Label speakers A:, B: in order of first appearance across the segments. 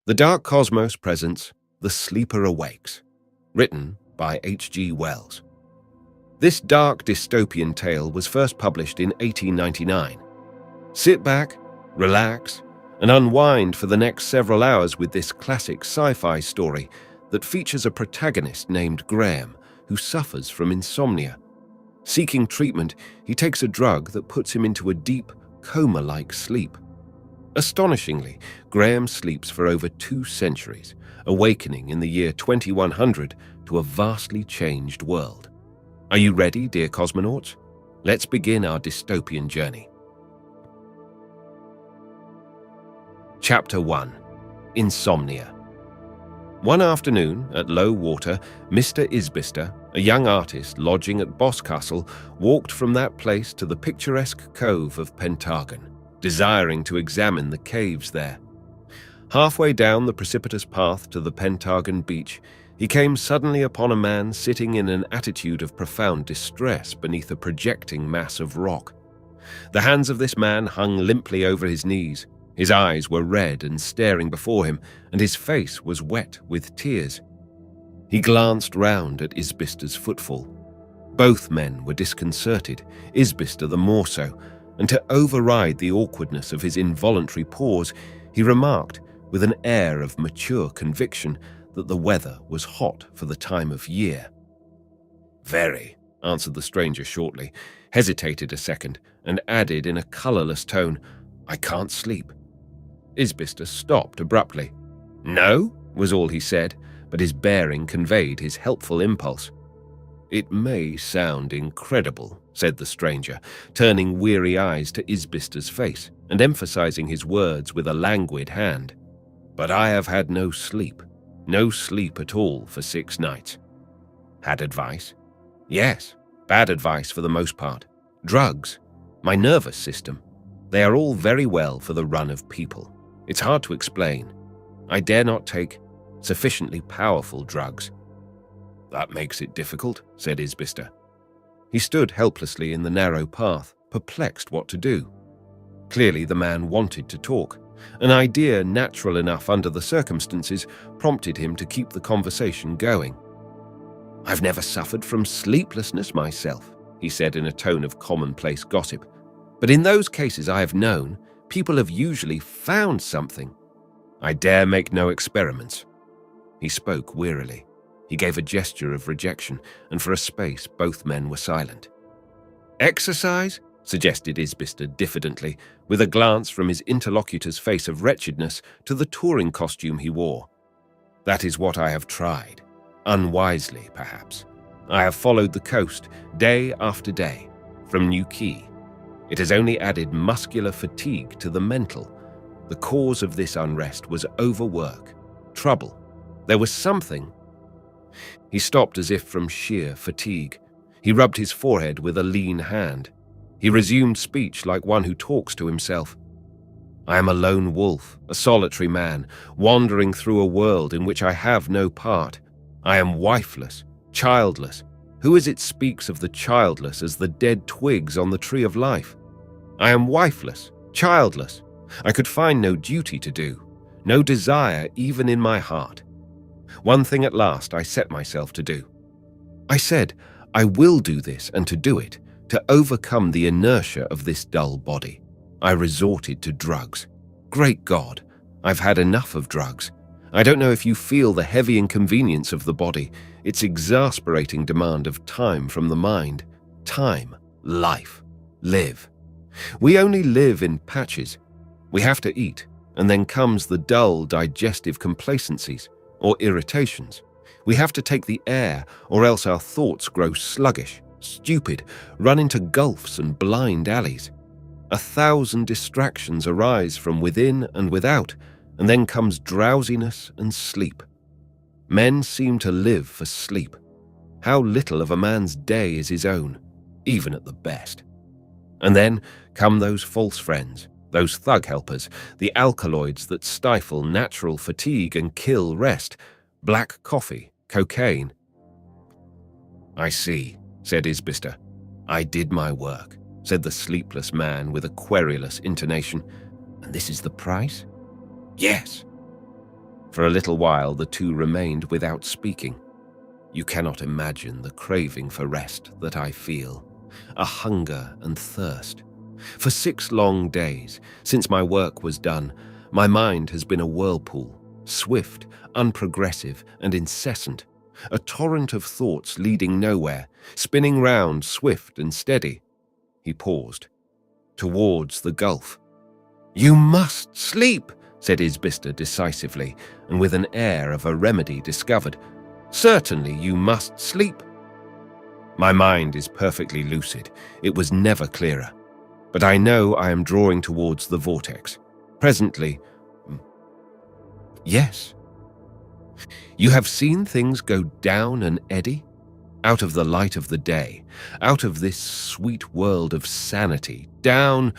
A: The Dark Cosmos presents The Sleeper Awakes, written by H.G. Wells. This dark dystopian tale was first published in 1899. Sit back, relax, and unwind for the next several hours with this classic sci-fi story that features a protagonist named Graham who suffers from insomnia. Seeking treatment, he takes a drug that puts him into a deep, coma-like sleep. Astonishingly, Graham sleeps for over 2 centuries, awakening in the year 2100 to a vastly changed world. Are you ready, dear cosmonauts? Let's begin our dystopian journey. Chapter 1. Insomnia. One afternoon, at low water, Mr. Isbister, a young artist lodging at Boscastle, walked from that place to the picturesque cove of Pentagon, desiring to examine the caves there. Halfway down the precipitous path to the Pentagon beach, he came suddenly upon a man sitting in an attitude of profound distress beneath a projecting mass of rock. The hands of this man hung limply over his knees. His eyes were red and staring before him, and his face was wet with tears. He glanced round at Isbister's footfall. Both men were disconcerted, Isbister the more so, and to override the awkwardness of his involuntary pause, he remarked, with an air of mature conviction, that the weather was hot for the time of year. "Very," answered the stranger shortly, hesitated a second, and added in a colourless tone, "I can't sleep." Isbister stopped abruptly. "No?" was all he said, but his bearing conveyed his helpful impulse. "It may sound incredible," said the stranger, turning weary eyes to Isbister's face and emphasizing his words with a languid hand, "but I have had no sleep at all for 6 nights. Had advice? Yes, bad advice for the most part. Drugs, my nervous system, they are all very well for the run of people. It's hard to explain. I dare not take sufficiently powerful drugs." "That makes it difficult," said Isbister. He stood helplessly in the narrow path, perplexed what to do. Clearly the man wanted to talk. An idea natural enough under the circumstances prompted him to keep the conversation going. "I've never suffered from sleeplessness myself," he said in a tone of commonplace gossip. "But in those cases I have known, people have usually found something. I dare make no experiments." He spoke wearily. He gave a gesture of rejection, and for a space both men were silent. "Exercise?" suggested Isbister diffidently, with a glance from his interlocutor's face of wretchedness to the touring costume he wore. "That is what I have tried. Unwisely, perhaps. I have followed the coast, day after day, from New Quay. It has only added muscular fatigue to the mental. The cause of this unrest was overwork, trouble. There was something—" He stopped as if from sheer fatigue. He rubbed his forehead with a lean hand. He resumed speech like one who talks to himself. "I am a lone wolf, a solitary man, wandering through a world in which I have no part. I am wifeless, childless. Who is it speaks of the childless as the dead twigs on the tree of life? I am wifeless, childless. I could find no duty to do, no desire even in my heart. One thing at last I set myself to do. I said, I will do this, and to do it, to overcome the inertia of this dull body, I resorted to drugs. Great God, I've had enough of drugs. I don't know if you feel the heavy inconvenience of the body, its exasperating demand of time from the mind. Time, life, live. We only live in patches. We have to eat, and then comes the dull digestive complacencies, or irritations. We have to take the air, or else our thoughts grow sluggish, stupid, run into gulfs and blind alleys. 1,000 distractions arise from within and without, and then comes drowsiness and sleep. Men seem to live for sleep. How little of a man's day is his own, even at the best. And then come those false friends, those thug helpers, the alkaloids that stifle natural fatigue and kill rest, black coffee, cocaine. "I see," said Isbister. "I did my work," said the sleepless man with a querulous intonation. "And this is the price?" "Yes." For a little while the two remained without speaking. You cannot imagine the craving for rest that I feel, a hunger and thirst. For 6 long days, since my work was done, my mind has been a whirlpool, swift, unprogressive, and incessant, a torrent of thoughts leading nowhere, spinning round swift and steady. He paused. Towards the gulf. "You must sleep," said Isbister decisively, and with an air of a remedy discovered. "Certainly you must sleep." My mind is perfectly lucid. It was never clearer. But I know I am drawing towards the vortex. Presently, yes. You have seen things go down and eddy? Out of the light of the day, out of this sweet world of sanity, down—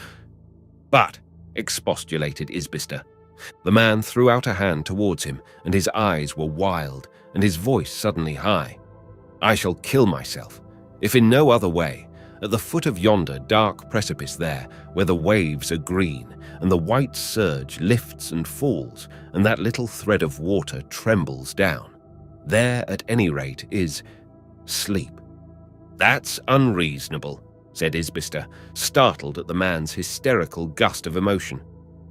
A: "But," expostulated Isbister. The man threw out a hand towards him, and his eyes were wild, and his voice suddenly high. "I shall kill myself, if in no other way, at the foot of yonder dark precipice there, where the waves are green, and the white surge lifts and falls, and that little thread of water trembles down. There, at any rate, is sleep." "That's unreasonable," said Isbister, startled at the man's hysterical gust of emotion.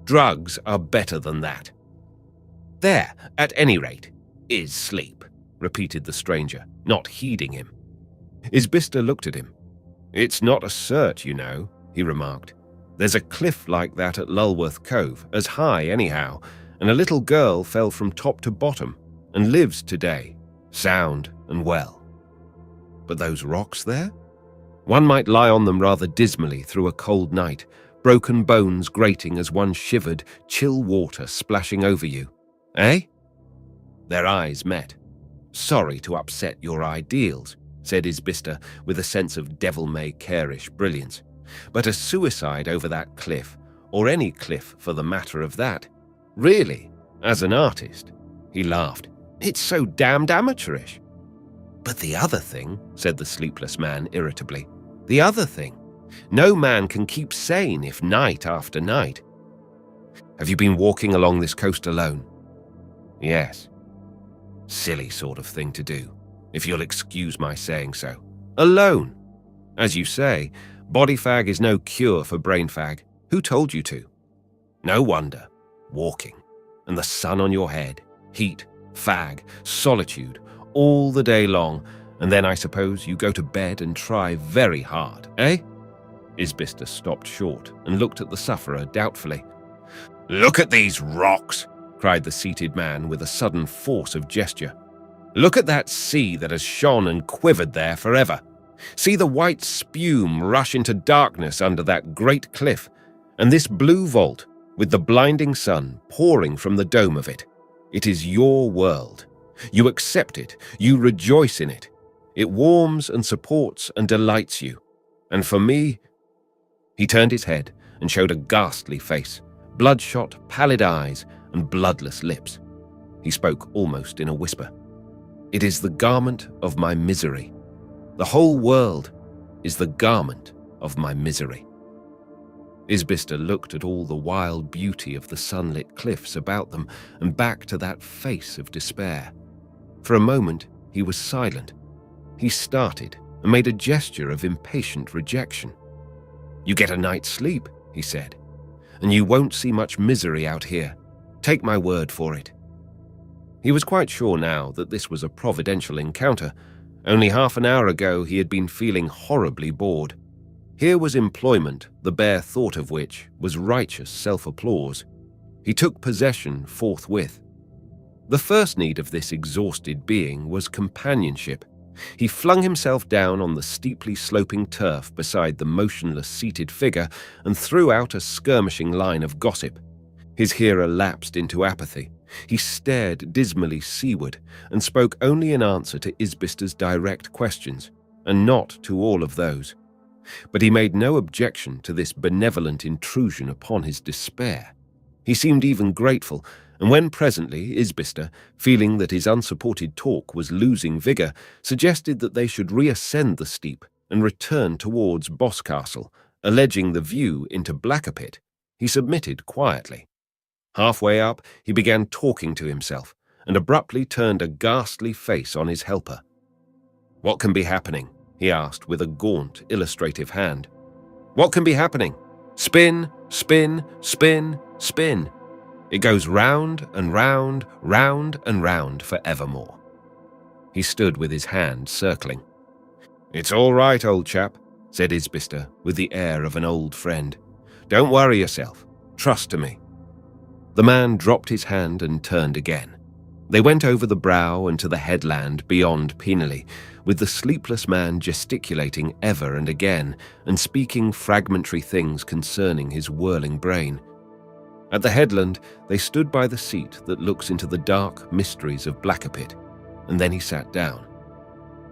A: "Drugs are better than that." "There, at any rate, is sleep," repeated the stranger, not heeding him. Isbister looked at him. "It's not a cert, you know," he remarked. "There's a cliff like that at Lulworth Cove, as high anyhow, and a little girl fell from top to bottom, and lives today, sound and well. But those rocks there? One might lie on them rather dismally through a cold night, broken bones grating as one shivered, chill water splashing over you. Eh?" Their eyes met. "Sorry to upset your ideals," said Isbister with a sense of devil-may-care-ish brilliance. "But a suicide over that cliff, or any cliff for the matter of that, really, as an artist," he laughed, "it's so damned amateurish." "But the other thing," said the sleepless man irritably, "the other thing. No man can keep sane if night after night." "Have you been walking along this coast alone?" "Yes." "Silly sort of thing to do, if you'll excuse my saying so. Alone. As you say, body fag is no cure for brain fag. Who told you to? No wonder. Walking. And the sun on your head. Heat, fag, solitude, all the day long, and then I suppose you go to bed and try very hard, eh?" Isbister stopped short and looked at the sufferer doubtfully. "Look at these rocks!" cried the seated man with a sudden force of gesture. "Look at that sea that has shone and quivered there forever. See the white spume rush into darkness under that great cliff, and this blue vault, with the blinding sun pouring from the dome of it. It is your world. You accept it, you rejoice in it. It warms and supports and delights you. And for me—" He turned his head and showed a ghastly face, bloodshot, pallid eyes, and bloodless lips. He spoke almost in a whisper. "It is the garment of my misery. The whole world is the garment of my misery." Isbister looked at all the wild beauty of the sunlit cliffs about them and back to that face of despair. For a moment he was silent. He started and made a gesture of impatient rejection. "You get a night's sleep," he said, "and you won't see much misery out here. Take my word for it." He was quite sure now that this was a providential encounter. Only half an hour ago he had been feeling horribly bored. Here was employment, the bare thought of which was righteous self-applause. He took possession forthwith. The first need of this exhausted being was companionship. He flung himself down on the steeply sloping turf beside the motionless seated figure and threw out a skirmishing line of gossip. His hearer lapsed into apathy. He stared dismally seaward and spoke only in answer to Isbister's direct questions, and not to all of those. But he made no objection to this benevolent intrusion upon his despair. He seemed even grateful, and when presently Isbister, feeling that his unsupported talk was losing vigour, suggested that they should reascend the steep and return towards Boscastle, alleging the view into Blackapit, he submitted quietly. Halfway up, he began talking to himself and abruptly turned a ghastly face on his helper. "What can be happening?" he asked with a gaunt, illustrative hand. "What can be happening? Spin, spin, spin, spin. It goes round and round, round and round forevermore." He stood with his hand circling. "It's all right, old chap," said Isbister with the air of an old friend. "Don't worry yourself. Trust to me." The man dropped his hand and turned again. They went over the brow and to the headland beyond Penally, with the sleepless man gesticulating ever and again and speaking fragmentary things concerning his whirling brain. At the headland, they stood by the seat that looks into the dark mysteries of Blackapit, and then he sat down.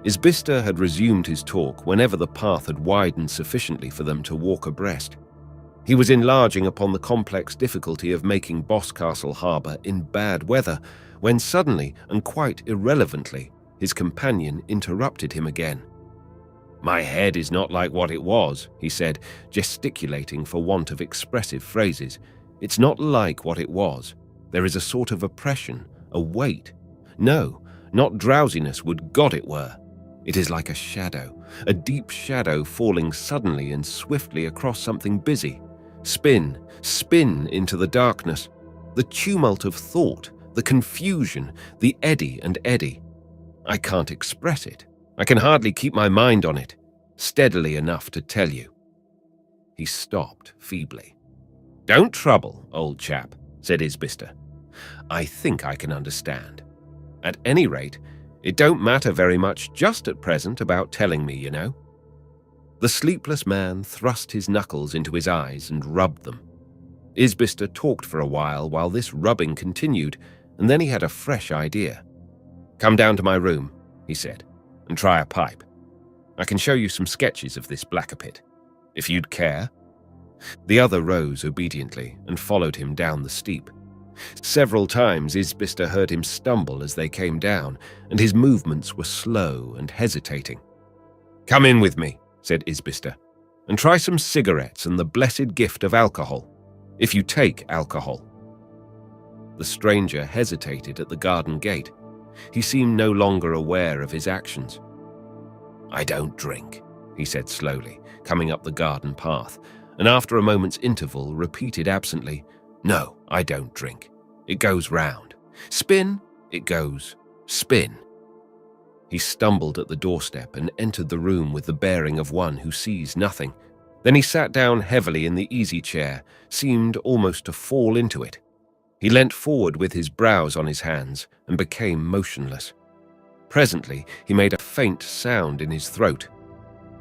A: Isbister had resumed his talk whenever the path had widened sufficiently for them to walk abreast. He was enlarging upon the complex difficulty of making Boscastle harbour in bad weather, when suddenly, and quite irrelevantly, his companion interrupted him again. "My head is not like what it was," he said, gesticulating for want of expressive phrases. "It's not like what it was. There is a sort of oppression, a weight. No, not drowsiness, would God it were. It is like a shadow, a deep shadow falling suddenly and swiftly across something busy. Spin, spin into the darkness. The tumult of thought, the confusion, the eddy and eddy. I can't express it. I can hardly keep my mind on it, steadily enough to tell you." He stopped feebly. "Don't trouble, old chap," said Isbister. "I think I can understand. At any rate, it don't matter very much just at present about telling me, you know." The sleepless man thrust his knuckles into his eyes and rubbed them. Isbister talked for a while this rubbing continued, and then he had a fresh idea. "Come down to my room," he said, "and try a pipe. I can show you some sketches of this Blackapit, if you'd care." The other rose obediently and followed him down the steep. Several times Isbister heard him stumble as they came down, and his movements were slow and hesitating. "Come in with me," said Isbister, "and try some cigarettes and the blessed gift of alcohol, if you take alcohol." The stranger hesitated at the garden gate. He seemed no longer aware of his actions. "I don't drink," he said slowly, coming up the garden path, and after a moment's interval repeated absently, "No, I don't drink. It goes round. Spin, it goes. Spin." He stumbled at the doorstep and entered the room with the bearing of one who sees nothing. Then he sat down heavily in the easy chair, seemed almost to fall into it. He leant forward with his brows on his hands and became motionless. Presently, he made a faint sound in his throat.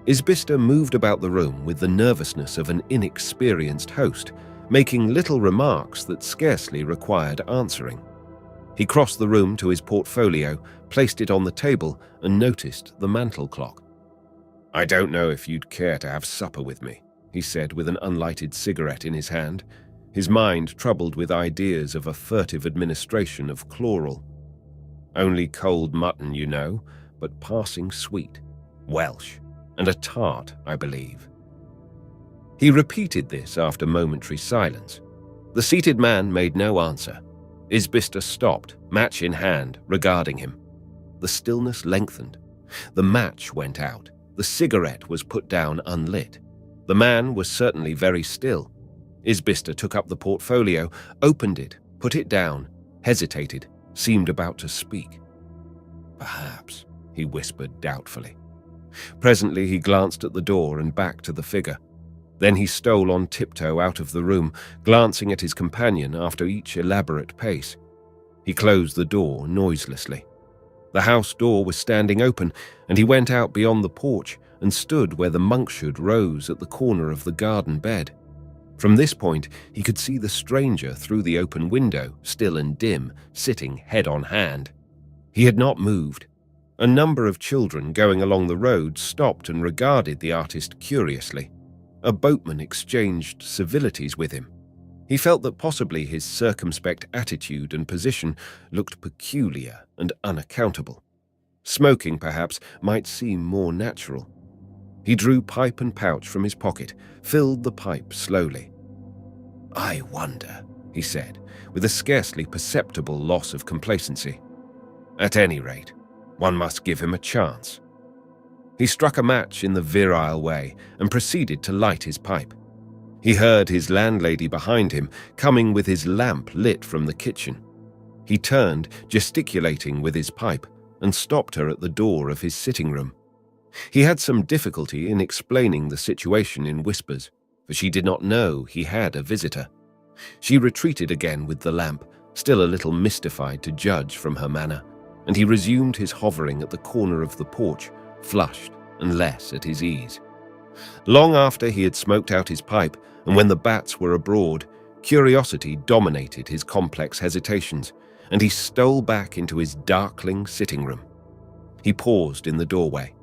A: Isbister moved about the room with the nervousness of an inexperienced host, making little remarks that scarcely required answering. He crossed the room to his portfolio, placed it on the table, and noticed the mantel clock. "I don't know if you'd care to have supper with me," he said with an unlighted cigarette in his hand, his mind troubled with ideas of a furtive administration of chloral. "Only cold mutton, you know, but passing sweet. Welsh, and a tart, I believe." He repeated this after momentary silence. The seated man made no answer. Isbister stopped, match in hand, regarding him. The stillness lengthened. The match went out. The cigarette was put down unlit. The man was certainly very still. Isbister took up the portfolio, opened it, put it down, hesitated, seemed about to speak. "Perhaps," he whispered doubtfully. Presently he glanced at the door and back to the figure. Then he stole on tiptoe out of the room, glancing at his companion after each elaborate pace. He closed the door noiselessly. The house door was standing open, and he went out beyond the porch and stood where the monkshood rose at the corner of the garden bed. From this point, he could see the stranger through the open window, still and dim, sitting head on hand. He had not moved. A number of children going along the road stopped and regarded the artist curiously. A boatman exchanged civilities with him. He felt that possibly his circumspect attitude and position looked peculiar and unaccountable. Smoking, perhaps, might seem more natural. He drew pipe and pouch from his pocket, filled the pipe slowly. "I wonder," he said, with a scarcely perceptible loss of complacency. At any rate, one must give him a chance. He struck a match in the virile way and proceeded to light his pipe. He heard his landlady behind him coming with his lamp lit from the kitchen. He turned, gesticulating with his pipe, and stopped her at the door of his sitting room. He had some difficulty in explaining the situation in whispers, for she did not know he had a visitor. She retreated again with the lamp, still a little mystified to judge from her manner, and he resumed his hovering at the corner of the porch, flushed and less at his ease. Long after he had smoked out his pipe, and when the bats were abroad, curiosity dominated his complex hesitations, and he stole back into his darkling sitting room. He paused in the doorway.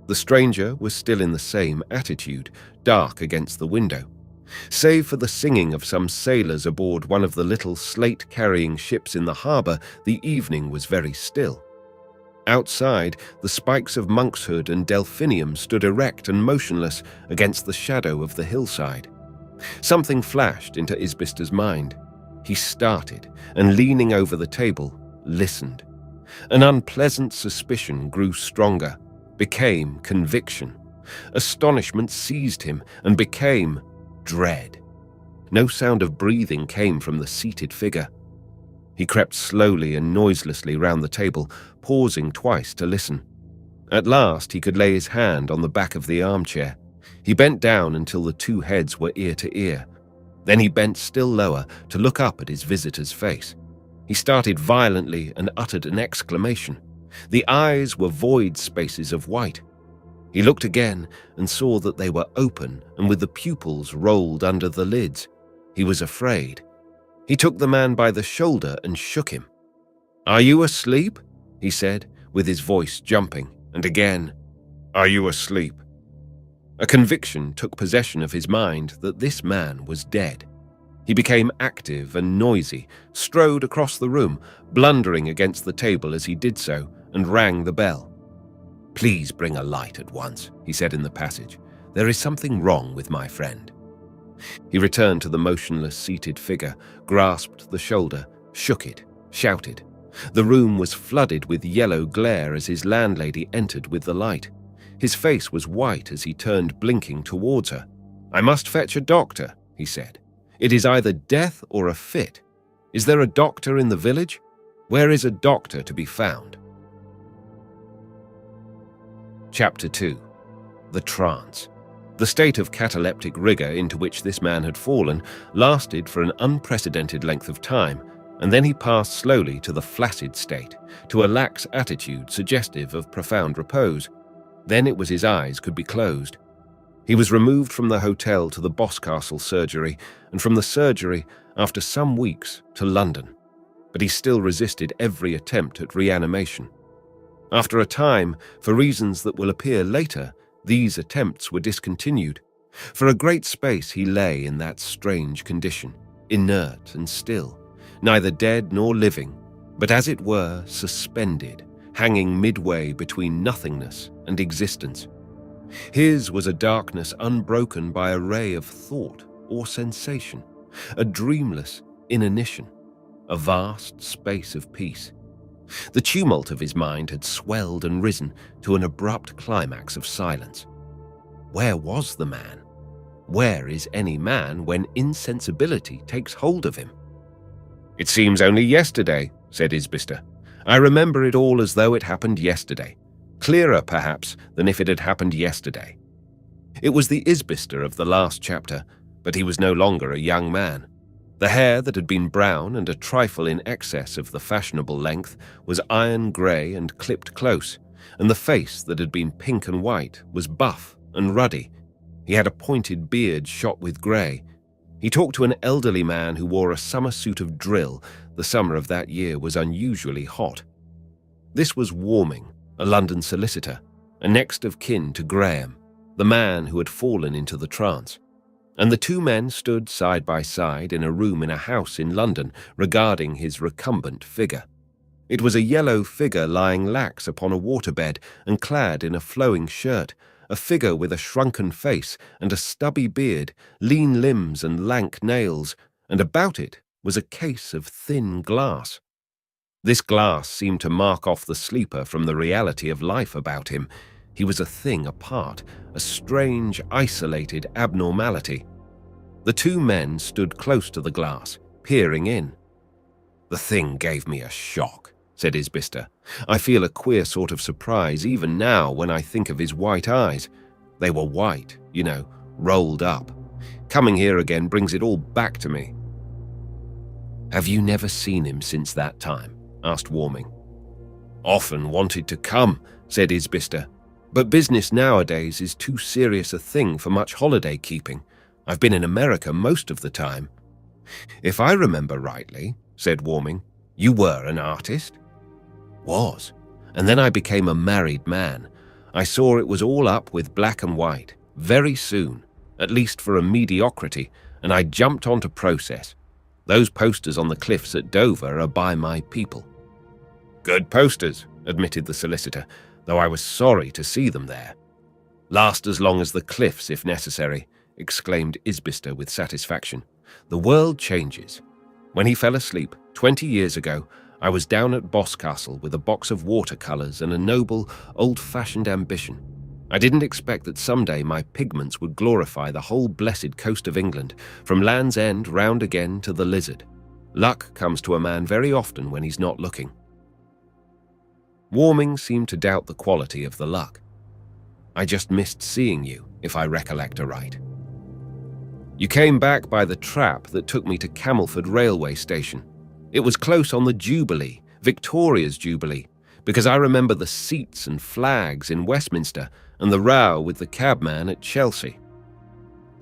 A: The stranger was still in the same attitude, dark against the window. Save for the singing of some sailors aboard one of the little slate-carrying ships in the harbour, the evening was very still. Outside, the spikes of monkshood and delphinium stood erect and motionless against the shadow of the hillside. Something flashed into Isbister's mind. He started, and leaning over the table, listened. An unpleasant suspicion grew stronger, became conviction. Astonishment seized him and became dread. No sound of breathing came from the seated figure. He crept slowly and noiselessly round the table, pausing twice to listen. At last he could lay his hand on the back of the armchair. He bent down until the two heads were ear to ear. Then he bent still lower to look up at his visitor's face. He started violently and uttered an exclamation. The eyes were void spaces of white. He looked again and saw that they were open and with the pupils rolled under the lids. He was afraid. He took the man by the shoulder and shook him. "Are you asleep?" he said, with his voice jumping, and again, "Are you asleep?" A conviction took possession of his mind that this man was dead. He became active and noisy, strode across the room, blundering against the table as he did so, and rang the bell. "Please bring a light at once," he said in the passage. "There is something wrong with my friend." He returned to the motionless seated figure, grasped the shoulder, shook it, shouted. The room was flooded with yellow glare as his landlady entered with the light. His face was white as he turned blinking towards her. "I must fetch a doctor," he said. "It is either death or a fit. Is there a doctor in the village? Where is a doctor to be found?" Chapter 2. The Trance. The state of cataleptic rigor into which this man had fallen lasted for an unprecedented length of time, and then he passed slowly to the flaccid state, to a lax attitude suggestive of profound repose. Then it was his eyes could be closed. He was removed from the hotel to the Boscastle surgery, and from the surgery, after some weeks, to London. But he still resisted every attempt at reanimation. After a time, for reasons that will appear later, these attempts were discontinued. For a great space he lay in that strange condition, inert and still, neither dead nor living, but as it were suspended, hanging midway between nothingness and existence. His was a darkness unbroken by a ray of thought or sensation, a dreamless inanition, a vast space of peace. The tumult of his mind had swelled and risen to an abrupt climax of silence. Where was the man? Where is any man when insensibility takes hold of him? "It seems only yesterday," said Isbister. "I remember it all as though it happened yesterday. Clearer, perhaps, than if it had happened yesterday." It was the Isbister of the last chapter, but he was no longer a young man. The hair that had been brown and a trifle in excess of the fashionable length was iron grey and clipped close, and the face that had been pink and white was buff and ruddy. He had a pointed beard shot with grey. He talked to an elderly man who wore a summer suit of drill. The summer of that year was unusually hot. This was Warming, a London solicitor, a next of kin to Graham, the man who had fallen into the trance. And the two men stood side by side in a room in a house in London, regarding his recumbent figure. It was a yellow figure lying lax upon a waterbed and clad in a flowing shirt, a figure with a shrunken face and a stubby beard, lean limbs and lank nails, and about it was a case of thin glass. This glass seemed to mark off the sleeper from the reality of life about him. He was a thing apart, a strange, isolated abnormality. The two men stood close to the glass, peering in. "The thing gave me a shock," said Isbister. "I feel a queer sort of surprise even now when I think of his white eyes. They were white, rolled up. Coming here again brings it all back to me." "Have you never seen him since that time?" asked Warming. "Often wanted to come," said Isbister. "But business nowadays is too serious a thing for much holiday keeping. I've been in America most of the time." "If I remember rightly," said Warming, "you were an artist?" "Was. And then I became a married man. I saw it was all up with black and white, very soon, at least for a mediocrity, and I jumped onto process. Those posters on the cliffs at Dover are by my people." "Good posters," admitted the solicitor, though I was sorry to see them there. "Last as long as the cliffs, if necessary," exclaimed Isbister with satisfaction. "The world changes. When he fell asleep 20 years ago, I was down at Boscastle with a box of watercolours and a noble, old-fashioned ambition. I didn't expect that someday my pigments would glorify the whole blessed coast of England, from Land's End round again to the Lizard. Luck comes to a man very often when he's not looking." Warming seemed to doubt the quality of the luck. "I just missed seeing you, if I recollect aright." "You came back by the trap that took me to Camelford railway station. It was close on the Jubilee, Victoria's Jubilee, because I remember the seats and flags in Westminster and the row with the cabman at Chelsea."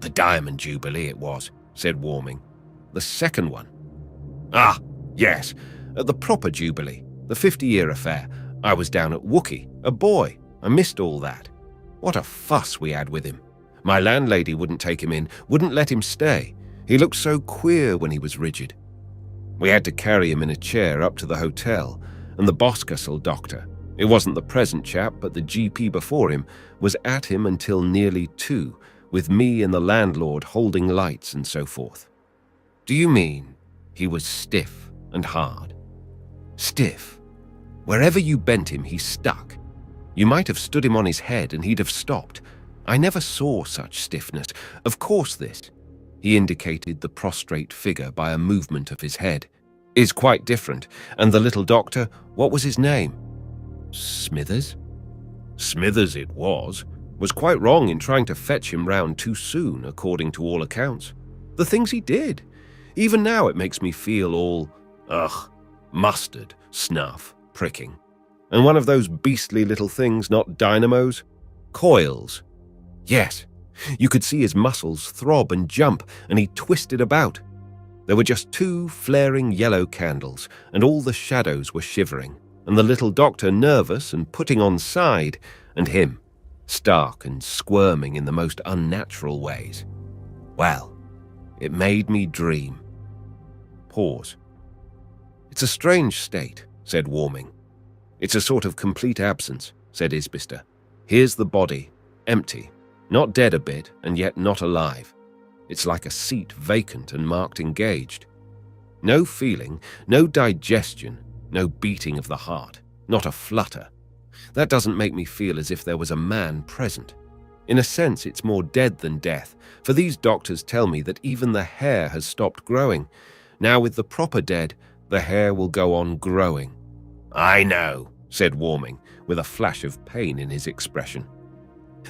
A: "The Diamond Jubilee it was," said Warming. "The second one." "Ah, yes, at the proper Jubilee, the 50-year affair. I was down at Wookey, a boy. I missed all that. What a fuss we had with him. My landlady wouldn't take him in, wouldn't let him stay. He looked so queer when he was rigid. We had to carry him in a chair up to the hotel, and the Boscastle doctor, it wasn't the present chap but the GP before him, was at him until nearly 2, with me and the landlord holding lights and so forth." "Do you mean he was stiff and hard?" "Stiff. Wherever you bent him, he stuck. You might have stood him on his head and he'd have stopped. I never saw such stiffness. Of course this," he indicated the prostrate figure by a movement of his head, "is quite different. And the little doctor, what was his name?" "Smithers?" "Smithers it was quite wrong in trying to fetch him round too soon, according to all accounts. The things he did. Even now it makes me feel all, mustard, snuff, pricking. And one of those beastly little things, not dynamos, coils. Yes, you could see his muscles throb and jump, and he twisted about. There were just 2 flaring yellow candles, and all the shadows were shivering, and the little doctor nervous and putting on side, and him, stark and squirming in the most unnatural ways. Well, it made me dream." Pause. "It's a strange state," said Warming. "It's a sort of complete absence," said Isbister. "Here's the body, empty, not dead a bit and yet not alive. It's like a seat vacant and marked engaged. No feeling, no digestion, no beating of the heart, not a flutter. That doesn't make me feel as if there was a man present. In a sense, it's more dead than death, for these doctors tell me that even the hair has stopped growing. Now with the proper dead, the hair will go on growing." "I know," said Warming, with a flash of pain in his expression.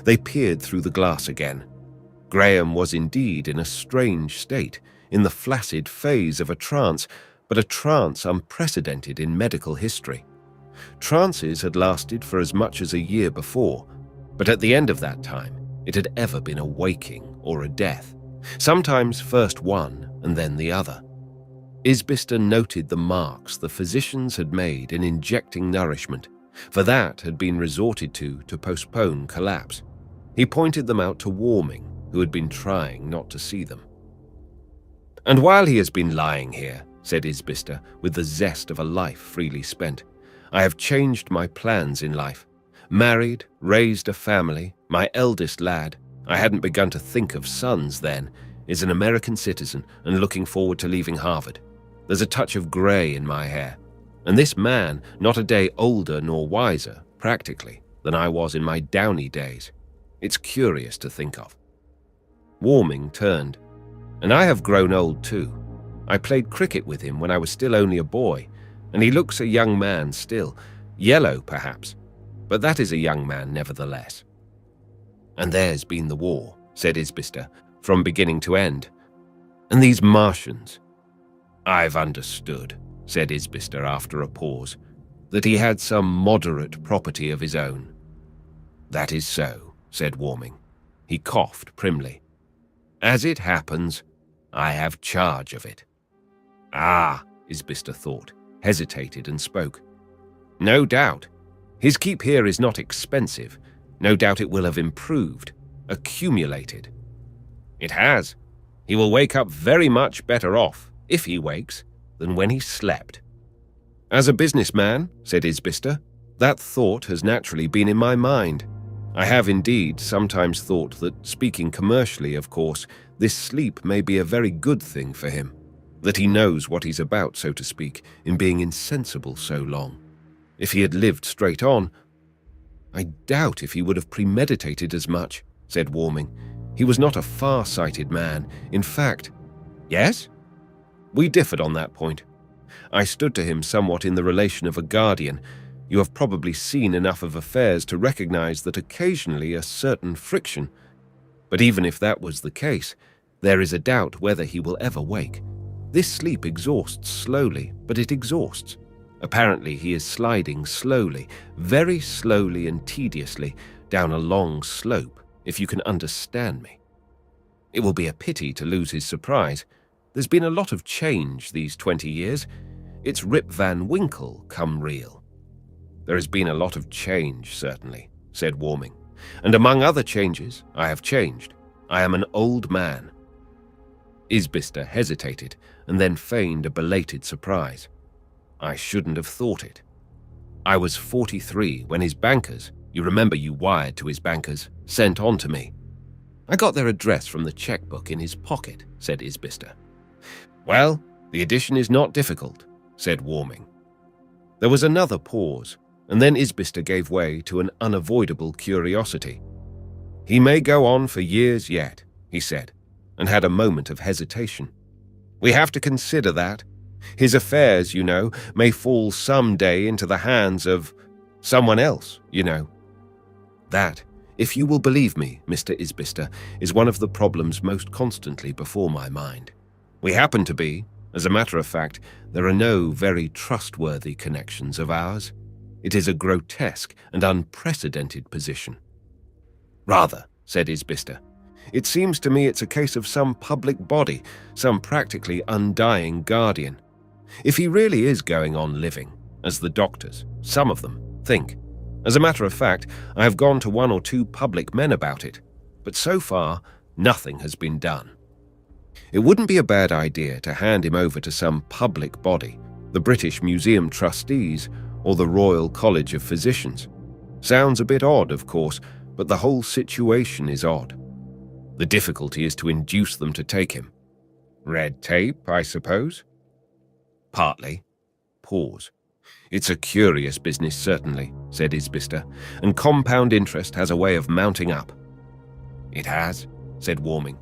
A: They peered through the glass again. Graham was indeed in a strange state, in the flaccid phase of a trance, but a trance unprecedented in medical history. Trances had lasted for as much as a year before, but at the end of that time, it had ever been a waking or a death, sometimes first one and then the other. Isbister noted the marks the physicians had made in injecting nourishment, for that had been resorted to postpone collapse. He pointed them out to Warming, who had been trying not to see them. "And while he has been lying here," said Isbister, with the zest of a life freely spent, "I have changed my plans in life. Married, raised a family, my eldest lad, I hadn't begun to think of sons then, is an American citizen and looking forward to leaving Harvard. There's a touch of grey in my hair, and this man not a day older nor wiser, practically, than I was in my downy days. It's curious to think of." Warming turned. "And I have grown old too. I played cricket with him when I was still only a boy, and he looks a young man still, yellow perhaps, but that is a young man nevertheless." "And there's been the war," said Isbister, "from beginning to end. And these Martians." "I've understood," said Isbister after a pause, "that he had some moderate property of his own." "That is so," said Warming. He coughed primly. "As it happens, I have charge of it." "Ah," Isbister thought, hesitated and spoke. "No doubt. His keep here is not expensive. No doubt it will have improved, accumulated." "It has. He will wake up very much better off, if he wakes, than when he slept." "As a businessman," said Isbister, "that thought has naturally been in my mind. I have indeed sometimes thought that, speaking commercially, of course, this sleep may be a very good thing for him, that he knows what he's about, so to speak, in being insensible so long. If he had lived straight on—" "I doubt if he would have premeditated as much," said Warming. "He was not a far-sighted man. In fact—" "Yes?" "We differed on that point. I stood to him somewhat in the relation of a guardian. You have probably seen enough of affairs to recognize that occasionally a certain friction. But even if that was the case, there is a doubt whether he will ever wake. This sleep exhausts slowly, but it exhausts. Apparently he is sliding slowly, very slowly and tediously, down a long slope, if you can understand me. It will be a pity to lose his surprise. There's been a lot of change these 20 years. It's Rip Van Winkle come real." "There has been a lot of change, certainly," said Warming. "And among other changes, I have changed. I am an old man." Isbister hesitated, and then feigned a belated surprise. "I shouldn't have thought it. I was 43 when his bankers, you remember you wired to his bankers, sent on to me." "I got their address from the checkbook in his pocket," said Isbister. "Well, the addition is not difficult," said Warming. There was another pause, and then Isbister gave way to an unavoidable curiosity. "He may go on for years yet," he said, and had a moment of hesitation. "We have to consider that. His affairs, you know, may fall some day into the hands of someone else, you know. That, if you will believe me, Mr. Isbister, is one of the problems most constantly before my mind. We happen to be, as a matter of fact, there are no very trustworthy connections of ours. It is a grotesque and unprecedented position." "Rather," said Isbister. "It seems to me it's a case of some public body, some practically undying guardian. If he really is going on living, as the doctors, some of them, think. As a matter of fact, I have gone to one or two public men about it, but so far, nothing has been done. It wouldn't be a bad idea to hand him over to some public body, the British Museum Trustees or the Royal College of Physicians. Sounds a bit odd, of course, but the whole situation is odd. The difficulty is to induce them to take him. Red tape, I suppose?" "Partly." Pause. "It's a curious business, certainly," said Isbister, "and compound interest has a way of mounting up." "It has," said Warming.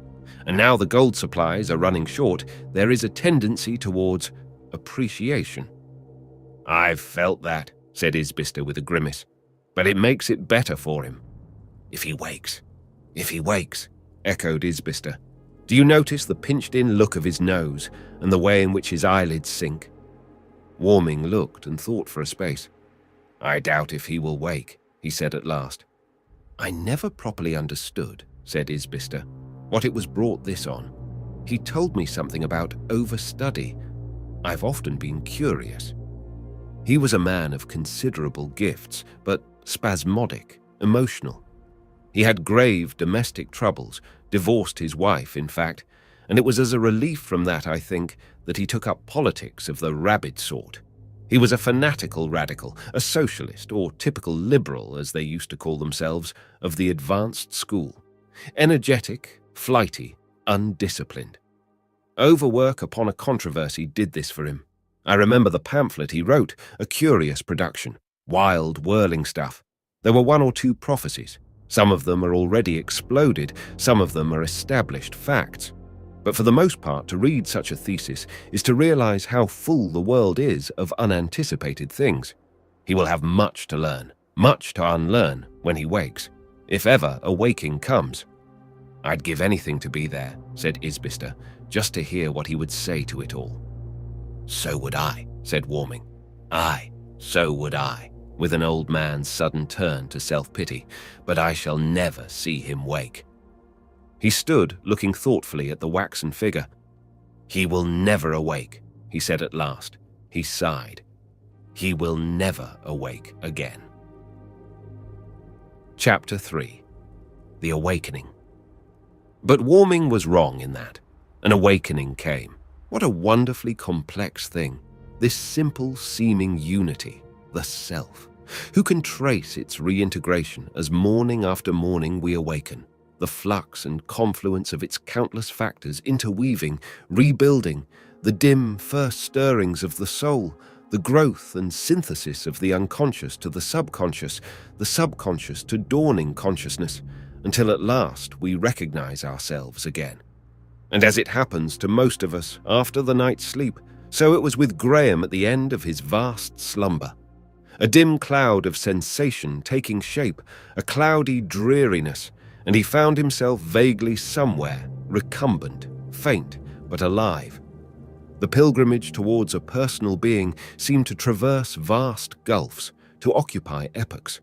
A: "And now the gold supplies are running short, there is a tendency towards appreciation." "I've felt that," said Isbister with a grimace. "But it makes it better for him." "If he wakes, if he wakes," echoed Isbister. "Do you notice the pinched-in look of his nose and the way in which his eyelids sink?" Warming looked and thought for a space. "I doubt if he will wake," he said at last. "I never properly understood," said Isbister, "what it was brought this on. He told me something about overstudy. I've often been curious. He was a man of considerable gifts, but spasmodic, emotional. He had grave domestic troubles, divorced his wife, in fact, and it was as a relief from that, I think, that he took up politics of the rabid sort. He was a fanatical radical, a socialist, or typical liberal, as they used to call themselves, of the advanced school. Energetic, flighty, undisciplined. Overwork upon a controversy did this for him. I remember the pamphlet he wrote, a curious production, wild, whirling stuff. There were one or two prophecies. Some of them are already exploded, some of them are established facts. But for the most part, to read such a thesis is to realize how full the world is of unanticipated things. He will have much to learn, much to unlearn when he wakes, if ever a waking comes. "I'd give anything to be there," said Isbister, just to hear what he would say to it all. "So would I," said Warming. "Aye, so would I," with an old man's sudden turn to self-pity, "but I shall never see him wake." He stood, looking thoughtfully at the waxen figure. "He will never awake," he said at last. He sighed. "He will never awake again." Chapter 3. The Awakening. But Warming was wrong in that. An awakening came. What a wonderfully complex thing. This simple seeming unity, the self. Who can trace its reintegration as morning after morning we awaken? The flux and confluence of its countless factors interweaving, rebuilding, the dim first stirrings of the soul, the growth and synthesis of the unconscious to the subconscious to dawning consciousness, until at last we recognize ourselves again. And as it happens to most of us after the night's sleep, so it was with Graham at the end of his vast slumber. A dim cloud of sensation taking shape, a cloudy dreariness, and he found himself vaguely somewhere, recumbent, faint, but alive. The pilgrimage towards a personal being seemed to traverse vast gulfs, to occupy epochs.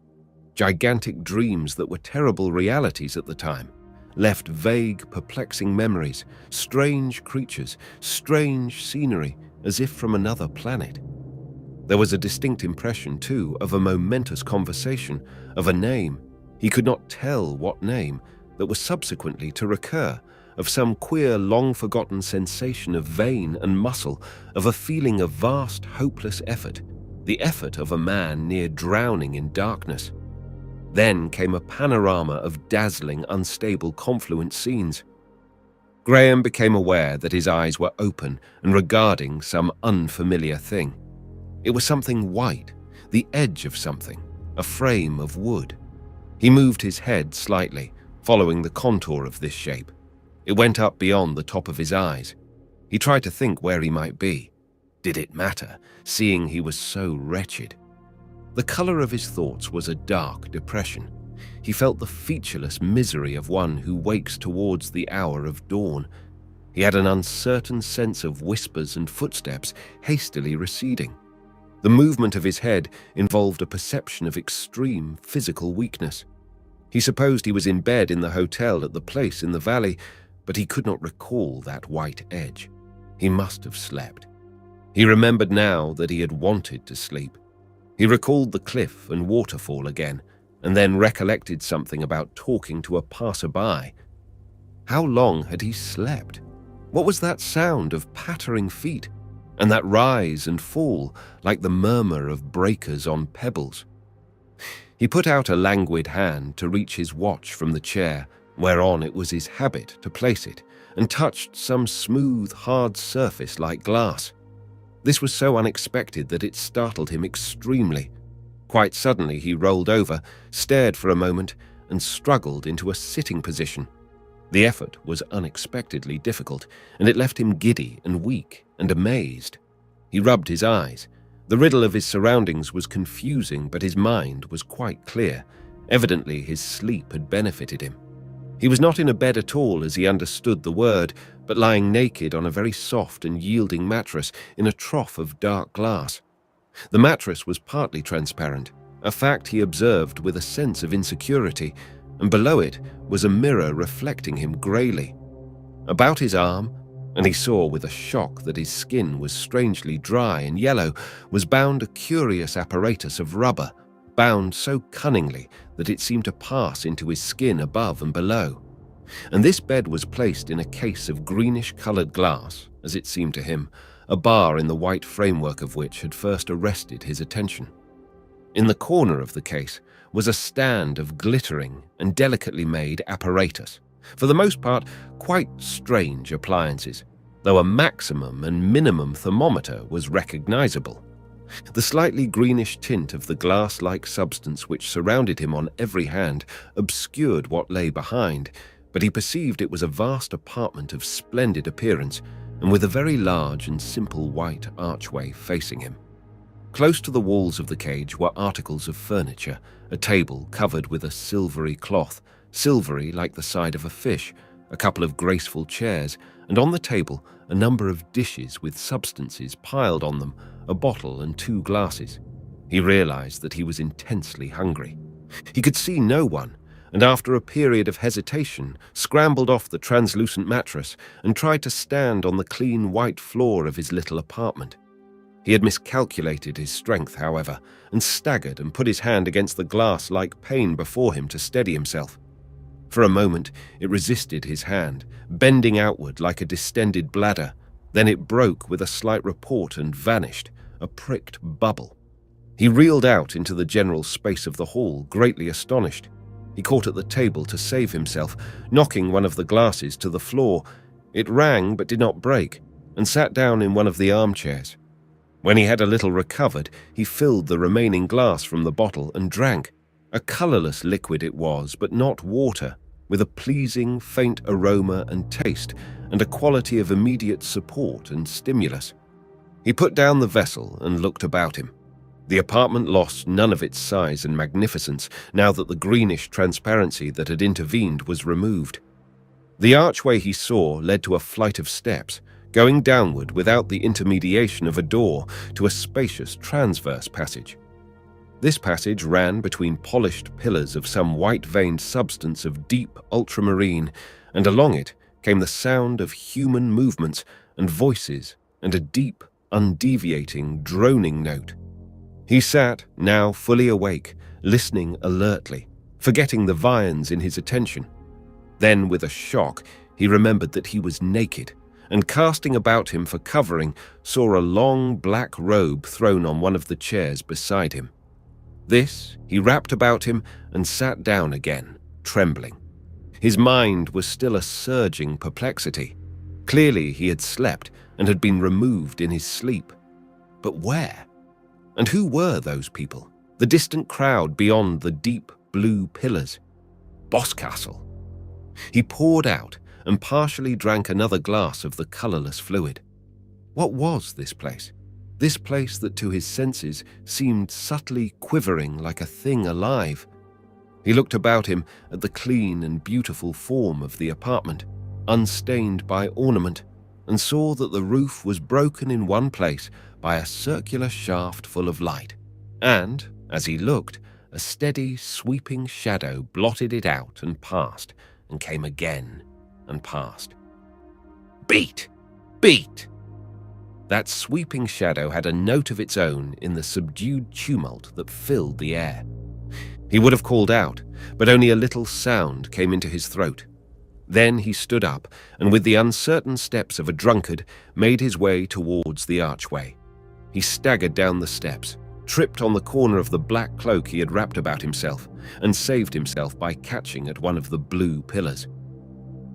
A: Gigantic dreams that were terrible realities at the time, left vague, perplexing memories, strange creatures, strange scenery, as if from another planet. There was a distinct impression, too, of a momentous conversation, of a name, he could not tell what name, that was subsequently to recur, of some queer, long-forgotten sensation of vein and muscle, of a feeling of vast, hopeless effort, the effort of a man near drowning in darkness. Then came a panorama of dazzling, unstable, confluent scenes. Graham became aware that his eyes were open and regarding some unfamiliar thing. It was something white, the edge of something, a frame of wood. He moved his head slightly, following the contour of this shape. It went up beyond the top of his eyes. He tried to think where he might be. Did it matter, seeing he was so wretched? The color of his thoughts was a dark depression. He felt the featureless misery of one who wakes towards the hour of dawn. He had an uncertain sense of whispers and footsteps hastily receding. The movement of his head involved a perception of extreme physical weakness. He supposed he was in bed in the hotel at the place in the valley, but he could not recall that white edge. He must have slept. He remembered now that he had wanted to sleep. He recalled the cliff and waterfall again, and then recollected something about talking to a passerby. How long had he slept? What was that sound of pattering feet, and that rise and fall like the murmur of breakers on pebbles? He put out a languid hand to reach his watch from the chair, whereon it was his habit to place it, and touched some smooth, hard surface like glass. This was so unexpected that it startled him extremely. Quite suddenly he rolled over, stared for a moment, and struggled into a sitting position. The effort was unexpectedly difficult, and it left him giddy and weak and amazed. He rubbed his eyes. The riddle of his surroundings was confusing, but his mind was quite clear. Evidently his sleep had benefited him. He was not in a bed at all as he understood the word, but lying naked on a very soft and yielding mattress in a trough of dark glass. The mattress was partly transparent, a fact he observed with a sense of insecurity, and below it was a mirror reflecting him greyly. About his arm, and he saw with a shock that his skin was strangely dry and yellow, was bound a curious apparatus of rubber, bound so cunningly that it seemed to pass into his skin above and below. And this bed was placed in a case of greenish-coloured glass, as it seemed to him, a bar in the white framework of which had first arrested his attention. In the corner of the case was a stand of glittering and delicately made apparatus, for the most part quite strange appliances. though a maximum and minimum thermometer was recognizable. The slightly greenish tint of the glass-like substance which surrounded him on every hand obscured what lay behind, but he perceived it was a vast apartment of splendid appearance, and with a very large and simple white archway facing him. Close to the walls of the cage were articles of furniture, a table covered with a silvery cloth, silvery like the side of a fish, a couple of graceful chairs, and on the table a number of dishes with substances piled on them, a bottle and 2 glasses. He realized that he was intensely hungry. He could see no one, and after a period of hesitation, scrambled off the translucent mattress and tried to stand on the clean white floor of his little apartment. He had miscalculated his strength, however, and staggered and put his hand against the glass-like pane before him to steady himself. For a moment it resisted his hand, bending outward like a distended bladder. Then it broke with a slight report and vanished, a pricked bubble. He reeled out into the general space of the hall, greatly astonished. He caught at the table to save himself, knocking one of the glasses to the floor. It rang but did not break, and sat down in one of the armchairs. When he had a little recovered, he filled the remaining glass from the bottle and drank. A colourless liquid it was, but not water, with a pleasing, faint aroma and taste, and a quality of immediate support and stimulus. He put down the vessel and looked about him. The apartment lost none of its size and magnificence now that the greenish transparency that had intervened was removed. The archway he saw led to a flight of steps, going downward without the intermediation of a door to a spacious transverse passage. This passage ran between polished pillars of some white-veined substance of deep ultramarine, and along it came the sound of human movements and voices and a deep, undeviating, droning note. He sat, now fully awake, listening alertly, forgetting the viands in his attention. Then, with a shock, he remembered that he was naked, and casting about him for covering, saw a long black robe thrown on one of the chairs beside him. This he wrapped about him and sat down again, trembling. His mind was still a surging perplexity. Clearly he had slept and had been removed in his sleep. But where? And who were those people? The distant crowd beyond the deep blue pillars? Boscastle. He poured out and partially drank another glass of the colourless fluid. What was this place? This place that to his senses seemed subtly quivering like a thing alive. He looked about him at the clean and beautiful form of the apartment, unstained by ornament, and saw that the roof was broken in one place by a circular shaft full of light, and, as he looked, a steady, sweeping shadow blotted it out and passed, and came again and passed. Beat! Beat! That sweeping shadow had a note of its own in the subdued tumult that filled the air. He would have called out, but only a little sound came into his throat. Then he stood up, and with the uncertain steps of a drunkard, made his way towards the archway. He staggered down the steps, tripped on the corner of the black cloak he had wrapped about himself, and saved himself by catching at one of the blue pillars.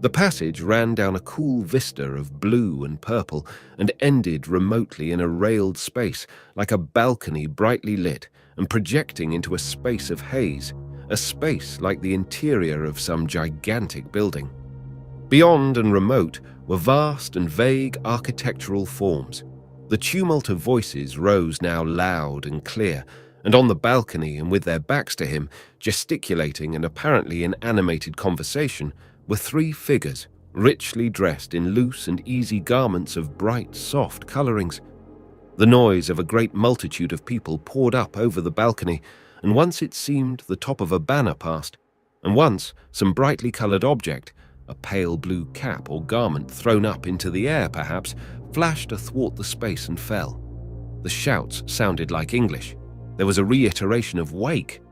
A: The passage ran down a cool vista of blue and purple and ended remotely in a railed space like a balcony brightly lit and projecting into a space of haze, a space like the interior of some gigantic building. Beyond and remote were vast and vague architectural forms. The tumult of voices rose now loud and clear, and on the balcony and with their backs to him, gesticulating and apparently in animated conversation, were 3 figures, richly dressed in loose and easy garments of bright, soft colourings. The noise of a great multitude of people poured up over the balcony, and once it seemed the top of a banner passed, and once some brightly coloured object, a pale blue cap or garment thrown up into the air perhaps, flashed athwart the space and fell. The shouts sounded like English. There was a reiteration of "Wake!"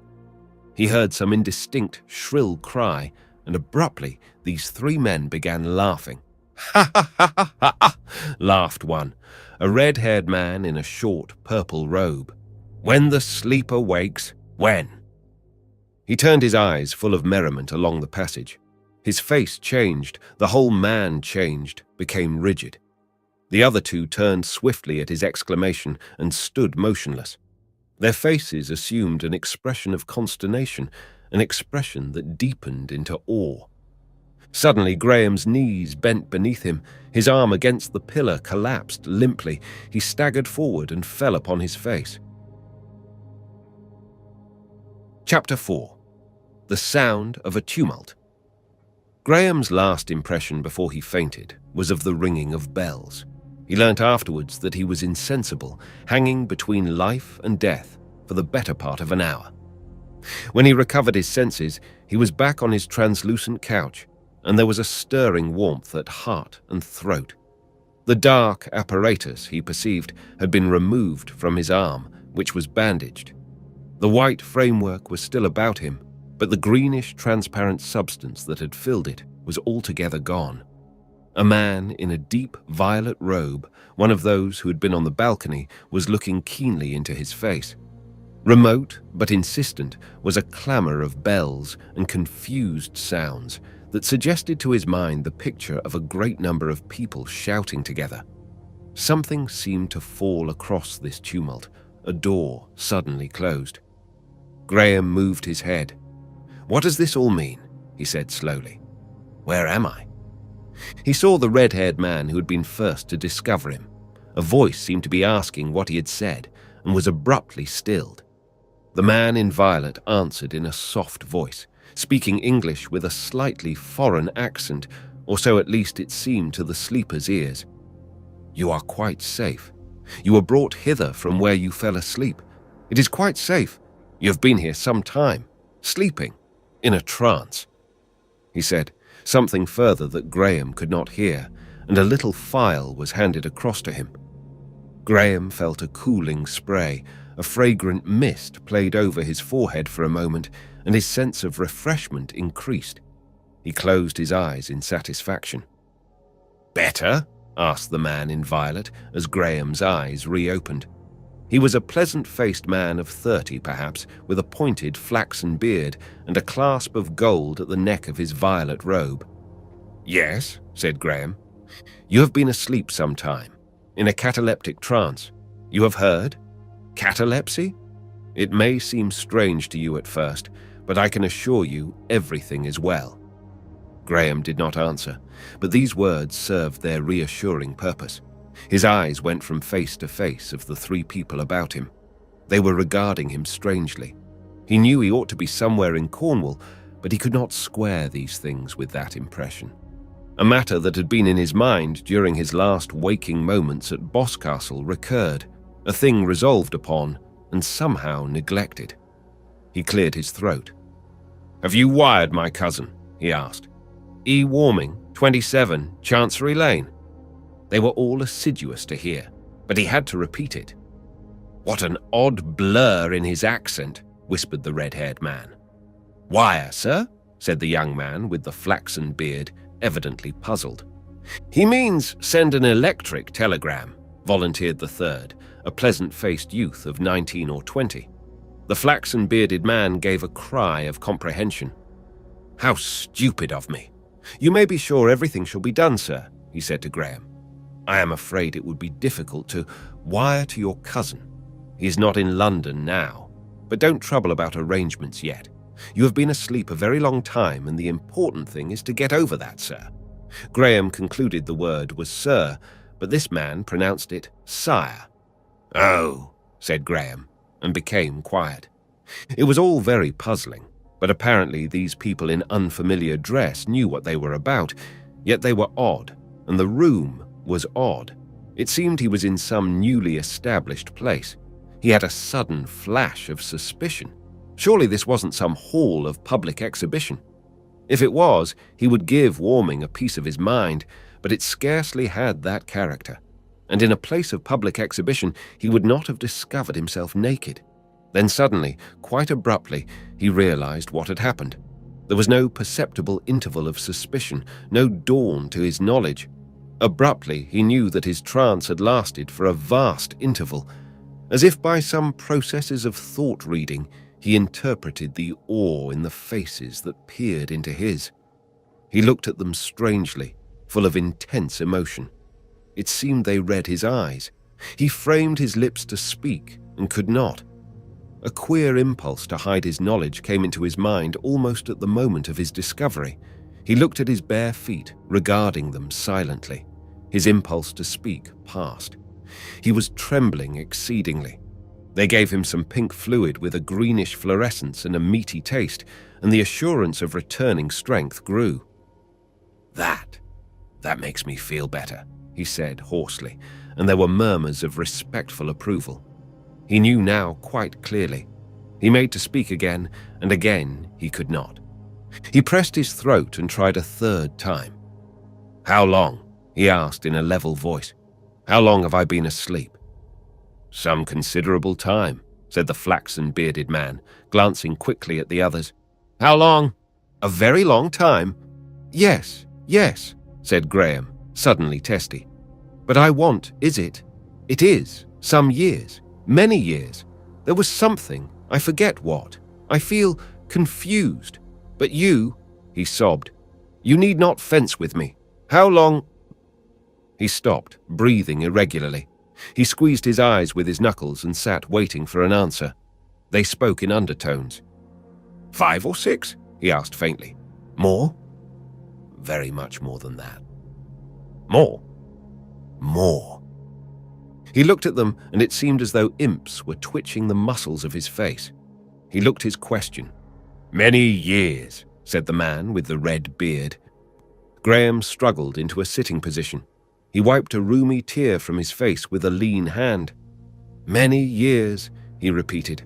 A: He heard some indistinct, shrill cry, and abruptly these 3 men began laughing. "Ha ha ha ha ha ha!" laughed one, a red-haired man in a short purple robe. "When the sleeper wakes, when?" He turned his eyes full of merriment along the passage. His face changed, the whole man changed, became rigid. The other two turned swiftly at his exclamation and stood motionless. Their faces assumed an expression of consternation, an expression that deepened into awe. Suddenly, Graham's knees bent beneath him. His arm against the pillar collapsed limply. He staggered forward and fell upon his face. Chapter 4. The Sound of a Tumult. Graham's last impression before he fainted was of the ringing of bells. He learnt afterwards that he was insensible, hanging between life and death for the better part of an hour. When he recovered his senses, he was back on his translucent couch, and there was a stirring warmth at heart and throat. The dark apparatus, he perceived, had been removed from his arm, which was bandaged. The white framework was still about him, but the greenish transparent substance that had filled it was altogether gone. A man in a deep violet robe, one of those who had been on the balcony, was looking keenly into his face. Remote but insistent was a clamour of bells and confused sounds that suggested to his mind the picture of a great number of people shouting together. Something seemed to fall across this tumult. A door suddenly closed. Graham moved his head. "What does this all mean?" he said slowly. "Where am I?" He saw the red-haired man who had been first to discover him. A voice seemed to be asking what he had said and was abruptly stilled. The man in violet answered in a soft voice, speaking English with a slightly foreign accent, or so at least it seemed to the sleeper's ears. "You are quite safe. You were brought hither from where you fell asleep. It is quite safe. You have been here some time, sleeping, in a trance," he said, something further that Graham could not hear, and a little phial was handed across to him. Graham felt a cooling spray. A fragrant mist played over his forehead for a moment, and his sense of refreshment increased. He closed his eyes in satisfaction. "Better?" asked the man in violet as Graham's eyes reopened. He was a pleasant-faced man of 30, perhaps, with a pointed flaxen beard and a clasp of gold at the neck of his violet robe. "Yes," said Graham. "You have been asleep some time, in a cataleptic trance. You have heard? Catalepsy? It may seem strange to you at first, but I can assure you everything is well." Graham did not answer, but these words served their reassuring purpose. His eyes went from face to face of the three people about him. They were regarding him strangely. He knew he ought to be somewhere in Cornwall, but he could not square these things with that impression. A matter that had been in his mind during his last waking moments at Boscastle recurred, a thing resolved upon and somehow neglected. He cleared his throat. "Have you wired my cousin?" he asked. "E. Warming, 27, Chancery Lane." They were all assiduous to hear, but he had to repeat it. "What an odd blur in his accent," whispered the red-haired man. "Wire, sir?" said the young man with the flaxen beard, evidently puzzled. "He means send an electric telegram," volunteered the third, a pleasant-faced youth of 19 or 20. The flaxen-bearded man gave a cry of comprehension. "How stupid of me! You may be sure everything shall be done, sir," he said to Graham. "I am afraid it would be difficult to wire to your cousin. He is not in London now, but don't trouble about arrangements yet. You have been asleep a very long time, and the important thing is to get over that, sir." Graham concluded the word was sir, but this man pronounced it sire. "Oh," said Graham, and became quiet. It was all very puzzling, but apparently these people in unfamiliar dress knew what they were about, yet they were odd, and the room was odd. It seemed he was in some newly established place. He had a sudden flash of suspicion. Surely this wasn't some hall of public exhibition. If it was, he would give Warming a piece of his mind, but it scarcely had that character. And in a place of public exhibition, he would not have discovered himself naked. Then suddenly, quite abruptly, he realized what had happened. There was no perceptible interval of suspicion, no dawn to his knowledge. Abruptly, he knew that his trance had lasted for a vast interval. As if by some processes of thought-reading, he interpreted the awe in the faces that peered into his. He looked at them strangely, full of intense emotion. It seemed they read his eyes. He framed his lips to speak and could not. A queer impulse to hide his knowledge came into his mind almost at the moment of his discovery. He looked at his bare feet, regarding them silently. His impulse to speak passed. He was trembling exceedingly. They gave him some pink fluid with a greenish fluorescence and a meaty taste, and the assurance of returning strength grew. That makes me feel better," he said hoarsely, and there were murmurs of respectful approval. He knew now quite clearly. He made to speak again, and again he could not. He pressed his throat and tried a third time. "How long?" he asked in a level voice. "How long have I been asleep?" "Some considerable time," said the flaxen-bearded man, glancing quickly at the others. "How long?" "A very long time." Yes, said Graham, suddenly testy. "But I want, is it? It is, some years, many years. There was something, I forget what. I feel confused. But you," he sobbed, "you need not fence with me. How long—" He stopped, breathing irregularly. He squeezed his eyes with his knuckles and sat waiting for an answer. They spoke in undertones. 5 or 6? He asked faintly. "More?" "Very much more than that." "More?" "More." He looked at them, and it seemed as though imps were twitching the muscles of his face. He looked his question. "Many years," said the man with the red beard. Graham struggled into a sitting position. He wiped a rheumy tear from his face with a lean hand. "Many years," he repeated.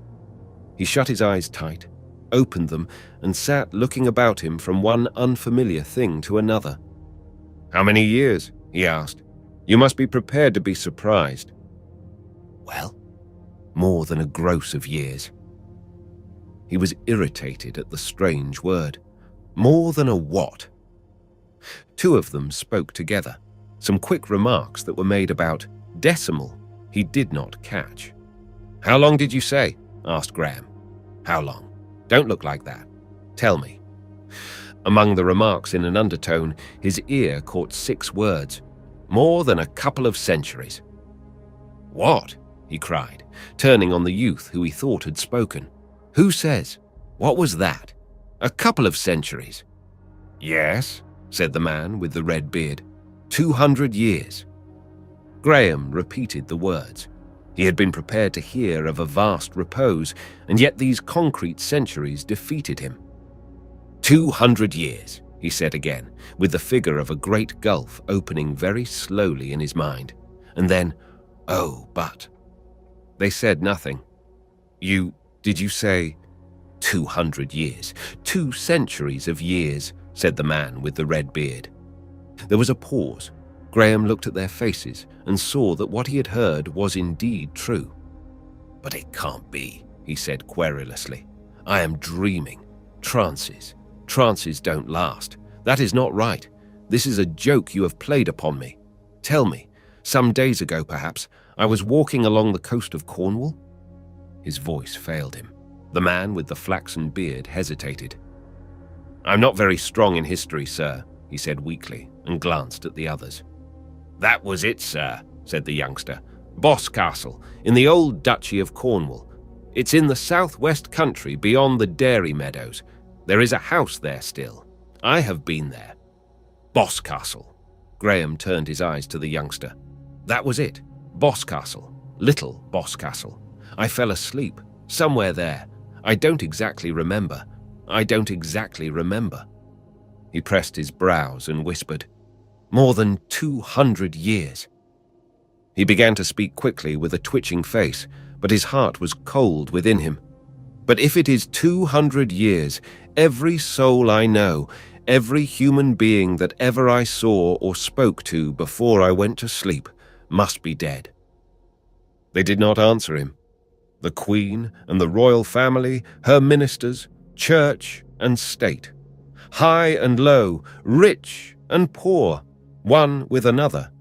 A: He shut his eyes tight, opened them, and sat looking about him from one unfamiliar thing to another. "How many years?" he asked. "You must be prepared to be surprised." "Well, more than a gross of years." He was irritated at the strange word. More than a what? Two of them spoke together. Some quick remarks that were made about decimal he did not catch. "How long did you say?" asked Graham. "How long? Don't look like that. Tell me." Among the remarks in an undertone, his ear caught 6 words. "More than a couple of centuries." "What?" he cried, turning on the youth who he thought had spoken. "Who says? What was that? A couple of centuries?" "Yes," said the man with the red beard. 200 years. Graham repeated the words. He had been prepared to hear of a vast repose, and yet these concrete centuries defeated him. 200 years, he said again, with the figure of a great gulf opening very slowly in his mind. And then, "Oh, but..." They said nothing. Did you say 200 years? 2 centuries of years, said the man with the red beard. There was a pause. Graham looked at their faces and saw that what he had heard was indeed true. "But it can't be," he said querulously. "I am dreaming. Trances. Trances don't last. That is not right. This is a joke you have played upon me. Tell me, some days ago perhaps, I was walking along the coast of Cornwall?" His voice failed him. The man with the flaxen beard hesitated. "I'm not very strong in history, sir," he said weakly, and glanced at the others. "That was it, sir," said the youngster. "Boscastle, in the old Duchy of Cornwall. It's in the southwest country beyond the dairy meadows. There is a house there still. I have been there." Boscastle. Graham turned his eyes to the youngster. "That was it. Boscastle. Little Boscastle. I fell asleep. Somewhere there. I don't exactly remember. He pressed his brows and whispered, "More than 200 years." He began to speak quickly with a twitching face, but his heart was cold within him. "But if it is 200 years, every soul I know, every human being that ever I saw or spoke to before I went to sleep, must be dead." They did not answer him. The Queen and the royal family, her ministers, church and state, high and low, rich and poor, one with another.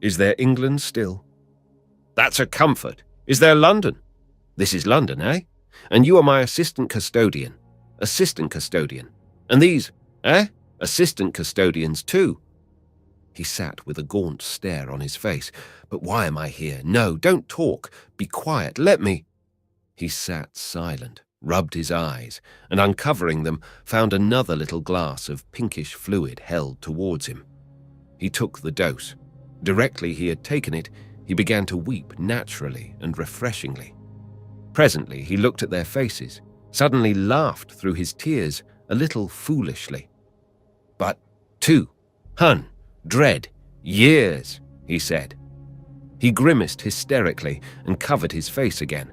A: Is there England still? That's a comfort. Is there London? This is London, eh? And you are my assistant custodian. And these, assistant custodians too. He sat with a gaunt stare on his face. "But why am I here? No, don't talk. Be quiet. Let me—" He sat silent, rubbed his eyes, and uncovering them, found another little glass of pinkish fluid held towards him. He took the dose. Directly he had taken it, he began to weep naturally and refreshingly. Presently he looked at their faces, suddenly laughed through his tears, a little foolishly. "But 200 years, he said. He grimaced hysterically and covered his face again.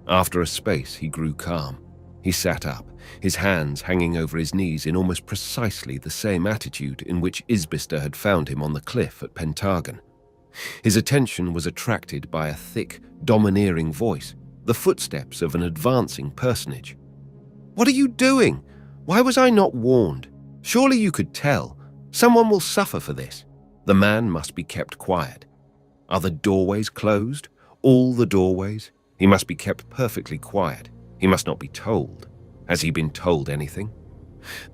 A: After a space, he grew calm. He sat up, his hands hanging over his knees in almost precisely the same attitude in which Isbister had found him on the cliff at Pentagon. His attention was attracted by a thick, domineering voice, the footsteps of an advancing personage. "What are you doing? Why was I not warned? Surely you could tell. Someone will suffer for this. The man must be kept quiet. Are the doorways closed? All the doorways? He must be kept perfectly quiet. He must not be told. Has he been told anything?"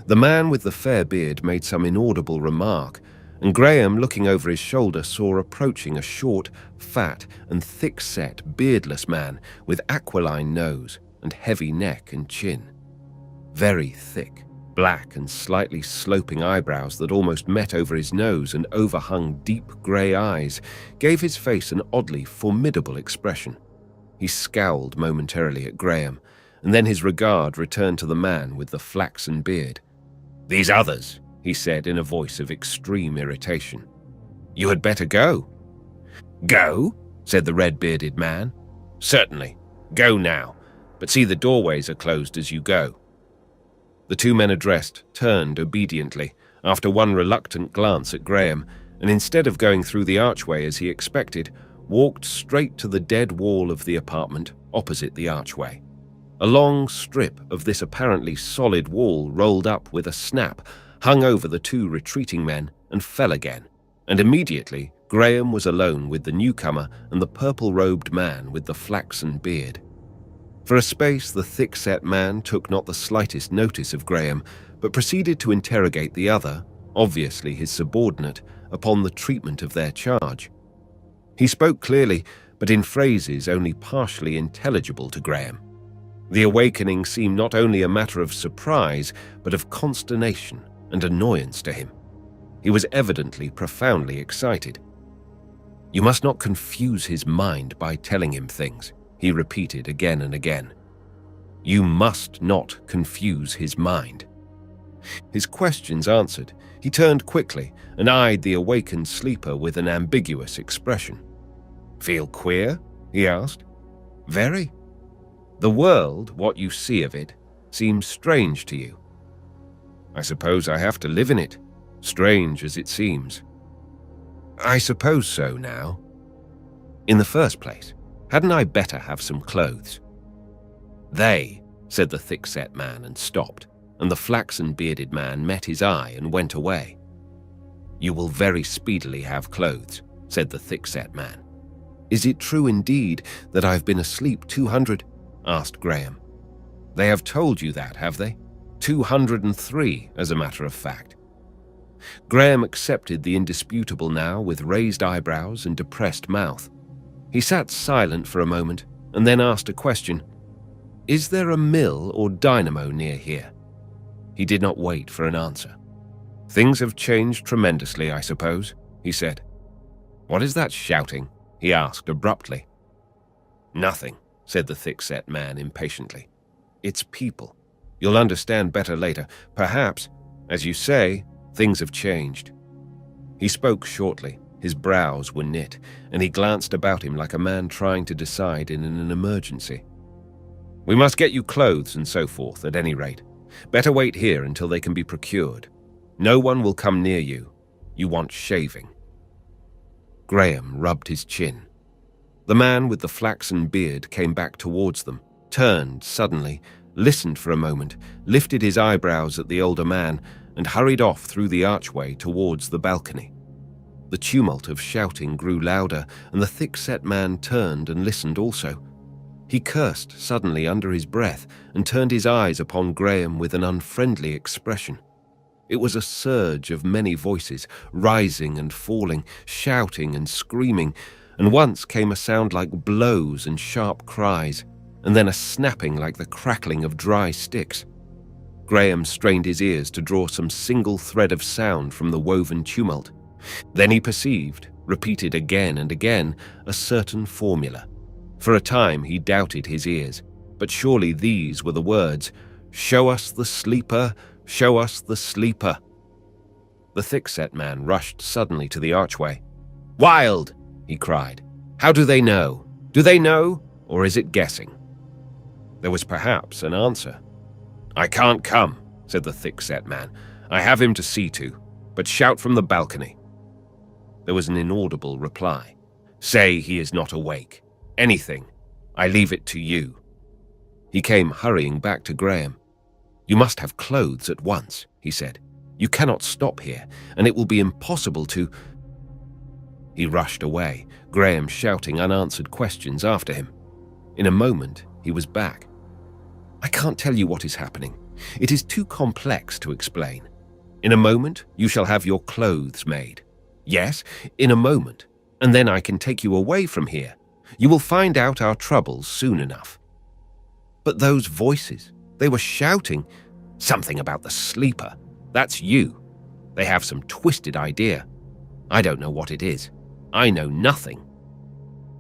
A: The man with the fair beard made some inaudible remark, and Graham, looking over his shoulder, saw approaching a short, fat, and thick-set, beardless man with aquiline nose and heavy neck and chin. Very thick, black and slightly sloping eyebrows that almost met over his nose and overhung deep grey eyes gave his face an oddly formidable expression. He scowled momentarily at Graham, and then his regard returned to the man with the flaxen beard. "These others," he said in a voice of extreme irritation. "You had better go." "Go?" said the red-bearded man. "Certainly. Go now. But see the doorways are closed as you go." The two men addressed turned obediently, after one reluctant glance at Graham, and instead of going through the archway as he expected, walked straight to the dead wall of the apartment opposite the archway. A long strip of this apparently solid wall rolled up with a snap, hung over the two retreating men, and fell again, and immediately Graham was alone with the newcomer and the purple-robed man with the flaxen beard. For a space the thick-set man took not the slightest notice of Graham, but proceeded to interrogate the other, obviously his subordinate, upon the treatment of their charge. He spoke clearly, but in phrases only partially intelligible to Graham. The awakening seemed not only a matter of surprise, but of consternation and annoyance to him. He was evidently profoundly excited. "You must not confuse his mind by telling him things," he repeated again and again. "You must not confuse his mind." His questions answered, he turned quickly and eyed the awakened sleeper with an ambiguous expression. "Feel queer?" he asked. "Very. The world, what you see of it, seems strange to you." "I suppose I have to live in it, strange as it seems." "I suppose so now. In the first place, hadn't I better have some clothes?" "They," said the thick-set man and stopped, and the flaxen-bearded man met his eye and went away. "You will very speedily have clothes," said the thick-set man. "Is it true indeed that I've been asleep 200? asked Graham. "They have told you that, have they? 203, as a matter of fact." Graham accepted the indisputable now with raised eyebrows and depressed mouth. He sat silent for a moment and then asked a question. "Is there a mill or dynamo near here?" He did not wait for an answer. "Things have changed tremendously, I suppose," he said. "What is that shouting?" he asked abruptly. "Nothing," said the thick-set man impatiently. "It's people. You'll understand better later. Perhaps, as you say, things have changed." He spoke shortly, his brows were knit, and he glanced about him like a man trying to decide in an emergency. "We must get you clothes and so forth, at any rate. Better wait here until they can be procured. No one will come near you. You want shaving." Graham rubbed his chin. The man with the flaxen beard came back towards them, turned suddenly, listened for a moment, lifted his eyebrows at the older man, and hurried off through the archway towards the balcony. The tumult of shouting grew louder, and the thick-set man turned and listened also. He cursed suddenly under his breath and turned his eyes upon Graham with an unfriendly expression. It was a surge of many voices, rising and falling, shouting and screaming, and once came a sound like blows and sharp cries, and then a snapping like the crackling of dry sticks. Graham strained his ears to draw some single thread of sound from the woven tumult. Then he perceived, repeated again and again, a certain formula. For a time he doubted his ears, but surely these were the words, "Show us the sleeper, show us the sleeper." The thick-set man rushed suddenly to the archway. "Wild!" he cried. "How do they know? Do they know, or is it guessing?" There was perhaps an answer. "I can't come," said the thick-set man. "I have him to see to, but shout from the balcony." There was an inaudible reply. "Say he is not awake. Anything. I leave it to you." He came hurrying back to Graham. "You must have clothes at once," he said. "You cannot stop here, and it will be impossible to—" He rushed away, Graham shouting unanswered questions after him. In a moment, he was back. "I can't tell you what is happening. It is too complex to explain. In a moment, you shall have your clothes made. Yes, in a moment, and then I can take you away from here. You will find out our troubles soon enough." "But those voices, they were shouting something about the sleeper. That's you. They have some twisted idea. I don't know what it is. I know nothing."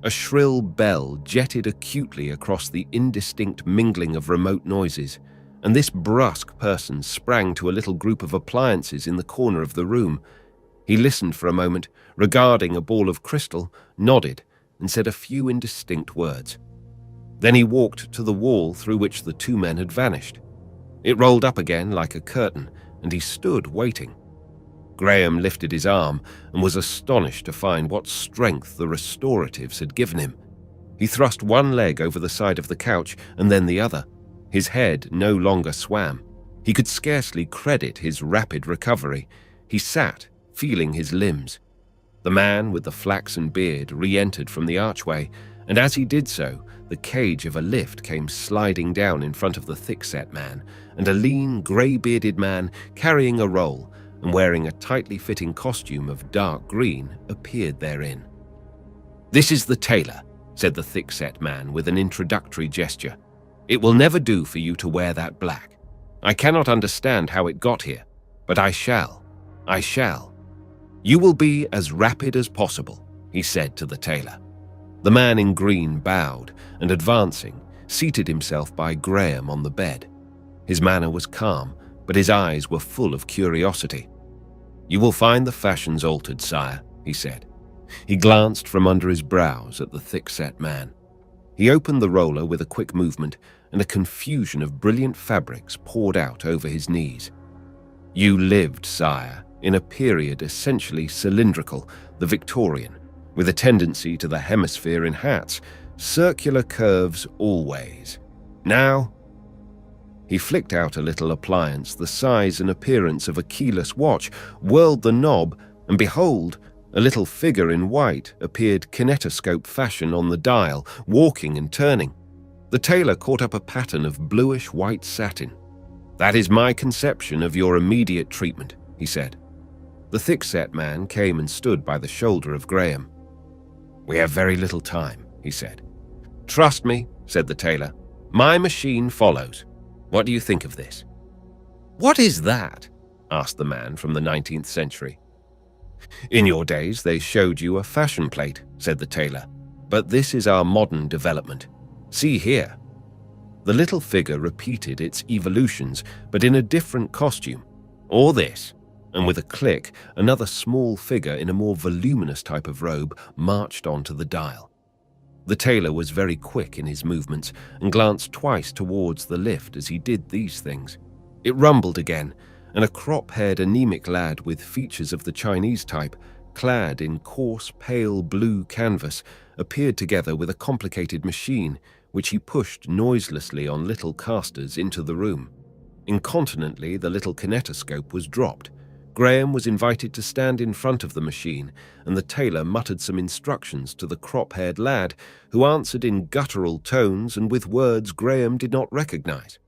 A: A shrill bell jetted acutely across the indistinct mingling of remote noises, and this brusque person sprang to a little group of appliances in the corner of the room. He listened for a moment, regarding a ball of crystal, nodded, and said a few indistinct words. Then he walked to the wall through which the two men had vanished. It rolled up again like a curtain, and he stood waiting. Graham lifted his arm and was astonished to find what strength the restoratives had given him. He thrust one leg over the side of the couch and then the other. His head no longer swam. He could scarcely credit his rapid recovery. He sat, feeling his limbs. The man with the flaxen beard re-entered from the archway, and as he did so, the cage of a lift came sliding down in front of the thick-set man, and a lean, grey-bearded man carrying a roll and wearing a tightly fitting costume of dark green appeared therein. "This is the tailor," said the thick-set man with an introductory gesture. "It will never do for you to wear that black. I cannot understand how it got here, but I shall. You will be as rapid as possible," he said to the tailor. The man in green bowed and, advancing, seated himself by Graham on the bed. His manner was calm, but his eyes were full of curiosity. "You will find the fashions altered, sire," he said. He glanced from under his brows at the thick-set man. He opened the roller with a quick movement, and a confusion of brilliant fabrics poured out over his knees. "You lived, sire, in a period essentially cylindrical, the Victorian, with a tendency to the hemisphere in hats, circular curves always. Now—" He flicked out a little appliance the size and appearance of a keyless watch, whirled the knob, and behold, a little figure in white appeared kinetoscope fashion on the dial, walking and turning. The tailor caught up a pattern of bluish-white satin. "That is my conception of your immediate treatment," he said. The thick-set man came and stood by the shoulder of Graham. "We have very little time," he said. "Trust me," said the tailor. "My machine follows. What do you think of this?" "What is that?" asked the man from the 19th century. "In your days they showed you a fashion plate," said the tailor, "but this is our modern development. See here." The little figure repeated its evolutions, but in a different costume. "Or this," and with a click, another small figure in a more voluminous type of robe marched onto the dial. The tailor was very quick in his movements and glanced twice towards the lift as he did these things. It rumbled again, and a crop-haired anemic lad with features of the Chinese type, clad in coarse pale blue canvas, appeared together with a complicated machine, which he pushed noiselessly on little casters into the room. Incontinently, the little kinetoscope was dropped. Graham was invited to stand in front of the machine, and the tailor muttered some instructions to the crop-haired lad, who answered in guttural tones and with words Graham did not recognize.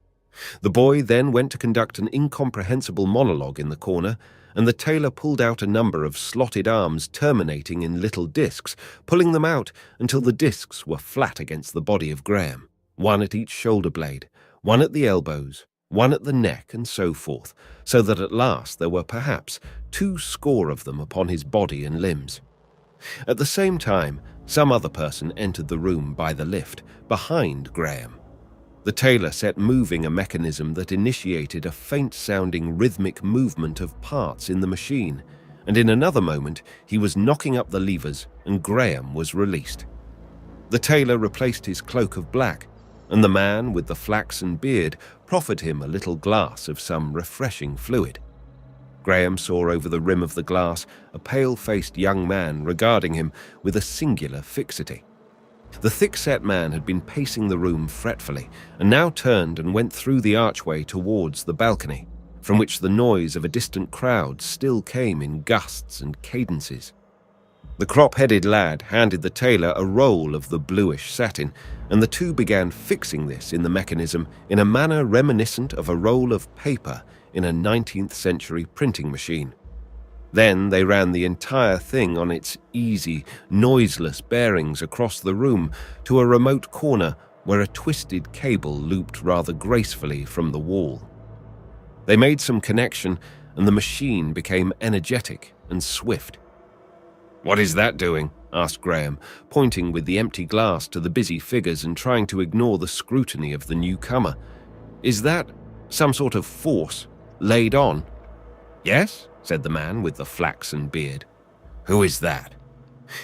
A: The boy then went to conduct an incomprehensible monologue in the corner, and the tailor pulled out a number of slotted arms terminating in little discs, pulling them out until the discs were flat against the body of Graham, one at each shoulder blade, one at the elbows, one at the neck, and so forth, so that at last there were perhaps 200 of them upon his body and limbs. At the same time, some other person entered the room by the lift, behind Graham. The tailor set moving a mechanism that initiated a faint-sounding rhythmic movement of parts in the machine, and in another moment he was knocking up the levers and Graham was released. The tailor replaced his cloak of black, and the man with the flaxen beard proffered him a little glass of some refreshing fluid. Graham saw over the rim of the glass a pale-faced young man regarding him with a singular fixity. The thick-set man had been pacing the room fretfully, and now turned and went through the archway towards the balcony, from which the noise of a distant crowd still came in gusts and cadences. The crop-headed lad handed the tailor a roll of the bluish satin, and the two began fixing this in the mechanism in a manner reminiscent of a roll of paper in a 19th century printing machine. Then they ran the entire thing on its easy, noiseless bearings across the room to a remote corner where a twisted cable looped rather gracefully from the wall. They made some connection, and the machine became energetic and swift. "What is that doing?" asked Graham, pointing with the empty glass to the busy figures and trying to ignore the scrutiny of the newcomer. "Is that some sort of force laid on?" "Yes," said the man with the flaxen beard. "Who is that?"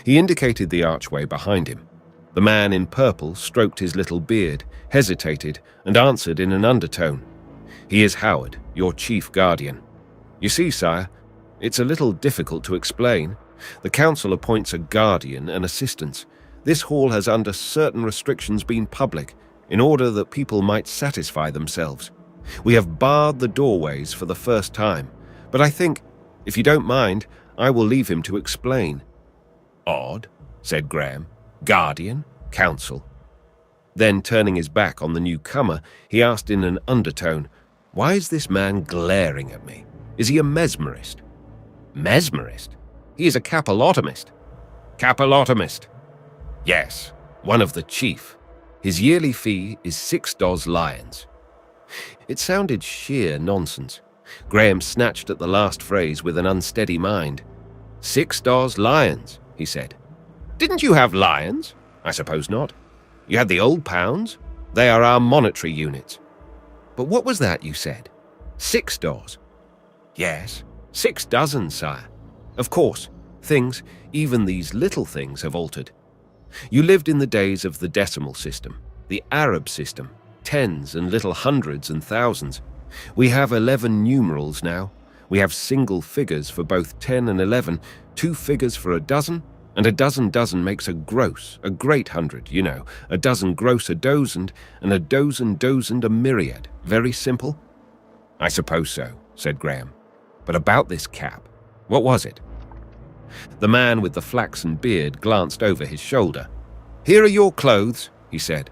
A: He indicated the archway behind him. The man in purple stroked his little beard, hesitated, and answered in an undertone. "He is Howard, your chief guardian. You see, sire, it's a little difficult to explain. The council appoints a guardian and assistants. This hall has under certain restrictions been public, in order that people might satisfy themselves. We have barred the doorways for the first time, but I think, if you don't mind, I will leave him to explain." "Odd," said Graham. "Guardian, council." Then, turning his back on the newcomer, he asked in an undertone, "Why is this man glaring at me? Is he a mesmerist?" "Mesmerist? He is a capillotomist." "Capillotomist? Yes, one of the chief. His yearly fee is 6 lions." It sounded sheer nonsense. Graham snatched at the last phrase with an unsteady mind. 6 lions, he said. "Didn't you have lions?" "I suppose not." "You had the old pounds? They are our monetary units." "But what was that you said? 6 doors?" "Yes, 6 dozen, sire. Of course, things, even these little things, have altered. You lived in the days of the decimal system, the Arab system, tens and little hundreds and thousands. We have 11 numerals now. We have single figures for both 10 and 11, 2 figures for a dozen, and a dozen makes a gross, a great hundred, you know, a dozen gross a dozend, and a dozend a myriad. Very simple?" "I suppose so," said Graham. "But about this cap, what was it?" The man with the flaxen beard glanced over his shoulder. "Here are your clothes," he said.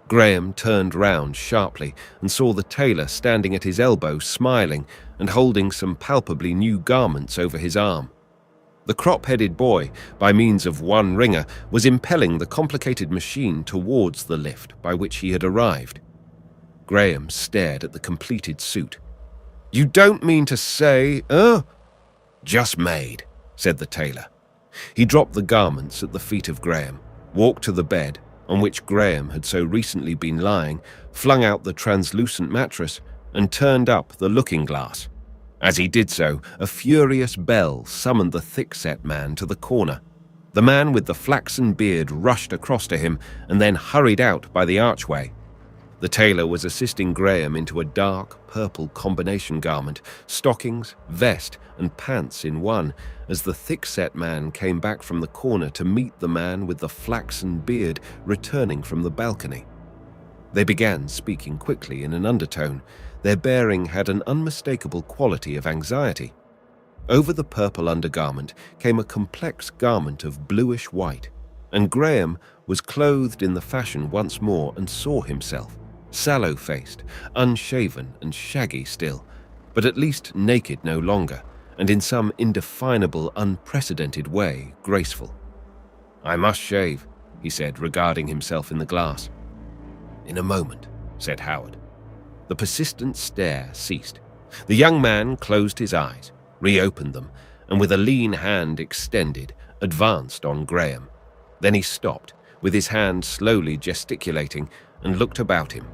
A: Graham turned round sharply and saw the tailor standing at his elbow smiling and holding some palpably new garments over his arm. The crop-headed boy, by means of one wringer, was impelling the complicated machine towards the lift by which he had arrived. Graham stared at the completed suit. "You don't mean to say, "Just made," said the tailor. He dropped the garments at the feet of Graham, walked to the bed, on which Graham had so recently been lying, flung out the translucent mattress, and turned up the looking-glass. As he did so, a furious bell summoned the thick-set man to the corner. The man with the flaxen beard rushed across to him and then hurried out by the archway. The tailor was assisting Graham into a dark purple combination garment, stockings, vest, and pants in one, as the thick-set man came back from the corner to meet the man with the flaxen beard returning from the balcony. They began speaking quickly in an undertone. Their bearing had an unmistakable quality of anxiety. Over the purple undergarment came a complex garment of bluish white, and Graham was clothed in the fashion once more and saw himself, sallow-faced, unshaven and shaggy still, but at least naked no longer, and in some indefinable, unprecedented way graceful. "I must shave," he said, regarding himself in the glass. "In a moment," said Howard. The persistent stare ceased. The young man closed his eyes, reopened them, and with a lean hand extended, advanced on Graham. Then he stopped, with his hand slowly gesticulating, and looked about him.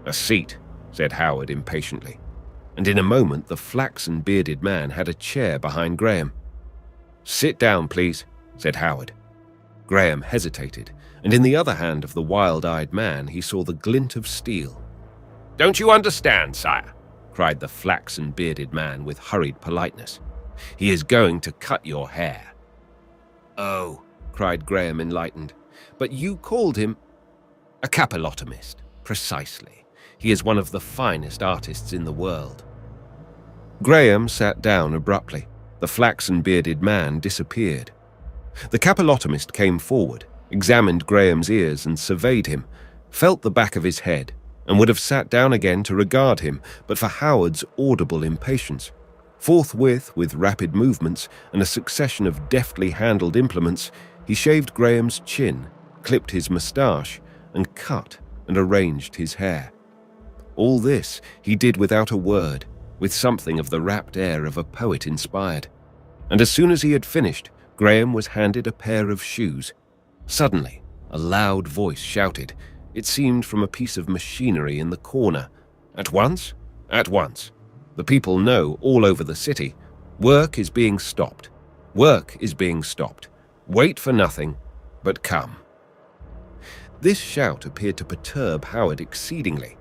A: "A seat," said Howard impatiently. And in a moment the flaxen-bearded man had a chair behind Graham. "Sit down, please," said Howard. Graham hesitated, and in the other hand of the wild-eyed man he saw the glint of steel. "Don't you understand, sire?" cried the flaxen-bearded man with hurried politeness. "He is going to cut your hair." "Oh," cried Graham, enlightened. "But you called him—" "A capillotomist, precisely. He is one of the finest artists in the world." Graham sat down abruptly. The flaxen-bearded man disappeared. The capillotomist came forward, examined Graham's ears and surveyed him, felt the back of his head, and would have sat down again to regard him, but for Howard's audible impatience. Forthwith, with rapid movements and a succession of deftly handled implements, he shaved Graham's chin, clipped his moustache, and cut and arranged his hair. All this he did without a word, with something of the rapt air of a poet inspired. And as soon as he had finished, Graham was handed a pair of shoes. Suddenly, a loud voice shouted, it seemed from a piece of machinery in the corner, "At once? At once. The people know all over the city. Work is being stopped. Work is being stopped. Wait for nothing, but come." This shout appeared to perturb Howard exceedingly.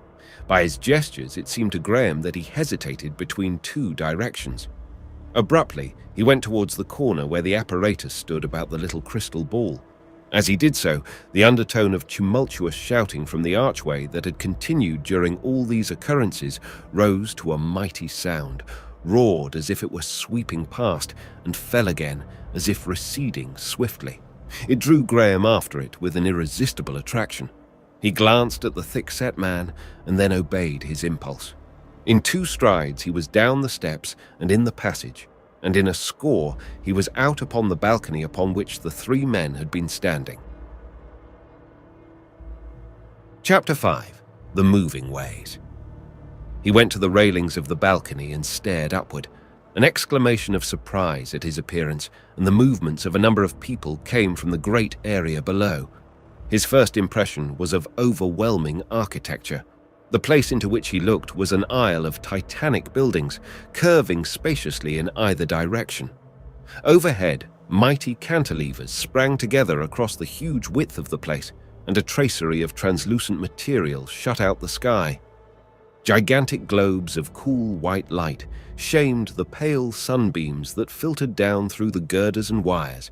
A: By his gestures, it seemed to Graham that he hesitated between two directions. Abruptly, he went towards the corner where the apparatus stood about the little crystal ball. As he did so, the undertone of tumultuous shouting from the archway that had continued during all these occurrences rose to a mighty sound, roared as if it were sweeping past, and fell again as if receding swiftly. It drew Graham after it with an irresistible attraction. He glanced at the thick-set man and then obeyed his impulse. In 2 strides he was down the steps and in the passage, and in a score he was out upon the balcony upon which the 3 men had been standing. Chapter 5. The Moving Ways. He went to the railings of the balcony and stared upward. An exclamation of surprise at his appearance and the movements of a number of people came from the great area below. His first impression was of overwhelming architecture. The place into which he looked was an aisle of titanic buildings, curving spaciously in either direction. Overhead, mighty cantilevers sprang together across the huge width of the place, and a tracery of translucent material shut out the sky. Gigantic globes of cool white light shamed the pale sunbeams that filtered down through the girders and wires.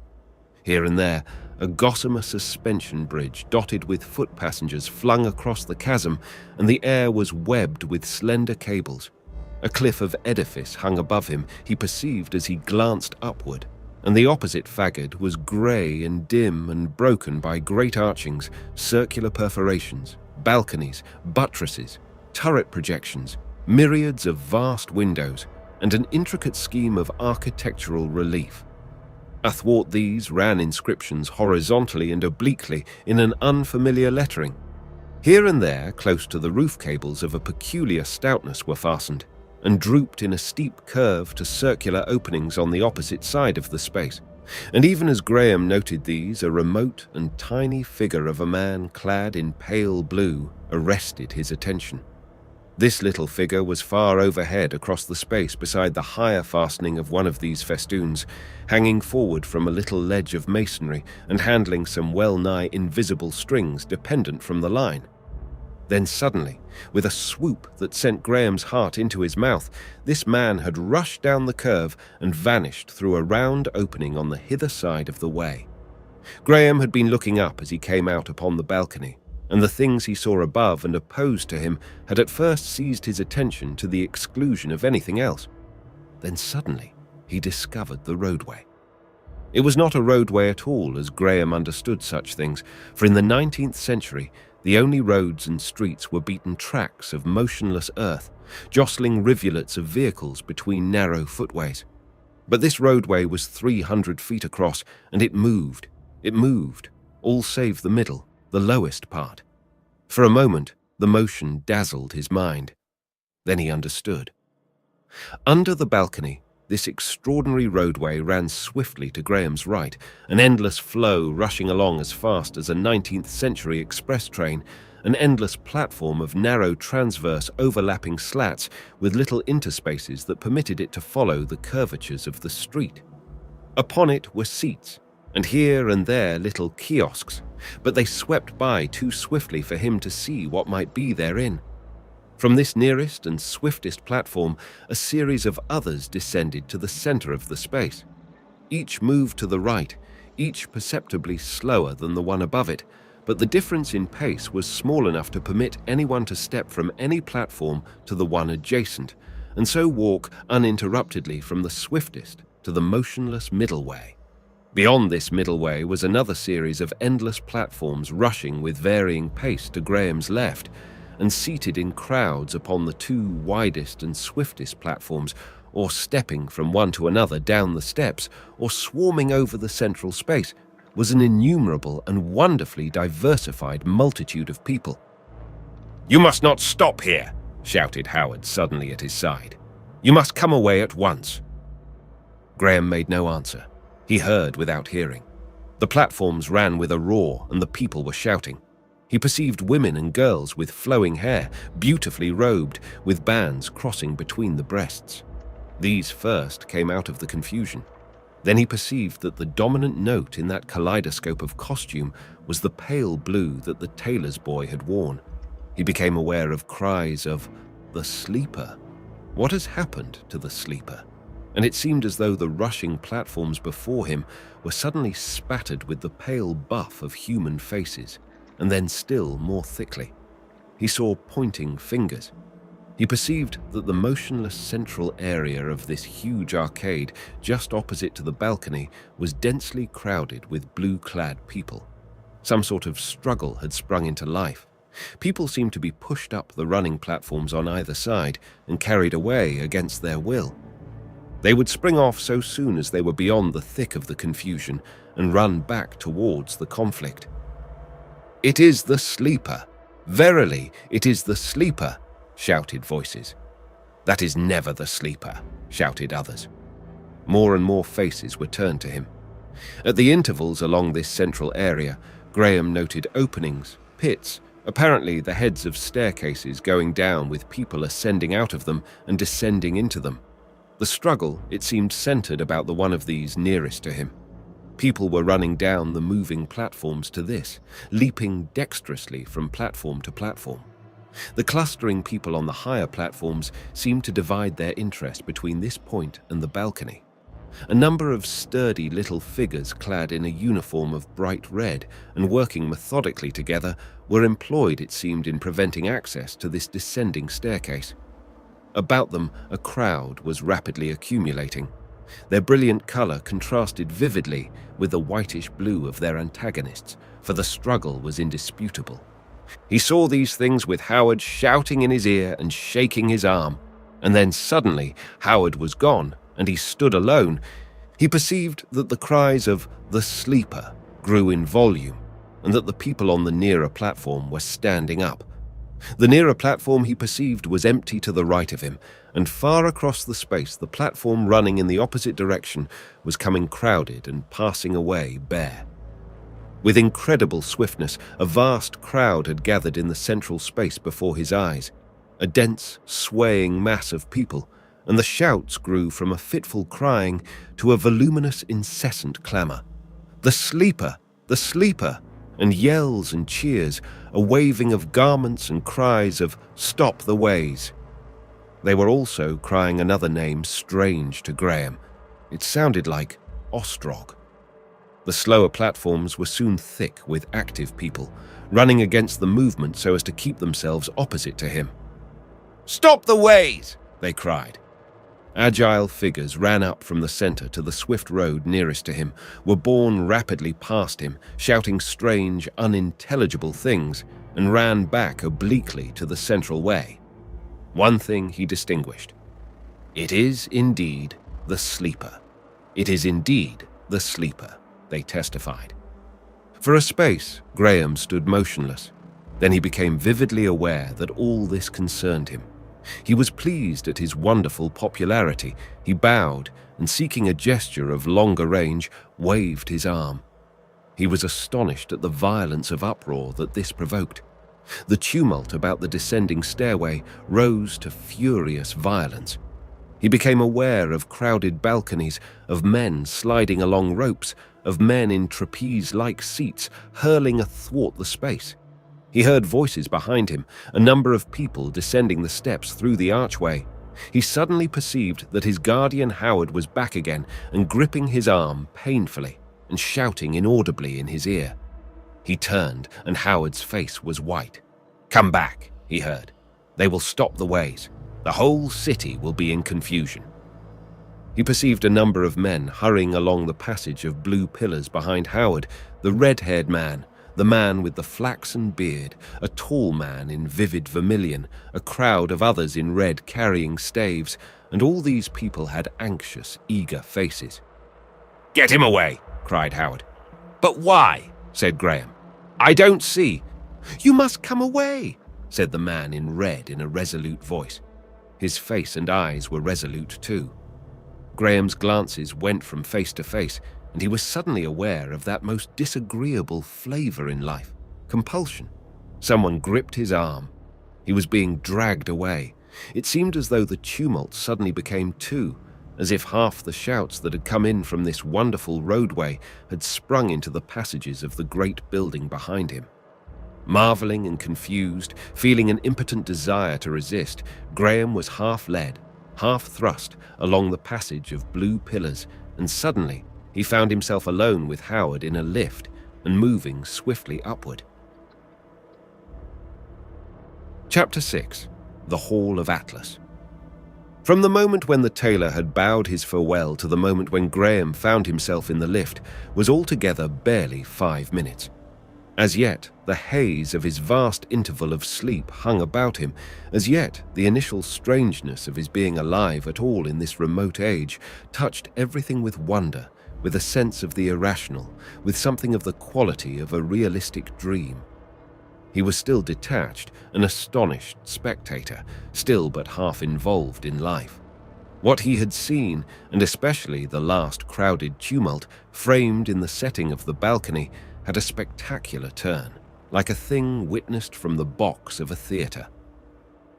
A: Here and there, a gossamer suspension bridge dotted with foot passengers flung across the chasm, and the air was webbed with slender cables. A cliff of edifice hung above him, he perceived as he glanced upward, and the opposite fagade was grey and dim and broken by great archings, circular perforations, balconies, buttresses, turret projections, myriads of vast windows, and an intricate scheme of architectural relief. Athwart these ran inscriptions horizontally and obliquely in an unfamiliar lettering. Here and there, close to the roof, cables of a peculiar stoutness were fastened, and drooped in a steep curve to circular openings on the opposite side of the space. And even as Graham noted these, a remote and tiny figure of a man clad in pale blue arrested his attention. This little figure was far overhead across the space beside the higher fastening of one of these festoons, hanging forward from a little ledge of masonry and handling some well-nigh invisible strings dependent from the line. Then suddenly, with a swoop that sent Graham's heart into his mouth, this man had rushed down the curve and vanished through a round opening on the hither side of the way. Graham had been looking up as he came out upon the balcony, and the things he saw above and opposed to him had at first seized his attention to the exclusion of anything else. Then suddenly he discovered the roadway. It was not a roadway at all as Graham understood such things, for in the 19th century The only roads and streets were beaten tracks of motionless earth, jostling rivulets of vehicles between narrow footways. But this roadway was 300 feet across, and it moved. It moved, all save the middle, the lowest part. For a moment, the motion dazzled his mind. Then he understood. Under the balcony, this extraordinary roadway ran swiftly to Graham's right, an endless flow rushing along as fast as a 19th century express train, an endless platform of narrow transverse overlapping slats with little interspaces that permitted it to follow the curvatures of the street. Upon it were seats, and here and there little kiosks, but they swept by too swiftly for him to see what might be therein. From this nearest and swiftest platform, a series of others descended to the center of the space. Each moved to the right, each perceptibly slower than the one above it, but the difference in pace was small enough to permit anyone to step from any platform to the one adjacent, and so walk uninterruptedly from the swiftest to the motionless middle way. Beyond this middle way was another series of endless platforms rushing with varying pace to Graham's left, and seated in crowds upon the two widest and swiftest platforms, or stepping from one to another down the steps, or swarming over the central space, was an innumerable and wonderfully diversified multitude of people. "You must not stop here," shouted Howard suddenly at his side. "You must come away at once." Graham made no answer. He heard without hearing. The platforms ran with a roar, and the people were shouting. He perceived women and girls with flowing hair, beautifully robed, with bands crossing between the breasts. These first came out of the confusion. Then he perceived that the dominant note in that kaleidoscope of costume was the pale blue that the tailor's boy had worn. He became aware of cries of, "The sleeper! What has happened to the sleeper?" And it seemed as though the rushing platforms before him were suddenly spattered with the pale buff of human faces, and then still more thickly. He saw pointing fingers. He perceived that the motionless central area of this huge arcade just opposite to the balcony was densely crowded with blue-clad people. Some sort of struggle had sprung into life. People seemed to be pushed up the running platforms on either side and carried away against their will. They would spring off so soon as they were beyond the thick of the confusion and run back towards the conflict. "It is the sleeper! Verily, it is the sleeper!" shouted voices. "That is never the sleeper," shouted others. More and more faces were turned to him. At the intervals along this central area, Graham noted openings, pits, apparently the heads of staircases going down with people ascending out of them and descending into them. The struggle, it seemed, centered about the one of these nearest to him. People were running down the moving platforms to this, leaping dexterously from platform to platform. The clustering people on the higher platforms seemed to divide their interest between this point and the balcony. A number of sturdy little figures clad in a uniform of bright red and working methodically together were employed, it seemed, in preventing access to this descending staircase. About them, a crowd was rapidly accumulating. Their brilliant color contrasted vividly with the whitish blue of their antagonists, for the struggle was indisputable. He saw these things with Howard shouting in his ear and shaking his arm, and then suddenly Howard was gone, and he stood alone. He perceived that the cries of "the sleeper" grew in volume, and that the people on the nearer platform were standing up. The nearer platform, he perceived, was empty to the right of him, and far across the space the platform running in the opposite direction was coming crowded and passing away bare. With incredible swiftness, a vast crowd had gathered in the central space before his eyes, a dense, swaying mass of people, and the shouts grew from a fitful crying to a voluminous, incessant clamor. "The sleeper! The sleeper!" and yells and cheers, a waving of garments and cries of "Stop the ways!" They were also crying another name strange to Graham. It sounded like Ostrog. The slower platforms were soon thick with active people, running against the movement so as to keep themselves opposite to him. "Stop the ways!" they cried. Agile figures ran up from the center to the swift road nearest to him, were borne rapidly past him, shouting strange, unintelligible things, and ran back obliquely to the central way. One thing he distinguished. "It is indeed the sleeper. It is indeed the sleeper," they testified. For a space, Graham stood motionless. Then he became vividly aware that all this concerned him. He was pleased at his wonderful popularity. He bowed and, seeking a gesture of longer range, waved his arm. He was astonished at the violence of uproar that this provoked. The tumult about the descending stairway rose to furious violence. He became aware of crowded balconies, of men sliding along ropes, of men in trapeze-like seats hurling athwart the space. He heard voices behind him, a number of people descending the steps through the archway. He suddenly perceived that his guardian Howard was back again and gripping his arm painfully and shouting inaudibly in his ear. He turned, and Howard's face was white. "Come back," he heard. "They will stop the ways. The whole city will be in confusion." He perceived a number of men hurrying along the passage of blue pillars behind Howard, the red-haired man, the man with the flaxen beard, a tall man in vivid vermilion, a crowd of others in red carrying staves, and all these people had anxious, eager faces. "Get him away!" cried Howard. "But why?" said Graham. "I don't see." "You must come away," said the man in red in a resolute voice. His face and eyes were resolute too. Graham's glances went from face to face, and he was suddenly aware of that most disagreeable flavor in life, compulsion. Someone gripped his arm. He was being dragged away. It seemed as though the tumult suddenly became two, as if half the shouts that had come in from this wonderful roadway had sprung into the passages of the great building behind him. Marveling and confused, feeling an impotent desire to resist, Graham was half led, half thrust along the passage of blue pillars, and suddenly he found himself alone with Howard in a lift and moving swiftly upward. Chapter 6. The Hall of Atlas. From the moment when the tailor had bowed his farewell to the moment when Graham found himself in the lift was altogether barely 5 minutes. As yet, the haze of his vast interval of sleep hung about him. As yet, the initial strangeness of his being alive at all in this remote age touched everything with wonder, with a sense of the irrational, with something of the quality of a realistic dream. He was still detached, an astonished spectator, still but half involved in life. What he had seen, and especially the last crowded tumult, framed in the setting of the balcony, had a spectacular turn, like a thing witnessed from the box of a theatre.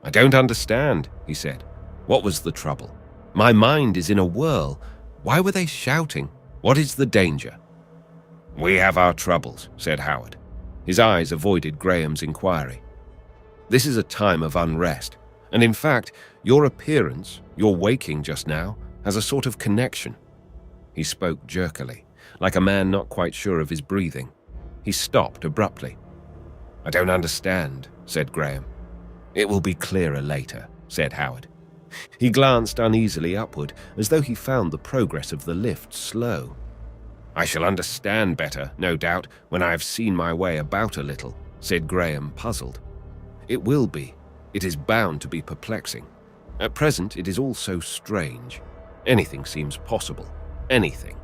A: "I don't understand," he said. "What was the trouble? My mind is in a whirl. Why were they shouting? What is the danger?" "We have our troubles," said Howard. His eyes avoided Graham's inquiry. "This is a time of unrest, and in fact, your appearance, your waking just now, has a sort of connection." He spoke jerkily, like a man not quite sure of his breathing. He stopped abruptly. "I don't understand," said Graham. "It will be clearer later," said Howard. He glanced uneasily upward, as though he found the progress of the lift slow. "I shall understand better, no doubt, when I have seen my way about a little," said Graham, puzzled. "It will be. It is bound to be perplexing. At present it is all so strange. Anything seems possible. Anything.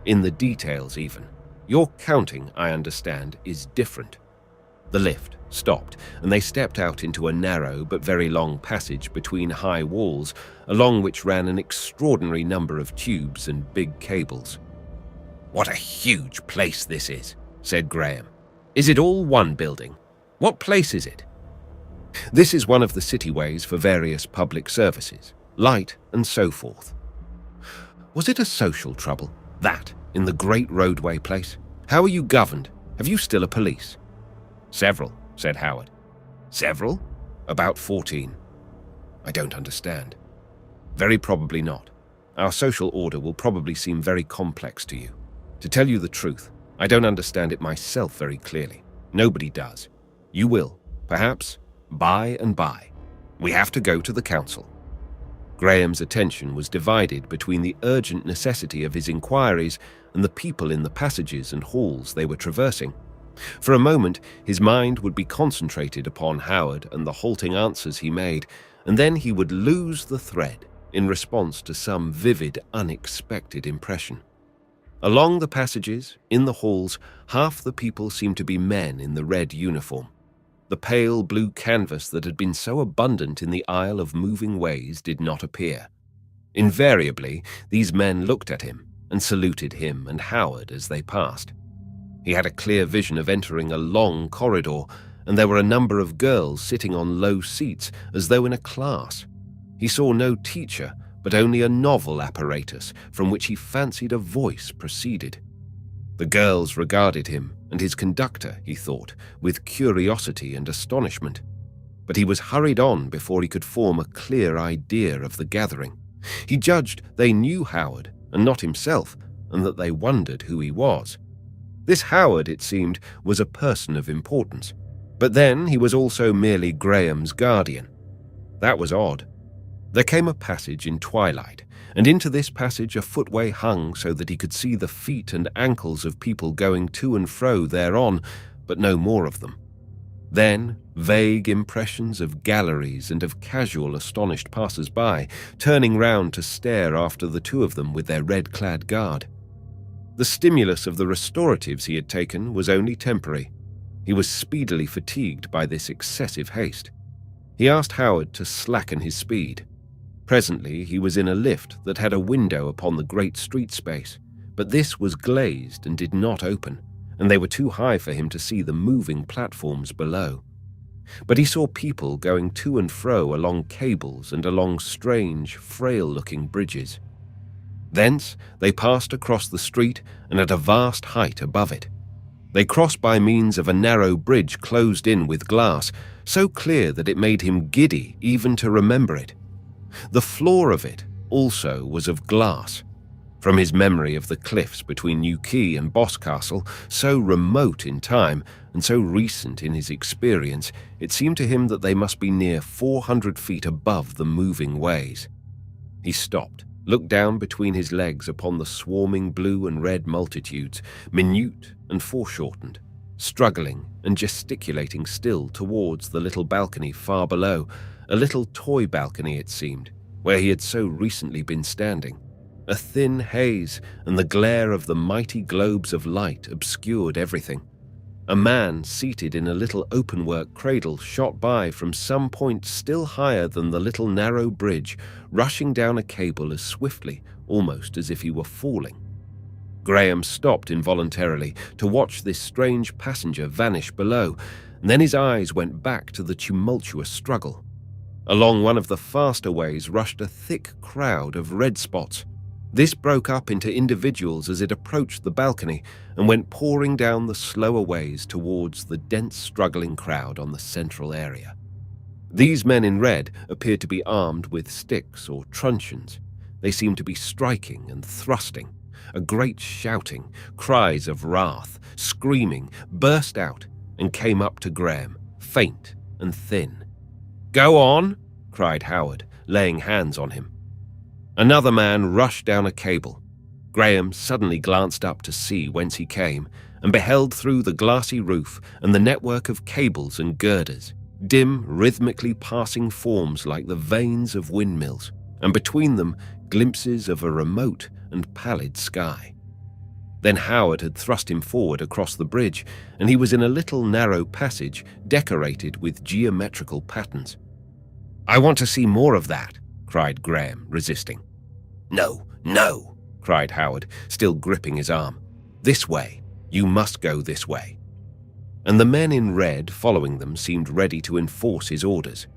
A: In the details even. Your counting, I understand, is different." The lift stopped, and they stepped out into a narrow but very long passage between high walls, along which ran an extraordinary number of tubes and big cables. "What a huge place this is," said Graham. "Is it all one building? What place is it?" "This is one of the cityways for various public services, light and so forth." "Was it a social trouble, that, in the great roadway place? How are you governed? Have you still a police?" "Several," said Howard. "Several? About 14. "I don't understand." "Very probably not. Our social order will probably seem very complex to you. To tell you the truth, I don't understand it myself very clearly. Nobody does. You will, perhaps, by and by. We have to go to the council." Graham's attention was divided between the urgent necessity of his inquiries and the people in the passages and halls they were traversing. For a moment, his mind would be concentrated upon Howard and the halting answers he made, and then he would lose the thread in response to some vivid, unexpected impression. Along the passages, in the halls, half the people seemed to be men in the red uniform. The pale blue canvas that had been so abundant in the Isle of Moving Ways did not appear. Invariably, these men looked at him and saluted him and Howard as they passed. He had a clear vision of entering a long corridor, and there were a number of girls sitting on low seats as though in a class. He saw no teacher, but only a novel apparatus from which he fancied a voice proceeded. The girls regarded him and his conductor, he thought, with curiosity and astonishment. But he was hurried on before he could form a clear idea of the gathering. He judged they knew Howard and not himself, and that they wondered who he was. This Howard, it seemed, was a person of importance. But then he was also merely Graham's guardian. That was odd. There came a passage in twilight, and into this passage a footway hung so that he could see the feet and ankles of people going to and fro thereon, but no more of them. Then vague impressions of galleries and of casual, astonished passers-by, turning round to stare after the two of them with their red-clad guard. The stimulus of the restoratives he had taken was only temporary. He was speedily fatigued by this excessive haste. He asked Howard to slacken his speed. Presently he was in a lift that had a window upon the great street space, but this was glazed and did not open, and they were too high for him to see the moving platforms below. But he saw people going to and fro along cables and along strange, frail-looking bridges. Thence they passed across the street and at a vast height above it. They crossed by means of a narrow bridge closed in with glass, so clear that it made him giddy even to remember it. The floor of it also was of glass. From his memory of the cliffs between New Quay and Boscastle, so remote in time and so recent in his experience, it seemed to him that they must be near 400 feet above the moving ways. He stopped, looked down between his legs upon the swarming blue and red multitudes, minute and foreshortened, struggling and gesticulating still towards the little balcony far below, a little toy balcony it seemed, where he had so recently been standing. A thin haze and the glare of the mighty globes of light obscured everything. A man seated in a little openwork cradle shot by from some point still higher than the little narrow bridge, rushing down a cable as swiftly, almost as if he were falling. Graham stopped involuntarily to watch this strange passenger vanish below, and then his eyes went back to the tumultuous struggle. Along one of the faster ways rushed a thick crowd of red spots. This broke up into individuals as it approached the balcony and went pouring down the slower ways towards the dense struggling crowd on the central area. These men in red appeared to be armed with sticks or truncheons. They seemed to be striking and thrusting. A great shouting, cries of wrath, screaming, burst out and came up to Graham, faint and thin. "Go on!" cried Howard, laying hands on him. Another man rushed down a cable. Graham suddenly glanced up to see whence he came and beheld through the glassy roof and the network of cables and girders, dim, rhythmically passing forms like the vanes of windmills, and between them glimpses of a remote and pallid sky. Then Howard had thrust him forward across the bridge, and he was in a little narrow passage decorated with geometrical patterns. "I want to see more of that," cried Graham, resisting. "No, no," cried Howard, still gripping his arm. "This way. You must go this way." And the men in red following them seemed ready to enforce his orders.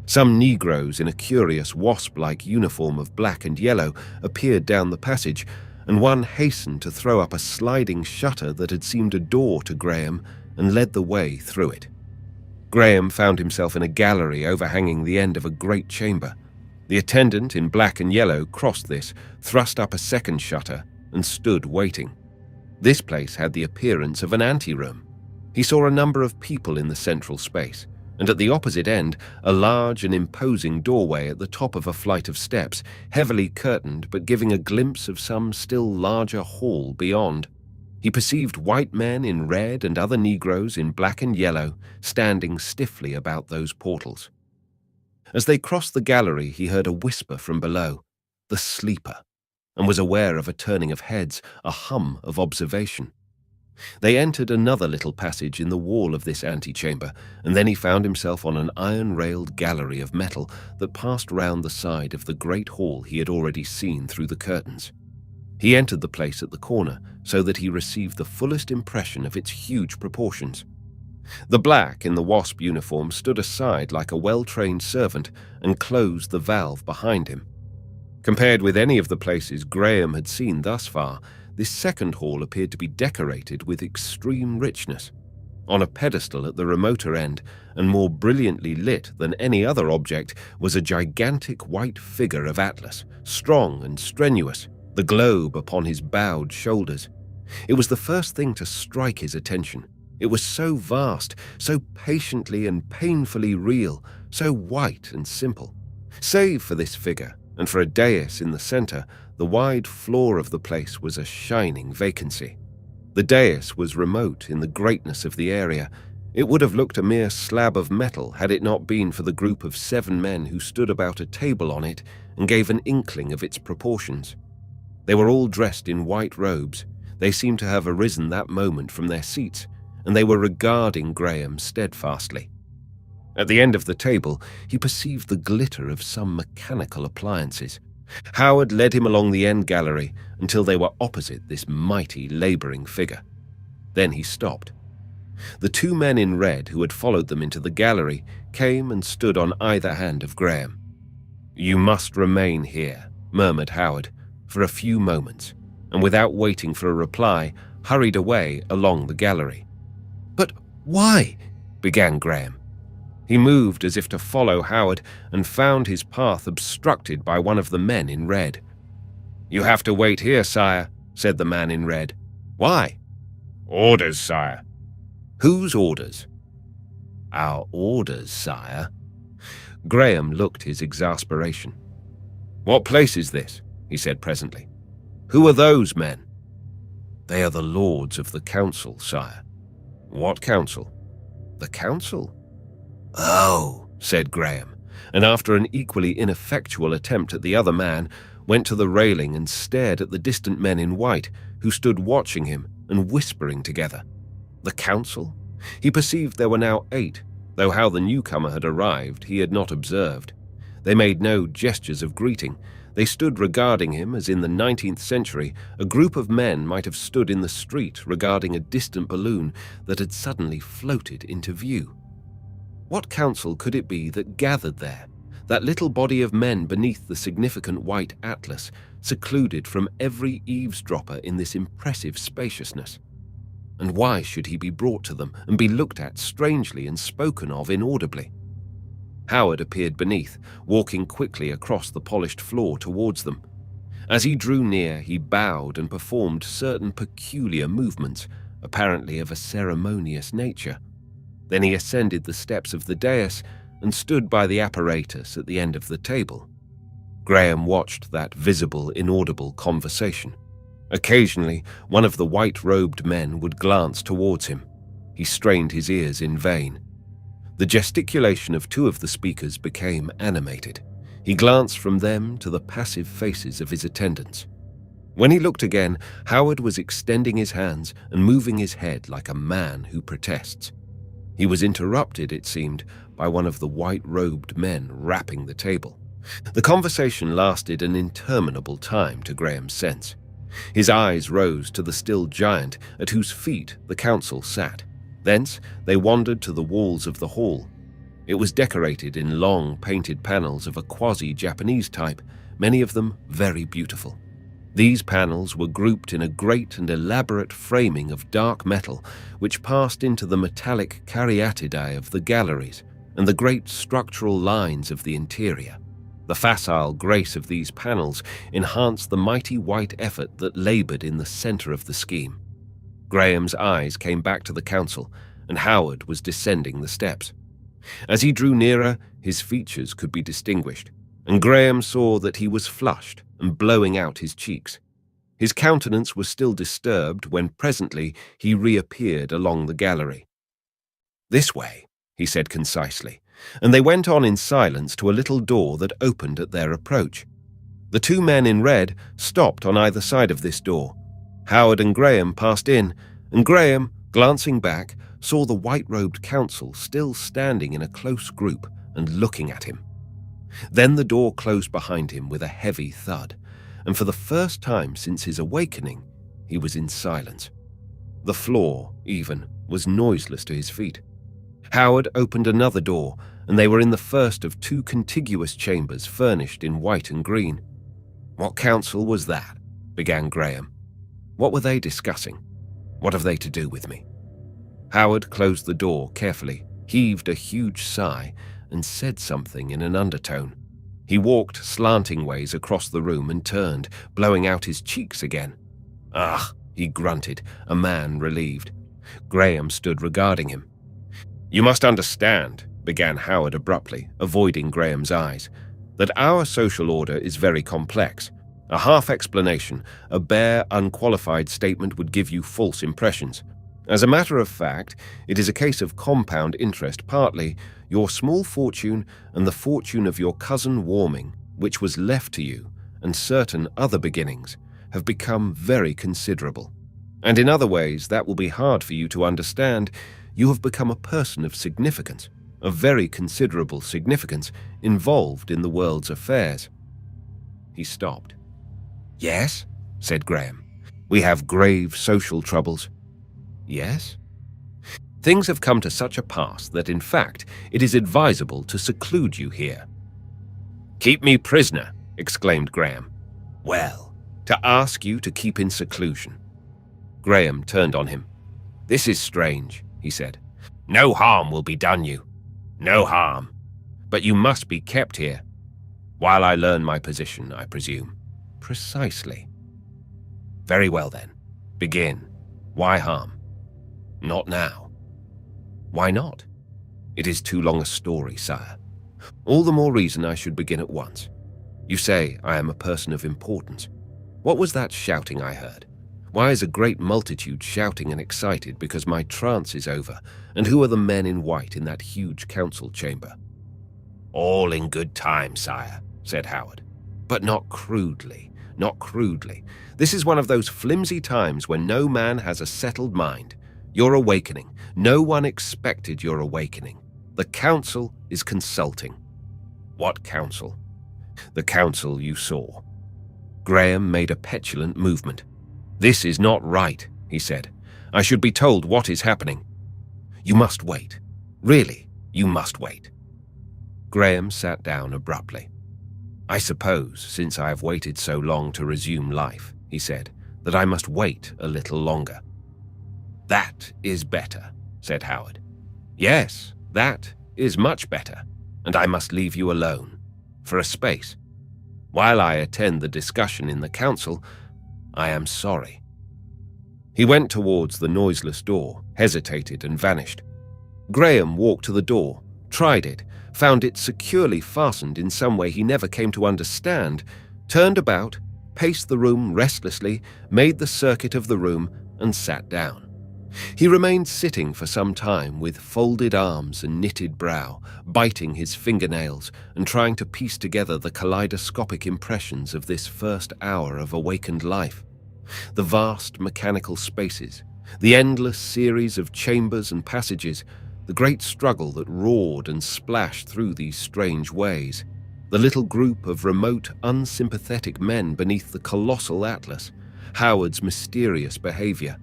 A: Some Negroes in a curious wasp-like uniform of black and yellow appeared down the passage, and one hastened to throw up a sliding shutter that had seemed a door to Graham and led the way through it. Graham found himself in a gallery overhanging the end of a great chamber. The attendant in black and yellow crossed this, thrust up a second shutter, and stood waiting. This place had the appearance of an anteroom. He saw a number of people in the central space, and at the opposite end, a large and imposing doorway at the top of a flight of steps, heavily curtained but giving a glimpse of some still larger hall beyond. He perceived white men in red and other Negroes in black and yellow standing stiffly about those portals. As they crossed the gallery, he heard a whisper from below, "The sleeper," and was aware of a turning of heads, a hum of observation. They entered another little passage in the wall of this antechamber, and then he found himself on an iron-railed gallery of metal that passed round the side of the great hall he had already seen through the curtains. He entered the place at the corner so that he received the fullest impression of its huge proportions. The black in the wasp uniform stood aside like a well-trained servant and closed the valve behind him. Compared with any of the places Graham had seen thus far, this second hall appeared to be decorated with extreme richness. On a pedestal at the remoter end, and more brilliantly lit than any other object, was a gigantic white figure of Atlas, strong and strenuous, the globe upon his bowed shoulders. It was the first thing to strike his attention. It was so vast, so patiently and painfully real, so white and simple. Save for this figure, and for a dais in the center, the wide floor of the place was a shining vacancy. The dais was remote in the greatness of the area. It would have looked a mere slab of metal had it not been for the group of 7 men who stood about a table on it and gave an inkling of its proportions. They were all dressed in white robes. They seemed to have arisen that moment from their seats, and they were regarding Graham steadfastly. At the end of the table, he perceived the glitter of some mechanical appliances. Howard led him along the end gallery until they were opposite this mighty, laboring figure. Then he stopped. The 2 men in red who had followed them into the gallery came and stood on either hand of Graham. "You must remain here," murmured Howard, for a few moments, and without waiting for a reply, hurried away along the gallery. "But why?" began Graham. He moved as if to follow Howard and found his path obstructed by one of the men in red. "You have to wait here, sire," said the man in red. "Why?" "Orders, sire." "Whose orders?" "Our orders, sire." Graham looked his exasperation. "What place is this?" he said presently. "Who are those men?" "They are the lords of the council, sire." "What council?" "The council." "Oh," said Graham, and after an equally ineffectual attempt at the other man, went to the railing and stared at the distant men in white who stood watching him and whispering together. The council? He perceived there were now 8, though how the newcomer had arrived he had not observed. They made no gestures of greeting. They stood regarding him as in the 19th century a group of men might have stood in the street regarding a distant balloon that had suddenly floated into view. What council could it be that gathered there, that little body of men beneath the significant white atlas, secluded from every eavesdropper in this impressive spaciousness? And why should he be brought to them and be looked at strangely and spoken of inaudibly? Howard appeared beneath, walking quickly across the polished floor towards them. As he drew near, he bowed and performed certain peculiar movements, apparently of a ceremonious nature. Then he ascended the steps of the dais and stood by the apparatus at the end of the table. Graham watched that visible, inaudible conversation. Occasionally, one of the white-robed men would glance towards him. He strained his ears in vain. The gesticulation of 2 of the speakers became animated. He glanced from them to the passive faces of his attendants. When he looked again, Howard was extending his hands and moving his head like a man who protests. He was interrupted, it seemed, by one of the white-robed men rapping the table. The conversation lasted an interminable time to Graham's sense. His eyes rose to the still giant at whose feet the council sat. Thence they wandered to the walls of the hall. It was decorated in long painted panels of a quasi-Japanese type, many of them very beautiful. These panels were grouped in a great and elaborate framing of dark metal, which passed into the metallic caryatidae of the galleries and the great structural lines of the interior. The facile grace of these panels enhanced the mighty white effort that labored in the center of the scheme. Graham's eyes came back to the council, and Howard was descending the steps. As he drew nearer, his features could be distinguished, and Graham saw that he was flushed and blowing out his cheeks. His countenance was still disturbed when presently he reappeared along the gallery. "This way," he said concisely, and they went on in silence to a little door that opened at their approach. The two men in red stopped on either side of this door. Howard and Graham passed in, and Graham, glancing back, saw the white-robed counsel still standing in a close group and looking at him. Then the door closed behind him with a heavy thud, and for the first time since his awakening, he was in silence. The floor, even, was noiseless to his feet. Howard opened another door, and they were in the first of two contiguous chambers furnished in white and green. "What counsel was that?" began Graham. "What were they discussing? What have they to do with me?" Howard closed the door carefully, heaved a huge sigh, and said something in an undertone. He walked slanting ways across the room and turned, blowing out his cheeks again. "Ugh," he grunted, a man relieved. Graham stood regarding him. "You must understand," began Howard abruptly, avoiding Graham's eyes, "that our social order is very complex. A half explanation, a bare, unqualified statement would give you false impressions. As a matter of fact, it is a case of compound interest, partly your small fortune and the fortune of your cousin Warming, which was left to you, and certain other beginnings, have become very considerable. And in other ways that will be hard for you to understand. You have become a person of significance, of very considerable significance, involved in the world's affairs." He stopped. "Yes," said Graham. "We have grave social troubles." "Yes?" "Things have come to such a pass that, in fact, it is advisable to seclude you here." "Keep me prisoner," exclaimed Graham. "Well, to ask you to keep in seclusion." Graham turned on him. "This is strange," he said. "No harm will be done you. No harm. But you must be kept here. While I learn my position, I presume." "Precisely." "Very well then. Begin. Why harm?" "Not now." "Why not?" "It is too long a story, sire. All the more reason I should begin at once. You say I am a person of importance. What was that shouting I heard? Why is a great multitude shouting and excited because my trance is over, and who are the men in white in that huge council chamber?" "All in good time, sire," said Howard. "But not crudely, not crudely. This is one of those flimsy times when no man has a settled mind. You're awakening. No one expected your awakening. The council is consulting." "What council?" "The council you saw." Graham made a petulant movement. "This is not right," he said. "I should be told what is happening." "You must wait. Really, you must wait." Graham sat down abruptly. "I suppose, since I have waited so long to resume life," he said, "that I must wait a little longer." "That is better," said Howard. "Yes, that is much better, and I must leave you alone, for a space. While I attend the discussion in the council, I am sorry." He went towards the noiseless door, hesitated, and vanished. Graham walked to the door, tried it, found it securely fastened in some way he never came to understand, turned about, paced the room restlessly, made the circuit of the room, and sat down. He remained sitting for some time with folded arms and knitted brow, biting his fingernails and trying to piece together the kaleidoscopic impressions of this first hour of awakened life. The vast mechanical spaces, the endless series of chambers and passages, the great struggle that roared and splashed through these strange ways, the little group of remote, unsympathetic men beneath the colossal atlas, Howard's mysterious behavior.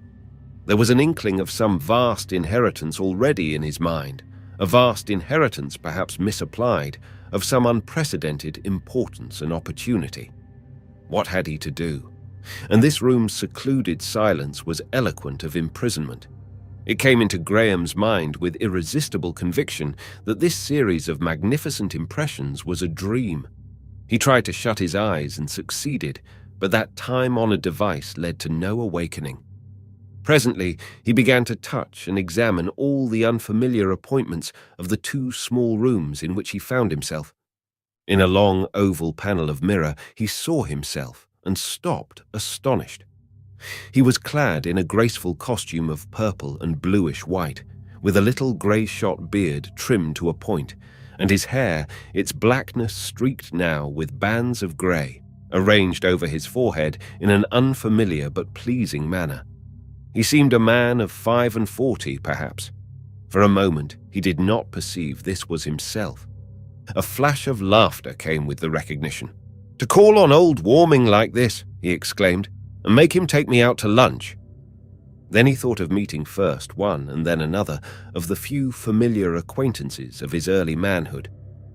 A: There was an inkling of some vast inheritance already in his mind, a vast inheritance perhaps misapplied, of some unprecedented importance and opportunity. What had he to do? And this room's secluded silence was eloquent of imprisonment. It came into Graham's mind with irresistible conviction that this series of magnificent impressions was a dream. He tried to shut his eyes and succeeded, but that time-honored device led to no awakening. Presently, he began to touch and examine all the unfamiliar appointments of the two small rooms in which he found himself. In a long oval panel of mirror, he saw himself, and stopped, astonished. He was clad in a graceful costume of purple and bluish white, with a little grey-shot beard trimmed to a point, and his hair, its blackness streaked now with bands of grey, arranged over his forehead in an unfamiliar but pleasing manner. He seemed a man of 45, perhaps. For a moment, he did not perceive this was himself. A flash of laughter came with the recognition. "To call on old Warming like this," he exclaimed, "and make him take me out to lunch." Then he thought of meeting first one and then another of the few familiar acquaintances of his early manhood,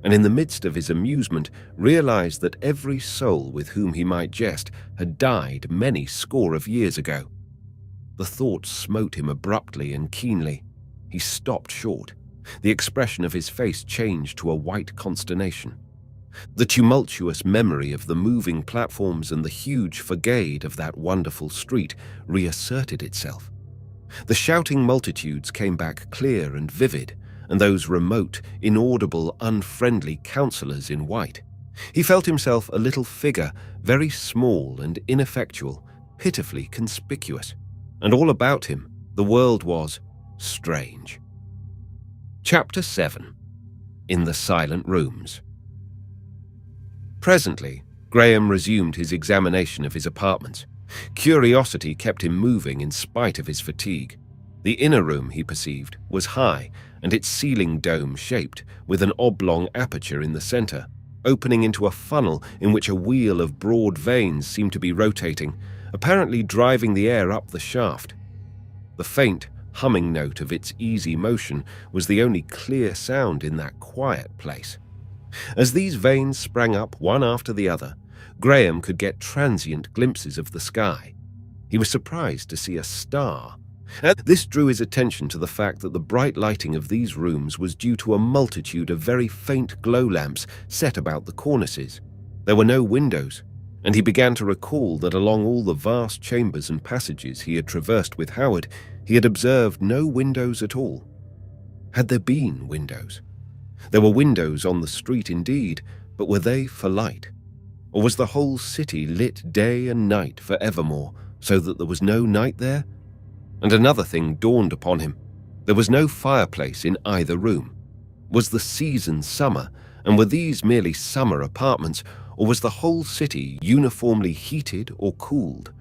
A: and in the midst of his amusement realized that every soul with whom he might jest had died many score of years ago. The thought smote him abruptly and keenly. He stopped short. The expression of his face changed to a white consternation. The tumultuous memory of the moving platforms and the huge facade of that wonderful street reasserted itself. The shouting multitudes came back clear and vivid, and those remote, inaudible, unfriendly counsellors in white. He felt himself a little figure, very small and ineffectual, pitifully conspicuous, and all about him the world was strange. Chapter 7. In the Silent Rooms. Presently, Graham resumed his examination of his apartments. Curiosity kept him moving in spite of his fatigue. The inner room, he perceived, was high, and its ceiling dome-shaped, with an oblong aperture in the center, opening into a funnel in which a wheel of broad vanes seemed to be rotating, apparently driving the air up the shaft. The faint, humming note of its easy motion was the only clear sound in that quiet place. As these vanes sprang up one after the other, Graham could get transient glimpses of the sky. He was surprised to see a star. This drew his attention to the fact that the bright lighting of these rooms was due to a multitude of very faint glow lamps set about the cornices. There were no windows, and he began to recall that along all the vast chambers and passages he had traversed with Howard, he had observed no windows at all. Had there been windows? There were windows on the street indeed, but were they for light? Or was the whole city lit day and night for evermore, so that there was no night there? And another thing dawned upon him. There was no fireplace in either room. Was the season summer, and were these merely summer apartments, or was the whole city uniformly heated or cooled?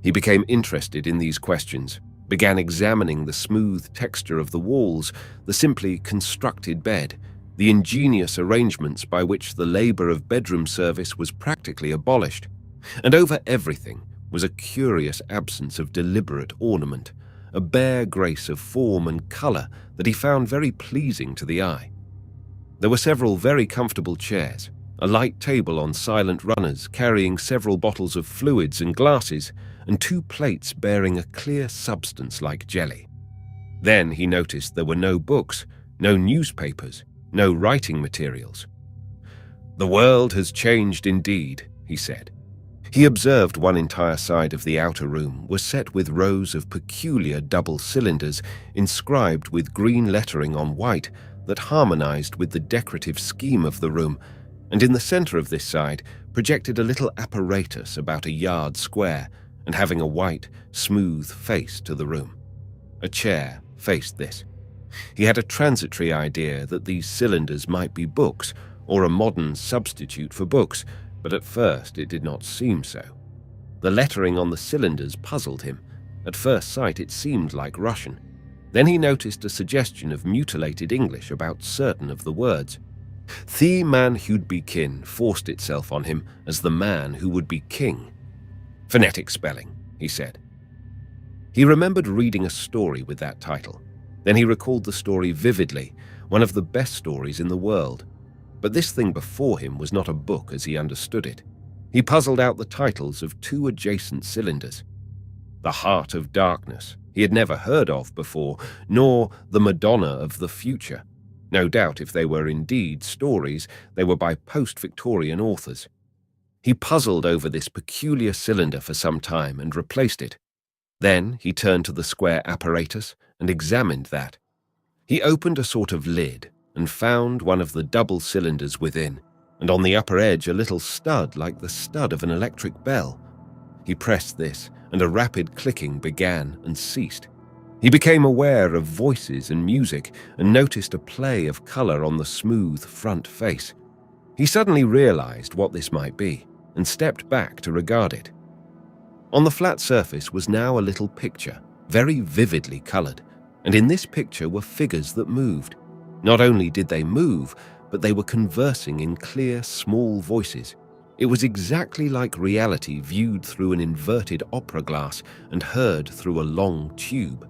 A: He became interested in these questions, began examining the smooth texture of the walls, the simply constructed bed, the ingenious arrangements by which the labor of bedroom service was practically abolished, and over everything was a curious absence of deliberate ornament, a bare grace of form and color that he found very pleasing to the eye. There were several very comfortable chairs, a light table on silent runners carrying several bottles of fluids and glasses, and 2 plates bearing a clear substance like jelly. Then he noticed there were no books, no newspapers, no writing materials. "The world has changed indeed," he said. He observed one entire side of the outer room was set with rows of peculiar double cylinders inscribed with green lettering on white that harmonized with the decorative scheme of the room, and in the center of this side projected a little apparatus about a yard square and having a white, smooth face to the room. A chair faced this. He had a transitory idea that these cylinders might be books, or a modern substitute for books, but at first it did not seem so. The lettering on the cylinders puzzled him. At first sight it seemed like Russian. Then he noticed a suggestion of mutilated English about certain of the words. "The man who'd be kin" forced itself on him as the man who would be king. "Phonetic spelling," he said. He remembered reading a story with that title. Then he recalled the story vividly, one of the best stories in the world. But this thing before him was not a book as he understood it. He puzzled out the titles of 2 adjacent cylinders. The Heart of Darkness he had never heard of before, nor The Madonna of the Future. No doubt if they were indeed stories, they were by post-Victorian authors. He puzzled over this peculiar cylinder for some time and replaced it. Then he turned to the square apparatus and examined that. He opened a sort of lid and found one of the double cylinders within, and on the upper edge a little stud like the stud of an electric bell. He pressed this, and a rapid clicking began and ceased. He became aware of voices and music and noticed a play of color on the smooth front face. He suddenly realized what this might be and stepped back to regard it. On the flat surface was now a little picture, very vividly colored, and in this picture were figures that moved. Not only did they move, but they were conversing in clear, small voices. It was exactly like reality viewed through an inverted opera glass and heard through a long tube.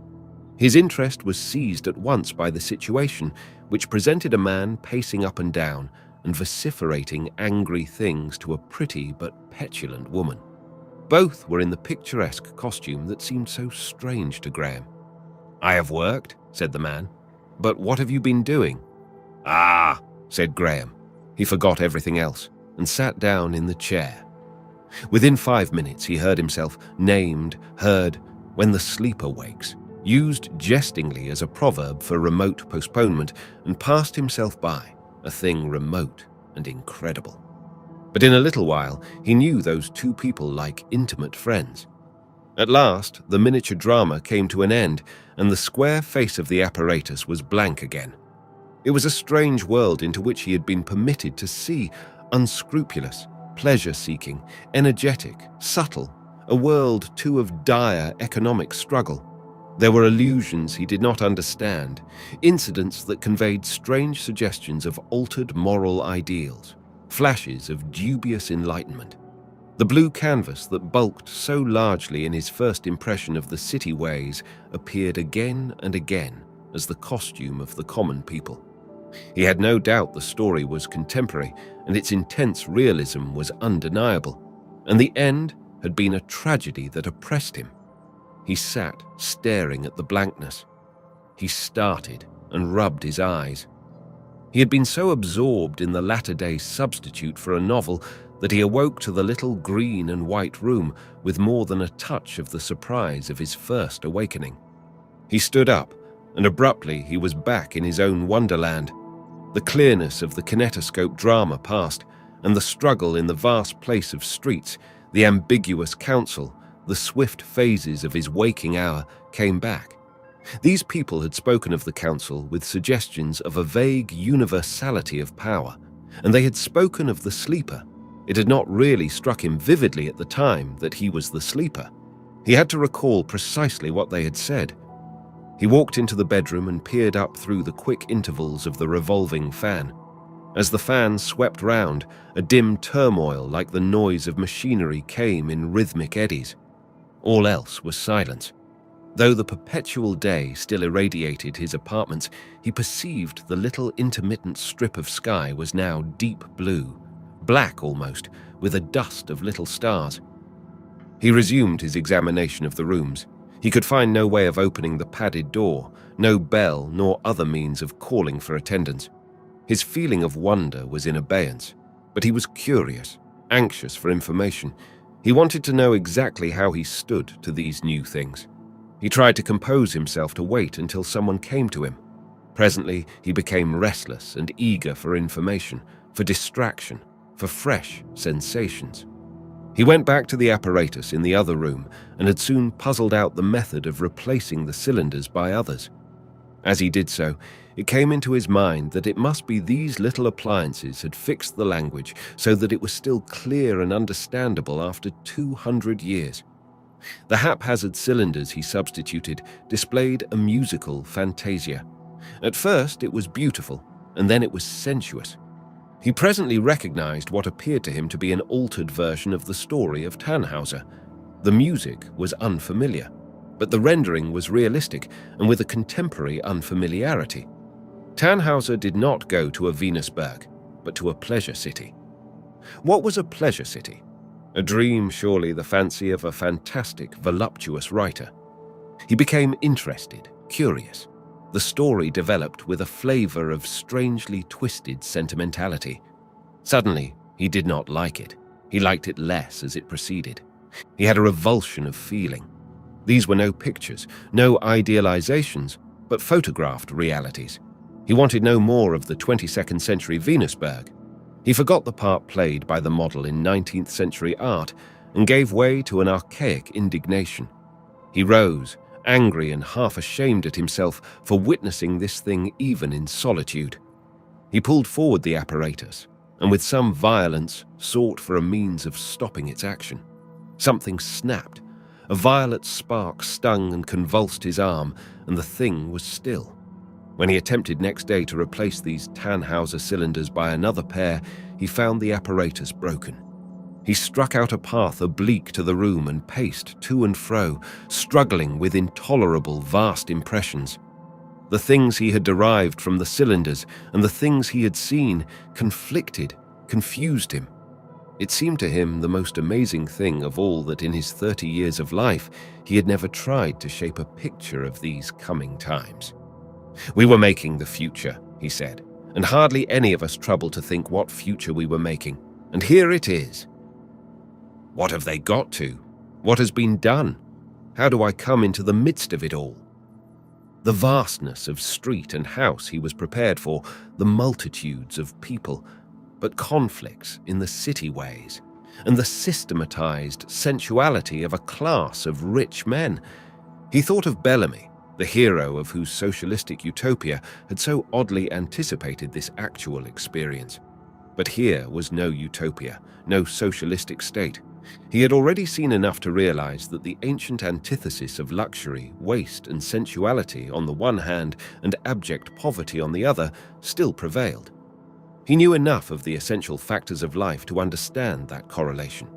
A: His interest was seized at once by the situation, which presented a man pacing up and down and vociferating angry things to a pretty but petulant woman. Both were in the picturesque costume that seemed so strange to Graham. "I have worked," said the man. "But what have you been doing?" "Ah," said Graham. He forgot everything else and sat down in the chair. Within 5 minutes he heard himself named, heard, "when the sleeper wakes," used jestingly as a proverb for remote postponement, and passed himself by, a thing remote and incredible. But in a little while he knew those two people like intimate friends. At last the miniature drama came to an end, and the square face of the apparatus was blank again. It was a strange world into which he had been permitted to see, unscrupulous, pleasure-seeking, energetic, subtle, a world too of dire economic struggle. There were illusions he did not understand, incidents that conveyed strange suggestions of altered moral ideals, flashes of dubious enlightenment. The blue canvas that bulked so largely in his first impression of the city ways appeared again and again as the costume of the common people. He had no doubt the story was contemporary, and its intense realism was undeniable, and the end had been a tragedy that oppressed him. He sat staring at the blankness. He started and rubbed his eyes. He had been so absorbed in the latter-day substitute for a novel that he awoke to the little green and white room with more than a touch of the surprise of his first awakening. He stood up, and abruptly he was back in his own wonderland. The clearness of the kinetoscope drama passed, and the struggle in the vast place of streets, the ambiguous council, the swift phases of his waking hour came back. These people had spoken of the council with suggestions of a vague universality of power, and they had spoken of the sleeper. It had not really struck him vividly at the time that he was the sleeper. He had to recall precisely what they had said. He walked into the bedroom and peered up through the quick intervals of the revolving fan. As the fan swept round, a dim turmoil like the noise of machinery came in rhythmic eddies. All else was silence. Though the perpetual day still irradiated his apartments, he perceived the little intermittent strip of sky was now deep blue, black almost, with a dust of little stars. He resumed his examination of the rooms. He could find no way of opening the padded door, no bell nor other means of calling for attendance. His feeling of wonder was in abeyance, but he was curious, anxious for information. He wanted to know exactly how he stood to these new things. He tried to compose himself to wait until someone came to him. Presently, he became restless and eager for information, for distraction, for fresh sensations. He went back to the apparatus in the other room and had soon puzzled out the method of replacing the cylinders by others. As he did so, it came into his mind that it must be these little appliances had fixed the language so that it was still clear and understandable after 200 years. The haphazard cylinders he substituted displayed a musical fantasia. At first it was beautiful, and then it was sensuous. He presently recognized what appeared to him to be an altered version of the story of Tannhauser. The music was unfamiliar, but the rendering was realistic and with a contemporary unfamiliarity. Tannhauser did not go to a Venusberg, but to a pleasure city. What was a pleasure city? A dream, surely, the fancy of a fantastic, voluptuous writer. He became interested, curious. The story developed with a flavor of strangely twisted sentimentality. Suddenly, he did not like it. He liked it less as it proceeded. He had a revulsion of feeling. These were no pictures, no idealizations, but photographed realities. He wanted no more of the 22nd century Venusberg. He forgot the part played by the model in 19th century art and gave way to an archaic indignation. He rose, angry and half ashamed at himself for witnessing this thing even in solitude. He pulled forward the apparatus and with some violence sought for a means of stopping its action. Something snapped. A violet spark stung and convulsed his arm, and the thing was still. When he attempted next day to replace these Tannhauser cylinders by another pair, he found the apparatus broken. He struck out a path oblique to the room and paced to and fro, struggling with intolerable vast impressions. The things he had derived from the cylinders and the things he had seen conflicted, confused him. It seemed to him the most amazing thing of all that in his 30 years of life he had never tried to shape a picture of these coming times. We were making the future, he said, and hardly any of us troubled to think what future we were making. And here it is. What have they got to? What has been done? How do I come into the midst of it all? The vastness of street and house he was prepared for, the multitudes of people, but conflicts in the city ways, and the systematized sensuality of a class of rich men. He thought of Bellamy, the hero of whose socialistic utopia had so oddly anticipated this actual experience. But here was no utopia, no socialistic state. He had already seen enough to realize that the ancient antithesis of luxury, waste, and sensuality on the one hand and abject poverty on the other still prevailed. He knew enough of the essential factors of life to understand that correlation.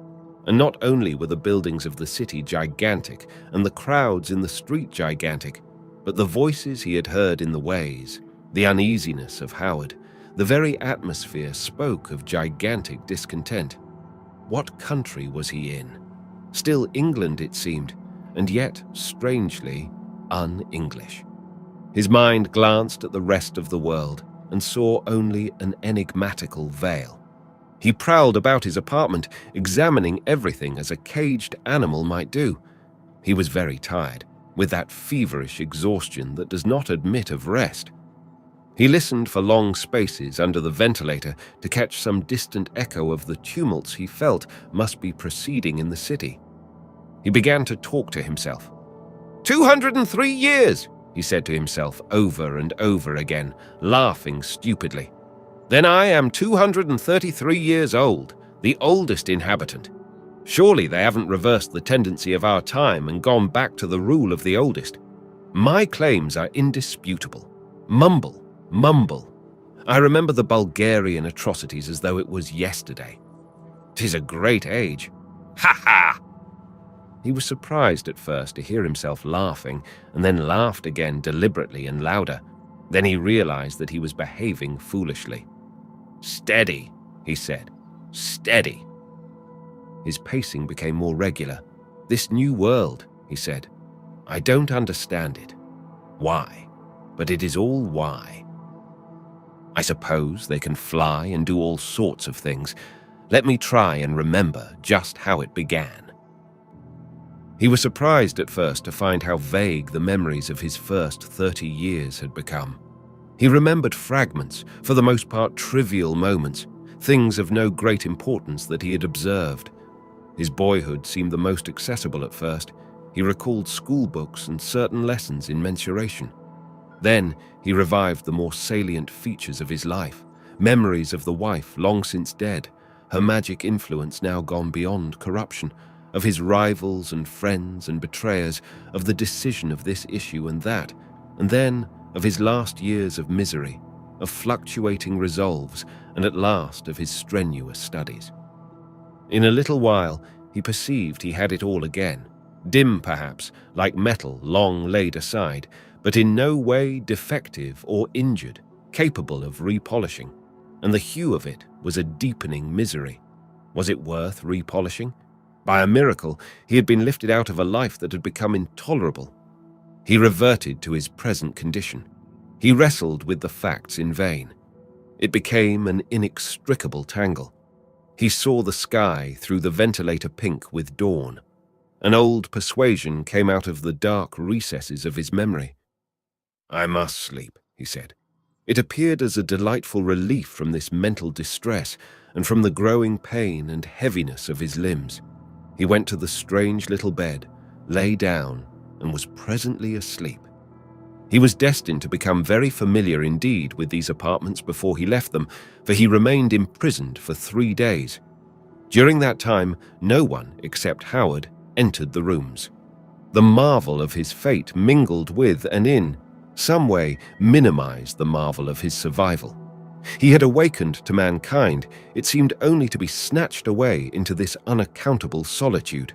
A: And not only were the buildings of the city gigantic and the crowds in the street gigantic, but the voices he had heard in the ways, the uneasiness of Howard, the very atmosphere spoke of gigantic discontent. What country was he in? Still England, it seemed, and yet, strangely, un-English. His mind glanced at the rest of the world and saw only an enigmatical veil. He prowled about his apartment, examining everything as a caged animal might do. He was very tired, with that feverish exhaustion that does not admit of rest. He listened for long spaces under the ventilator to catch some distant echo of the tumults he felt must be proceeding in the city. He began to talk to himself. 203 years, he said to himself over and over again, laughing stupidly. Then I am 233 years old, the oldest inhabitant. Surely they haven't reversed the tendency of our time and gone back to the rule of the oldest. My claims are indisputable. Mumble. Mumble. I remember the Bulgarian atrocities as though it was yesterday. 'Tis a great age. Ha ha! He was surprised at first to hear himself laughing, and then laughed again deliberately and louder. Then he realized that he was behaving foolishly. Steady, he said. Steady. His pacing became more regular. This new world, he said. I don't understand it. Why? But it is all why. I suppose they can fly and do all sorts of things. Let me try and remember just how it began. He was surprised at first to find how vague the memories of his first 30 years had become. He remembered fragments, for the most part trivial moments, things of no great importance that he had observed. His boyhood seemed the most accessible at first. He recalled school books and certain lessons in mensuration. Then he revived the more salient features of his life, memories of the wife long since dead, her magic influence now gone beyond corruption, of his rivals and friends and betrayers, of the decision of this issue and that, and then of his last years of misery, of fluctuating resolves, and at last of his strenuous studies. In a little while he perceived he had it all again, dim perhaps, like metal long laid aside, but in no way defective or injured, capable of repolishing, and the hue of it was a deepening misery. Was it worth repolishing? By a miracle, he had been lifted out of a life that had become intolerable. He reverted to his present condition. He wrestled with the facts in vain. It became an inextricable tangle. He saw the sky through the ventilator pink with dawn. An old persuasion came out of the dark recesses of his memory. I must sleep, he said. It appeared as a delightful relief from this mental distress and from the growing pain and heaviness of his limbs. He went to the strange little bed, lay down, and was presently asleep. He was destined to become very familiar indeed with these apartments before he left them, for he remained imprisoned for 3 days. During that time, no one except Howard entered the rooms. The marvel of his fate mingled with and in some way minimized the marvel of his survival. He had awakened to mankind, it seemed only to be snatched away into this unaccountable solitude.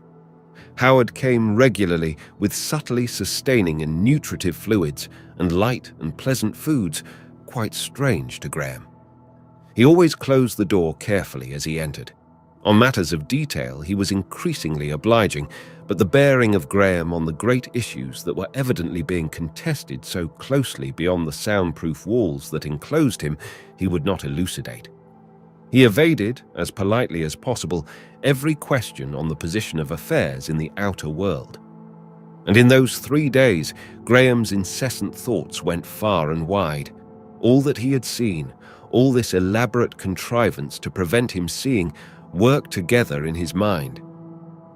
A: Howard came regularly with subtly sustaining and nutritive fluids and light and pleasant foods, quite strange to Graham. He always closed the door carefully as he entered. On matters of detail, he was increasingly obliging, but the bearing of Graham on the great issues that were evidently being contested so closely beyond the soundproof walls that enclosed him, he would not elucidate. He evaded, as politely as possible, every question on the position of affairs in the outer world. And in those 3 days, Graham's incessant thoughts went far and wide. All that he had seen, all this elaborate contrivance to prevent him seeing, worked together in his mind.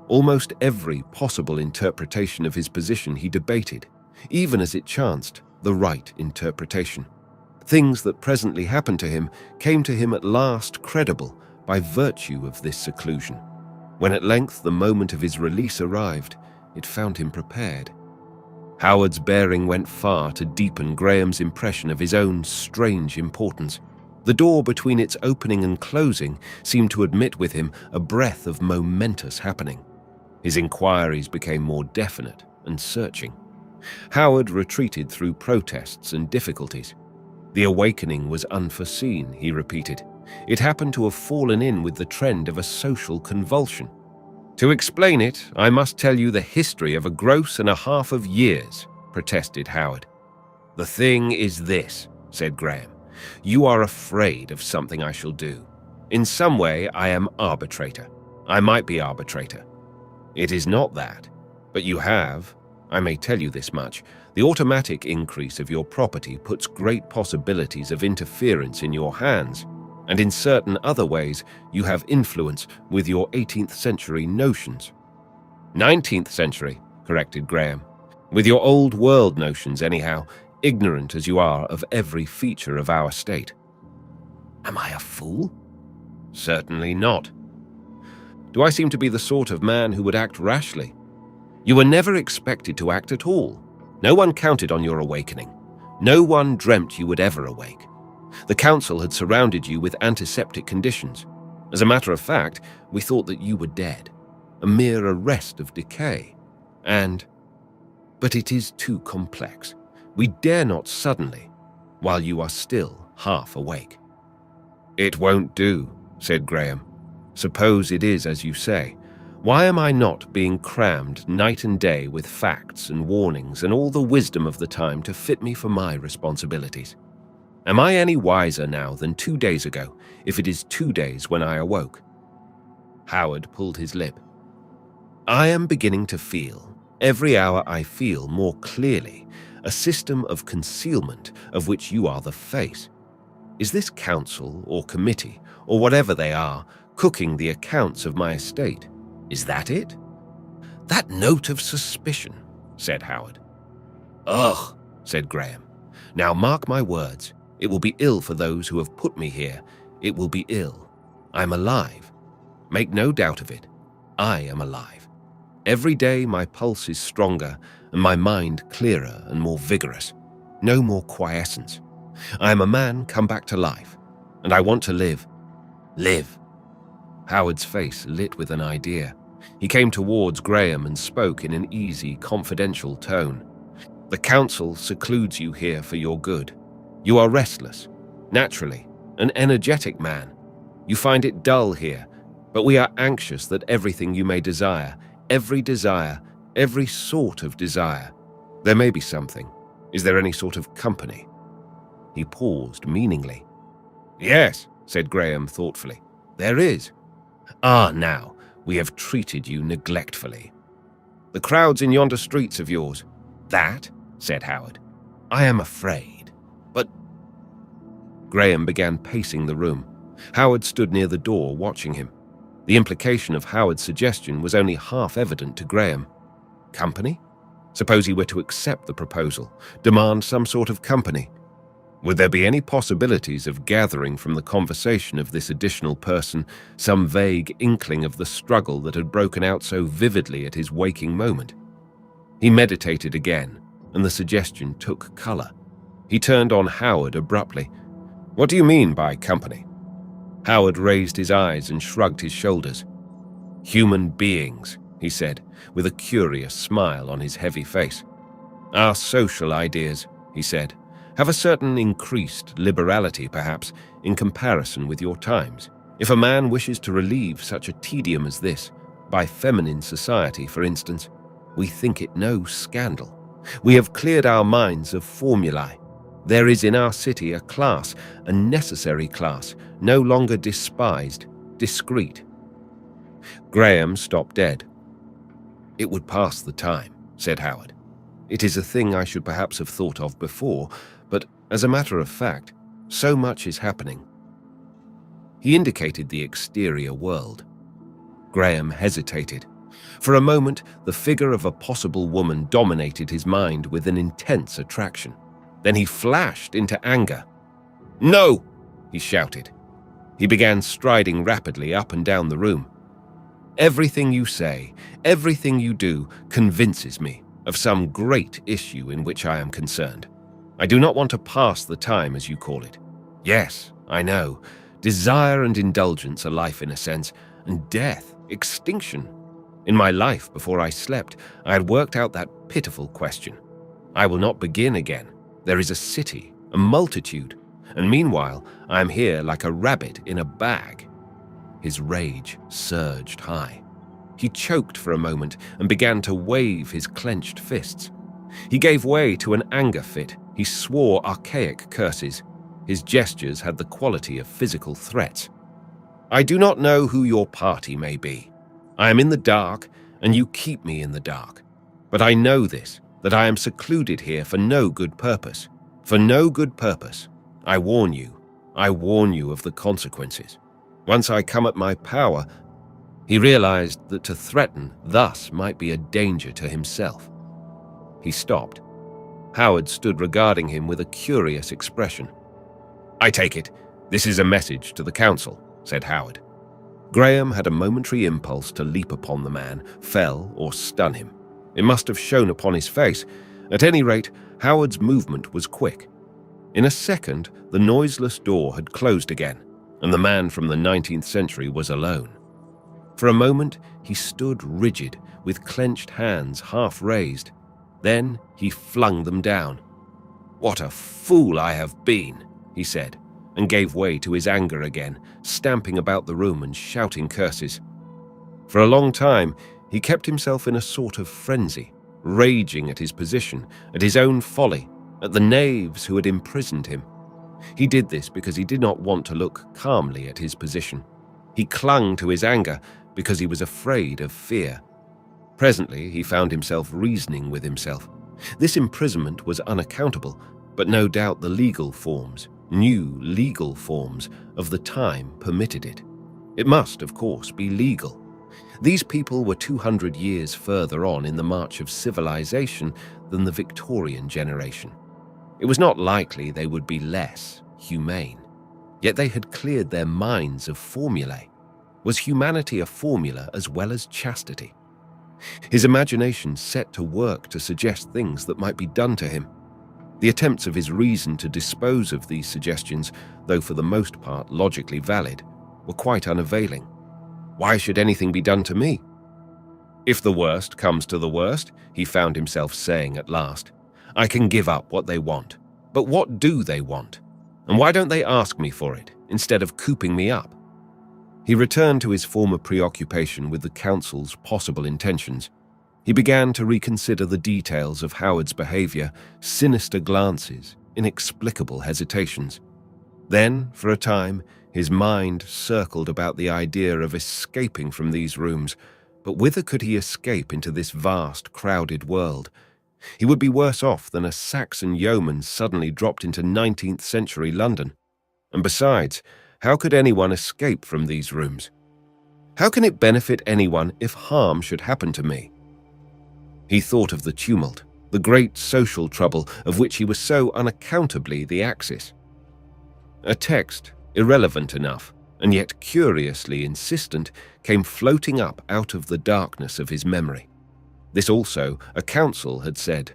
A: Almost every possible interpretation of his position he debated, even as it chanced, the right interpretation. Things that presently happened to him came to him at last credible by virtue of this seclusion. When at length the moment of his release arrived, it found him prepared. Howard's bearing went far to deepen Graham's impression of his own strange importance. The door between its opening and closing seemed to admit with him a breath of momentous happening. His inquiries became more definite and searching. Howard retreated through protests and difficulties. The awakening was unforeseen, he repeated. It happened to have fallen in with the trend of a social convulsion. To explain it, I must tell you the history of a gross and a half of years, protested Howard. The thing is this, said Graham. You are afraid of something I shall do. In some way, I am arbitrator. I might be arbitrator. It is not that, but you have, I may tell you this much, the automatic increase of your property puts great possibilities of interference in your hands, and in certain other ways you have influence with your 18th century notions. 19th century, corrected Graham. With your old world notions anyhow, ignorant as you are of every feature of our state. Am I a fool? Certainly not. Do I seem to be the sort of man who would act rashly? You were never expected to act at all. No one counted on your awakening. No one dreamt you would ever awake. The council had surrounded you with antiseptic conditions. As a matter of fact, we thought that you were dead, a mere arrest of decay. But it is too complex. We dare not suddenly, while you are still half awake. It won't do, said Graham. Suppose it is as you say. Why am I not being crammed night and day with facts and warnings and all the wisdom of the time to fit me for my responsibilities? Am I any wiser now than 2 days ago, if it is 2 days when I awoke? Howard pulled his lip. I am beginning to feel, every hour I feel more clearly, a system of concealment of which you are the face. Is this council or committee, or whatever they are, cooking the accounts of my estate? Is that it? That note of suspicion, said Howard. Ugh, said Graham. Now mark my words. It will be ill for those who have put me here. It will be ill. I'm alive. Make no doubt of it. I am alive. Every day my pulse is stronger and my mind clearer and more vigorous. No more quiescence. I am a man come back to life, and I want to live. Live. Howard's face lit with an idea. He came towards Graham and spoke in an easy, confidential tone. The council secludes you here for your good. You are restless, naturally, an energetic man. You find it dull here, but we are anxious that everything you may desire, every sort of desire. There may be something. Is there any sort of company? He paused meaningly. Yes, said Graham thoughtfully. There is. Ah, now, we have treated you neglectfully. The crowds in yonder streets of yours. That, said Howard. I am afraid. Graham began pacing the room. Howard stood near the door, watching him. The implication of Howard's suggestion was only half evident to Graham. Company? Suppose he were to accept the proposal, demand some sort of company. Would there be any possibilities of gathering from the conversation of this additional person some vague inkling of the struggle that had broken out so vividly at his waking moment? He meditated again, and the suggestion took color. He turned on Howard abruptly. "What do you mean by company?" Howard raised his eyes and shrugged his shoulders. "Human beings," he said, with a curious smile on his heavy face. "Our social ideas," he said, "have a certain increased liberality, perhaps, in comparison with your times. If a man wishes to relieve such a tedium as this, by feminine society, for instance, we think it no scandal. We have cleared our minds of formulae. There is in our city a class, a necessary class, no longer despised, discreet." Graham stopped dead. "It would pass the time," said Howard. "It is a thing I should perhaps have thought of before, but as a matter of fact, so much is happening." He indicated the exterior world. Graham hesitated. For a moment, the figure of a possible woman dominated his mind with an intense attraction. Then he flashed into anger. "No!" he shouted. He began striding rapidly up and down the room. "Everything you say, everything you do, convinces me of some great issue in which I am concerned. I do not want to pass the time, as you call it. Yes, I know, desire and indulgence are life in a sense, and death, extinction. In my life, before I slept, I had worked out that pitiful question. I will not begin again. There is a city, a multitude, and meanwhile I am here like a rabbit in a bag." His rage surged high. He choked for a moment and began to wave his clenched fists. He gave way to an anger fit. He swore archaic curses. His gestures had the quality of physical threats. "I do not know who your party may be. I am in the dark, and you keep me in the dark. But I know this, that I am secluded here for no good purpose. For no good purpose. I warn you of the consequences. Once I come at my power..." He realized that to threaten thus might be a danger to himself. He stopped. Howard stood regarding him with a curious expression. "I take it, this is a message to the council," said Howard. Graham had a momentary impulse to leap upon the man, fell, or stun him. It must have shown upon his face. At any rate, Howard's movement was quick. In a second, the noiseless door had closed again, and the man from the 19th century was alone. For a moment, he stood rigid, with clenched hands half raised. Then he flung them down. "What a fool I have been," he said, and gave way to his anger again, stamping about the room and shouting curses. For a long time, he kept himself in a sort of frenzy, raging at his position, at his own folly, at the knaves who had imprisoned him. He did this because he did not want to look calmly at his position. He clung to his anger because he was afraid of fear. Presently, he found himself reasoning with himself. This imprisonment was unaccountable, but no doubt the legal forms, new legal forms, of the time permitted it. It must, of course, be legal. These people were 200 years further on in the march of civilization than the Victorian generation. It was not likely they would be less humane. Yet they had cleared their minds of formulae. Was humanity a formula as well as chastity? His imagination set to work to suggest things that might be done to him. The attempts of his reason to dispose of these suggestions, though for the most part logically valid, were quite unavailing. Why should anything be done to me? "If the worst comes to the worst," he found himself saying at last, "I can give up what they want. But what do they want? And why don't they ask me for it, instead of cooping me up?" He returned to his former preoccupation with the council's possible intentions. He began to reconsider the details of Howard's behavior, sinister glances, inexplicable hesitations. Then, for a time, his mind circled about the idea of escaping from these rooms, but whither could he escape into this vast, crowded world? He would be worse off than a Saxon yeoman suddenly dropped into 19th century London. And besides, how could anyone escape from these rooms? How can it benefit anyone if harm should happen to me? He thought of the tumult, the great social trouble of which he was so unaccountably the axis. A text, irrelevant enough, and yet curiously insistent, came floating up out of the darkness of his memory. This also a council had said,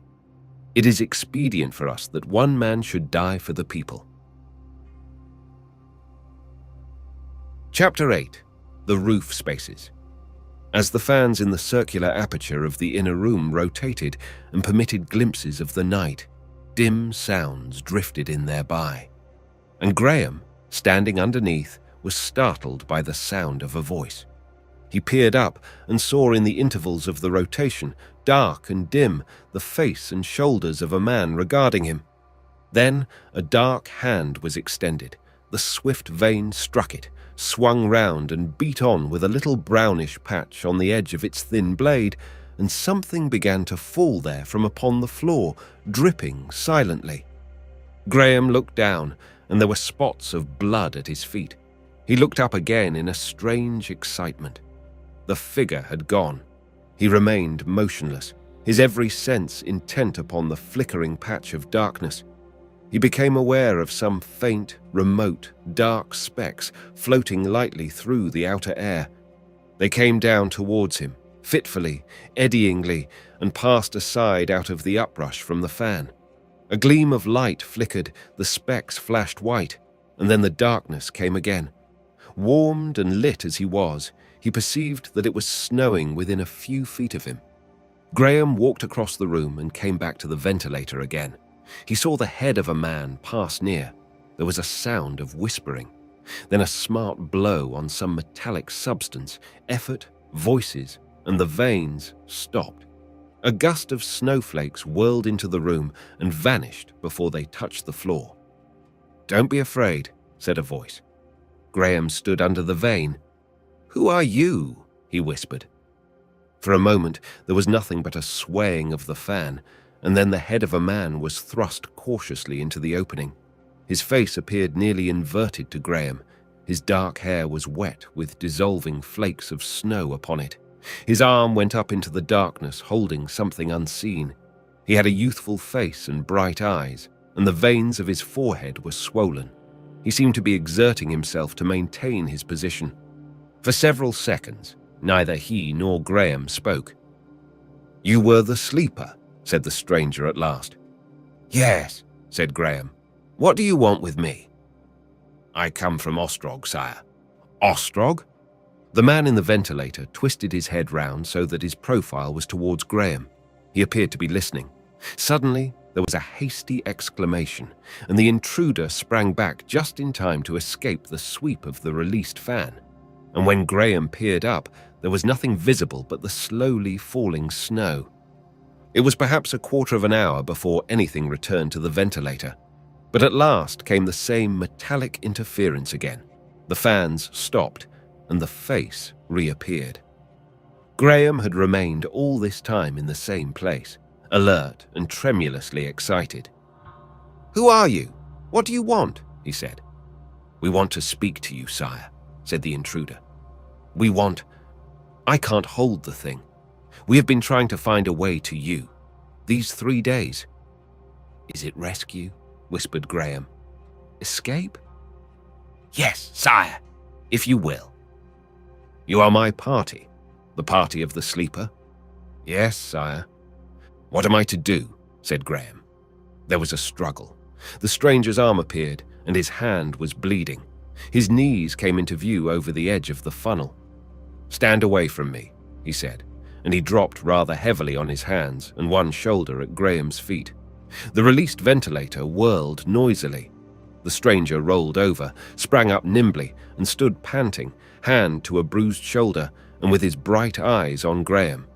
A: "It is expedient for us that one man should die for the people." Chapter 8. The Roof Spaces. As the fans in the circular aperture of the inner room rotated and permitted glimpses of the night, dim sounds drifted in thereby. And Graham, standing underneath, was startled by the sound of a voice. He peered up and saw in the intervals of the rotation, dark and dim, the face and shoulders of a man regarding him. Then a dark hand was extended. The swift vein struck it, swung round and beat on with a little brownish patch on the edge of its thin blade, and something began to fall there from upon the floor, dripping silently. Graham looked down, and there were spots of blood at his feet. He looked up again in a strange excitement. The figure had gone. He remained motionless, his every sense intent upon the flickering patch of darkness. He became aware of some faint, remote, dark specks floating lightly through the outer air. They came down towards him, fitfully, eddyingly, and passed aside out of the uprush from the fan. A gleam of light flickered, the specks flashed white, and then the darkness came again. Warmed and lit as he was, he perceived that it was snowing within a few feet of him. Graham walked across the room and came back to the ventilator again. He saw the head of a man pass near. There was a sound of whispering, then a smart blow on some metallic substance, effort, voices, and the veins stopped. A gust of snowflakes whirled into the room and vanished before they touched the floor. "Don't be afraid," said a voice. Graham stood under the vein. "Who are you?" he whispered. For a moment there was nothing but a swaying of the fan, and then the head of a man was thrust cautiously into the opening. His face appeared nearly inverted to Graham. His dark hair was wet with dissolving flakes of snow upon it. His arm went up into the darkness, holding something unseen. He had a youthful face and bright eyes, and the veins of his forehead were swollen. He seemed to be exerting himself to maintain his position. For several seconds, neither he nor Graham spoke. "You were the sleeper," said the stranger at last. "Yes," said Graham. "What do you want with me?" "I come from Ostrog, sire." "Ostrog?" The man in the ventilator twisted his head round so that his profile was towards Graham. He appeared to be listening. Suddenly, there was a hasty exclamation, and the intruder sprang back just in time to escape the sweep of the released fan. And when Graham peered up, there was nothing visible but the slowly falling snow. It was perhaps a quarter of an hour before anything returned to the ventilator. But at last came the same metallic interference again. The fans stopped, and the face reappeared. Graham had remained all this time in the same place, alert and tremulously excited. "Who are you? What do you want?" he said. "We want to speak to you, sire," said the intruder. I can't hold the thing. We have been trying to find a way to you. These 3 days." "Is it rescue?" whispered Graham. "Escape?" "Yes, sire, if you will." "You are my party, the party of the sleeper?" "Yes, sire." "What am I to do?" said Graham. There was a struggle. The stranger's arm appeared, and his hand was bleeding. His knees came into view over the edge of the funnel. "Stand away from me," he said, and he dropped rather heavily on his hands and one shoulder at Graham's feet. The released ventilator whirled noisily. The stranger rolled over, sprang up nimbly, and stood panting, hand to a bruised shoulder, and with his bright eyes on Graham.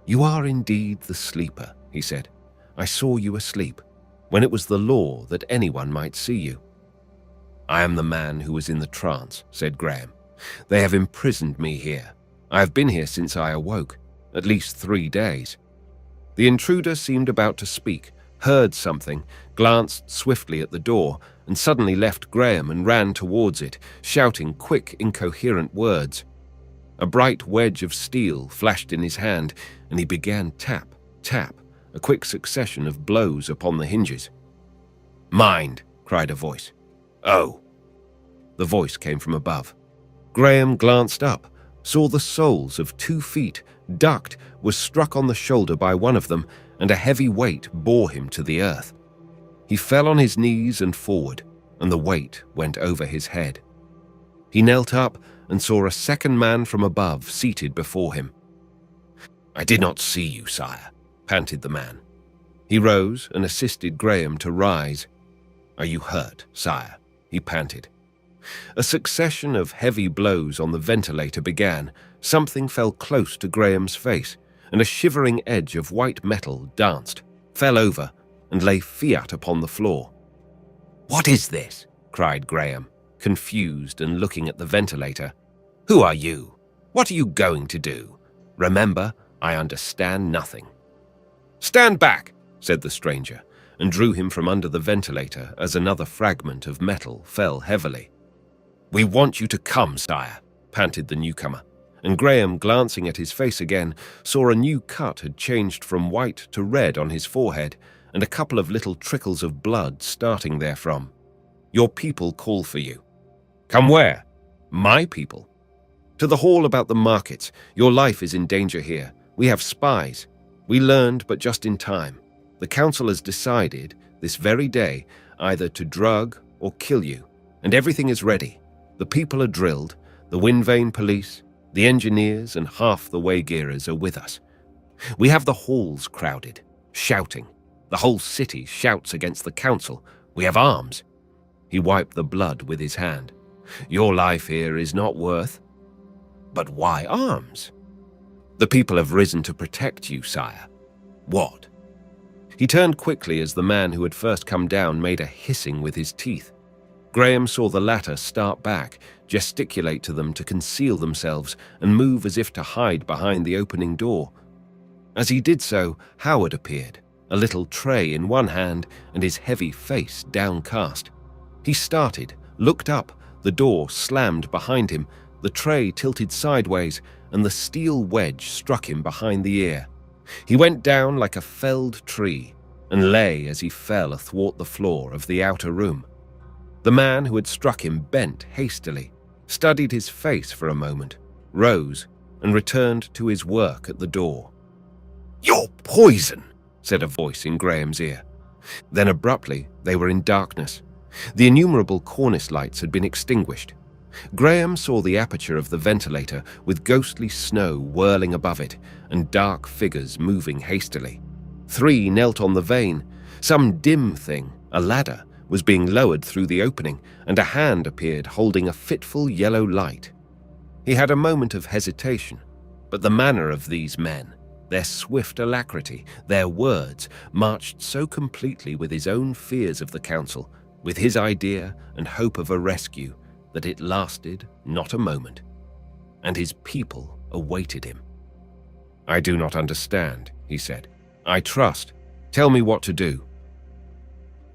A: "You are indeed the sleeper," he said. "I saw you asleep, when it was the law that anyone might see you." "I am the man who was in the trance," said Graham. "They have imprisoned me here. I have been here since I awoke, at least 3 days." The intruder seemed about to speak, heard something, glanced swiftly at the door, and suddenly left Graham and ran towards it, shouting quick, incoherent words. A bright wedge of steel flashed in his hand, and he began tap, tap, a quick succession of blows upon the hinges. "Mind!" cried a voice. "Oh!" The voice came from above. Graham glanced up, saw the soles of 2 feet, ducked, was struck on the shoulder by one of them, and a heavy weight bore him to the earth. He fell on his knees and forward, and the weight went over his head. He knelt up and saw a second man from above seated before him. "I did not see you, sire," panted the man. He rose and assisted Graham to rise. "Are you hurt, sire?" he panted. A succession of heavy blows on the ventilator began. Something fell close to Graham's face, and a shivering edge of white metal danced, fell over, and lay fiat upon the floor. "What is this?" cried Graham, confused and looking at the ventilator. "Who are you? What are you going to do? Remember, I understand nothing." "Stand back," said the stranger, and drew him from under the ventilator as another fragment of metal fell heavily. "We want you to come, sire," panted the newcomer, and Graham, glancing at his face again, saw a new cut had changed from white to red on his forehead, and a couple of little trickles of blood starting therefrom. "Your people call for you." "Come where?" "My people." "To the hall about the markets. Your life is in danger here. We have spies. We learned, but just in time. The council has decided, this very day, either to drug or kill you, and everything is ready. The people are drilled, the Windvane police, the engineers, and half the waygearers are with us. We have the halls crowded, shouting. The whole city shouts against the council. We have arms." He wiped the blood with his hand. "Your life here is not worth—" "But why arms?" "The people have risen to protect you, sire." "What?" He turned quickly as the man who had first come down made a hissing with his teeth. Graham saw the latter start back, gesticulate to them to conceal themselves, and move as if to hide behind the opening door. As he did so, Howard appeared, a little tray in one hand and his heavy face downcast. He started, looked up, the door slammed behind him, the tray tilted sideways, and the steel wedge struck him behind the ear. He went down like a felled tree, and lay as he fell athwart the floor of the outer room. The man who had struck him bent hastily, studied his face for a moment, rose, and returned to his work at the door. "You're poison," said a voice in Graham's ear. Then abruptly they were in darkness. The innumerable cornice lights had been extinguished. Graham saw the aperture of the ventilator with ghostly snow whirling above it and dark figures moving hastily. 3 knelt on the vane. Some dim thing, a ladder, was being lowered through the opening, and a hand appeared holding a fitful yellow light. He had a moment of hesitation, but the manner of these men, their swift alacrity, their words, marched so completely with his own fears of the council, with his idea and hope of a rescue, that it lasted not a moment, and his people awaited him. "I do not understand," he said. "I trust. Tell me what to do."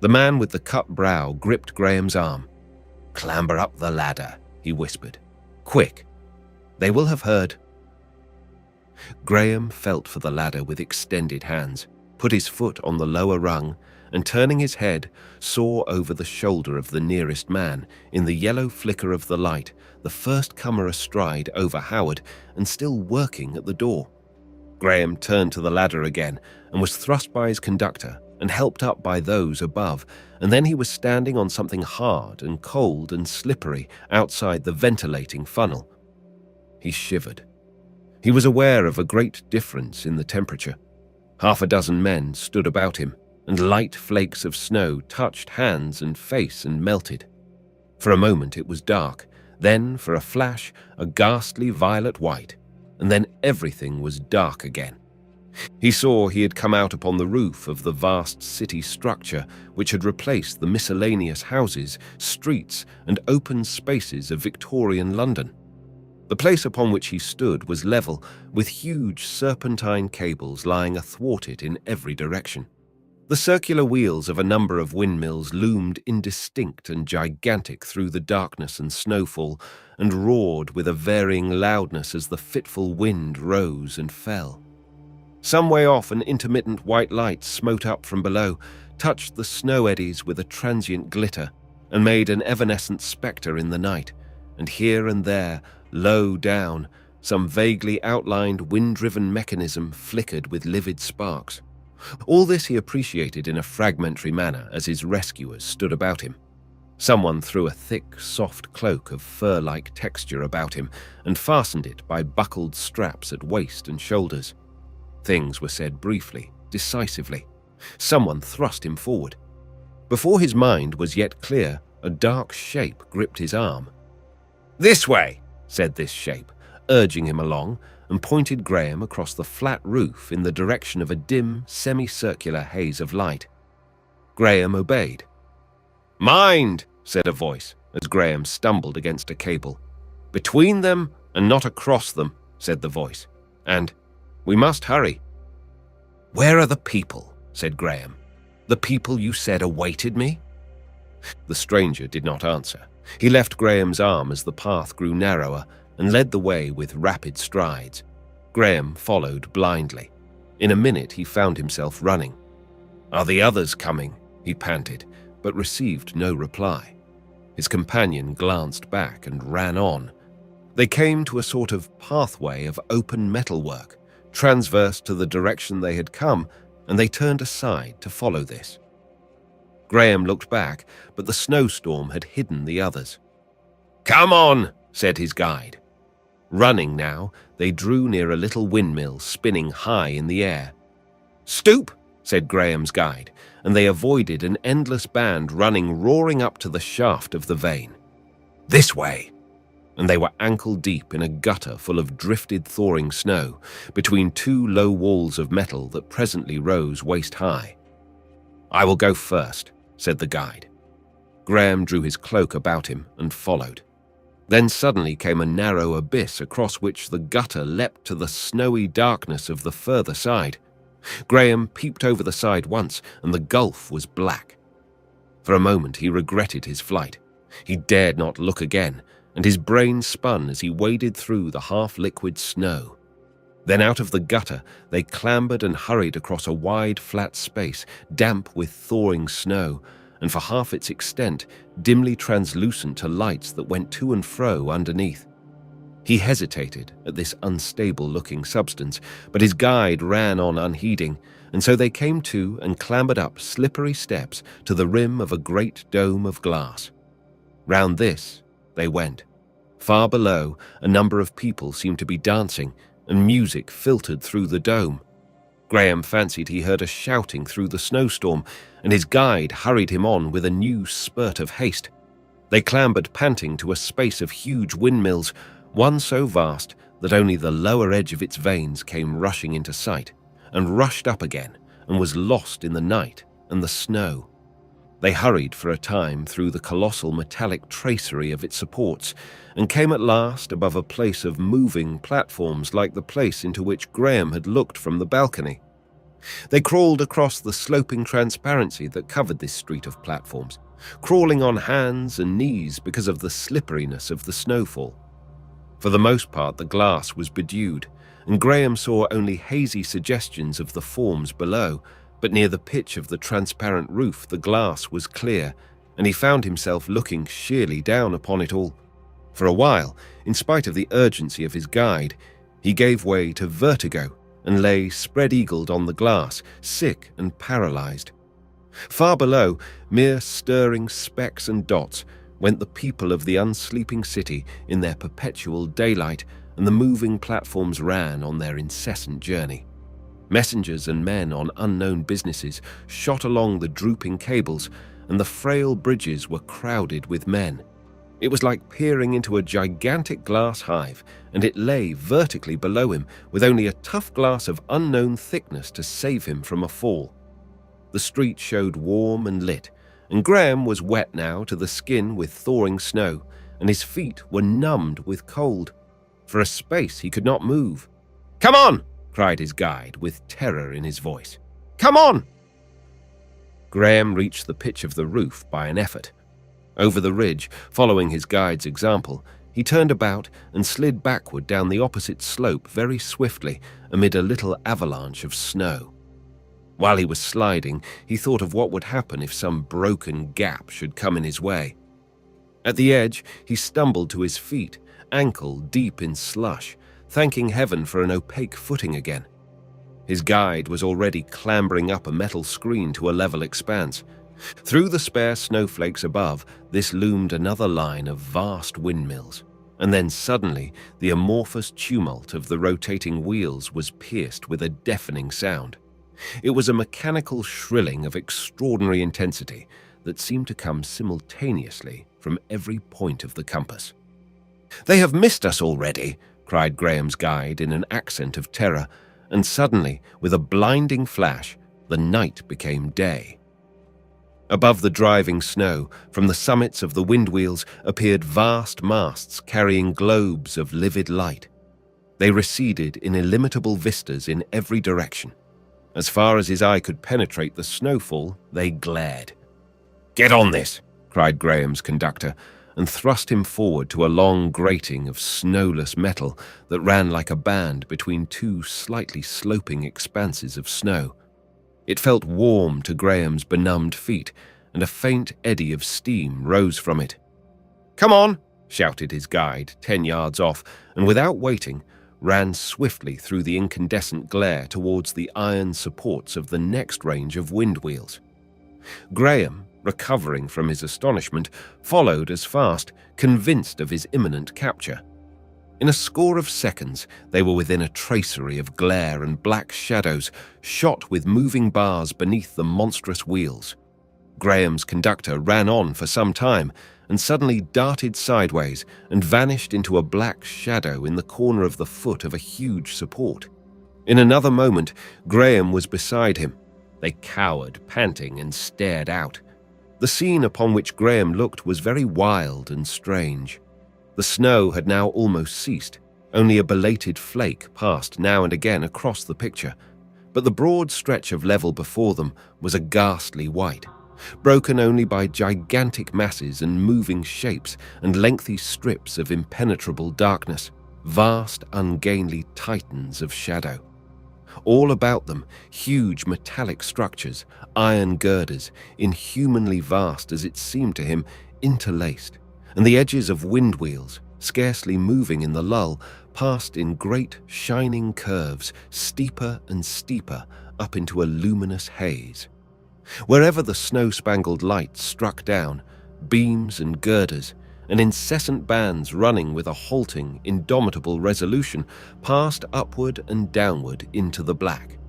A: The man with the cut brow gripped Graham's arm. "Clamber up the ladder," he whispered. "Quick. They will have heard." Graham felt for the ladder with extended hands, put his foot on the lower rung, and turning his head, saw over the shoulder of the nearest man, in the yellow flicker of the light, the first comer astride over Howard and still working at the door. Graham turned to the ladder again and was thrust by his conductor and helped up by those above, and then he was standing on something hard and cold and slippery outside the ventilating funnel. He shivered. He was aware of a great difference in the temperature. 6 men stood about him, and light flakes of snow touched hands and face and melted. For a moment it was dark, then for a flash a ghastly violet white, and then everything was dark again. He saw he had come out upon the roof of the vast city structure which had replaced the miscellaneous houses, streets, and open spaces of Victorian London. The place upon which he stood was level, with huge serpentine cables lying athwart it in every direction. The circular wheels of a number of windmills loomed indistinct and gigantic through the darkness and snowfall, and roared with a varying loudness as the fitful wind rose and fell. Some way off, an intermittent white light smote up from below, touched the snow eddies with a transient glitter, and made an evanescent spectre in the night, and here and there, low down, some vaguely outlined wind-driven mechanism flickered with livid sparks. All this he appreciated in a fragmentary manner as his rescuers stood about him. Someone threw a thick, soft cloak of fur-like texture about him and fastened it by buckled straps at waist and shoulders. Things were said briefly, decisively. Someone thrust him forward. Before his mind was yet clear, a dark shape gripped his arm. "This way," said this shape, urging him along, and pointed Graham across the flat roof in the direction of a dim, semicircular haze of light. Graham obeyed. "Mind," said a voice, as Graham stumbled against a cable. "Between them and not across them," said the voice, and "we must hurry." "Where are the people?" said Graham. "The people you said awaited me?" The stranger did not answer. He left Graham's arm as the path grew narrower and led the way with rapid strides. Graham followed blindly. In a minute he found himself running. "Are the others coming?" he panted, but received no reply. His companion glanced back and ran on. They came to a sort of pathway of open metalwork, transverse to the direction they had come, and they turned aside to follow this. Graham looked back, but the snowstorm had hidden the others. "Come on," said his guide. Running now, they drew near a little windmill spinning high in the air. "Stoop," said Graham's guide, and they avoided an endless band running roaring up to the shaft of the vane. "This way," and they were ankle-deep in a gutter full of drifted thawing snow, between two low walls of metal that presently rose waist-high. "I will go first," said the guide. Graham drew his cloak about him and followed. Then suddenly came a narrow abyss across which the gutter leapt to the snowy darkness of the further side. Graham peeped over the side once, and the gulf was black. For a moment he regretted his flight. He dared not look again, and his brain spun as he waded through the half-liquid snow. Then out of the gutter they clambered and hurried across a wide, flat space, damp with thawing snow, and for half its extent, dimly translucent to lights that went to and fro underneath. He hesitated at this unstable-looking substance, but his guide ran on unheeding, and so they came to and clambered up slippery steps to the rim of a great dome of glass. Round this they went. Far below, a number of people seemed to be dancing, and music filtered through the dome. Graham fancied he heard a shouting through the snowstorm, and his guide hurried him on with a new spurt of haste. They clambered panting to a space of huge windmills, one so vast that only the lower edge of its vanes came rushing into sight, and rushed up again, and was lost in the night and the snow. They hurried for a time through the colossal metallic tracery of its supports, and came at last above a place of moving platforms like the place into which Graham had looked from the balcony. They crawled across the sloping transparency that covered this street of platforms, crawling on hands and knees because of the slipperiness of the snowfall. For the most part the glass was bedewed, and Graham saw only hazy suggestions of the forms below, but near the pitch of the transparent roof the glass was clear, and he found himself looking sheerly down upon it all. For a while, in spite of the urgency of his guide, he gave way to vertigo and lay spread-eagled on the glass, sick and paralyzed. Far below, mere stirring specks and dots, went the people of the unsleeping city in their perpetual daylight, and the moving platforms ran on their incessant journey. Messengers and men on unknown businesses shot along the drooping cables, and the frail bridges were crowded with men. It was like peering into a gigantic glass hive, and it lay vertically below him with only a tough glass of unknown thickness to save him from a fall. The street showed warm and lit, and Graham was wet now to the skin with thawing snow, and his feet were numbed with cold. For a space he could not move. "Come on!" cried his guide with terror in his voice. "Come on!" Graham reached the pitch of the roof by an effort. Over the ridge, following his guide's example, he turned about and slid backward down the opposite slope very swiftly amid a little avalanche of snow. While he was sliding, he thought of what would happen if some broken gap should come in his way. At the edge, he stumbled to his feet, ankle deep in slush, thanking heaven for an opaque footing again. His guide was already clambering up a metal screen to a level expanse. Through the spare snowflakes above, this loomed another line of vast windmills, and then suddenly the amorphous tumult of the rotating wheels was pierced with a deafening sound. It was a mechanical shrilling of extraordinary intensity that seemed to come simultaneously from every point of the compass. "They have missed us already," cried Graham's guide in an accent of terror, and suddenly, with a blinding flash, the night became day. Above the driving snow, from the summits of the windwheels, appeared vast masts carrying globes of livid light. They receded in illimitable vistas in every direction. As far as his eye could penetrate the snowfall, they glared. "Get on this!" cried Graham's conductor, and thrust him forward to a long grating of snowless metal that ran like a band between two slightly sloping expanses of snow. It felt warm to Graham's benumbed feet, and a faint eddy of steam rose from it. "Come on!" shouted his guide 10 yards off, and without waiting, ran swiftly through the incandescent glare towards the iron supports of the next range of wind wheels. Graham, recovering from his astonishment, followed as fast, convinced of his imminent capture. In a score of seconds, they were within a tracery of glare and black shadows, shot with moving bars beneath the monstrous wheels. Graham's conductor ran on for some time, and suddenly darted sideways and vanished into a black shadow in the corner of the foot of a huge support. In another moment, Graham was beside him. They cowered, panting, and stared out. The scene upon which Graham looked was very wild and strange. The snow had now almost ceased. Only a belated flake passed now and again across the picture, but the broad stretch of level before them was a ghastly white, broken only by gigantic masses and moving shapes and lengthy strips of impenetrable darkness, vast, ungainly titans of shadow. All about them, huge metallic structures, iron girders, inhumanly vast as it seemed to him, interlaced, and the edges of wind wheels, scarcely moving in the lull, passed in great shining curves, steeper and steeper, up into a luminous haze. Wherever the snow-spangled light struck down, beams and girders, and incessant bands running with a halting, indomitable resolution, passed upward and downward into the black.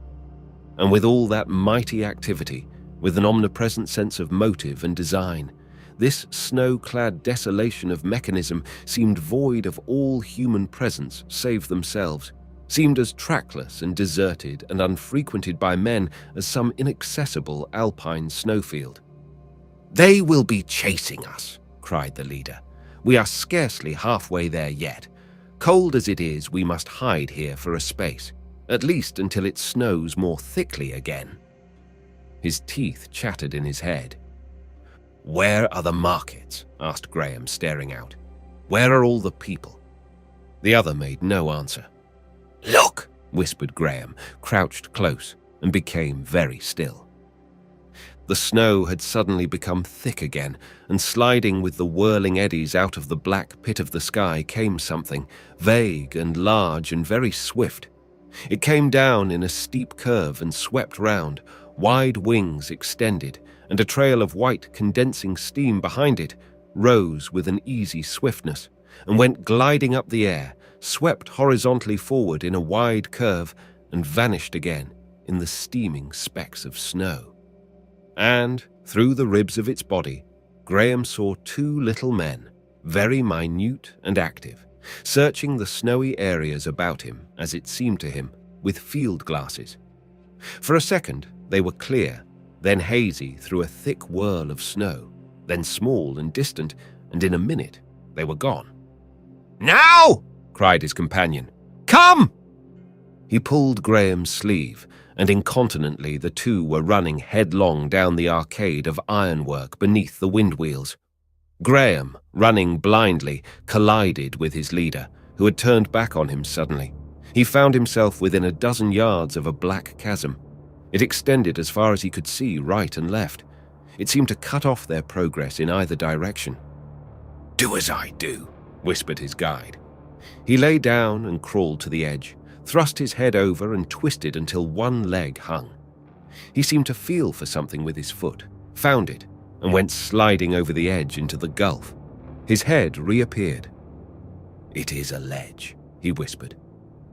A: And with all that mighty activity, with an omnipresent sense of motive and design, this snow-clad desolation of mechanism seemed void of all human presence save themselves, seemed as trackless and deserted and unfrequented by men as some inaccessible alpine snowfield. "They will be chasing us," cried the leader. "We are scarcely halfway there yet. Cold as it is, we must hide here for a space, at least until it snows more thickly again." His teeth chattered in his head. "Where are the markets?" asked Graham, staring out. "Where are all the people?" The other made no answer. "Look!" whispered Graham, crouched close, and became very still. The snow had suddenly become thick again, and sliding with the whirling eddies out of the black pit of the sky came something, vague and large and very swift. It came down in a steep curve and swept round, wide wings extended, and a trail of white condensing steam behind it rose with an easy swiftness, and went gliding up the air, swept horizontally forward in a wide curve, and vanished again in the steaming specks of snow. And, through the ribs of its body, Graham saw two little men, very minute and active, searching the snowy areas about him, as it seemed to him, with field glasses. For a second, they were clear, then hazy through a thick whirl of snow, then small and distant, and in a minute they were gone. "Now!" cried his companion. "Come!" He pulled Graham's sleeve, and incontinently the two were running headlong down the arcade of ironwork beneath the windwheels. Graham, running blindly, collided with his leader, who had turned back on him suddenly. He found himself within a dozen yards of a black chasm. It extended as far as he could see right and left. It seemed to cut off their progress in either direction. "Do as I do," whispered his guide. He lay down and crawled to the edge, thrust his head over and twisted until one leg hung. He seemed to feel for something with his foot, found it, and went sliding over the edge into the gulf. His head reappeared. "It is a ledge," he whispered.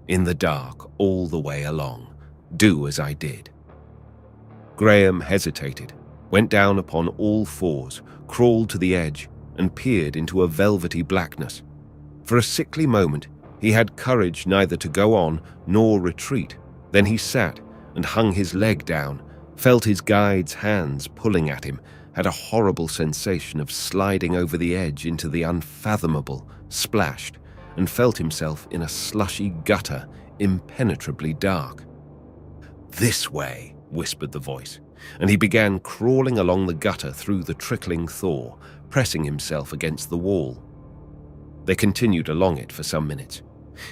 A: "In the dark all the way along. Do as I did." Graham hesitated, went down upon all fours, crawled to the edge, and peered into a velvety blackness. For a sickly moment, he had courage neither to go on nor retreat. Then he sat and hung his leg down, felt his guide's hands pulling at him, had a horrible sensation of sliding over the edge into the unfathomable, splashed, and felt himself in a slushy gutter, impenetrably dark. "This way," whispered the voice, and he began crawling along the gutter through the trickling thaw, pressing himself against the wall. They continued along it for some minutes.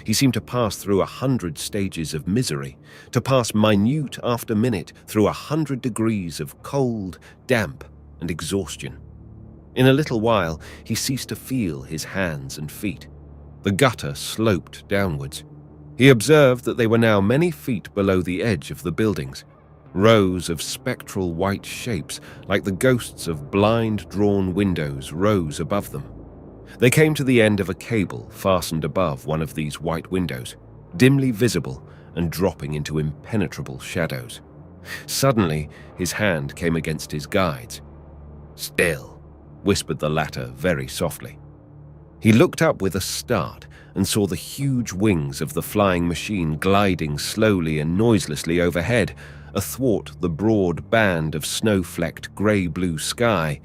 A: He seemed to pass through 100 stages of misery, to pass minute after minute through 100 degrees of cold, damp, and exhaustion. In a little while, he ceased to feel his hands and feet. The gutter sloped downwards. He observed that they were now many feet below the edge of the buildings. Rows of spectral white shapes, like the ghosts of blind-drawn windows, rose above them. They came to the end of a cable fastened above one of these white windows, dimly visible and dropping into impenetrable shadows. Suddenly, his hand came against his guide's. "Still," whispered the latter very softly. He looked up with a start and saw the huge wings of the flying machine gliding slowly and noiselessly overhead, athwart the broad band of snow-flecked grey-blue sky.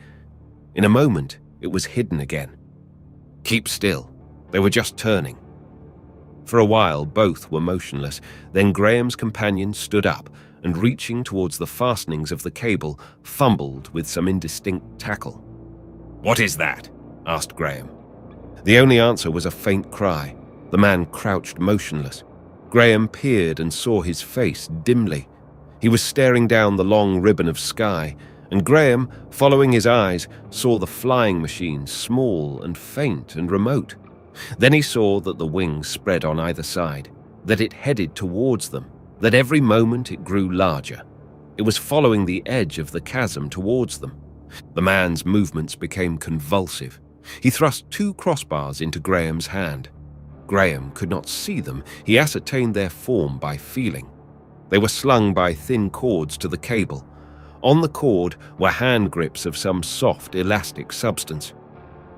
A: In a moment, it was hidden again. "Keep still. They were just turning." For a while, both were motionless. Then Graham's companion stood up and, reaching towards the fastenings of the cable, fumbled with some indistinct tackle. "What is that?" asked Graham. The only answer was a faint cry. The man crouched motionless. Graham peered and saw his face dimly. He was staring down the long ribbon of sky, and Graham, following his eyes, saw the flying machine small and faint and remote. Then he saw that the wings spread on either side, that it headed towards them, that every moment it grew larger. It was following the edge of the chasm towards them. The man's movements became convulsive. He thrust 2 crossbars into Graham's hand. Graham could not see them. He ascertained their form by feeling. They were slung by thin cords to the cable. On the cord were hand grips of some soft, elastic substance.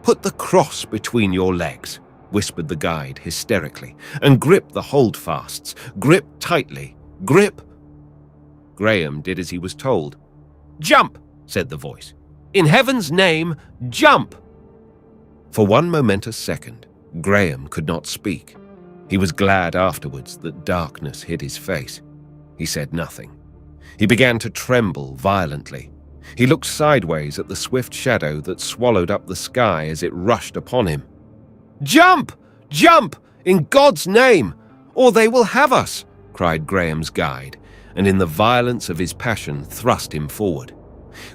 A: "Put the cross between your legs," whispered the guide hysterically, "and grip the holdfasts. Grip tightly. Grip." Graham did as he was told. "Jump," said the voice. "In heaven's name, jump!" For one momentous second, Graham could not speak. He was glad afterwards that darkness hid his face. He said nothing. He began to tremble violently. He looked sideways at the swift shadow that swallowed up the sky as it rushed upon him. "Jump! Jump! In God's name! Or they will have us!" cried Graham's guide, and in the violence of his passion thrust him forward.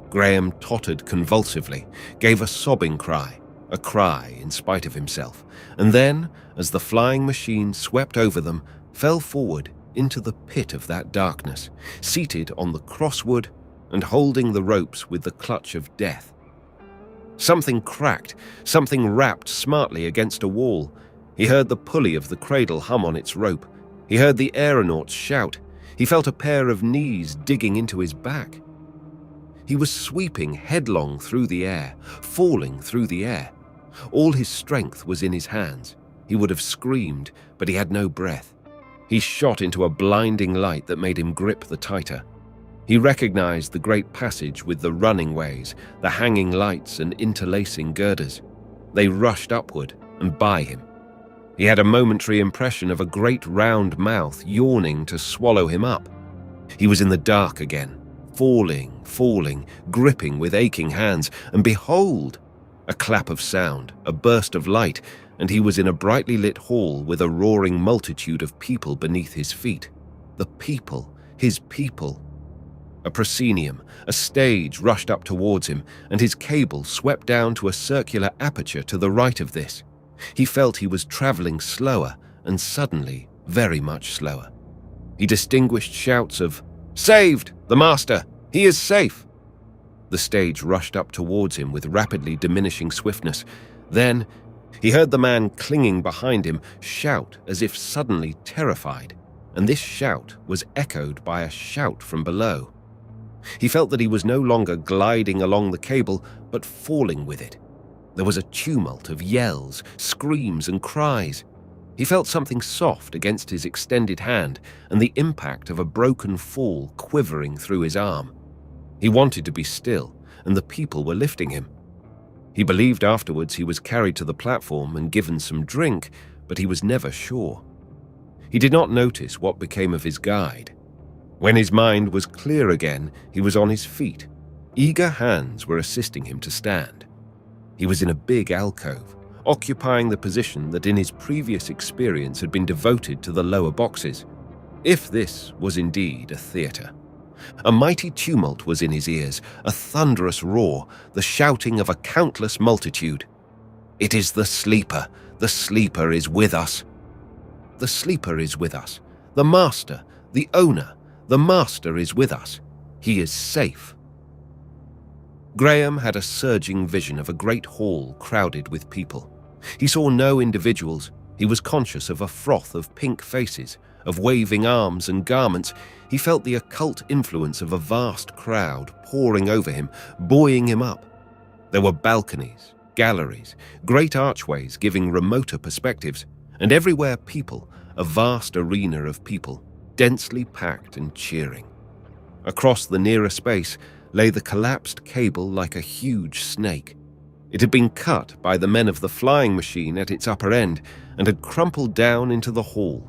A: Graham tottered convulsively, gave a sobbing cry, a cry in spite of himself, and then, as the flying machine swept over them, fell forward into the pit of that darkness, seated on the crosswood and holding the ropes with the clutch of death. Something cracked, something rapped smartly against a wall. He heard the pulley of the cradle hum on its rope. He heard the aeronauts shout. He felt a pair of knees digging into his back. He was sweeping headlong through the air, falling through the air. All his strength was in his hands. He would have screamed, but he had no breath. He shot into a blinding light that made him grip the tighter. He recognized the great passage with the running ways, the hanging lights and interlacing girders. They rushed upward and by him. He had a momentary impression of a great round mouth yawning to swallow him up. He was in the dark again, falling, gripping with aching hands, and behold! A clap of sound, a burst of light, and he was in a brightly lit hall with a roaring multitude of people beneath his feet. The people, his people. A proscenium, a stage, rushed up towards him, and his cable swept down to a circular aperture to the right of this. He felt he was traveling slower, and suddenly very much slower. He distinguished shouts of, "Saved! The master! He is safe!" The stage rushed up towards him with rapidly diminishing swiftness. Then he heard the man clinging behind him shout as if suddenly terrified, and this shout was echoed by a shout from below. He felt that he was no longer gliding along the cable, but falling with it. There was a tumult of yells, screams, and cries. He felt something soft against his extended hand and the impact of a broken fall quivering through his arm. He wanted to be still, and the people were lifting him. He believed afterwards he was carried to the platform and given some drink, but he was never sure. He did not notice what became of his guide. When his mind was clear again, he was on his feet. Eager hands were assisting him to stand. He was in a big alcove, occupying the position that in his previous experience had been devoted to the lower boxes, if this was indeed a theatre. A mighty tumult was in his ears, a thunderous roar, the shouting of a countless multitude. "It is the sleeper! The sleeper is with us! The sleeper is with us! The master, the owner, the master is with us! He is safe!" Graham had a surging vision of a great hall crowded with people. He saw no individuals. He was conscious of a froth of pink faces, of waving arms and garments. He felt the occult influence of a vast crowd pouring over him, buoying him up. There were balconies, galleries, great archways giving remoter perspectives, and everywhere people, a vast arena of people, densely packed and cheering. Across the nearer space lay the collapsed cable like a huge snake. It had been cut by the men of the flying machine at its upper end and had crumpled down into the hall.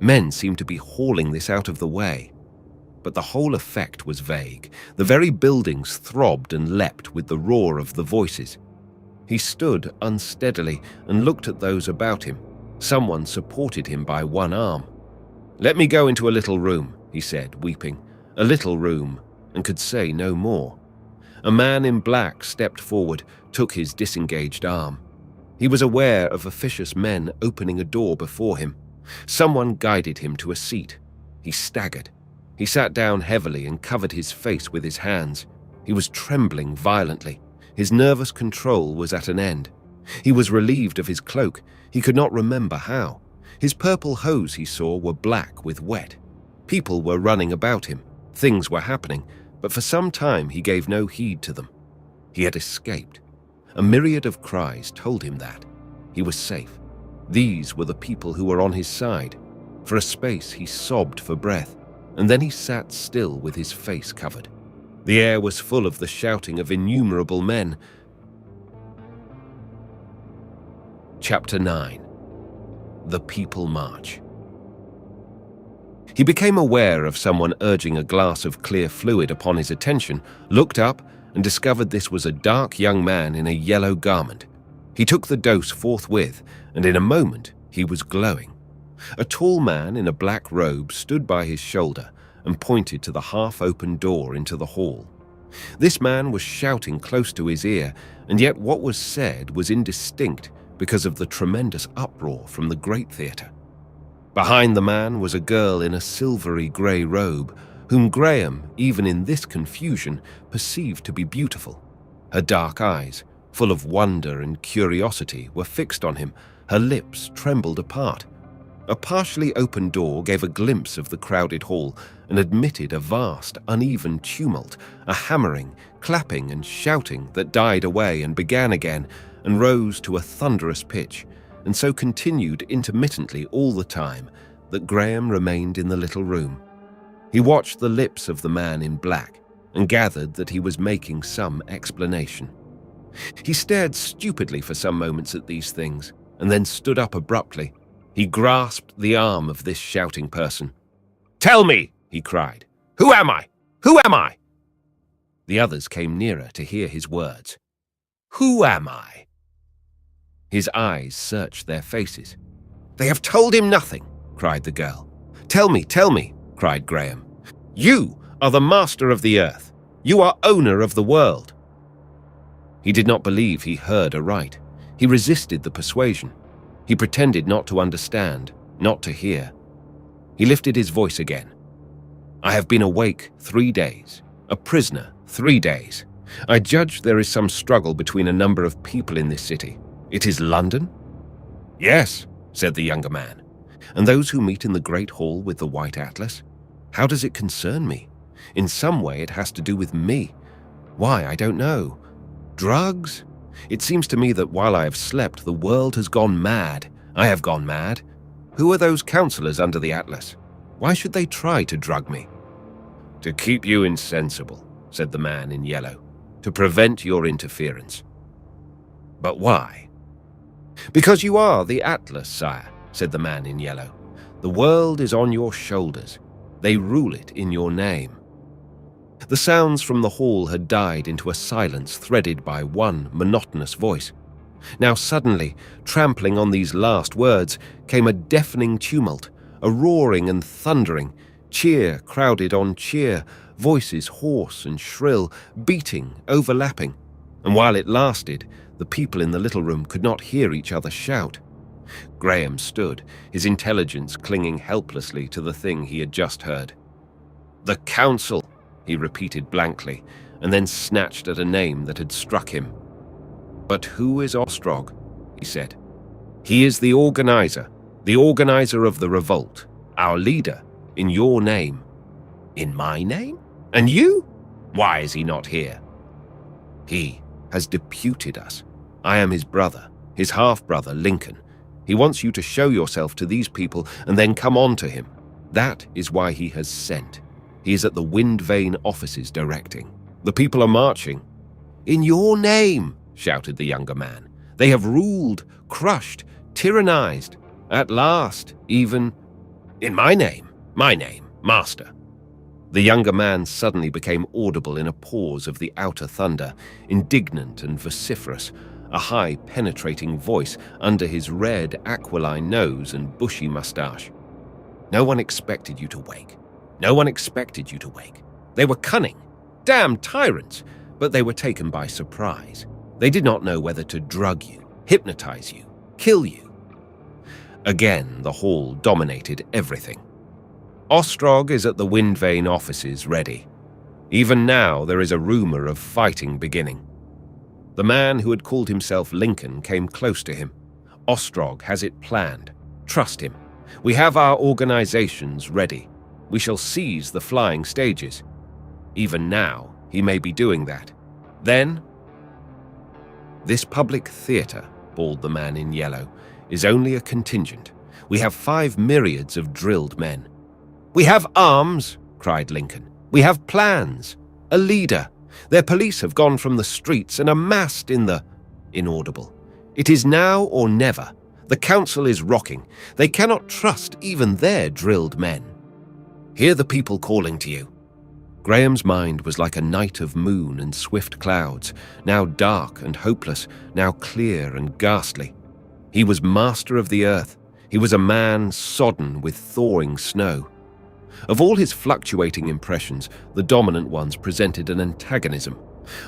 A: Men seemed to be hauling this out of the way. But the whole effect was vague. The very buildings throbbed and leapt with the roar of the voices. He stood unsteadily and looked at those about him. Someone supported him by one arm. "Let me go into a little room," he said, weeping. "A little room," and could say no more. A man in black stepped forward, took his disengaged arm. He was aware of officious men opening a door before him. Someone guided him to a seat. He staggered. He sat down heavily and covered his face with his hands. He was trembling violently. His nervous control was at an end. He was relieved of his cloak. He could not remember how. His purple hose, he saw, were black with wet. People were running about him. Things were happening, but for some time he gave no heed to them. He had escaped. A myriad of cries told him that. He was safe. These were the people who were on his side. For a space he sobbed for breath, and then he sat still with his face covered. The air was full of the shouting of innumerable men. Chapter 9. The People March. He became aware of someone urging a glass of clear fluid upon his attention, looked up, and discovered this was a dark young man in a yellow garment. He took the dose forthwith, and in a moment he was glowing. A tall man in a black robe stood by his shoulder and pointed to the half-open door into the hall. This man was shouting close to his ear, and yet what was said was indistinct because of the tremendous uproar from the great theatre. Behind the man was a girl in a silvery grey robe, whom Graham, even in this confusion, perceived to be beautiful. Her dark eyes, full of wonder and curiosity, were fixed on him. Her lips trembled apart. A partially open door gave a glimpse of the crowded hall and admitted a vast, uneven tumult, a hammering, clapping, and shouting that died away and began again and rose to a thunderous pitch, and so continued intermittently all the time that Graham remained in the little room. He watched the lips of the man in black and gathered that he was making some explanation. He stared stupidly for some moments at these things. and then stood up abruptly. He grasped the arm of this shouting person. "Tell me!" he cried. "Who am I? Who am I?" The others came nearer to hear his words. "Who am I?" His eyes searched their faces. "They have told him nothing," cried the girl. Tell me," cried Graham. "You are the master of the earth. You are owner of the world." He did not believe he heard aright. He resisted the persuasion. He pretended not to understand, not to hear. He lifted his voice again. "I have been awake 3 days, a prisoner 3 days. I judge there is some struggle between a number of people in this city. It is London?" "Yes," said the younger man. "And those who meet in the great hall with the white atlas? How does it concern me? In some way it has to do with me. Why, I don't know. Drugs? It seems to me that while I have slept, the world has gone mad. I have gone mad. Who are those counselors under the atlas? Why should they try to drug me?" "To keep you insensible," said the man in yellow, "to prevent your interference." "But why?" "Because you are the atlas, sire," said the man in yellow. "The world is on your shoulders. They rule it in your name." The sounds from the hall had died into a silence threaded by one monotonous voice. Now suddenly, trampling on these last words, came a deafening tumult, a roaring and thundering, cheer crowded on cheer, voices hoarse and shrill, beating, overlapping. And while it lasted, the people in the little room could not hear each other shout. Graham stood, his intelligence clinging helplessly to the thing he had just heard. "The council," he repeated blankly, and then snatched at a name that had struck him. "But who is Ostrog?" he said. "He is the organizer of the revolt, our leader, in your name." "In my name? And you? Why is he not here?" "He has deputed us. I am his brother, his half-brother, Lincoln. He wants you to show yourself to these people and then come on to him. That is why he has sent. He is at the Wind Vane offices directing. The people are marching." "In your name," shouted the younger man. "They have ruled, crushed, tyrannized. At last, even—" "In my name, master." The younger man suddenly became audible in a pause of the outer thunder, indignant and vociferous, a high, penetrating voice under his red, aquiline nose and bushy mustache. "No one expected you to wake. No one expected you to wake. They were cunning, damned tyrants, but they were taken by surprise. They did not know whether to drug you, hypnotize you, kill you." Again, the hall dominated everything. "Ostrog is at the Wind Vane offices ready. Even now there is a rumor of fighting beginning." The man who had called himself Lincoln came close to him. "Ostrog has it planned. Trust him. We have our organizations ready. We shall seize the flying stages. Even now, he may be doing that. Then—" "This public theater," bawled the man in yellow, "is only a contingent. We have 5 myriads of drilled men." "We have arms," cried Lincoln. "We have plans. A leader. Their police have gone from the streets and amassed in the—" Inaudible. "It is now or never. The council is rocking. They cannot trust even their drilled men. Hear the people calling to you." Graham's mind was like a night of moon and swift clouds, now dark and hopeless, now clear and ghastly. He was master of the earth. He was a man sodden with thawing snow. Of all his fluctuating impressions, the dominant ones presented an antagonism.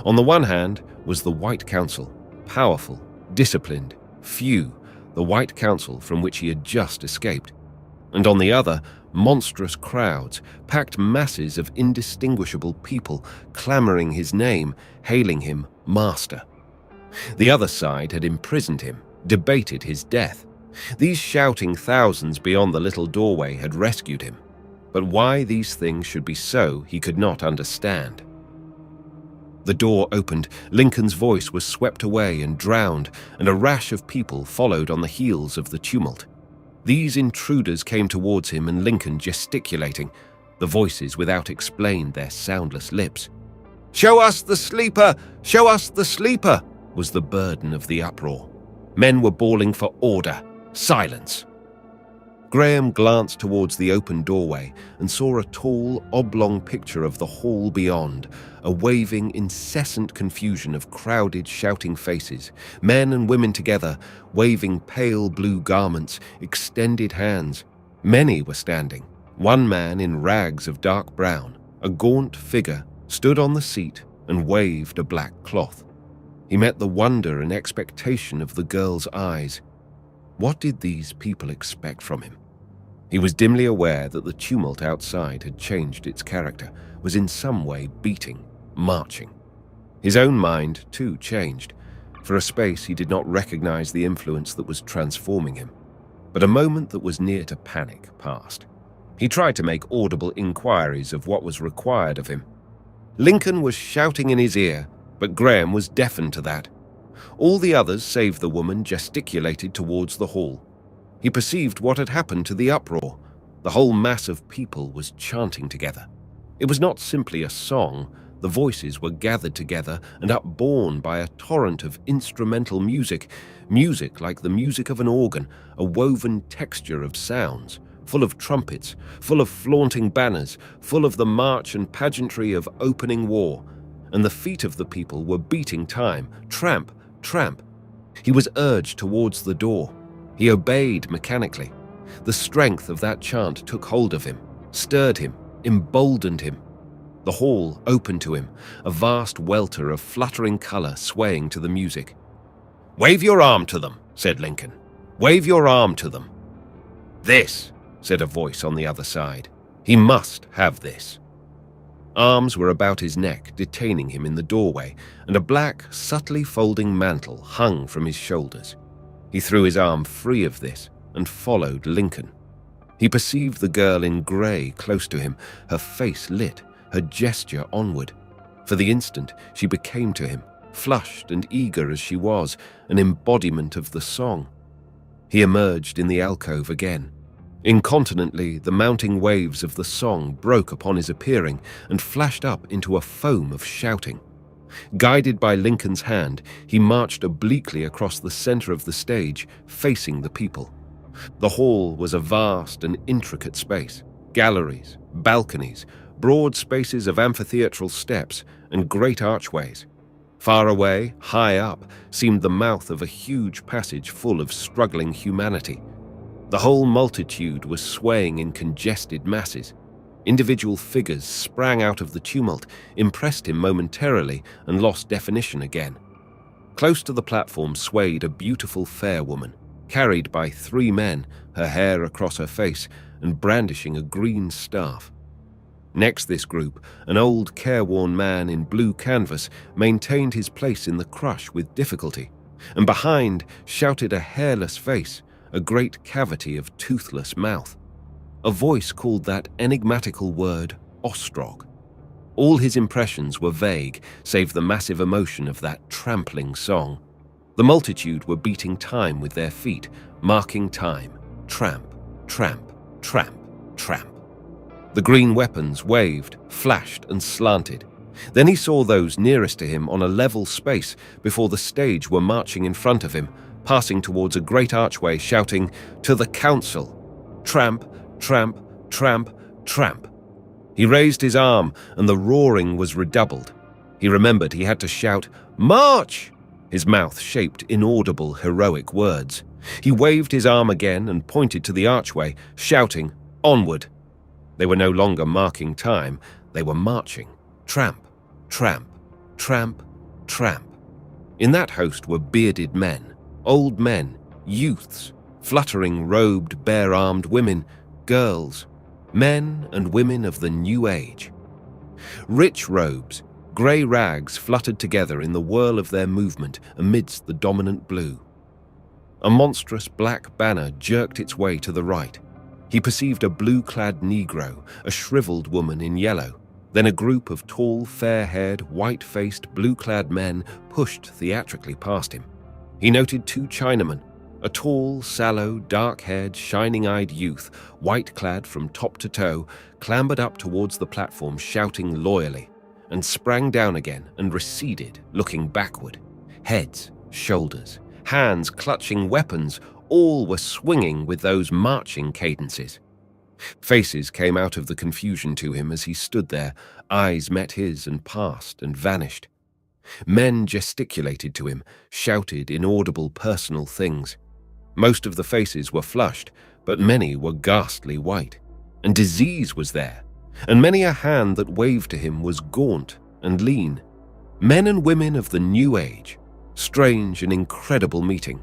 A: On the one hand was the White Council, powerful, disciplined, few, the White Council from which he had just escaped. And on the other, monstrous crowds, packed masses of indistinguishable people, clamoring his name, hailing him master. The other side had imprisoned him, debated his death. These shouting thousands beyond the little doorway had rescued him. But why these things should be so, he could not understand. The door opened, Lincoln's voice was swept away and drowned, and a rash of people followed on the heels of the tumult. These intruders came towards him and Lincoln gesticulating. The voices without explained their soundless lips. "Show us the sleeper! Show us the sleeper!" was the burden of the uproar. Men were bawling for order, silence. Graham glanced towards the open doorway and saw a tall, oblong picture of the hall beyond, a waving, incessant confusion of crowded, shouting faces, men and women together, waving pale blue garments, extended hands. Many were standing. One man in rags of dark brown, a gaunt figure, stood on the seat and waved a black cloth. He met the wonder and expectation of the girl's eyes. What did these people expect from him? He was dimly aware that the tumult outside had changed its character, was in some way beating, marching. His own mind, too, changed. For a space he did not recognize the influence that was transforming him. But a moment that was near to panic passed. He tried to make audible inquiries of what was required of him. Lincoln was shouting in his ear, but Graham was deafened to that. All the others, save the woman, gesticulated towards the hall. He perceived what had happened to the uproar. The whole mass of people was chanting together. It was not simply a song. The voices were gathered together and upborne by a torrent of instrumental music, music like the music of an organ, a woven texture of sounds, full of trumpets, full of flaunting banners, full of the march and pageantry of opening war. And the feet of the people were beating time, tramp, tramp. He was urged towards the door. He obeyed mechanically. The strength of that chant took hold of him, stirred him, emboldened him. The hall opened to him, a vast welter of fluttering color swaying to the music. "Wave your arm to them," said Lincoln. "Wave your arm to them." "This," said a voice on the other side. "He must have this." Arms were about his neck, detaining him in the doorway, and a black, subtly folding mantle hung from his shoulders. He threw his arm free of this and followed Lincoln. He perceived the girl in grey close to him, her face lit, her gesture onward. For the instant, she became to him, flushed and eager as she was, an embodiment of the song. He emerged in the alcove again. Incontinently, the mounting waves of the song broke upon his appearing and flashed up into a foam of shouting. Guided by Lincoln's hand, he marched obliquely across the center of the stage, facing the people. The hall was a vast and intricate space, galleries, balconies, broad spaces of amphitheatral steps, and great archways. Far away, high up, seemed the mouth of a huge passage full of struggling humanity. The whole multitude was swaying in congested masses. Individual figures sprang out of the tumult, impressed him momentarily, and lost definition again. Close to the platform swayed a beautiful fair woman, carried by 3 men, her hair across her face, and brandishing a green staff. Next this group, an old careworn man in blue canvas maintained his place in the crush with difficulty, and behind shouted a hairless face, a great cavity of toothless mouth. A voice called that enigmatical word, Ostrog. All his impressions were vague, save the massive emotion of that trampling song. The multitude were beating time with their feet, marking time. Tramp, tramp, tramp, tramp. The green weapons waved, flashed, and slanted. Then he saw those nearest to him on a level space before the stage were marching in front of him, passing towards a great archway, shouting, "To the council!" Tramp, tramp, tramp, tramp. He raised his arm, and the roaring was redoubled. He remembered he had to shout, "March!" His mouth shaped inaudible, heroic words. He waved his arm again and pointed to the archway, shouting, "Onward!" They were no longer marking time, they were marching. Tramp, tramp, tramp, tramp. In that host were bearded men, old men, youths, fluttering robed, bare-armed women, girls, men and women of the new age. Rich robes, grey rags fluttered together in the whirl of their movement amidst the dominant blue. A monstrous black banner jerked its way to the right. He perceived a blue-clad Negro, a shriveled woman in yellow. Then a group of tall, fair-haired, white-faced, blue-clad men pushed theatrically past him. He noted 2 Chinamen, a tall, sallow, dark-haired, shining-eyed youth, white-clad from top to toe, clambered up towards the platform shouting loyally, and sprang down again and receded, looking backward. Heads, shoulders, hands clutching weapons, all were swinging with those marching cadences. Faces came out of the confusion to him as he stood there, eyes met his and passed and vanished. Men gesticulated to him, shouted inaudible personal things. Most of the faces were flushed, but many were ghastly white. And disease was there, and many a hand that waved to him was gaunt and lean. Men and women of the new age, strange and incredible meeting.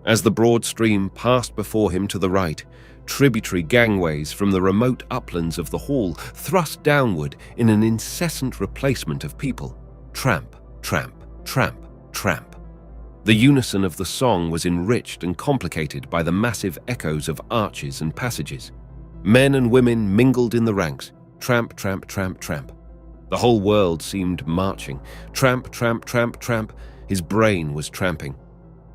A: As the broad stream passed before him to the right, tributary gangways from the remote uplands of the hall thrust downward in an incessant replacement of people. Tramp, tramp, tramp, tramp. The unison of the song was enriched and complicated by the massive echoes of arches and passages. Men and women mingled in the ranks. Tramp, tramp, tramp, tramp. The whole world seemed marching. Tramp, tramp, tramp, tramp. His brain was tramping.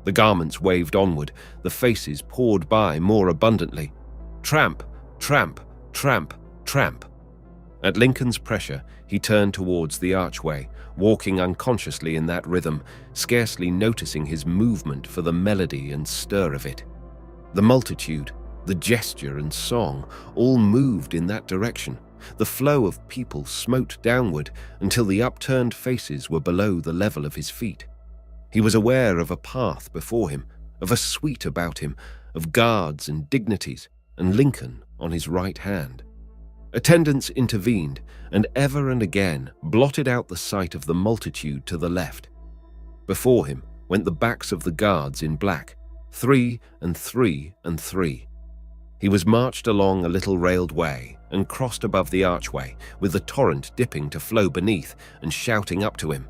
A: The garments waved onward. The faces poured by more abundantly. Tramp, tramp, tramp, tramp. At Lincoln's pressure, he turned towards the archway, walking unconsciously in that rhythm, scarcely noticing his movement for the melody and stir of it. The multitude, the gesture and song, all moved in that direction. The flow of people smote downward until the upturned faces were below the level of his feet. He was aware of a path before him, of a suite about him, of guards and dignities, and Lincoln on his right hand. Attendants intervened, and ever and again blotted out the sight of the multitude to the left. Before him went the backs of the guards in black, 3 and 3 and 3. He was marched along a little railed way and crossed above the archway, with the torrent dipping to flow beneath and shouting up to him.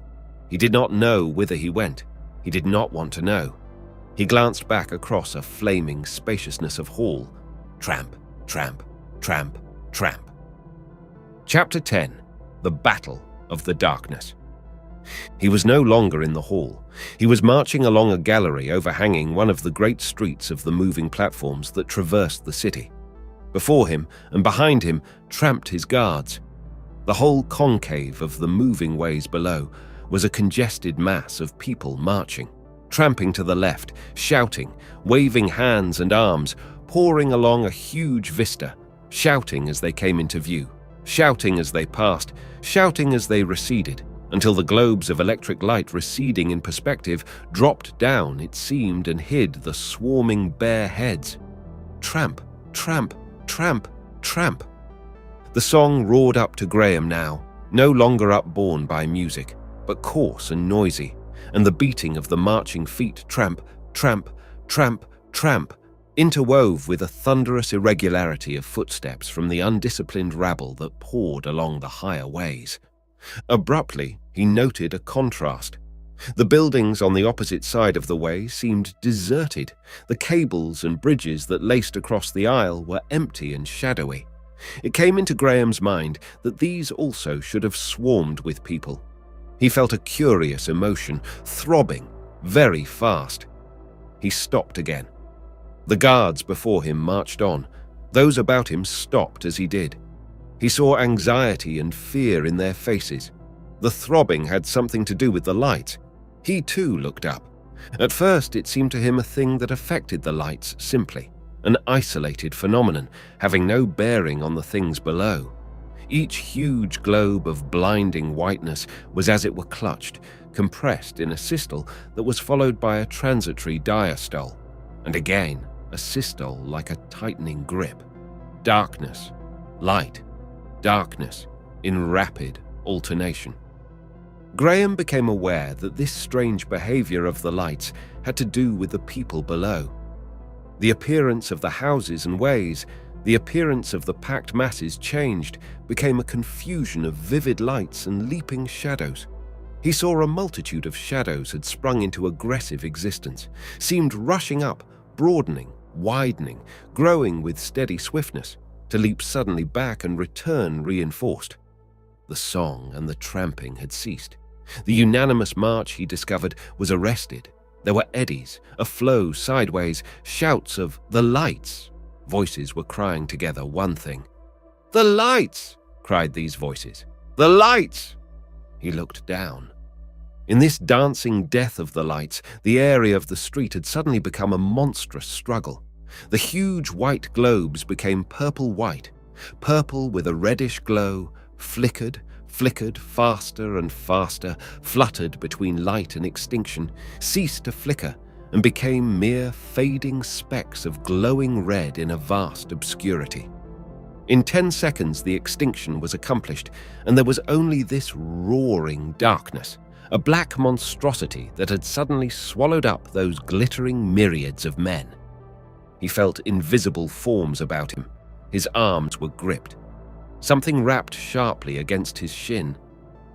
A: He did not know whither he went. He did not want to know. He glanced back across a flaming spaciousness of hall. Tramp, tramp, tramp, tramp. Chapter 10. The Battle of the Darkness. He was no longer in the hall. He was marching along a gallery overhanging one of the great streets of the moving platforms that traversed the city. Before him and behind him tramped his guards. The whole concave of the moving ways below was a congested mass of people marching, tramping to the left, shouting, waving hands and arms, pouring along a huge vista, shouting as they came into view, shouting as they passed, shouting as they receded, until the globes of electric light receding in perspective dropped down, it seemed, and hid the swarming bare heads. Tramp, tramp, tramp, tramp. The song roared up to Graham now, no longer upborne by music, but coarse and noisy, and the beating of the marching feet tramp, tramp, tramp, tramp, interwove with a thunderous irregularity of footsteps from the undisciplined rabble that poured along the higher ways. Abruptly, he noted a contrast. The buildings on the opposite side of the way seemed deserted. The cables and bridges that laced across the aisle were empty and shadowy. It came into Graham's mind that these also should have swarmed with people. He felt a curious emotion, throbbing, very fast. He stopped again. The guards before him marched on. Those about him stopped as he did. He saw anxiety and fear in their faces. The throbbing had something to do with the light. He too looked up. At first it seemed to him a thing that affected the lights simply, an isolated phenomenon, having no bearing on the things below. Each huge globe of blinding whiteness was as it were clutched, compressed in a systole that was followed by a transitory diastole, and again a systole like a tightening grip. Darkness, light, darkness, in rapid alternation. Graham became aware that this strange behavior of the lights had to do with the people below. The appearance of the houses and ways, the appearance of the packed masses changed, became a confusion of vivid lights and leaping shadows. He saw a multitude of shadows had sprung into aggressive existence, seemed rushing up, broadening, widening, growing with steady swiftness, to leap suddenly back and return reinforced. The song and the tramping had ceased. The unanimous march, he discovered, was arrested. There were eddies, a flow sideways, shouts of "the lights." Voices were crying together one thing. "The lights!" cried these voices. "The lights!" He looked down. In this dancing death of the lights, the area of the street had suddenly become a monstrous struggle. The huge white globes became purple-white, purple with a reddish glow, flickered faster and faster, fluttered between light and extinction, ceased to flicker, and became mere fading specks of glowing red in a vast obscurity. In 10 seconds the extinction was accomplished, and there was only this roaring darkness, a black monstrosity that had suddenly swallowed up those glittering myriads of men. He felt invisible forms about him. His arms were gripped. Something rapped sharply against his shin.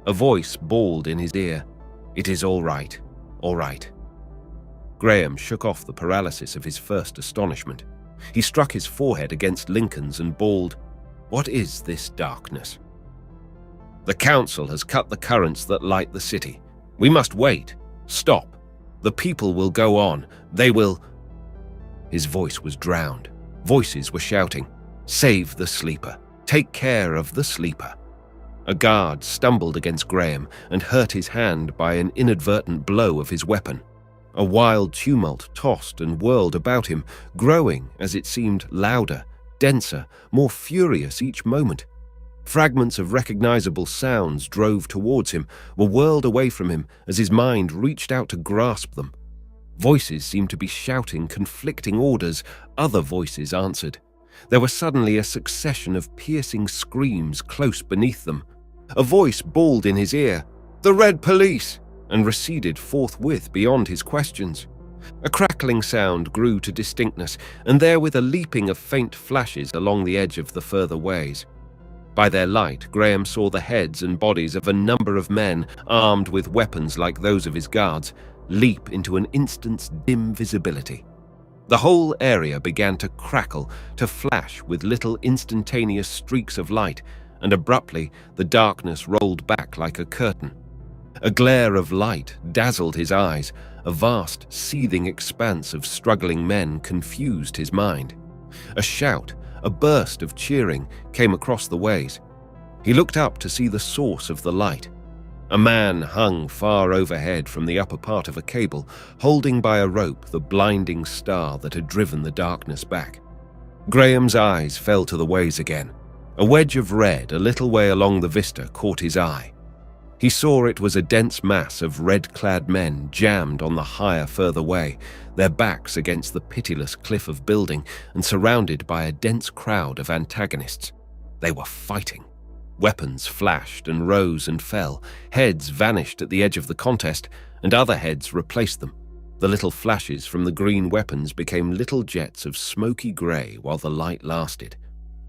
A: A voice bawled in his ear, "It is all right, all right." Graham shook off the paralysis of his first astonishment. He struck his forehead against Lincoln's and bawled, "What is this darkness?" "The council has cut the currents that light the city. We must wait. Stop. The people will go on. They will—" His voice was drowned. Voices were shouting, "Save the sleeper. Take care of the sleeper." A guard stumbled against Graham and hurt his hand by an inadvertent blow of his weapon. A wild tumult tossed and whirled about him, growing, as it seemed, louder, denser, more furious each moment. Fragments of recognizable sounds drove towards him, were whirled away from him as his mind reached out to grasp them. Voices seemed to be shouting conflicting orders. Other voices answered. There was suddenly a succession of piercing screams close beneath them. A voice bawled in his ear, "The Red Police!" and receded forthwith beyond his questions. A crackling sound grew to distinctness, and therewith a leaping of faint flashes along the edge of the further ways. By their light, Graham saw the heads and bodies of a number of men, armed with weapons like those of his guards, leap into an instant's dim visibility. The whole area began to crackle, to flash with little instantaneous streaks of light, and abruptly the darkness rolled back like a curtain. A glare of light dazzled his eyes. A vast, seething expanse of struggling men confused his mind. A shout, a burst of cheering came across the ways. He looked up to see the source of the light. A man hung far overhead from the upper part of a cable, holding by a rope the blinding star that had driven the darkness back. Graham's eyes fell to the ways again. A wedge of red a little way along the vista caught his eye. He saw it was a dense mass of red-clad men jammed on the higher further way, their backs against the pitiless cliff of building and surrounded by a dense crowd of antagonists. They were fighting. Weapons flashed and rose and fell. Heads vanished at the edge of the contest, and other heads replaced them. The little flashes from the green weapons became little jets of smoky grey while the light lasted.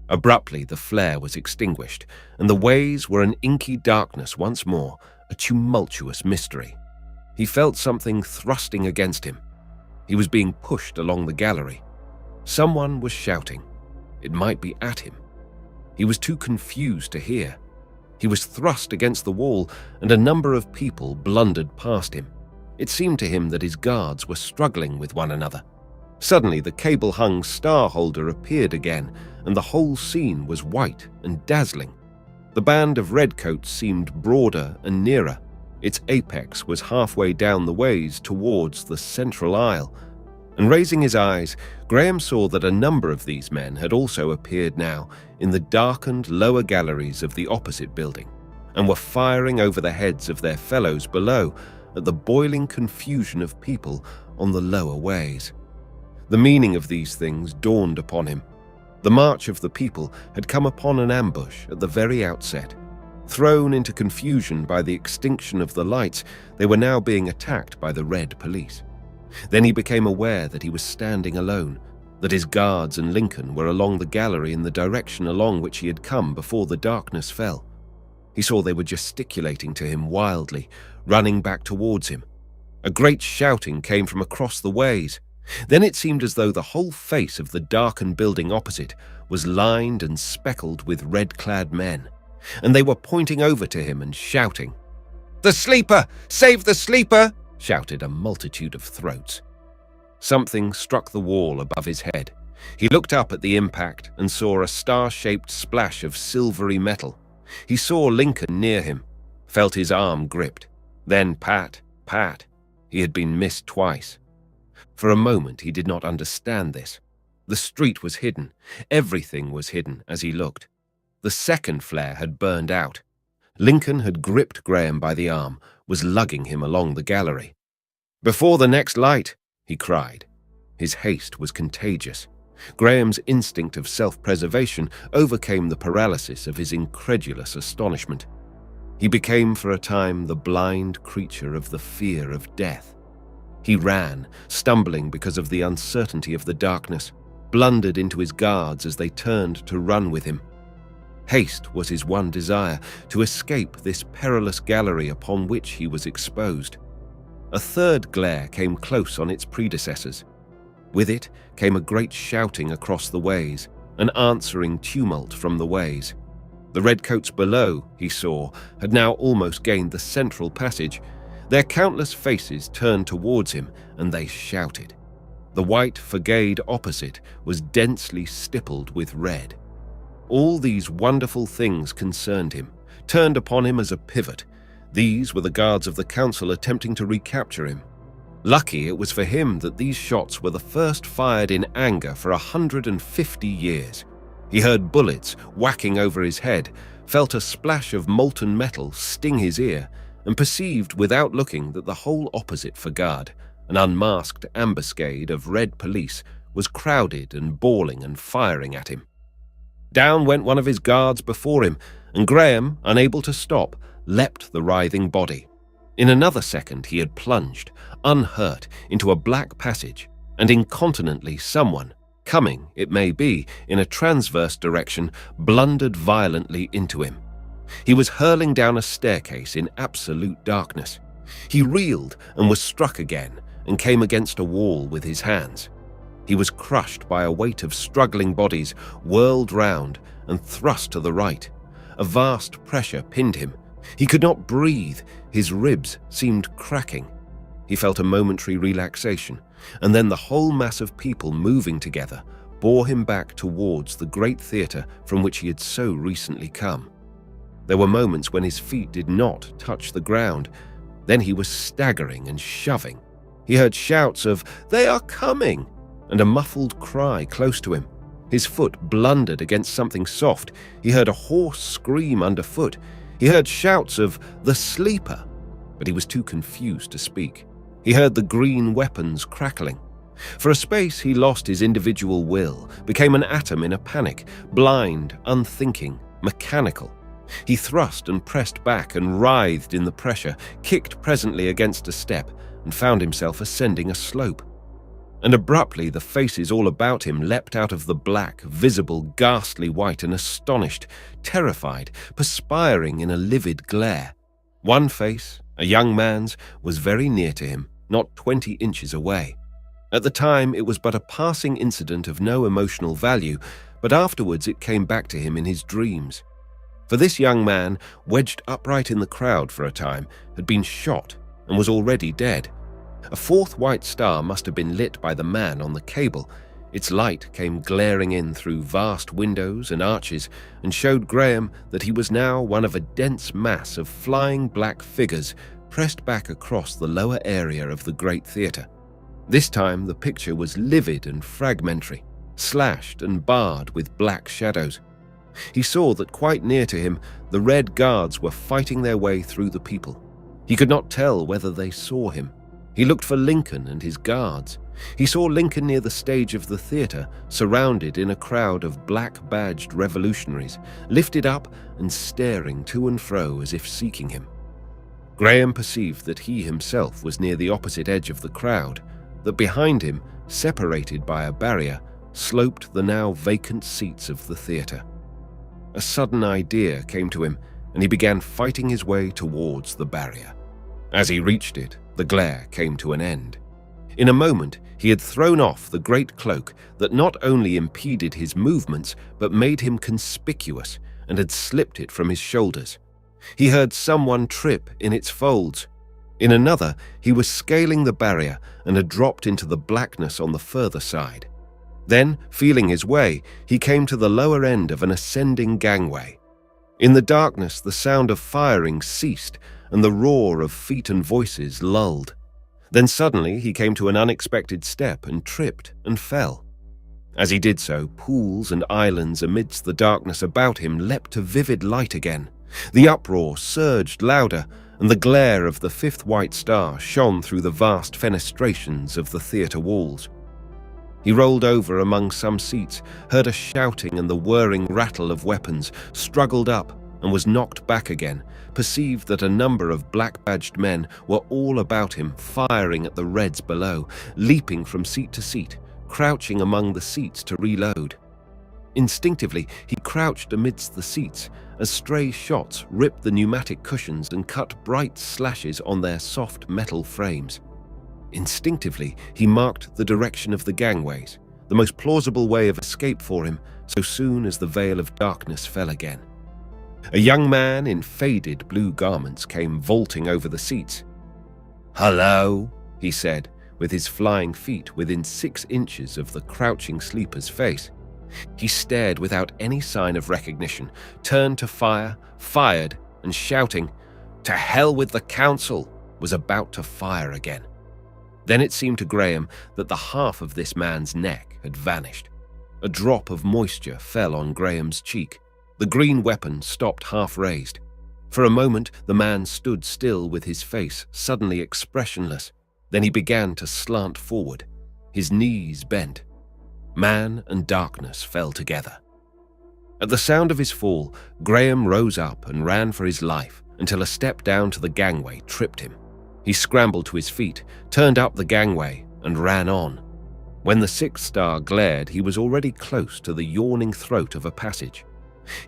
A: Abruptly, the flare was extinguished, and the ways were an inky darkness once more, a tumultuous mystery. He felt something thrusting against him. He was being pushed along the gallery. Someone was shouting. It might be at him. He was too confused to hear. He was thrust against the wall, and a number of people blundered past him. It seemed to him that his guards were struggling with one another. Suddenly, the cable-hung star holder appeared again, and the whole scene was white and dazzling. The band of redcoats seemed broader and nearer. Its apex was halfway down the ways towards the central aisle, and raising his eyes, Graham saw that a number of these men had also appeared now in the darkened lower galleries of the opposite building, and were firing over the heads of their fellows below at the boiling confusion of people on the lower ways. The meaning of these things dawned upon him. The march of the people had come upon an ambush at the very outset. Thrown into confusion by the extinction of the lights, they were now being attacked by the Red Police. Then he became aware that he was standing alone, that his guards and Lincoln were along the gallery in the direction along which he had come before the darkness fell. He saw they were gesticulating to him wildly, running back towards him. A great shouting came from across the ways. Then it seemed as though the whole face of the darkened building opposite was lined and speckled with red-clad men, and they were pointing over to him and shouting. "The sleeper! Save the sleeper!" shouted a multitude of throats. Something struck the wall above his head. He looked up at the impact and saw a star-shaped splash of silvery metal. He saw Lincoln near him, felt his arm gripped. Then pat, pat. He had been missed twice. For a moment he did not understand this. The street was hidden. Everything was hidden as he looked. The second flare had burned out. Lincoln had gripped Graham by the arm, was lugging him along the gallery. "Before the next light!" he cried. His haste was contagious. Graham's instinct of self-preservation overcame the paralysis of his incredulous astonishment. He became for a time the blind creature of the fear of death. He ran, stumbling because of the uncertainty of the darkness, blundered into his guards as they turned to run with him. Haste was his one desire, to escape this perilous gallery upon which he was exposed. A third glare came close on its predecessors. With it came a great shouting across the ways, an answering tumult from the ways. The redcoats below, he saw, had now almost gained the central passage. Their countless faces turned towards him, and they shouted. The white facade opposite was densely stippled with red. All these wonderful things concerned him, turned upon him as a pivot. These were the guards of the council attempting to recapture him. Lucky it was for him that these shots were the first fired in anger for 150 years. He heard bullets whacking over his head, felt a splash of molten metal sting his ear, and perceived without looking that the whole opposite facade, an unmasked ambuscade of red police, was crowded and bawling and firing at him. Down went one of his guards before him, and Graham, unable to stop, leapt the writhing body. In another second he had plunged, unhurt, into a black passage, and incontinently someone, coming, it may be, in a transverse direction, blundered violently into him. He was hurling down a staircase in absolute darkness. He reeled and was struck again, and came against a wall with his hands. He was crushed by a weight of struggling bodies, whirled round, and thrust to the right. A vast pressure pinned him. He could not breathe. His ribs seemed cracking. He felt a momentary relaxation, and then the whole mass of people moving together bore him back towards the great theatre from which he had so recently come. There were moments when his feet did not touch the ground. Then he was staggering and shoving. He heard shouts of, "They are coming!" and a muffled cry close to him. His foot blundered against something soft. He heard a hoarse scream underfoot. He heard shouts of, "The sleeper!" but he was too confused to speak. He heard the green weapons crackling. For a space he lost his individual will, became an atom in a panic, blind, unthinking, mechanical. He thrust and pressed back and writhed in the pressure, kicked presently against a step, and found himself ascending a slope. And abruptly the faces all about him leapt out of the black, visible, ghastly white, and astonished, terrified, perspiring in a livid glare. One face, a young man's, was very near to him, not 20 inches away. At the time it was but a passing incident of no emotional value, but afterwards it came back to him in his dreams. For this young man, wedged upright in the crowd for a time, had been shot and was already dead. A fourth white star must have been lit by the man on the cable. Its light came glaring in through vast windows and arches and showed Graham that he was now one of a dense mass of flying black figures pressed back across the lower area of the great theatre. This time the picture was livid and fragmentary, slashed and barred with black shadows. He saw that quite near to him the red guards were fighting their way through the people. He could not tell whether they saw him. He looked for Lincoln and his guards. He saw Lincoln near the stage of the theatre, surrounded in a crowd of black-badged revolutionaries, lifted up and staring to and fro as if seeking him. Graham perceived that he himself was near the opposite edge of the crowd, that behind him, separated by a barrier, sloped the now vacant seats of the theatre. A sudden idea came to him, and he began fighting his way towards the barrier. As he reached it, the glare came to an end. In a moment, he had thrown off the great cloak that not only impeded his movements, but made him conspicuous, and had slipped it from his shoulders. He heard someone trip in its folds. In another, he was scaling the barrier and had dropped into the blackness on the further side. Then, feeling his way, he came to the lower end of an ascending gangway. In the darkness, the sound of firing ceased, and the roar of feet and voices lulled. Then suddenly he came to an unexpected step and tripped and fell. As he did so, pools and islands amidst the darkness about him leapt to vivid light again. The uproar surged louder, and the glare of the fifth white star shone through the vast fenestrations of the theatre walls. He rolled over among some seats, heard a shouting and the whirring rattle of weapons, struggled up and was knocked back again, perceived that a number of black-badged men were all about him, firing at the Reds below, leaping from seat to seat, crouching among the seats to reload. Instinctively, he crouched amidst the seats as stray shots ripped the pneumatic cushions and cut bright slashes on their soft metal frames. Instinctively, he marked the direction of the gangways, the most plausible way of escape for him so soon as the veil of darkness fell again. A young man in faded blue garments came vaulting over the seats. "Hello," he said, with his flying feet within 6 inches of the crouching sleeper's face. He stared without any sign of recognition, turned to fire, fired, and shouting, "To hell with the council," was about to fire again. Then it seemed to Graham that the half of this man's neck had vanished. A drop of moisture fell on Graham's cheek. The green weapon stopped half raised. For a moment, the man stood still with his face suddenly expressionless. Then he began to slant forward. His knees bent. Man and darkness fell together. At the sound of his fall, Graham rose up and ran for his life until a step down to the gangway tripped him. He scrambled to his feet, turned up the gangway, and ran on. When the sixth star glared, he was already close to the yawning throat of a passage.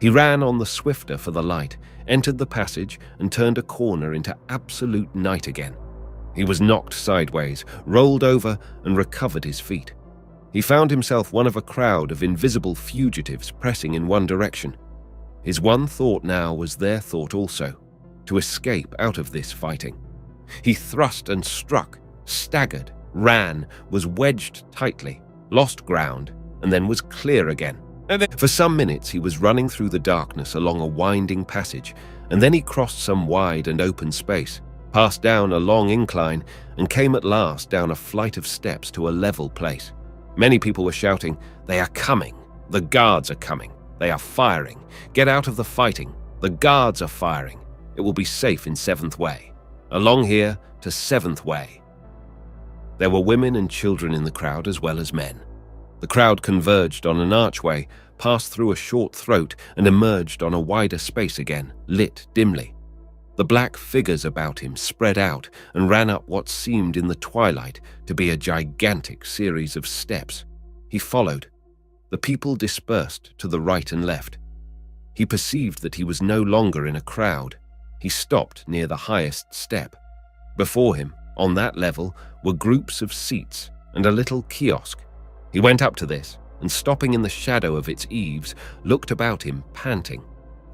A: He ran on the swifter for the light, entered the passage, and turned a corner into absolute night again. He was knocked sideways, rolled over, and recovered his feet. He found himself one of a crowd of invisible fugitives pressing in one direction. His one thought now was their thought also, to escape out of this fighting. He thrust and struck, staggered, ran, was wedged tightly, lost ground, and then was clear again. For some minutes he was running through the darkness along a winding passage, and then he crossed some wide and open space, passed down a long incline, and came at last down a flight of steps to a level place. Many people were shouting, "They are coming! The guards are coming! They are firing! Get out of the fighting! The guards are firing! It will be safe in 7th Way! Along here to 7th Way!" There were women and children in the crowd as well as men. The crowd converged on an archway, passed through a short throat, and emerged on a wider space again, lit dimly. The black figures about him spread out and ran up what seemed in the twilight to be a gigantic series of steps. He followed. The people dispersed to the right and left. He perceived that he was no longer in a crowd. He stopped near the highest step. Before him, on that level, were groups of seats and a little kiosk. He went up to this, and stopping in the shadow of its eaves, looked about him, panting.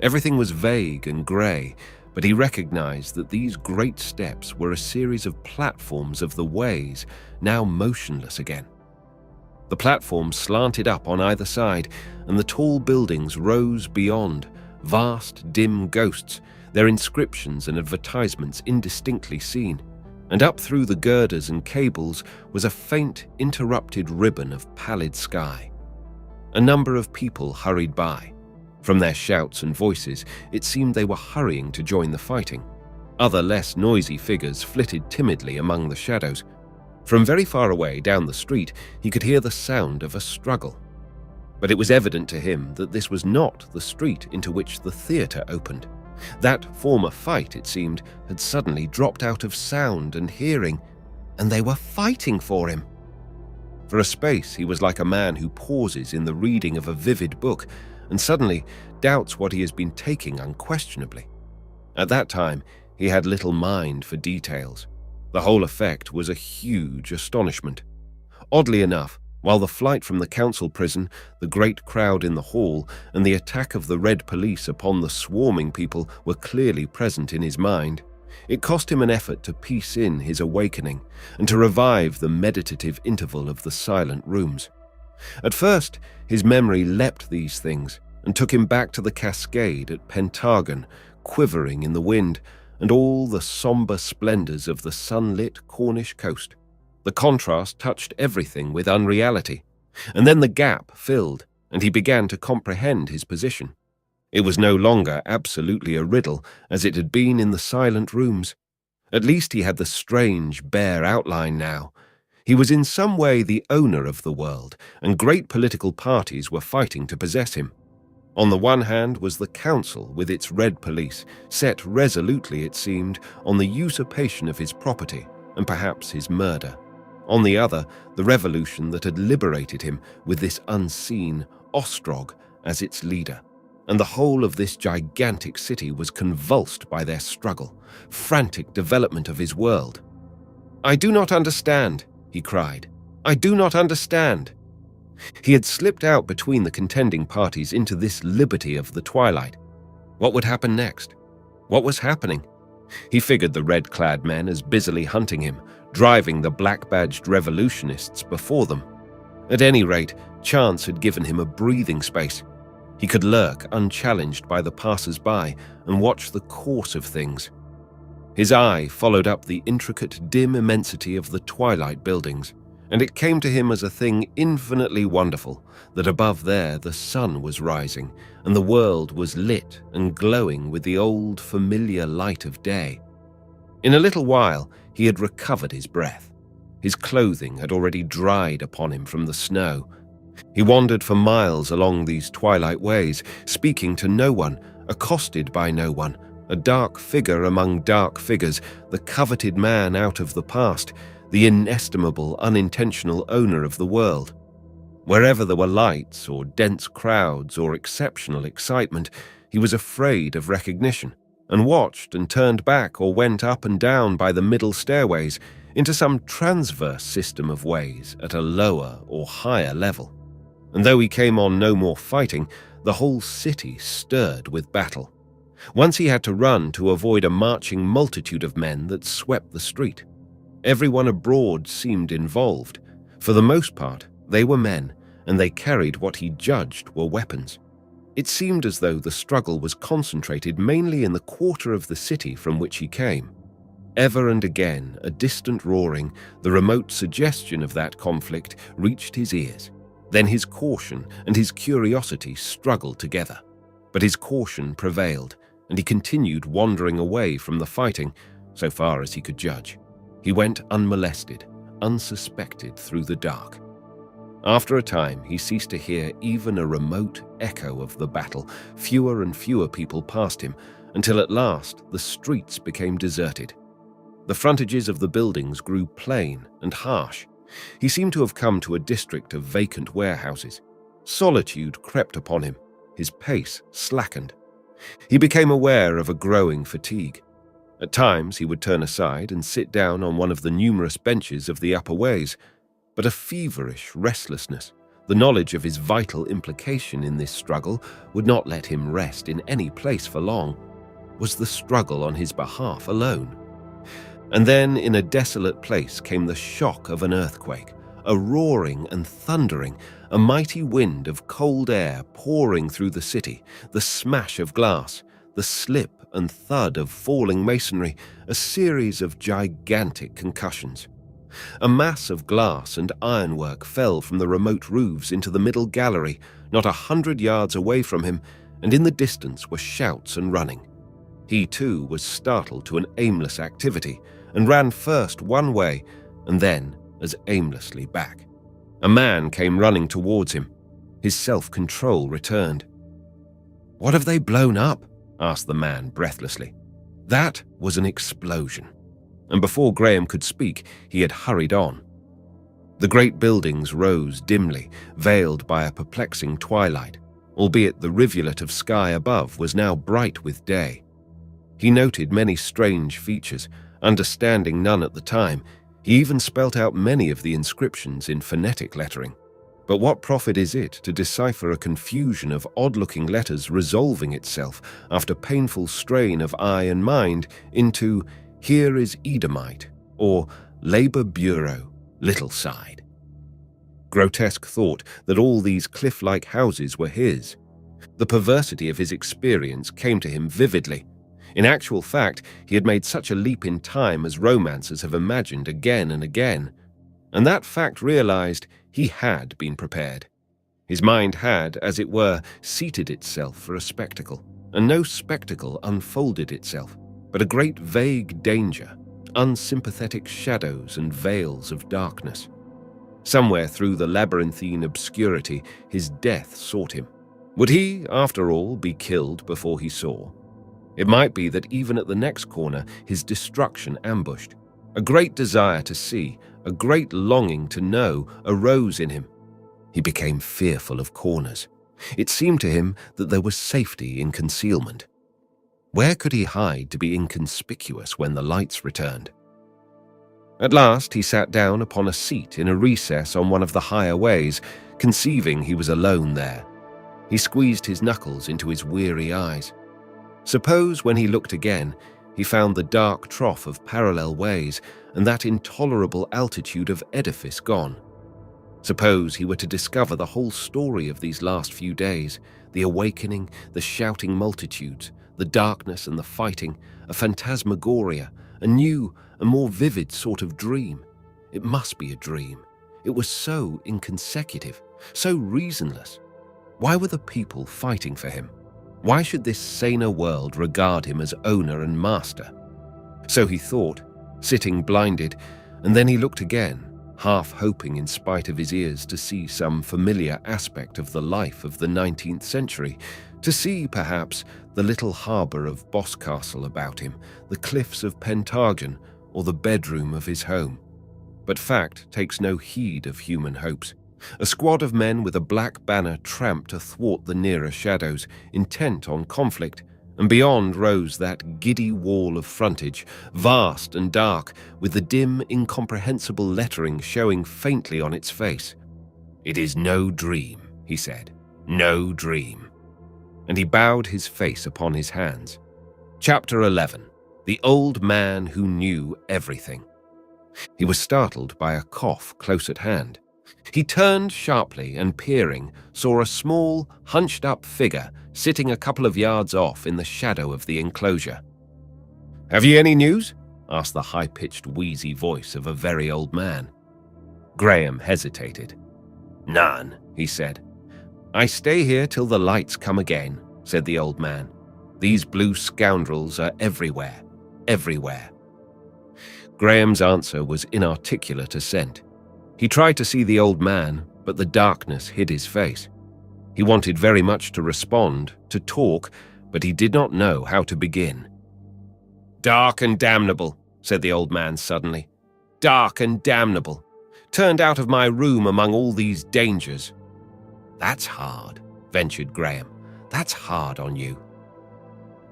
A: Everything was vague and grey, but he recognized that these great steps were a series of platforms of the ways, now motionless again. The platforms slanted up on either side, and the tall buildings rose beyond, vast, dim ghosts, their inscriptions and advertisements indistinctly seen. And up through the girders and cables was a faint, interrupted ribbon of pallid sky. A number of people hurried by. From their shouts and voices, it seemed they were hurrying to join the fighting. Other less noisy figures flitted timidly among the shadows. From very far away down the street, he could hear the sound of a struggle. But it was evident to him that this was not the street into which the theatre opened. That former fight, it seemed, had suddenly dropped out of sound and hearing, and they were fighting for him. For a space, he was like a man who pauses in the reading of a vivid book, and suddenly doubts what he has been taking unquestionably. At that time, he had little mind for details. The whole effect was a huge astonishment. Oddly enough, while the flight from the council prison, the great crowd in the hall, and the attack of the Red Police upon the swarming people were clearly present in his mind, it cost him an effort to piece in his awakening and to revive the meditative interval of the silent rooms. At first, his memory leapt these things and took him back to the cascade at Pentagon, quivering in the wind, and all the sombre splendours of the sunlit Cornish coast. The contrast touched everything with unreality, and then the gap filled, and he began to comprehend his position. It was no longer absolutely a riddle, as it had been in the silent rooms. At least he had the strange, bare outline now. He was in some way the owner of the world, and great political parties were fighting to possess him. On the one hand was the council with its red police, set resolutely, it seemed, on the usurpation of his property, and perhaps his murder. On the other, the revolution that had liberated him with this unseen Ostrog as its leader. And the whole of this gigantic city was convulsed by their struggle, frantic development of his world. "I do not understand," he cried. "I do not understand." He had slipped out between the contending parties into this liberty of the twilight. What would happen next? What was happening? He figured the red-clad men as busily hunting him, driving the black-badged revolutionists before them. At any rate, chance had given him a breathing space. He could lurk unchallenged by the passers-by and watch the course of things. His eye followed up the intricate, dim immensity of the twilight buildings, and it came to him as a thing infinitely wonderful that above there the sun was rising and the world was lit and glowing with the old familiar light of day. In a little while he had recovered his breath. His clothing had already dried upon him from the snow. He wandered for miles along these twilight ways, speaking to no one, accosted by no one, a dark figure among dark figures, the coveted man out of the past, the inestimable, unintentional owner of the world. Wherever there were lights or dense crowds or exceptional excitement, he was afraid of recognition, and watched and turned back or went up and down by the middle stairways into some transverse system of ways at a lower or higher level. And though he came on no more fighting, the whole city stirred with battle. Once he had to run to avoid a marching multitude of men that swept the street. Everyone abroad seemed involved. For the most part, they were men, and they carried what he judged were weapons. It seemed as though the struggle was concentrated mainly in the quarter of the city from which he came. Ever and again, a distant roaring, the remote suggestion of that conflict, reached his ears. Then his caution and his curiosity struggled together. But his caution prevailed, and he continued wandering away from the fighting, so far as he could judge. He went unmolested, unsuspected through the dark. After a time, he ceased to hear even a remote echo of the battle. Fewer and fewer people passed him, until at last the streets became deserted. The frontages of the buildings grew plain and harsh. He seemed to have come to a district of vacant warehouses. Solitude crept upon him. His pace slackened. He became aware of a growing fatigue. At times he would turn aside and sit down on one of the numerous benches of the upper ways, but a feverish restlessness, the knowledge of his vital implication in this struggle, would not let him rest in any place for long. Was the struggle on his behalf alone? And then in a desolate place came the shock of an earthquake, a roaring and thundering, a mighty wind of cold air pouring through the city, the smash of glass, the slip and thud of falling masonry, a series of gigantic concussions. A mass of glass and ironwork fell from the remote roofs into the middle gallery, not 100 yards away from him, and in the distance were shouts and running. He too was startled to an aimless activity, and ran first one way and then as aimlessly back. A man came running towards him. His self-control returned. "What have they blown up?" asked the man breathlessly. That was an explosion, and before Graham could speak, he had hurried on. The great buildings rose dimly, veiled by a perplexing twilight, albeit the rivulet of sky above was now bright with day. He noted many strange features, understanding none at the time. He even spelt out many of the inscriptions in phonetic lettering. But what profit is it to decipher a confusion of odd-looking letters resolving itself, after painful strain of eye and mind, into "Here is Edomite" or "Labor Bureau, Littleside"? Grotesque thought that all these cliff-like houses were his. The perversity of his experience came to him vividly. In actual fact, he had made such a leap in time as romancers have imagined again and again, and that fact realized he had been prepared. His mind had, as it were, seated itself for a spectacle, and no spectacle unfolded itself, but a great vague danger, unsympathetic shadows and veils of darkness. Somewhere through the labyrinthine obscurity, his death sought him. Would he, after all, be killed before he saw? It might be that even at the next corner, his destruction ambushed. A great desire to see, a great longing to know, arose in him. He became fearful of corners. It seemed to him that there was safety in concealment. Where could he hide to be inconspicuous when the lights returned? At last he sat down upon a seat in a recess on one of the higher ways, conceiving he was alone there. He squeezed his knuckles into his weary eyes. Suppose when he looked again, he found the dark trough of parallel ways and that intolerable altitude of edifice gone. Suppose he were to discover the whole story of these last few days, the awakening, the shouting multitudes, the darkness and the fighting, a phantasmagoria, a new, a more vivid sort of dream. It must be a dream. It was so inconsecutive, so reasonless. Why were the people fighting for him? Why should this saner world regard him as owner and master? So he thought, sitting blinded, and then he looked again, half hoping in spite of his ears to see some familiar aspect of the life of the 19th century, to see, perhaps, the little harbour of Boscastle about him, the cliffs of Pentargon, or the bedroom of his home. But fact takes no heed of human hopes. A squad of men with a black banner tramped athwart the nearer shadows, intent on conflict, and beyond rose that giddy wall of frontage, vast and dark, with the dim, incomprehensible lettering showing faintly on its face. "It is no dream," he said, "no dream." And he bowed his face upon his hands. Chapter 11. The Old Man Who Knew Everything. He was startled by a cough close at hand. He turned sharply and, peering, saw a small, hunched-up figure sitting a couple of yards off in the shadow of the enclosure. "Have you any news?" asked the high-pitched, wheezy voice of a very old man. Graham hesitated. "None," he said. "I stay here till the lights come again," said the old man. "These blue scoundrels are everywhere, everywhere." Graham's answer was inarticulate assent. He tried to see the old man, but the darkness hid his face. He wanted very much to respond, to talk, but he did not know how to begin. "Dark and damnable," said the old man suddenly. "Dark and damnable. Turned out of my room among all these dangers." "That's hard," ventured Graham. "That's hard on you."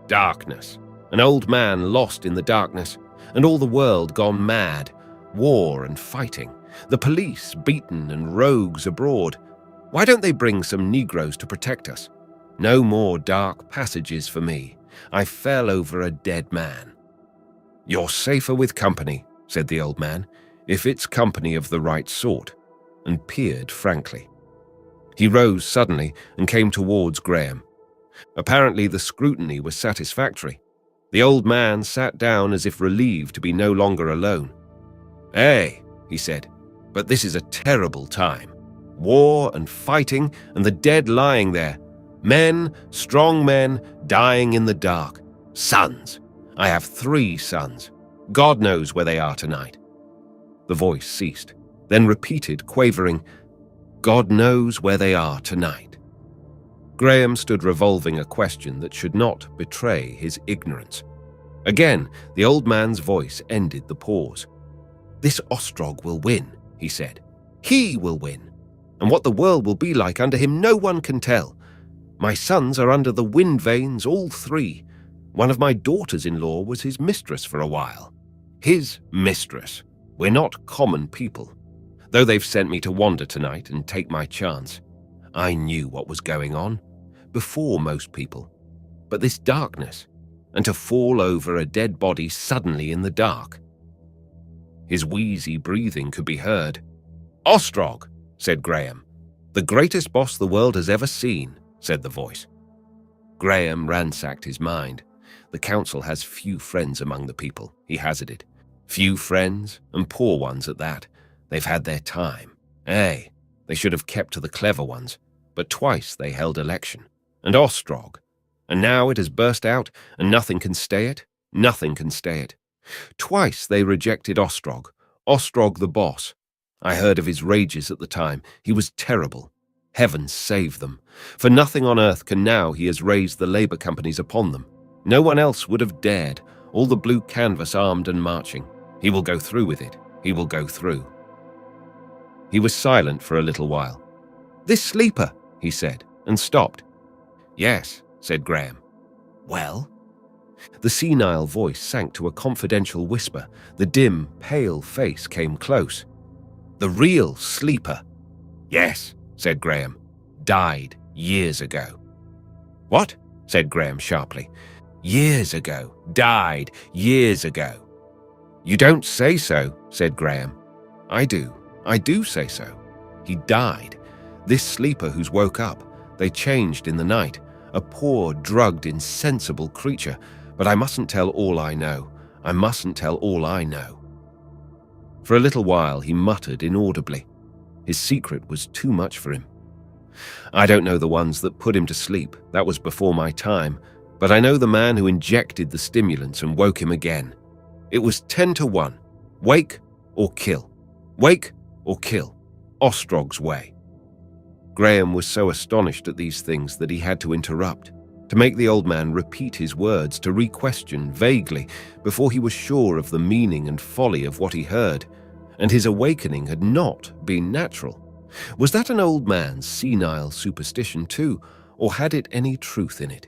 A: Darkness. An old man lost in the darkness, and all the world gone mad. War and fighting. The police beaten and rogues abroad. Why don't they bring some Negroes to protect us? No more dark passages for me. I fell over a dead man. "You're safer with company," said the old man, "if it's company of the right sort," and peered frankly. He rose suddenly and came towards Graham. Apparently the scrutiny was satisfactory. The old man sat down as if relieved to be no longer alone. "Eh," he said, "but this is a terrible time. War and fighting and the dead lying there. Men, strong men, dying in the dark. Sons. I have 3 sons. God knows where they are tonight." The voice ceased, then repeated, quavering, "God knows where they are tonight." Graham stood revolving a question that should not betray his ignorance. Again, the old man's voice ended the pause. "This Ostrog will win," he said. "He will win. And what the world will be like under him no one can tell. My sons are under the wind vanes, all 3. One of my daughters-in-law was his mistress for a while. His mistress. We're not common people. Though they've sent me to wander tonight and take my chance. I knew what was going on, before most people. But this darkness, and to fall over a dead body suddenly in the dark." His wheezy breathing could be heard. "Ostrog," said Graham. "The greatest boss the world has ever seen," said the voice. Graham ransacked his mind. The council has few friends among the people, he hazarded. Few friends, and poor ones at that. They've had their time. They should have kept to the clever ones. But twice they held election. And Ostrog. And now it has burst out, and nothing can stay it. Nothing can stay it. Twice they rejected Ostrog. Ostrog the boss. I heard of his rages at the time. He was terrible. Heaven save them. For nothing on earth can now he has raised the labour companies upon them. No one else would have dared. All the blue canvas armed and marching. He will go through with it. He will go through. He was silent for a little while. "This sleeper," he said, and stopped. "Yes," said Graham. "Well?" The senile voice sank to a confidential whisper. The dim, pale face came close. "The real sleeper." "Yes," said Graham. "Died years ago." "What?" said Graham sharply. "Years ago. Died years ago." "You don't say so," said Graham. I do say so. He died. This sleeper who's woke up. They changed in the night. A poor, drugged, insensible creature. But I mustn't tell all I know. I mustn't tell all I know. For a little while he muttered inaudibly. His secret was too much for him. "I don't know the ones that put him to sleep. That was before my time. But I know the man who injected the stimulants and woke him again. It was 10 to 1. Wake or kill. Wake or kill. Ostrog's way." Graham was so astonished at these things that he had to interrupt, to make the old man repeat his words, to re-question vaguely before he was sure of the meaning and folly of what he heard. And his awakening had not been natural. Was that an old man's senile superstition too, or had it any truth in it?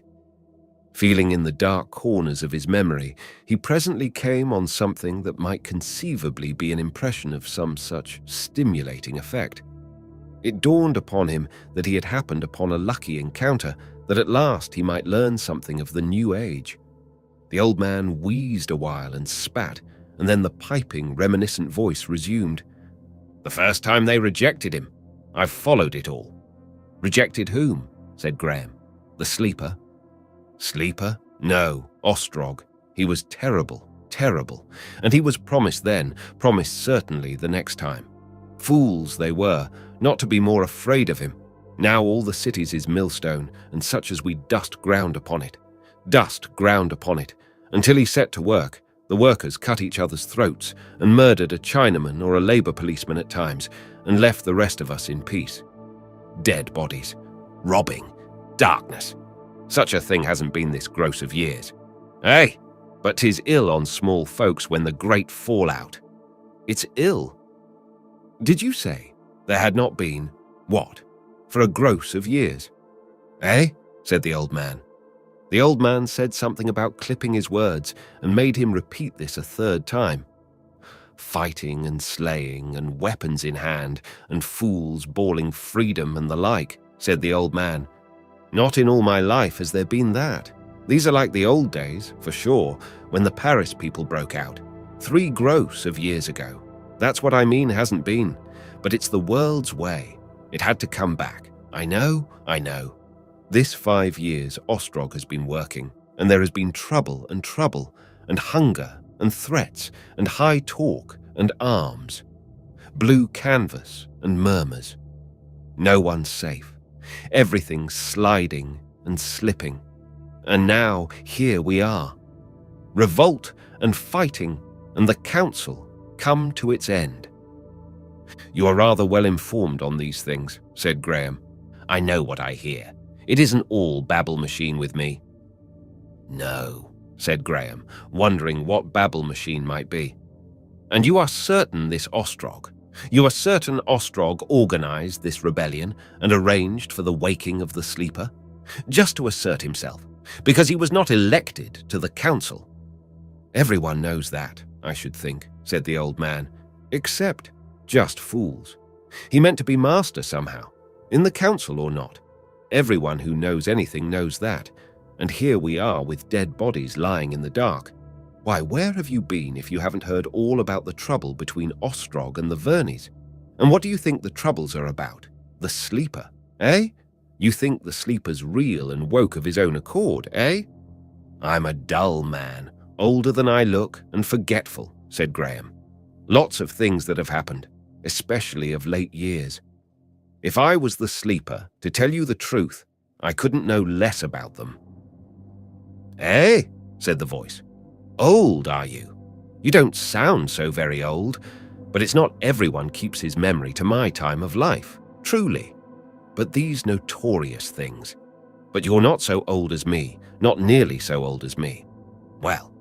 A: Feeling in the dark corners of his memory, he presently came on something that might conceivably be an impression of some such stimulating effect. It dawned upon him that he had happened upon a lucky encounter, that at last he might learn something of the new age. The old man wheezed a while and spat, and then the piping, reminiscent voice resumed. "The first time they rejected him. I've followed it all." "Rejected whom?" said Graham. "The sleeper?" "Sleeper? No, Ostrog. He was terrible, terrible. And he was promised then, promised certainly the next time. Fools they were, not to be more afraid of him. Now all the city's his millstone, and such as we dust ground upon it. Dust ground upon it. Until he set to work, the workers cut each other's throats, and murdered a Chinaman or a labour policeman at times, and left the rest of us in peace. Dead bodies. Robbing. Darkness. Such a thing hasn't been this gross of years. But 'tis ill on small folks when the great fallout. It's ill. Did you say there had not been, what, for a gross of years? Said the old man. The old man said something about clipping his words and made him repeat this a third time. Fighting and slaying and weapons in hand and fools bawling freedom and the like, said the old man. Not in all my life has there been that. These are like the old days, for sure, when the Paris people broke out. 3 gross of years ago. That's what I mean hasn't been. But it's the world's way. It had to come back. I know. This 5 years Ostrog has been working, and there has been trouble, and hunger, and threats, and high talk, and arms. Blue canvas and murmurs. No one's safe. Everything's sliding and slipping. And now here we are. Revolt and fighting, and the council come to its end. You are rather well informed on these things, said Graham. I know what I hear. It isn't all babble machine with me. No, said Graham, wondering what babble machine might be. And you are certain this Ostrog? You are certain Ostrog organized this rebellion and arranged for the waking of the sleeper? Just to assert himself, because he was not elected to the council. Everyone knows that, I should think, said the old man, except just fools. He meant to be master somehow, in the council or not. Everyone who knows anything knows that, and here we are with dead bodies lying in the dark. Why, where have you been if you haven't heard all about the trouble between Ostrog and the Vernies? And what do you think the troubles are about? The sleeper, eh? You think the sleeper's real and woke of his own accord, eh? I'm a dull man, older than I look and forgetful, said Graham. Lots of things that have happened, especially of late years. If I was the sleeper, to tell you the truth, I couldn't know less about them. Eh? Said the voice. Old, are you? You don't sound so very old, but it's not everyone keeps his memory to my time of life, truly. But these notorious things. But you're not so old as me, not nearly so old as me. Well,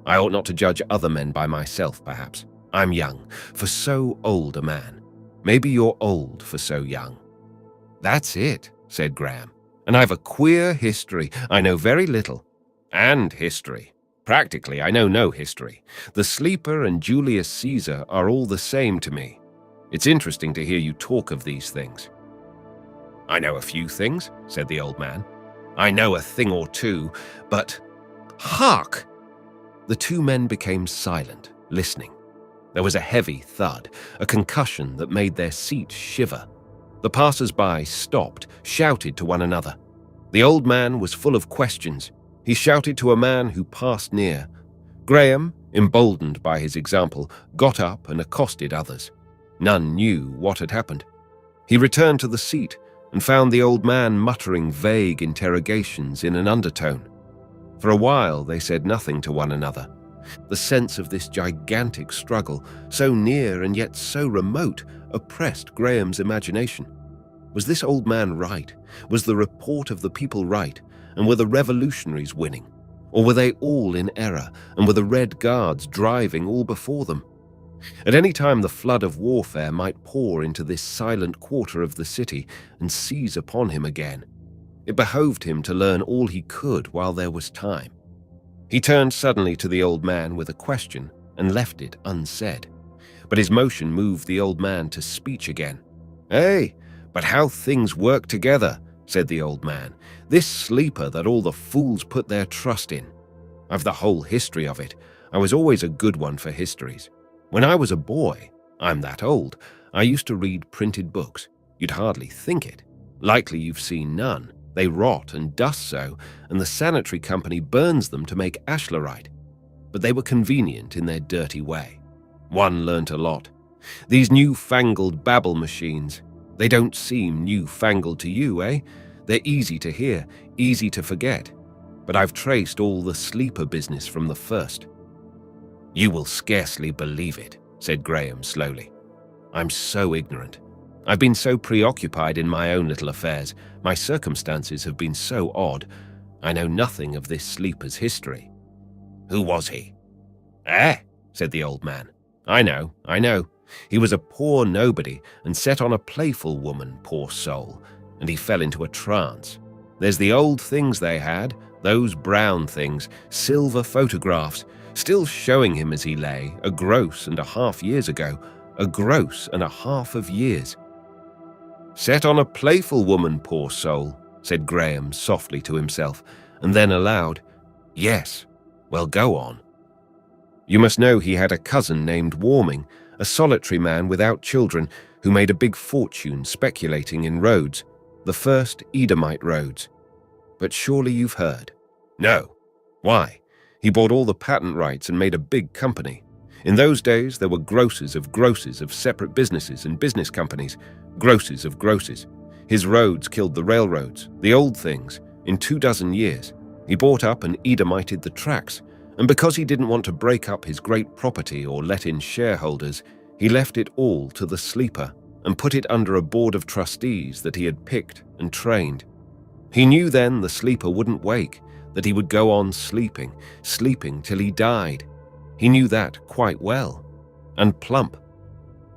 A: I ought not to judge other men by myself, perhaps. I'm young, for so old a man. Maybe you're old for so young. That's it, said Graham. And I've a queer history. I know very little. And history. Practically, I know no history. The sleeper and Julius Caesar are all the same to me. It's interesting to hear you talk of these things. I know a few things, said the old man. I know a thing or two, but hark! The two men became silent, listening. There was a heavy thud, a concussion that made their seats shiver. The passers-by stopped, shouted to one another. The old man was full of questions. He shouted to a man who passed near. Graham, emboldened by his example, got up and accosted others. None knew what had happened. He returned to the seat and found the old man muttering vague interrogations in an undertone. For a while they said nothing to one another. The sense of this gigantic struggle, so near and yet so remote, oppressed Graham's imagination. Was this old man right? Was the report of the people right? And were the revolutionaries winning? Or were they all in error, and were the Red Guards driving all before them? At any time the flood of warfare might pour into this silent quarter of the city and seize upon him again. It behoved him to learn all he could while there was time. He turned suddenly to the old man with a question and left it unsaid. But his motion moved the old man to speech again. "Eh, but how things work together," said the old man. "This sleeper that all the fools put their trust in. I've the whole history of it. I was always a good one for histories. When I was a boy, I'm that old, I used to read printed books. You'd hardly think it. Likely you've seen none. They rot and dust so, and the sanitary company burns them to make ashlarite. But they were convenient in their dirty way. One learnt a lot. These new-fangled babble machines, they don't seem new-fangled to you, eh? They're easy to hear, easy to forget. But I've traced all the sleeper business from the first." "You will scarcely believe it," said Graham slowly. "I'm so ignorant. I've been so preoccupied in my own little affairs. My circumstances have been so odd. I know nothing of this sleeper's history." "Who was he?" "Eh," said the old man. I know. He was a poor nobody and set on a playful woman, poor soul, and he fell into a trance. There's the old things they had, those brown things, silver photographs, still showing him as he lay, a gross and a half years ago, a gross and a half of years. "Set on a playful woman, poor soul," said Graham softly to himself, and then aloud, "Yes, well, go on." "You must know he had a cousin named Warming, a solitary man without children who made a big fortune speculating in roads, the first Edomite roads. But surely you've heard." "No. Why? He bought all the patent rights and made a big company. In those days there were grocers of separate businesses and business companies, grocers of grocers. His roads killed the railroads, the old things, in 24 years. He bought up and Edomited the tracks, and because he didn't want to break up his great property or let in shareholders, he left it all to the sleeper and put it under a board of trustees that he had picked and trained. He knew then the sleeper wouldn't wake, that he would go on sleeping till he died. He knew that quite well. And plump.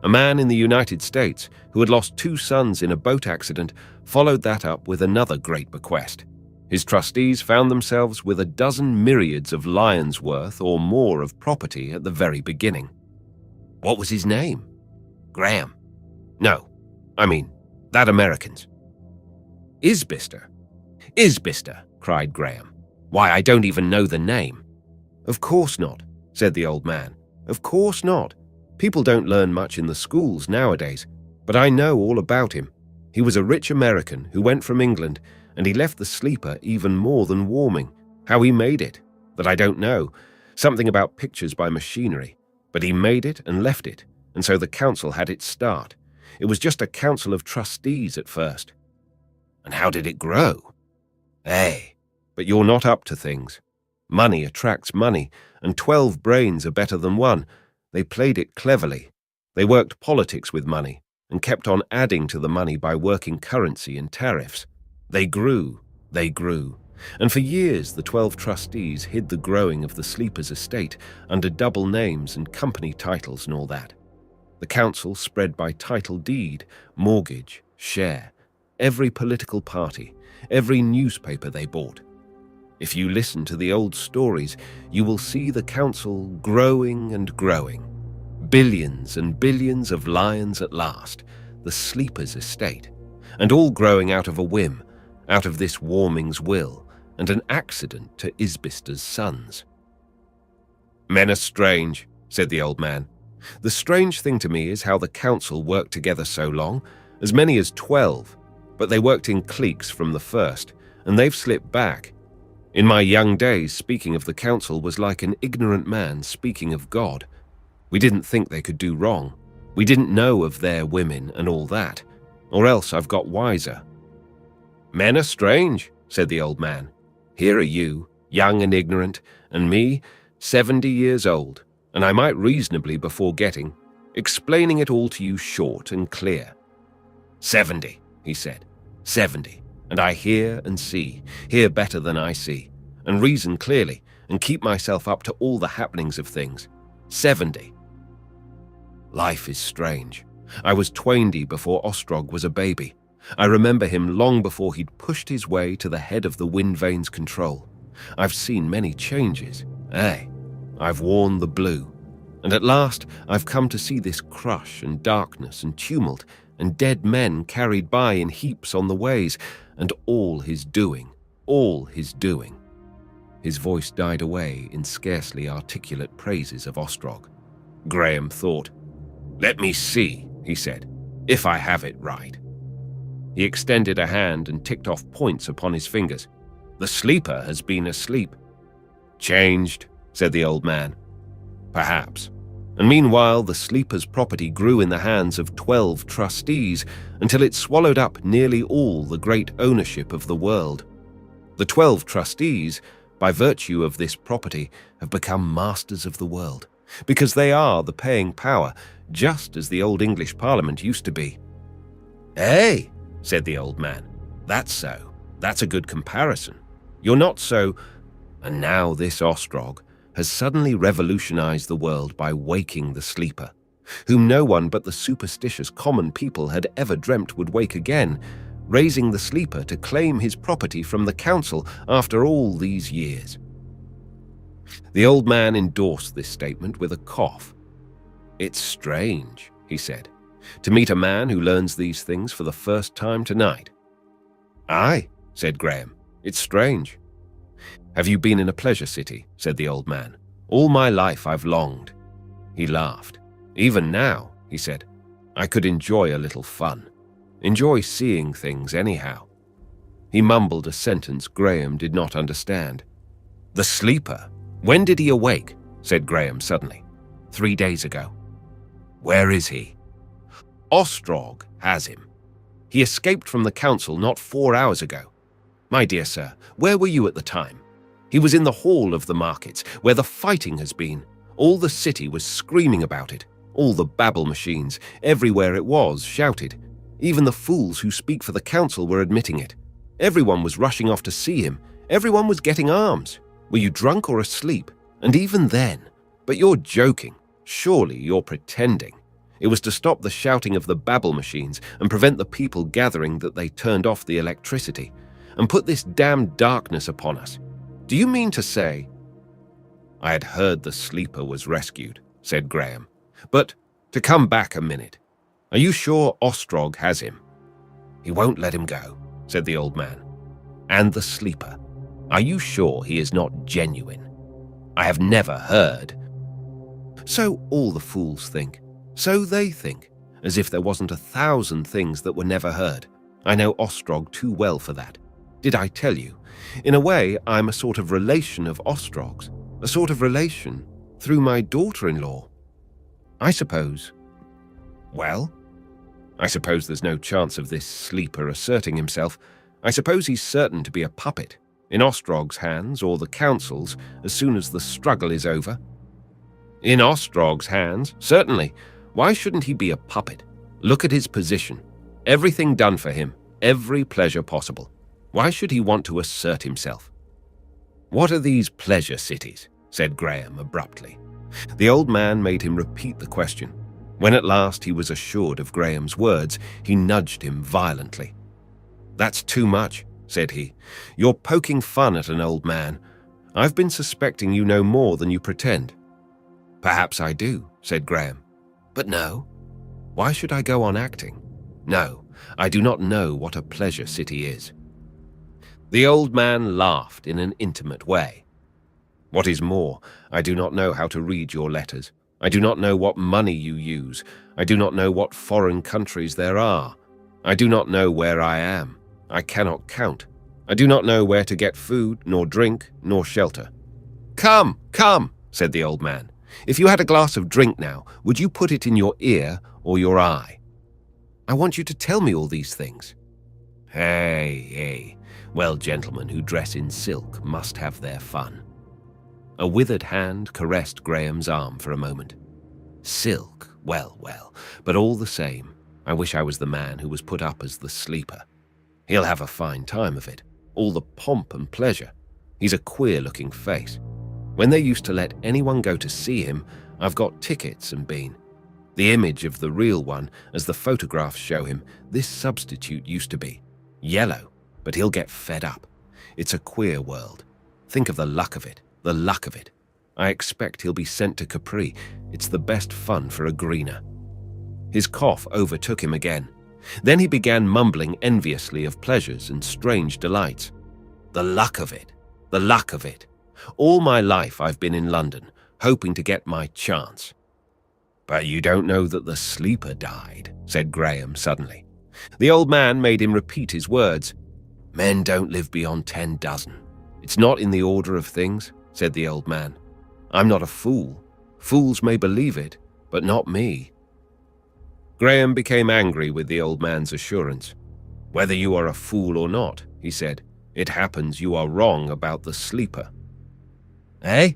A: A man in the United States who had lost 2 sons in a boat accident followed that up with another great bequest. His trustees found themselves with 12 myriads of lions' worth or more of property at the very beginning. What was his name? Graham. No, I mean, that American's. Isbister. Isbister, cried Graham. Why, I don't even know the name. Of course not, said the old man. Of course not. People don't learn much in the schools nowadays, but I know all about him. He was a rich American who went from England, and he left the sleeper even more than Warming, How he made it, that I don't know. Something about pictures by machinery. But he made it and left it, and so the council had its start. It was just a council of trustees at first. And how did it grow? But you're not up to things. Money attracts money, and 12 brains are better than one. They played it cleverly. They worked politics with money, and kept on adding to the money by working currency and tariffs. They grew, and for years the 12 trustees hid the growing of the sleeper's estate under double names and company titles and all that. The council spread by title deed, mortgage, share, every political party, every newspaper they bought. If you listen to the old stories, you will see the council growing and growing. Billions and billions of lions at last, the sleeper's estate, and all growing out of a whim, out of this warming's will, and an accident to Isbister's sons. Men are strange, said the old man. The strange thing to me is how the council worked together so long, as many as 12, but they worked in cliques from the first, and they've slipped back. In my young days, speaking of the council was like an ignorant man speaking of God. We didn't think they could do wrong. We didn't know of their women and all that, or else I've got wiser. Men are strange, said the old man. Here are you, young and ignorant, and me, 70 years old, and I might reasonably be forgetting, explaining it all to you short and clear. 70, he said, 70, and I hear and see, hear better than I see, and reason clearly, and keep myself up to all the happenings of things. 70. Life is strange. I was 20 before Ostrog was a baby. I remember him long before he'd pushed his way to the head of the wind vane's control. I've seen many changes. I've worn the blue. And at last I've come to see this crush and darkness and tumult and dead men carried by in heaps on the ways, and all his doing. His voice died away in scarcely articulate praises of Ostrog. Graham thought. Let me see, he said, if I have it right. He extended a hand and ticked off points upon his fingers. The sleeper has been asleep. Changed, said the old man. Perhaps. And meanwhile the sleeper's property grew in the hands of 12 trustees until it swallowed up nearly all the great ownership of the world. The 12 trustees, by virtue of this property, have become masters of the world, because they are the paying power, just as the old English Parliament used to be. Said the old man. That's so. That's a good comparison. You're not so... And now this Ostrog has suddenly revolutionized the world by waking the sleeper, whom no one but the superstitious common people had ever dreamt would wake again, raising the sleeper to claim his property from the council after all these years. The old man endorsed this statement with a cough. It's strange, he said, to meet a man who learns these things for the first time tonight. Aye, said Graham, it's strange. Have you been in a pleasure city? Said the old man. All my life I've longed. He laughed. Even now, he said, I could enjoy a little fun. Enjoy seeing things anyhow. He mumbled a sentence Graham did not understand. The sleeper? When did he awake? Said Graham suddenly. 3 days ago. Where is he? Ostrog has him. He escaped from the council not 4 hours ago. My dear sir, where were you at the time? He was in the hall of the markets, where the fighting has been. All the city was screaming about it. All the babble machines, everywhere it was, shouted. Even the fools who speak for the council were admitting it. Everyone was rushing off to see him. Everyone was getting arms. Were you drunk or asleep? And even then. But you're joking. Surely you're pretending. It was to stop the shouting of the babble machines and prevent the people gathering that they turned off the electricity and put this damned darkness upon us. Do you mean to say... I had heard the sleeper was rescued, said Graham. But to come back a minute, are you sure Ostrog has him? He won't let him go, said the old man. And the sleeper, are you sure he is not genuine? I have never heard. So all the fools think. So they think, as if there wasn't 1,000 things that were never heard. I know Ostrog too well for that. Did I tell you? In a way, I'm a sort of relation of Ostrog's, a sort of relation through my daughter-in-law. I suppose. Well? I suppose there's no chance of this sleeper asserting himself. I suppose he's certain to be a puppet, in Ostrog's hands or the council's, as soon as the struggle is over. In Ostrog's hands, certainly. Why shouldn't he be a puppet? Look at his position. Everything done for him, every pleasure possible. Why should he want to assert himself? What are these pleasure cities? Said Graham abruptly. The old man made him repeat the question. When at last he was assured of Graham's words, he nudged him violently. That's too much, said he. You're poking fun at an old man. I've been suspecting you know more than you pretend. Perhaps I do, said Graham. But no. Why should I go on acting? No, I do not know what a pleasure city is. The old man laughed in an intimate way. What is more, I do not know how to read your letters. I do not know what money you use. I do not know what foreign countries there are. I do not know where I am. I cannot count. I do not know where to get food, nor drink, nor shelter. Come, come, said the old man. If you had a glass of drink now, would you put it in your ear or your eye? I want you to tell me all these things. Hey. Well, gentlemen who dress in silk must have their fun. A withered hand caressed Graham's arm for a moment. Silk, well, but all the same, I wish I was the man who was put up as the sleeper. He'll have a fine time of it, all the pomp and pleasure. He's a queer-looking face. When they used to let anyone go to see him, I've got tickets and been. The image of the real one, as the photographs show him, this substitute used to be. Yellow, but he'll get fed up. It's a queer world. Think of the luck of it. The luck of it. I expect he'll be sent to Capri. It's the best fun for a greener. His cough overtook him again. Then he began mumbling enviously of pleasures and strange delights. The luck of it. The luck of it. All my life I've been in London, hoping to get my chance. But you don't know that the sleeper died, said Graham suddenly. The old man made him repeat his words. Men don't live beyond 10 dozen. It's not in the order of things, said the old man. I'm not a fool. Fools may believe it, but not me. Graham became angry with the old man's assurance. Whether you are a fool or not, he said, it happens you are wrong about the sleeper. Eh?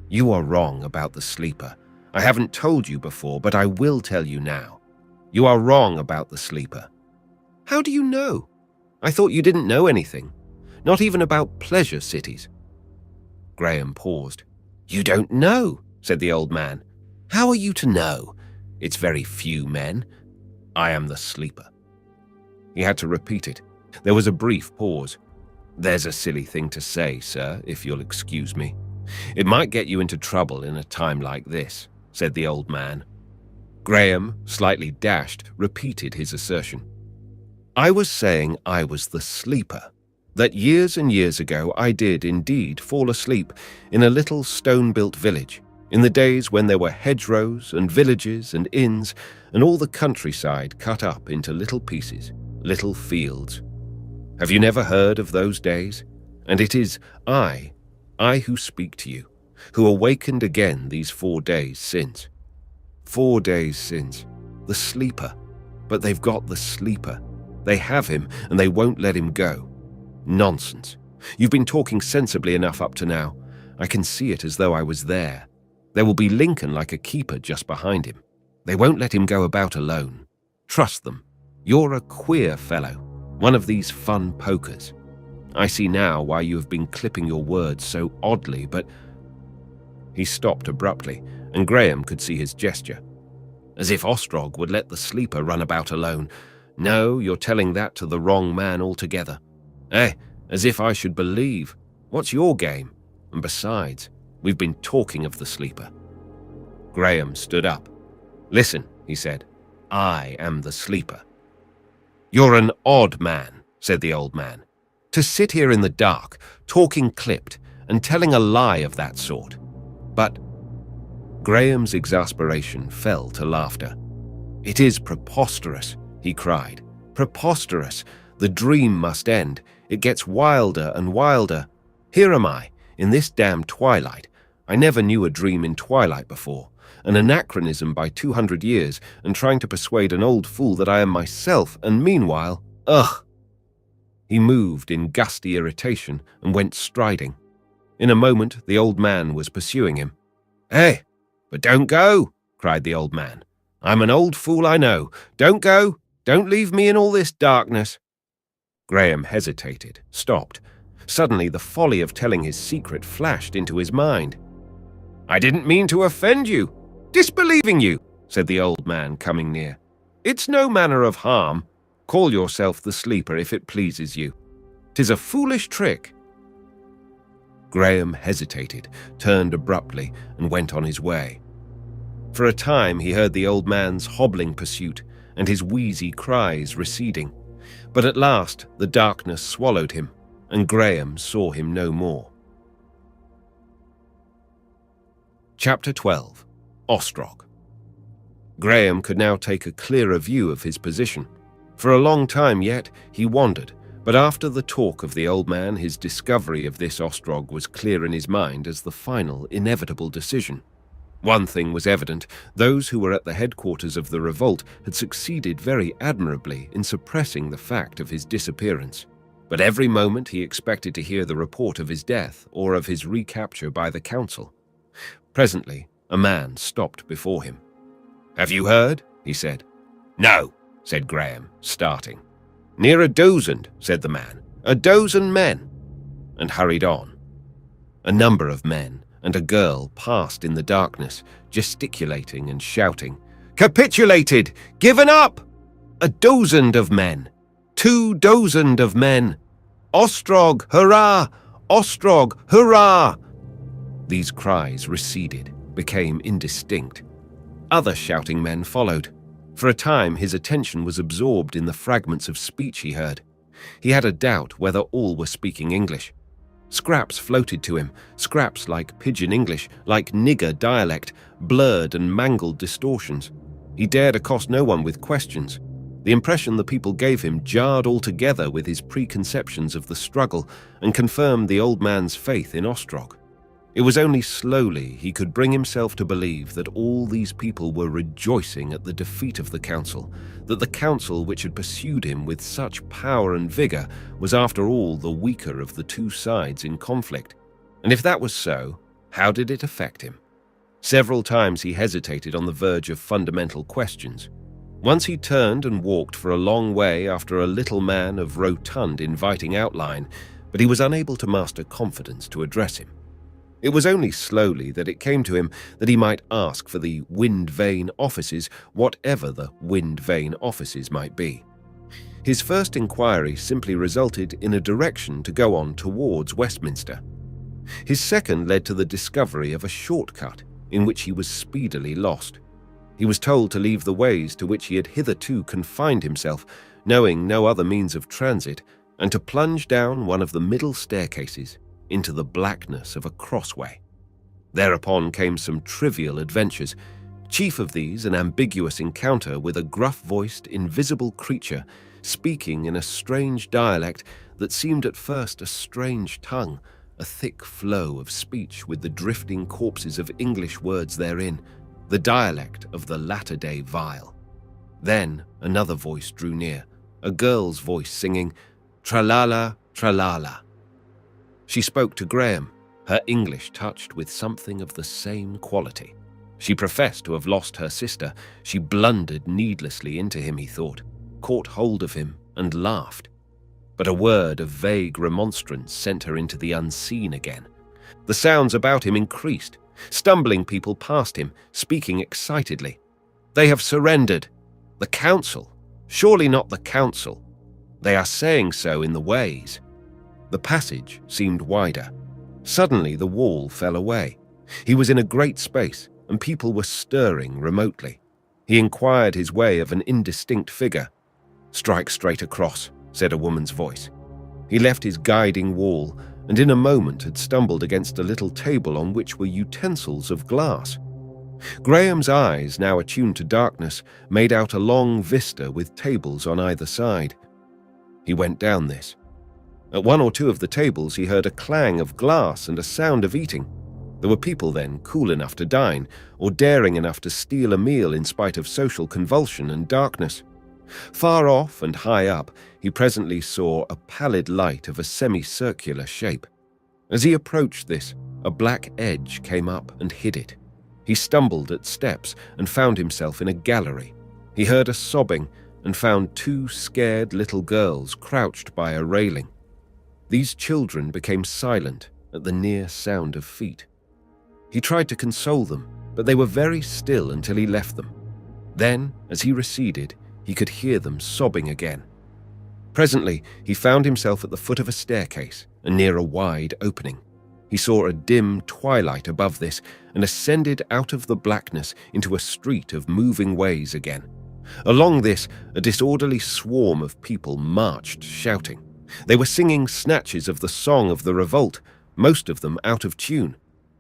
A: You are wrong about the sleeper. I haven't told you before, but I will tell you now. You are wrong about the sleeper. How do you know? I thought you didn't know anything. Not even about pleasure cities. Graham paused. You don't know, said the old man. How are you to know? It's very few men. I am the sleeper. He had to repeat it. There was a brief pause. There's a silly thing to say, sir, if you'll excuse me. It might get you into trouble in a time like this, said the old man. Graham, slightly dashed, repeated his assertion. I was saying I was the sleeper. That years and years ago I did indeed fall asleep in a little stone-built village, in the days when there were hedgerows and villages and inns and all the countryside cut up into little pieces, little fields. Have you never heard of those days? And it is I who speak to you, who awakened again these 4 days since. 4 days since. The sleeper. But they've got the sleeper. They have him and they won't let him go. Nonsense. You've been talking sensibly enough up to now. I can see it as though I was there. There will be Lincoln like a keeper just behind him. They won't let him go about alone. Trust them. You're a queer fellow, one of these fun pokers. I see now why you have been clipping your words so oddly, but... He stopped abruptly, and Graham could see his gesture. As if Ostrog would let the sleeper run about alone. No, you're telling that to the wrong man altogether. As if I should believe. What's your game? And besides, we've been talking of the sleeper. Graham stood up. Listen, he said. I am the sleeper. You're an odd man, said the old man. To sit here in the dark, talking clipped, and telling a lie of that sort. But Graham's exasperation fell to laughter. It is preposterous, he cried. Preposterous. The dream must end. It gets wilder and wilder. Here am I, in this damn twilight. I never knew a dream in twilight before. An anachronism by 200 years, and trying to persuade an old fool that I am myself, and meanwhile, ugh!" He moved in gusty irritation and went striding. In a moment, the old man was pursuing him. "Hey, but don't go!" cried the old man. "I'm an old fool, I know. Don't go! Don't leave me in all this darkness." Graham hesitated, stopped. Suddenly, the folly of telling his secret flashed into his mind. "I didn't mean to offend you, disbelieving you," said the old man, coming near. "It's no manner of harm. Call yourself the sleeper if it pleases you. 'Tis a foolish trick." Graham hesitated, turned abruptly, and went on his way. For a time he heard the old man's hobbling pursuit and his wheezy cries receding, but at last the darkness swallowed him, and Graham saw him no more. Chapter 12. Ostrog. Graham could now take a clearer view of his position. For a long time yet he wandered, but after the talk of the old man, his discovery of this Ostrog was clear in his mind as the final, inevitable decision. One thing was evident: those who were at the headquarters of the revolt had succeeded very admirably in suppressing the fact of his disappearance. But every moment he expected to hear the report of his death or of his recapture by the council. Presently, a man stopped before him. "Have you heard?" he said. "No," said Graham, starting. "Near a dozen," said the man. "A dozen men," and hurried on. A number of men and a girl passed in the darkness, gesticulating and shouting, "Capitulated! Given up! A dozen of men! 2 dozen of men! Ostrog, hurrah! Ostrog, hurrah!" These cries receded, became indistinct. Other shouting men followed. For a time his attention was absorbed in the fragments of speech he heard. He had a doubt whether all were speaking English. Scraps floated to him, scraps like pidgin English, like nigger dialect, blurred and mangled distortions. He dared accost no one with questions. The impression the people gave him jarred altogether with his preconceptions of the struggle and confirmed the old man's faith in Ostrog. It was only slowly he could bring himself to believe that all these people were rejoicing at the defeat of the council, that the council which had pursued him with such power and vigor was after all the weaker of the two sides in conflict. And if that was so, how did it affect him? Several times he hesitated on the verge of fundamental questions. Once he turned and walked for a long way after a little man of rotund, inviting outline, but he was unable to master confidence to address him. It was only slowly that it came to him that he might ask for the Wind Vane offices, whatever the Wind Vane offices might be. His first inquiry simply resulted in a direction to go on towards Westminster. His second led to the discovery of a shortcut in which he was speedily lost. He was told to leave the ways to which he had hitherto confined himself, knowing no other means of transit, and to plunge down one of the middle staircases into the blackness of a crossway. Thereupon came some trivial adventures, chief of these an ambiguous encounter with a gruff-voiced, invisible creature speaking in a strange dialect that seemed at first a strange tongue, a thick flow of speech with the drifting corpses of English words therein, the dialect of the latter-day vile. Then another voice drew near, a girl's voice singing, "Tra-la-la, tra-la-la." She spoke to Graham, her English touched with something of the same quality. She professed to have lost her sister. She blundered needlessly into him, he thought, caught hold of him and laughed. But a word of vague remonstrance sent her into the unseen again. The sounds about him increased. Stumbling people passed him, speaking excitedly. "They have surrendered. The council. Surely not the council. They are saying so in the ways." The passage seemed wider. Suddenly the wall fell away. He was in a great space, and people were stirring remotely. He inquired his way of an indistinct figure. "Strike straight across," said a woman's voice. He left his guiding wall, and in a moment had stumbled against a little table on which were utensils of glass. Graham's eyes, now attuned to darkness, made out a long vista with tables on either side. He went down this. At one or two of the tables he heard a clang of glass and a sound of eating. There were people then cool enough to dine, or daring enough to steal a meal in spite of social convulsion and darkness. Far off and high up, he presently saw a pallid light of a semicircular shape. As he approached this, a black edge came up and hid it. He stumbled at steps and found himself in a gallery. He heard a sobbing and found two scared little girls crouched by a railing. These children became silent at the near sound of feet. He tried to console them, but they were very still until he left them. Then, as he receded, he could hear them sobbing again. Presently, he found himself at the foot of a staircase and near a wide opening. He saw a dim twilight above this and ascended out of the blackness into a street of moving ways again. Along this, a disorderly swarm of people marched, shouting. They were singing snatches of the song of the revolt, most of them out of tune.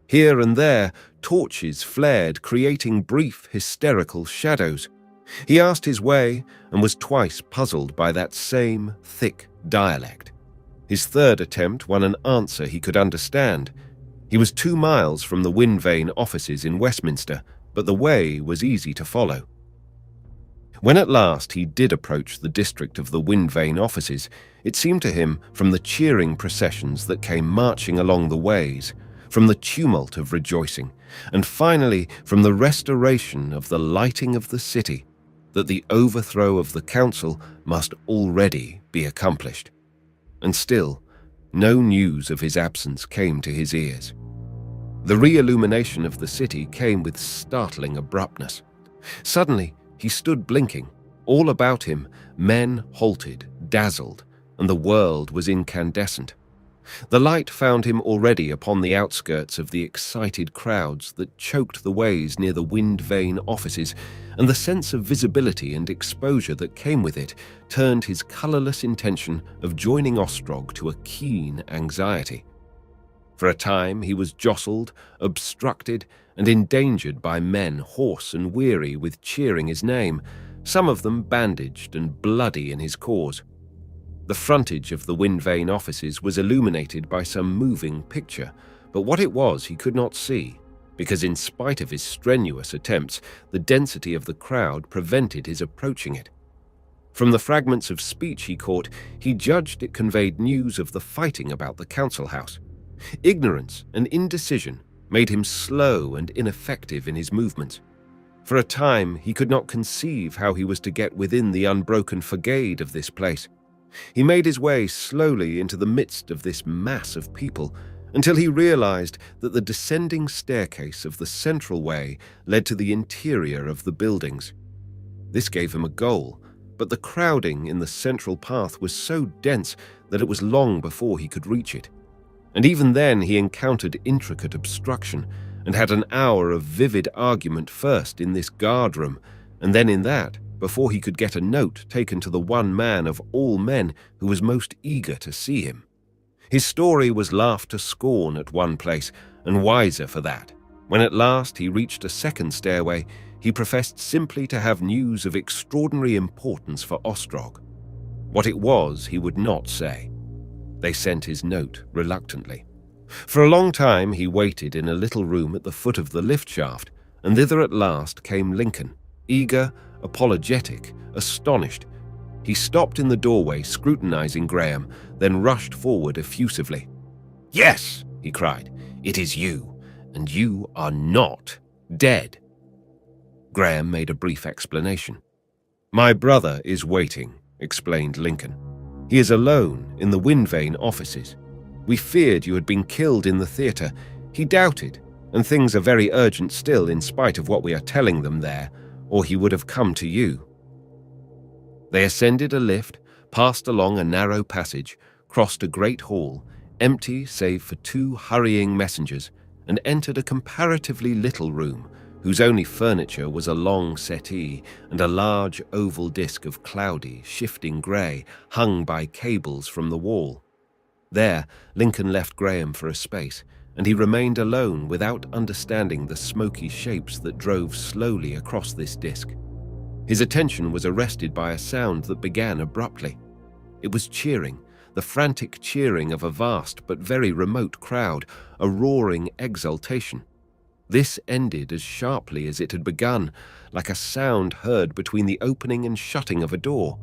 A: Here and there, torches flared, creating brief, hysterical shadows. He asked his way and was twice puzzled by that same thick dialect. His third attempt won an answer he could understand. He was 2 miles from the Wind Vane offices in Westminster, but the way was easy to follow. When at last he did approach the district of the Wind Vane offices, it seemed to him, from the cheering processions that came marching along the ways, from the tumult of rejoicing, and finally from the restoration of the lighting of the city, that the overthrow of the council must already be accomplished. And still, no news of his absence came to his ears. The re-illumination of the city came with startling abruptness. Suddenly, he stood blinking. All about him, men halted, dazzled, and the world was incandescent. The light found him already upon the outskirts of the excited crowds that choked the ways near the Wind Vane offices, and the sense of visibility and exposure that came with it turned his colourless intention of joining Ostrog to a keen anxiety. For a time he was jostled, obstructed, and endangered by men hoarse and weary with cheering his name, some of them bandaged and bloody in his cause. The frontage of the Wind Vane offices was illuminated by some moving picture, but what it was he could not see, because in spite of his strenuous attempts, the density of the crowd prevented his approaching it. From the fragments of speech he caught, he judged it conveyed news of the fighting about the council house. Ignorance and indecision made him slow and ineffective in his movements. For a time he could not conceive how he was to get within the unbroken facade of this place. He made his way slowly into the midst of this mass of people until he realized that the descending staircase of the central way led to the interior of the buildings. This gave him a goal, but the crowding in the central path was so dense that it was long before he could reach it. And even then he encountered intricate obstruction and had an hour of vivid argument first in this guard room, and then in that, before he could get a note taken to the one man of all men who was most eager to see him. His story was laughed to scorn at one place, and wiser for that. When at last he reached a second stairway, he professed simply to have news of extraordinary importance for Ostrog. What it was he would not say. They sent his note reluctantly. For a long time he waited in a little room at the foot of the lift shaft, and thither at last came Lincoln, eager, apologetic, astonished. He stopped in the doorway, scrutinizing Graham, then rushed forward effusively. "Yes," he cried, "it is you, and you are not dead." Graham made a brief explanation. "My brother is waiting," explained Lincoln. "He is alone in the Wind Vane offices. We feared you had been killed in the theatre. He doubted, and things are very urgent still in spite of what we are telling them there, or he would have come to you." They ascended a lift, passed along a narrow passage, crossed a great hall, empty save for 2 hurrying messengers, and entered a comparatively little room, whose only furniture was a long settee and a large oval disc of cloudy, shifting grey, hung by cables from the wall. There, Lincoln left Graham for a space, and he remained alone without understanding the smoky shapes that drove slowly across this disc. His attention was arrested by a sound that began abruptly. It was cheering, the frantic cheering of a vast but very remote crowd, a roaring exultation. This ended as sharply as it had begun, like a sound heard between the opening and shutting of a door.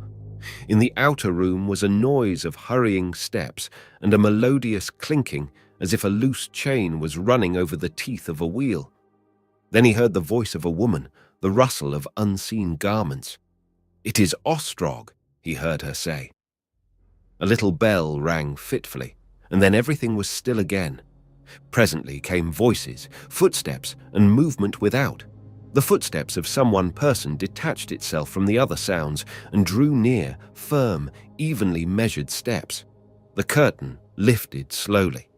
A: In the outer room was a noise of hurrying steps and a melodious clinking, as if a loose chain was running over the teeth of a wheel. Then he heard the voice of a woman, the rustle of unseen garments. "It is Ostrog," he heard her say. A little bell rang fitfully, and then everything was still again. Presently came voices, footsteps, and movement without. The footsteps of some one person detached itself from the other sounds and drew near, firm, evenly measured steps. The curtain lifted slowly.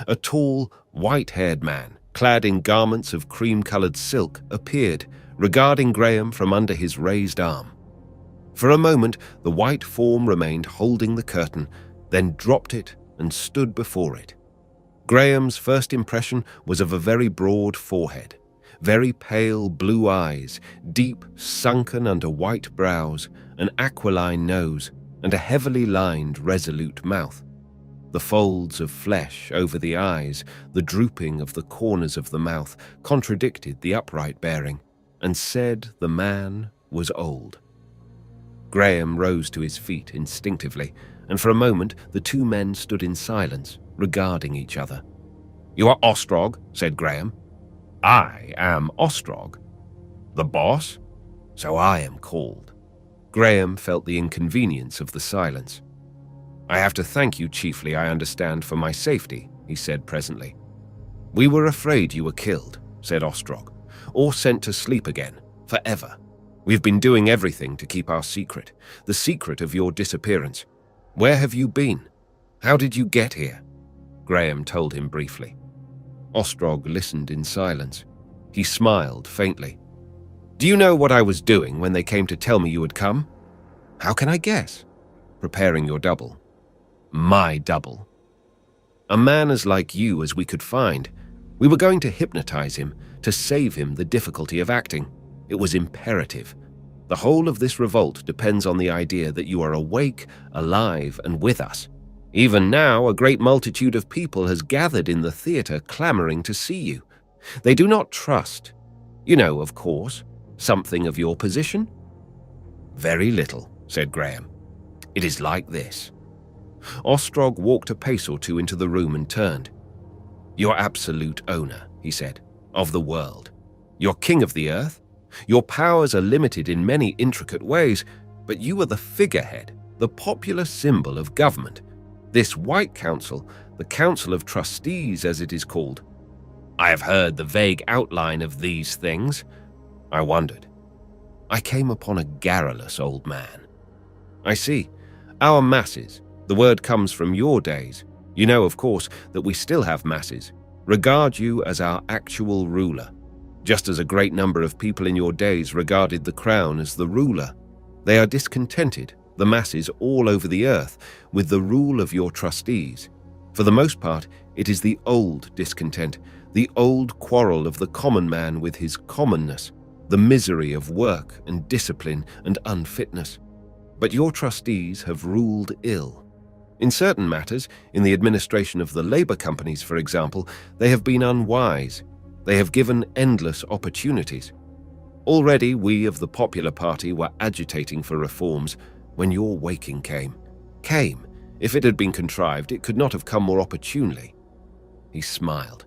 A: A tall, white-haired man, clad in garments of cream-colored silk, appeared, regarding Graham from under his raised arm. For a moment, the white form remained holding the curtain, then dropped it and stood before it. Graham's first impression was of a very broad forehead, very pale blue eyes, deep sunken under white brows, an aquiline nose, and a heavily lined, resolute mouth. The folds of flesh over the eyes, the drooping of the corners of the mouth, contradicted the upright bearing, and said the man was old. Graham rose to his feet instinctively, and for a moment the two men stood in silence, regarding each other. "You are Ostrog," said Graham. "I am Ostrog." "The boss?" "So I am called." Graham felt the inconvenience of the silence. "I have to thank you chiefly, I understand, for my safety," he said presently. "We were afraid you were killed," said Ostrog, "or sent to sleep again, forever. We've been doing everything to keep our secret, the secret of your disappearance. Where have you been? How did you get here?" Graham told him briefly. Ostrog listened in silence. He smiled faintly. "Do you know what I was doing when they came to tell me you had come?" "How can I guess?" "Preparing your double." "My double." "A man as like you as we could find. We were going to hypnotize him, to save him the difficulty of acting. It was imperative. The whole of this revolt depends on the idea that you are awake, alive, and with us. Even now, a great multitude of people has gathered in the theater clamoring to see you. They do not trust. You know, of course, something of your position?" "Very little," said Graham. "It is like this." Ostrog walked a pace or two into the room and turned. "You're absolute owner," he said, "of the world. You're king of the earth. Your powers are limited in many intricate ways, but you are the figurehead, the popular symbol of government. This White Council, the Council of Trustees as it is called. I have heard the vague outline of these things." I wondered. "I came upon a garrulous old man." "I see. Our masses, the word comes from your days. You know, of course, that we still have masses, regard you as our actual ruler, just as a great number of people in your days regarded the crown as the ruler. They are discontented, the masses all over the earth, with the rule of your trustees. For the most part, it is the old discontent, the old quarrel of the common man with his commonness, the misery of work and discipline and unfitness. But your trustees have ruled ill. In certain matters, in the administration of the labor companies, for example, they have been unwise. They have given endless opportunities. Already we of the Popular Party were agitating for reforms when your waking came. If it had been contrived, it could not have come more opportunely." He smiled.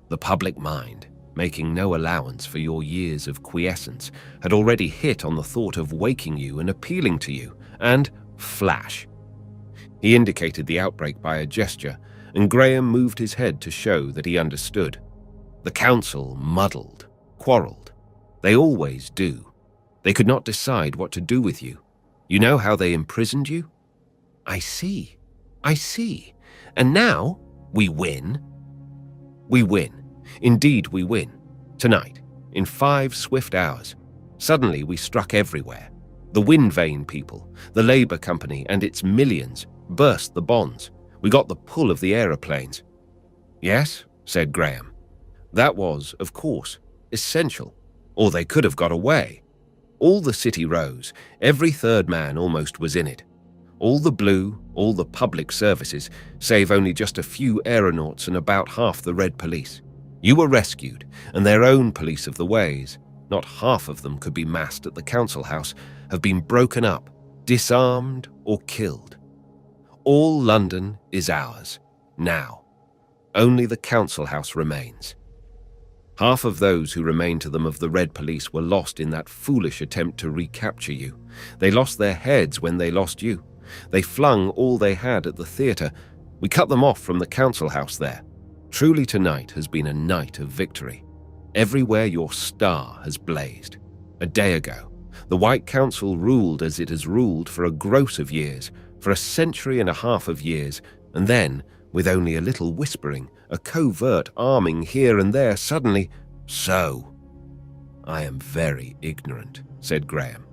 A: The public mind, making no allowance for your years of quiescence, had already hit on the thought of waking you and appealing to you, and flash. He indicated the outbreak by a gesture, and Graham moved his head to show that he understood. The council muddled, quarreled. They always do. They could not decide what to do with you. You know how they imprisoned you?" I see. And now we win?" "We win. Indeed we win. Tonight, in 5 swift hours. Suddenly we struck everywhere. The wind vane people, the labor company and its millions, burst the bonds. We got the pull of the aeroplanes." "Yes," said Graham. "That was, of course, essential. Or they could have got away. All the city rose. Every third man almost was in it. All the blue, all the public services, save only just a few aeronauts and about half the Red Police. You were rescued, and their own police of the ways, not half of them could be massed at the council house, have been broken up, disarmed, or killed. All London is ours, now. Only the council house remains. Half of those who remained to them of the Red Police were lost in that foolish attempt to recapture you. They lost their heads when they lost you. They flung all they had at the theatre. We cut them off from the council house there. Truly tonight has been a night of victory. Everywhere your star has blazed. A day ago, the White Council ruled as it has ruled for a gross of years, for a century and a half of years, and then, with only a little whispering, a covert arming here and there, suddenly, so. I am very ignorant, said Graham.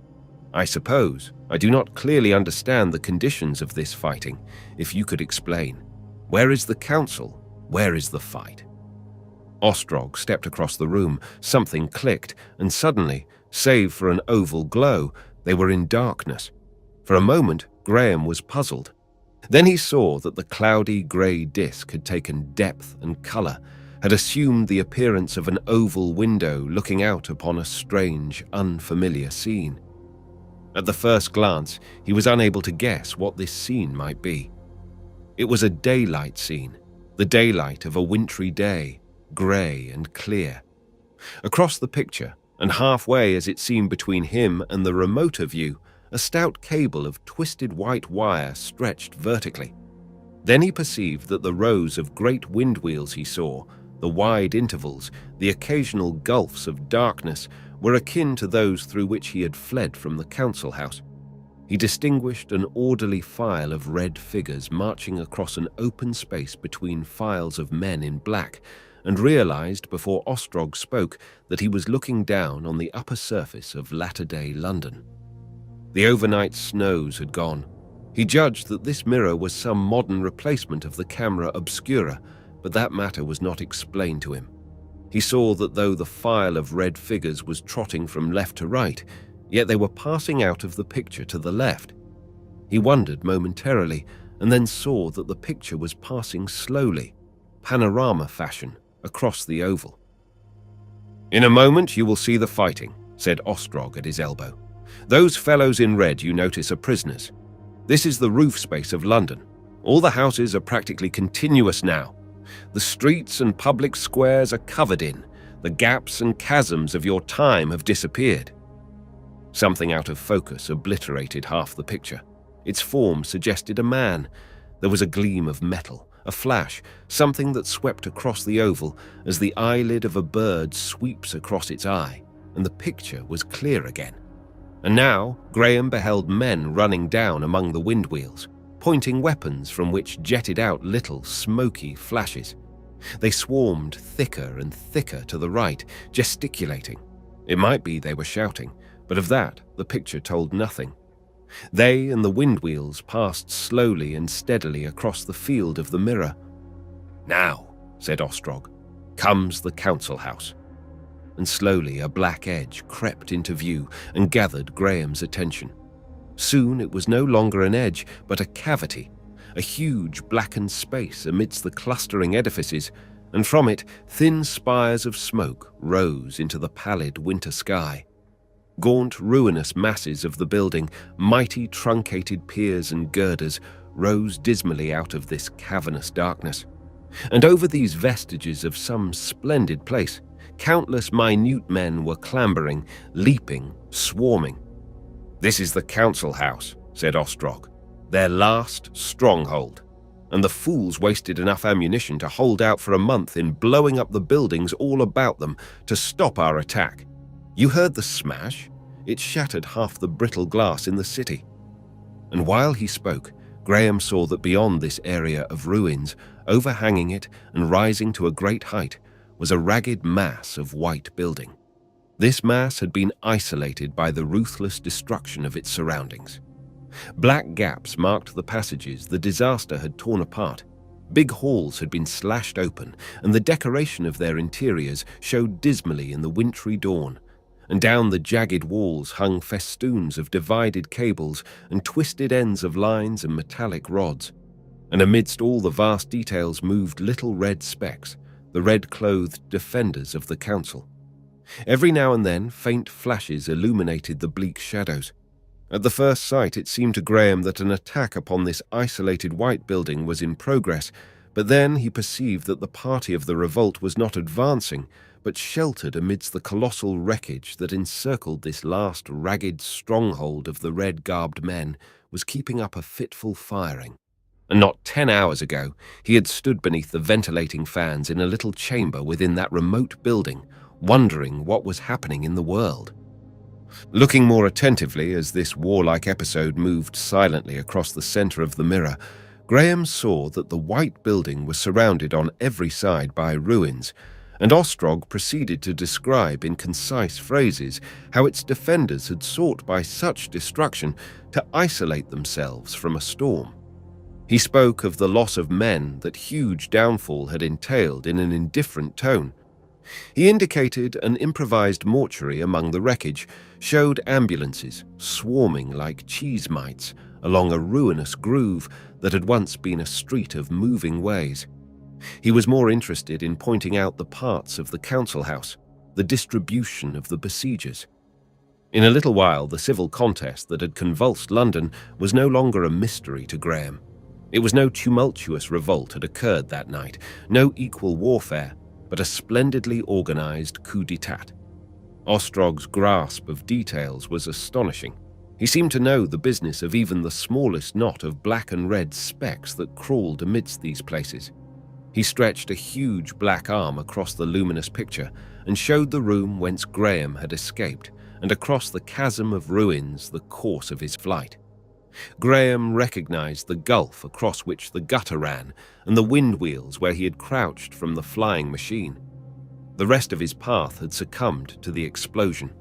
A: I suppose I do not clearly understand the conditions of this fighting. If you could explain. Where is the council? Where is the fight? Ostrog stepped across the room. Something clicked, and suddenly, save for an oval glow, they were in darkness. For a moment, Graham was puzzled. Then he saw that the cloudy grey disk had taken depth and colour, had assumed the appearance of an oval window looking out upon a strange, unfamiliar scene. At the first glance, he was unable to guess what this scene might be. It was a daylight scene, the daylight of a wintry day, grey and clear. Across the picture, and halfway as it seemed between him and the remoter view, a stout cable of twisted white wire stretched vertically. Then he perceived that the rows of great wind wheels he saw, the wide intervals, the occasional gulfs of darkness, were akin to those through which he had fled from the council house. He distinguished an orderly file of red figures marching across an open space between files of men in black, and realized before Ostrog spoke that he was looking down on the upper surface of latter-day London. The overnight snows had gone. He judged that this mirror was some modern replacement of the camera obscura, but that matter was not explained to him. He saw that though the file of red figures was trotting from left to right, yet they were passing out of the picture to the left. He wondered momentarily, and then saw that the picture was passing slowly, panorama fashion, across the oval. "In a moment you will see the fighting," said Ostrog at his elbow. "Those fellows in red you notice are prisoners. This is the roof space of London. All the houses are practically continuous now. The streets and public squares are covered in. The gaps and chasms of your time have disappeared." Something out of focus obliterated half the picture. Its form suggested a man. There was a gleam of metal, a flash, something that swept across the oval as the eyelid of a bird sweeps across its eye, and the picture was clear again. And now Graham beheld men running down among the wind wheels, pointing weapons from which jetted out little smoky flashes. They swarmed thicker and thicker to the right, gesticulating. It might be they were shouting, but of that the picture told nothing. They and the wind wheels passed slowly and steadily across the field of the mirror. "Now," said Ostrog, "comes the council house." And slowly a black edge crept into view and gathered Graham's attention. Soon it was no longer an edge, but a cavity, a huge blackened space amidst the clustering edifices, and from it thin spires of smoke rose into the pallid winter sky. Gaunt, ruinous masses of the building, mighty truncated piers and girders, rose dismally out of this cavernous darkness. And over these vestiges of some splendid place, countless minute men were clambering, leaping, swarming. "This is the council house," said Ostrog, "their last stronghold. And the fools wasted enough ammunition to hold out for a month in blowing up the buildings all about them to stop our attack. You heard the smash? It shattered half the brittle glass in the city." And while he spoke, Graham saw that beyond this area of ruins, overhanging it and rising to a great height, was a ragged mass of white building. This mass had been isolated by the ruthless destruction of its surroundings. Black gaps marked the passages the disaster had torn apart. Big halls had been slashed open, and the decoration of their interiors showed dismally in the wintry dawn. and down the jagged walls hung festoons of divided cables and twisted ends of lines and metallic rods. And amidst all the vast details moved little red specks, the red-clothed defenders of the council. Every now and then, faint flashes illuminated the bleak shadows. At the first sight, it seemed to Graham that an attack upon this isolated white building was in progress, but then he perceived that the party of the revolt was not advancing, but sheltered amidst the colossal wreckage that encircled this last ragged stronghold of the red-garbed men, was keeping up a fitful firing. And not 10 hours ago, he had stood beneath the ventilating fans in a little chamber within that remote building, wondering what was happening in the world. Looking more attentively as this warlike episode moved silently across the center of the mirror, Graham saw that the white building was surrounded on every side by ruins, and Ostrog proceeded to describe in concise phrases how its defenders had sought by such destruction to isolate themselves from a storm. He spoke of the loss of men that huge downfall had entailed in an indifferent tone. He indicated an improvised mortuary among the wreckage, showed ambulances swarming like cheese mites along a ruinous groove that had once been a street of moving ways. He was more interested in pointing out the parts of the council house, the distribution of the besiegers. In a little while, the civil contest that had convulsed London was no longer a mystery to Graham. It was no tumultuous revolt had occurred that night, no equal warfare, but a splendidly organized coup d'etat. Ostrog's grasp of details was astonishing. He seemed to know the business of even the smallest knot of black and red specks that crawled amidst these places. He stretched a huge black arm across the luminous picture and showed the room whence Graham had escaped, and across the chasm of ruins the course of his flight. Graham recognized the gulf across which the gutter ran and the wind wheels where he had crouched from the flying machine. The rest of his path had succumbed to the explosion.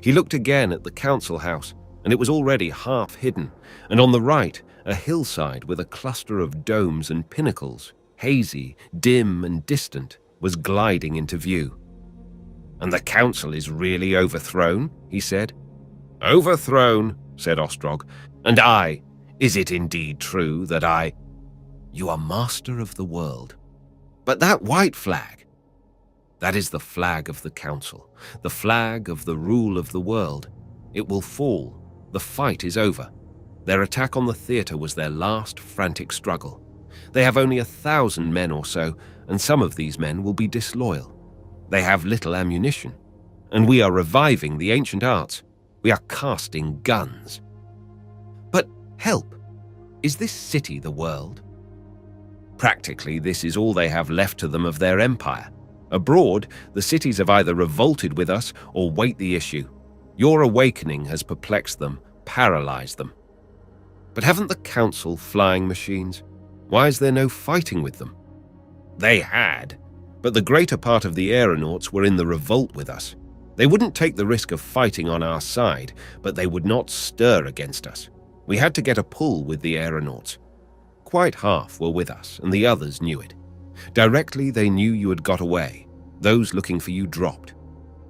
A: He looked again at the council house, and it was already half hidden, and on the right, a hillside with a cluster of domes and pinnacles, hazy, dim and distant, was gliding into view. "And the council is really overthrown?" he said. "Overthrown," said Ostrog. "And is it indeed true that I—" "You are master of the world. But that white flag—" "That is the flag of the council, the flag of the rule of the world. It will fall. The fight is over. Their attack on the theatre was their last frantic struggle. They have only 1,000 men or so, and some of these men will be disloyal. They have little ammunition, and we are reviving the ancient arts. We are casting guns. But help! Is this city the world? Practically, this is all they have left to them of their empire. Abroad, the cities have either revolted with us or wait the issue. Your awakening has perplexed them, paralyzed them. But haven't the council flying machines? Why is there no fighting with them? They had, but the greater part of the aeronauts were in the revolt with us. They wouldn't take the risk of fighting on our side, but they would not stir against us. We had to get a pull with the aeronauts. Quite half were with us, and the others knew it. Directly they knew you had got away, those looking for you dropped.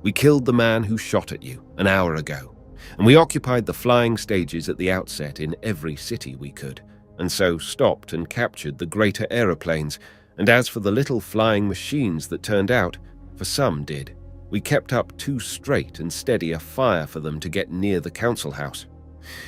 A: We killed the man who shot at you an hour ago, and we occupied the flying stages at the outset in every city we could, and so stopped and captured the greater aeroplanes, and as for the little flying machines that turned out, for some did, we kept up too straight and steady a fire for them to get near the council house.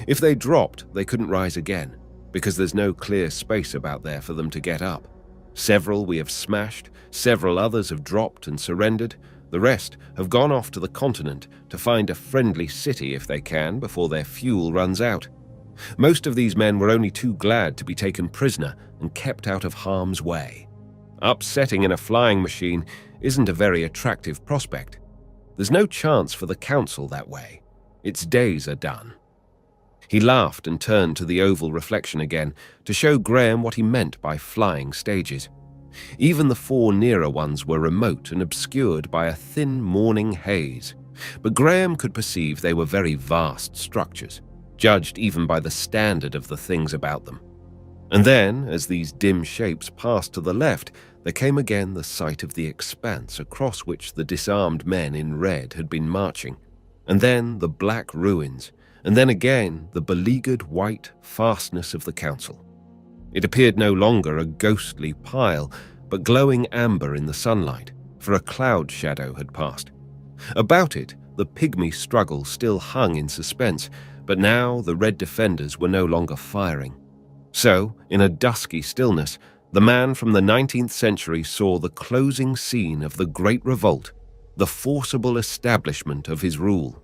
A: If they dropped, they couldn't rise again, because there's no clear space about there for them to get up. Several we have smashed, several others have dropped and surrendered, the rest have gone off to the continent to find a friendly city if they can before their fuel runs out. Most of these men were only too glad to be taken prisoner and kept out of harm's way. Upsetting in a flying machine isn't a very attractive prospect. There's no chance for the council that way. Its days are done. He laughed and turned to the oval reflection again to show Graham what he meant by flying stages. Even the 4 nearer ones were remote and obscured by a thin morning haze, but Graham could perceive they were very vast structures, judged even by the standard of the things about them. And then, as these dim shapes passed to the left, there came again the sight of the expanse across which the disarmed men in red had been marching, and then the black ruins, and then again the beleaguered white fastness of the council. It appeared no longer a ghostly pile, but glowing amber in the sunlight, for a cloud shadow had passed. About it, the pygmy struggle still hung in suspense, but now the red defenders were no longer firing. So, in a dusky stillness, the man from the 19th century saw the closing scene of the Great Revolt, the forcible establishment of his rule.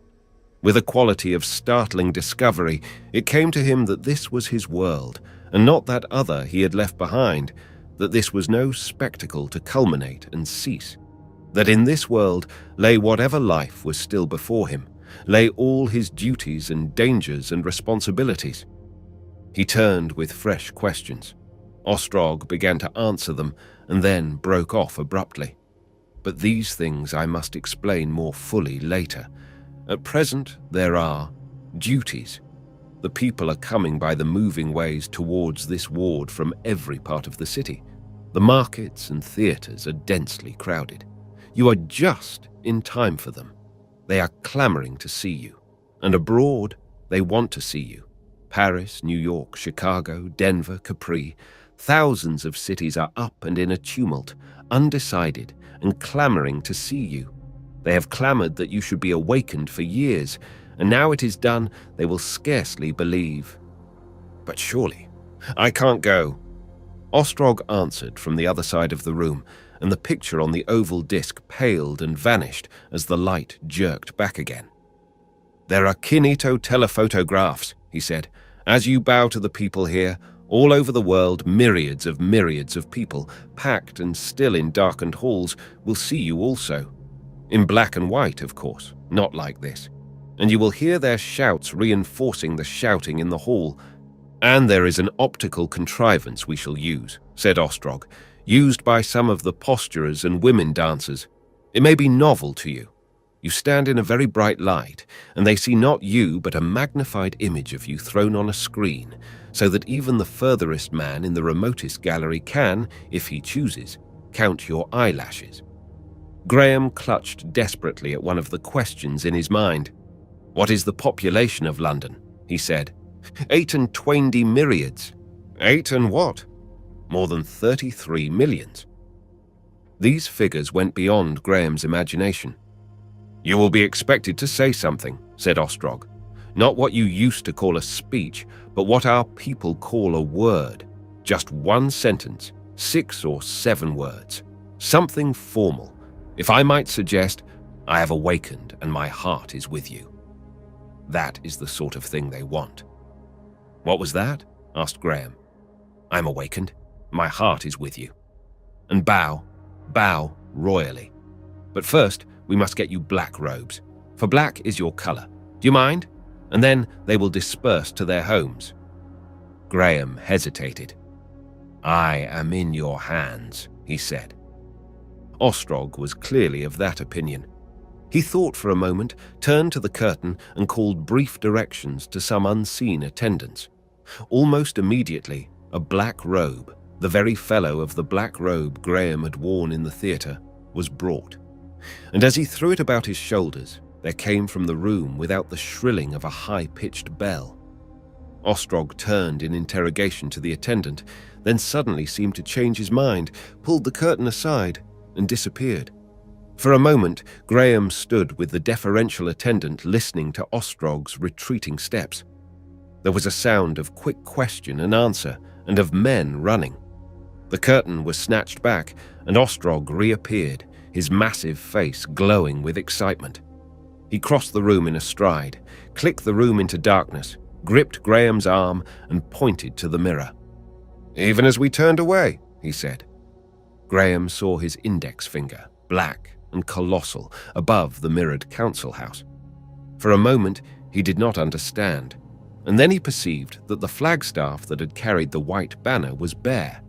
A: With a quality of startling discovery, it came to him that this was his world, and not that other he had left behind, that this was no spectacle to culminate and cease, that in this world lay whatever life was still before him, lay all his duties and dangers and responsibilities. He turned with fresh questions. Ostrog began to answer them and then broke off abruptly. But these things I must explain more fully later. At present, there are duties. The people are coming by the moving ways towards this ward from every part of the city. The markets and theatres are densely crowded. You are just in time for them. They are clamoring to see you. And abroad, they want to see you. Paris, New York, Chicago, Denver, Capri. Thousands of cities are up and in a tumult, undecided, and clamoring to see you. They have clamored that you should be awakened for years, and now it is done, they will scarcely believe. But surely, I can't go. Ostrog answered from the other side of the room, and the picture on the oval disc paled and vanished as the light jerked back again. There are kinetophotographs, he said. As you bow to the people here, all over the world, myriads of people, packed and still in darkened halls, will see you also. In black and white, of course, not like this. And you will hear their shouts reinforcing the shouting in the hall. And there is an optical contrivance we shall use, said Ostrog, used by some of the posturers and women dancers. It may be novel to you. You stand in a very bright light, and they see not you but a magnified image of you thrown on a screen, so that even the furthest man in the remotest gallery can, if he chooses, count your eyelashes. Graham clutched desperately at one of the questions in his mind. What is the population of London? He said. 28 myriads. 8 and what? More than 33 millions. These figures went beyond Graham's imagination. You will be expected to say something, said Ostrog. Not what you used to call a speech, but what our people call a word. Just one sentence, 6 or 7 words. Something formal. If I might suggest, I have awakened and my heart is with you. That is the sort of thing they want. What was that? Asked Graham. I'm awakened. My heart is with you. And bow royally. But first, we must get you black robes, for black is your colour. Do you mind? And then they will disperse to their homes. Graham hesitated. I am in your hands, he said. Ostrog was clearly of that opinion. He thought for a moment, turned to the curtain and called brief directions to some unseen attendants. Almost immediately, a black robe, the very fellow of the black robe Graham had worn in the theatre, was brought. And as he threw it about his shoulders, there came from the room without the shrilling of a high-pitched bell. Ostrog turned in interrogation to the attendant, then suddenly seemed to change his mind, pulled the curtain aside, and disappeared. For a moment, Graham stood with the deferential attendant listening to Ostrog's retreating steps. There was a sound of quick question and answer, and of men running. The curtain was snatched back, and Ostrog reappeared, his massive face glowing with excitement. He crossed the room in a stride, clicked the room into darkness, gripped Graham's arm, and pointed to the mirror. Even as we turned away, he said. Graham saw his index finger, black and colossal, above the mirrored council house. For a moment, he did not understand, and then he perceived that the flagstaff that had carried the white banner was bare.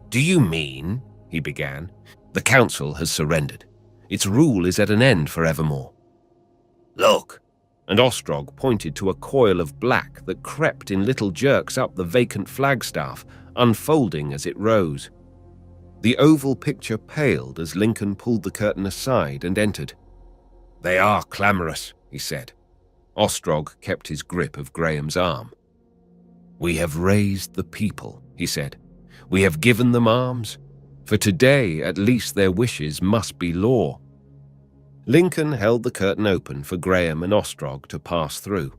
A: Do you mean, he began, the council has surrendered. Its rule is at an end forevermore. Look, and Ostrog pointed to a coil of black that crept in little jerks up the vacant flagstaff, unfolding as it rose. The oval picture paled as Lincoln pulled the curtain aside and entered. "They are clamorous," he said. Ostrog kept his grip of Graham's arm. "We have raised the people," he said. "We have given them arms. For today, at least their wishes must be law." Lincoln held the curtain open for Graham and Ostrog to pass through.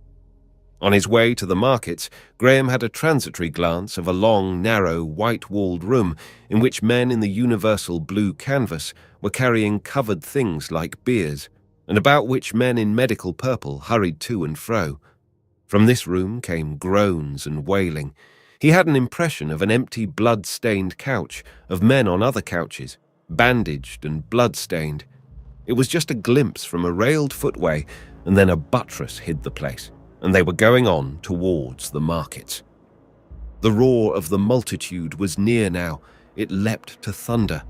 A: On his way to the markets, Graham had a transitory glance of a long, narrow, white-walled room in which men in the universal blue canvas were carrying covered things like biers, and about which men in medical purple hurried to and fro. From this room came groans and wailing. He had an impression of an empty, blood-stained couch, of men on other couches, bandaged and blood-stained. It was just a glimpse from a railed footway, and then a buttress hid the place, and they were going on towards the markets. The roar of the multitude was near now. It leapt to thunder,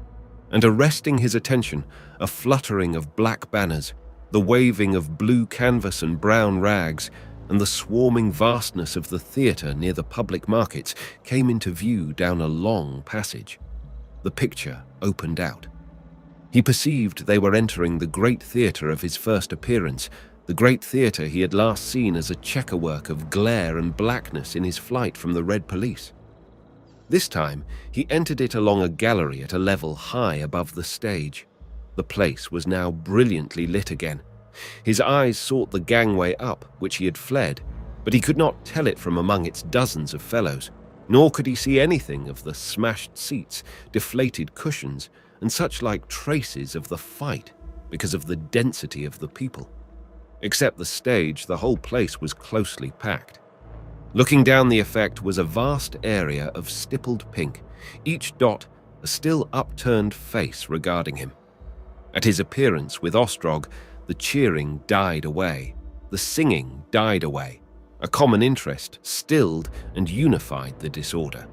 A: and arresting his attention, a fluttering of black banners, the waving of blue canvas and brown rags, and the swarming vastness of the theatre near the public markets came into view down a long passage. The picture opened out. He perceived they were entering the great theatre of his first appearance, the great theatre he had last seen as a checkerwork of glare and blackness in his flight from the Red Police. This time, he entered it along a gallery at a level high above the stage. The place was now brilliantly lit again. His eyes sought the gangway up, which he had fled, but he could not tell it from among its dozens of fellows, nor could he see anything of the smashed seats, deflated cushions, and such like traces of the fight because of the density of the people. Except the stage, the whole place was closely packed. Looking down the effect was a vast area of stippled pink, each dot a still upturned face regarding him. At his appearance with Ostrog, the cheering died away, the singing died away. A common interest stilled and unified the disorder.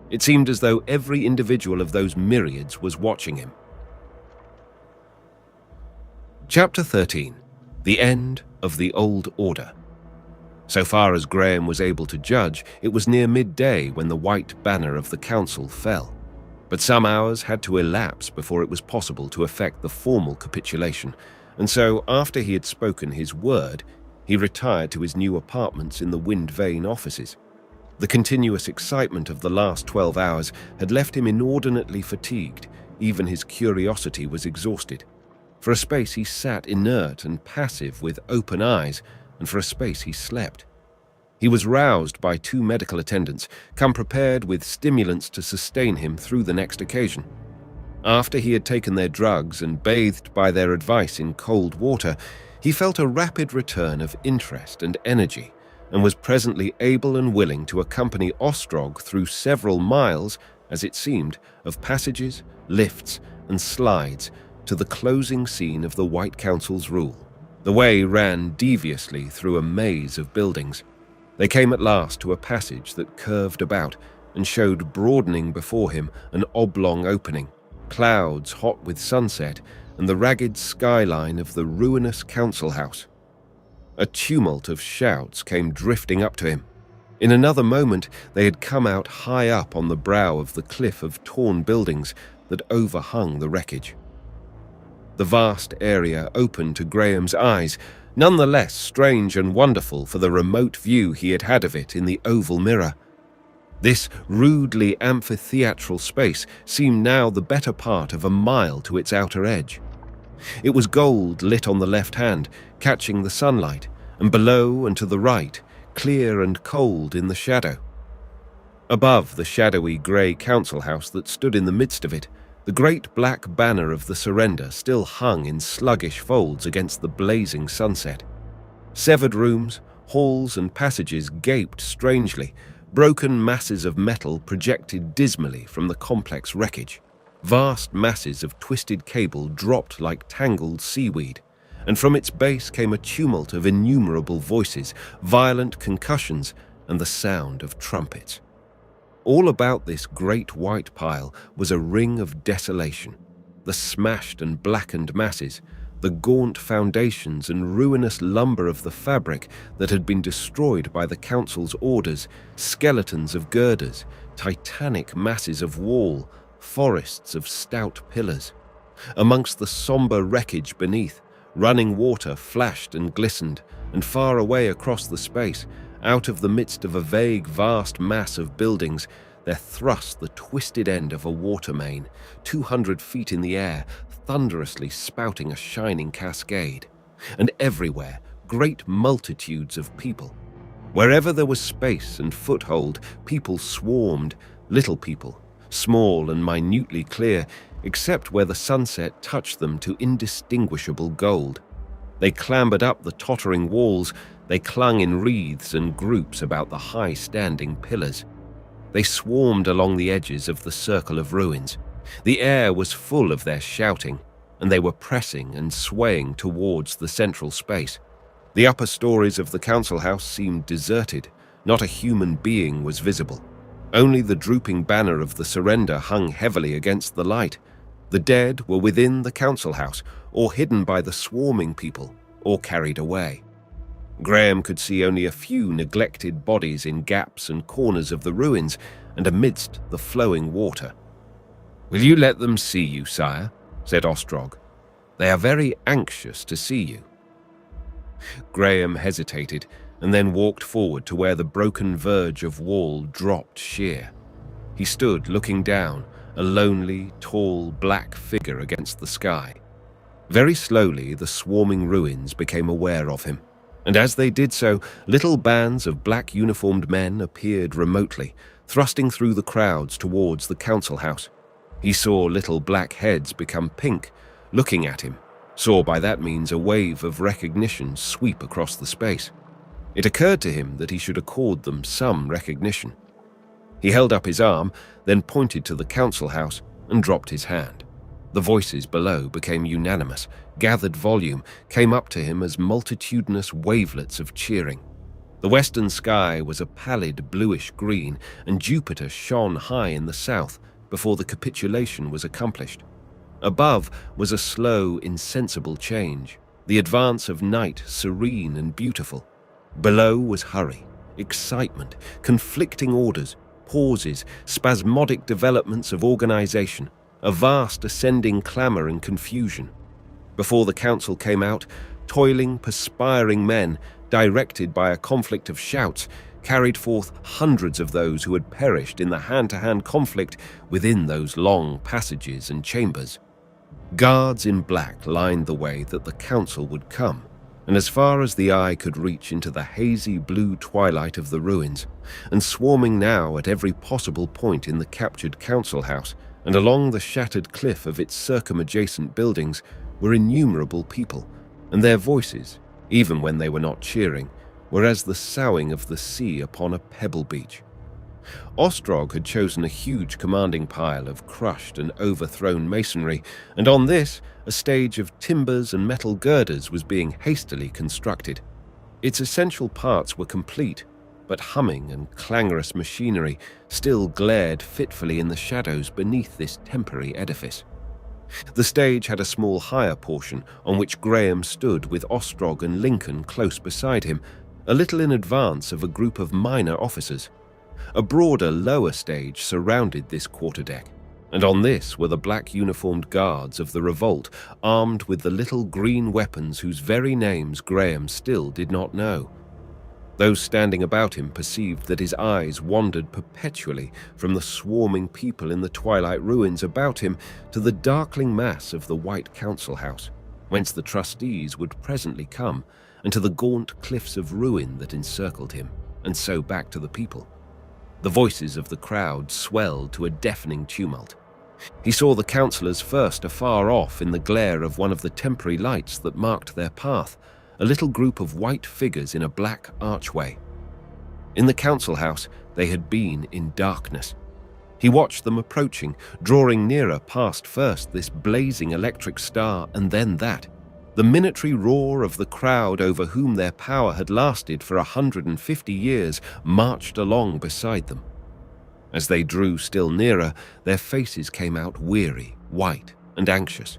A: It seemed as though every individual of those myriads was watching him. Chapter 13. The End of the Old Order. So far as Graham was able to judge, it was near midday when the white banner of the council fell. But some hours had to elapse before it was possible to effect the formal capitulation, and so, after he had spoken his word, he retired to his new apartments in the Wind Vane offices. The continuous excitement of the last 12 hours had left him inordinately fatigued. Even his curiosity was exhausted. For a space he sat inert and passive with open eyes, and for a space he slept. He was roused by 2 medical attendants, come prepared with stimulants to sustain him through the next occasion. After he had taken their drugs and bathed by their advice in cold water, he felt a rapid return of interest and energy, and was presently able and willing to accompany Ostrog through several miles, as it seemed, of passages, lifts, and slides to the closing scene of the White Council's rule. The way ran deviously through a maze of buildings. They came at last to a passage that curved about and showed broadening before him an oblong opening, clouds hot with sunset, and the ragged skyline of the ruinous council house. A tumult of shouts came drifting up to him. In another moment they had come out high up on the brow of the cliff of torn buildings that overhung the wreckage. The vast area opened to Graham's eyes, none the less strange and wonderful for the remote view he had had of it in the oval mirror. This rudely amphitheatral space seemed now the better part of a mile to its outer edge. It was gold lit on the left hand, catching the sunlight, and below and to the right, clear and cold in the shadow. Above the shadowy grey council house that stood in the midst of it, the great black banner of the surrender still hung in sluggish folds against the blazing sunset. Severed rooms, halls and passages gaped strangely. Broken masses of metal projected dismally from the complex wreckage. Vast masses of twisted cable dropped like tangled seaweed, and from its base came a tumult of innumerable voices, violent concussions, and the sound of trumpets. All about this great white pile was a ring of desolation. The smashed and blackened masses, the gaunt foundations and ruinous lumber of the fabric that had been destroyed by the council's orders, skeletons of girders, titanic masses of wall, forests of stout pillars. Amongst the sombre wreckage beneath, Running water flashed and glistened, and far away across the space, out of the midst of a vague, vast mass of buildings, there thrust the twisted end of a water main, 200 feet in the air, thunderously spouting a shining cascade. And everywhere, great multitudes of people. Wherever there was space and foothold, people swarmed, little people, small and minutely clear, except where the sunset touched them to indistinguishable gold. They clambered up the tottering walls, they clung in wreaths and groups about the high-standing pillars. They swarmed along the edges of the circle of ruins. The air was full of their shouting, and they were pressing and swaying towards the central space. The upper stories of the council house seemed deserted. Not a human being was visible. Only the drooping banner of the surrender hung heavily against the light. The dead were within the council house, or hidden by the swarming people, or carried away. Graham could see only a few neglected bodies in gaps and corners of the ruins and amidst the flowing water. "Will you let them see you, sire?" said Ostrog. "They are very anxious to see you." Graham hesitated and then walked forward to where the broken verge of wall dropped sheer. He stood looking down, a lonely, tall, black figure against the sky. Very slowly, the swarming ruins became aware of him, and as they did so, little bands of black-uniformed men appeared remotely, thrusting through the crowds towards the council house. He saw little black heads become pink, looking at him, saw by that means a wave of recognition sweep across the space. It occurred to him that he should accord them some recognition. He held up his arm, then pointed to the council house and dropped his hand. The voices below became unanimous, gathered volume, came up to him as multitudinous wavelets of cheering. The western sky was a pallid bluish green, and Jupiter shone high in the south before the capitulation was accomplished. Above was a slow, insensible change, the advance of night serene and beautiful. Below was hurry, excitement, conflicting orders, pauses, spasmodic developments of organization, a vast ascending clamor and confusion. Before the council came out, toiling, perspiring men, directed by a conflict of shouts, carried forth hundreds of those who had perished in the hand-to-hand conflict within those long passages and chambers. Guards in black lined the way that the council would come, and as far as the eye could reach into the hazy blue twilight of the ruins, and swarming now at every possible point in the captured council house, and along the shattered cliff of its circum-adjacent buildings, were innumerable people, and their voices, even when they were not cheering, were as the soughing of the sea upon a pebble beach. Ostrog had chosen a huge commanding pile of crushed and overthrown masonry, and on this, a stage of timbers and metal girders was being hastily constructed. Its essential parts were complete, but humming and clangorous machinery still glared fitfully in the shadows beneath this temporary edifice. The stage had a small higher portion on which Graham stood with Ostrog and Lincoln close beside him, a little in advance of a group of minor officers. A broader lower stage surrounded this quarterdeck, and on this were the black uniformed guards of the revolt, armed with the little green weapons whose very names Graham still did not know. Those standing about him perceived that his eyes wandered perpetually from the swarming people in the twilight ruins about him to the darkling mass of the white council house, whence the trustees would presently come, and to the gaunt cliffs of ruin that encircled him, and so back to the people. The voices of the crowd swelled to a deafening tumult. He saw the councillors first afar off in the glare of one of the temporary lights that marked their path, a little group of white figures in a black archway. In the council house, they had been in darkness. He watched them approaching, drawing nearer past first this blazing electric star and then that. The minatory roar of the crowd over whom their power had lasted for 150 years marched along beside them. As they drew still nearer, their faces came out weary, white, and anxious.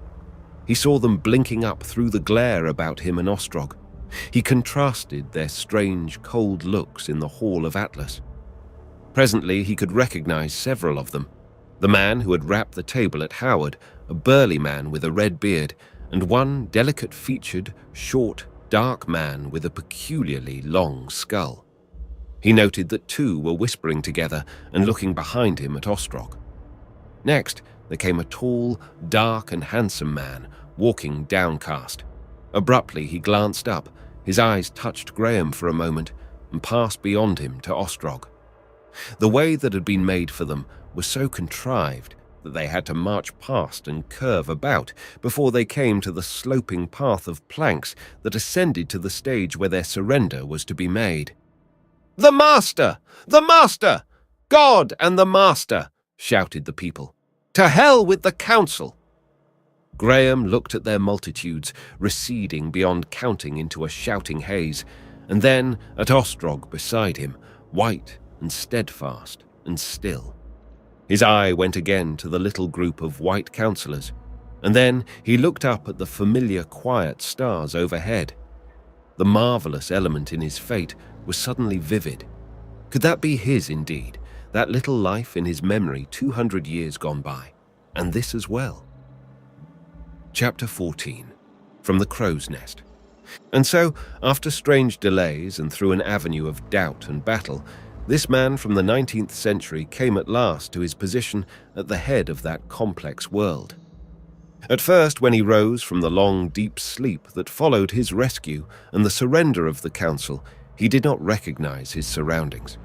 A: He saw them blinking up through the glare about him and Ostrog. He contrasted their strange, cold looks in the Hall of Atlas. Presently he could recognize several of them. The man who had rapped the table at Howard, a burly man with a red beard, and one delicate-featured, short, dark man with a peculiarly long skull. He noted that two were whispering together and looking behind him at Ostrog. Next, there came a tall, dark and handsome man, walking downcast. Abruptly, he glanced up, his eyes touched Graham for a moment, and passed beyond him to Ostrog. The way that had been made for them was so contrived that they had to march past and curve about before they came to the sloping path of planks that ascended to the stage where their surrender was to be made. "The Master! The Master! God and the Master!" shouted the people. "To hell with the Council!" Graham looked at their multitudes, receding beyond counting into a shouting haze, and then at Ostrog beside him, white and steadfast and still. His eye went again to the little group of white councillors, and then he looked up at the familiar quiet stars overhead. The marvellous element in his fate was suddenly vivid. Could that be his indeed, that little life in his memory 200 years gone by, and this as well? Chapter 14. From the Crow's Nest. And so, after strange delays and through an avenue of doubt and battle, this man from the 19th century came at last to his position at the head of that complex world. At first, when he rose from the long, deep sleep that followed his rescue and the surrender of the council, he did not recognize his surroundings.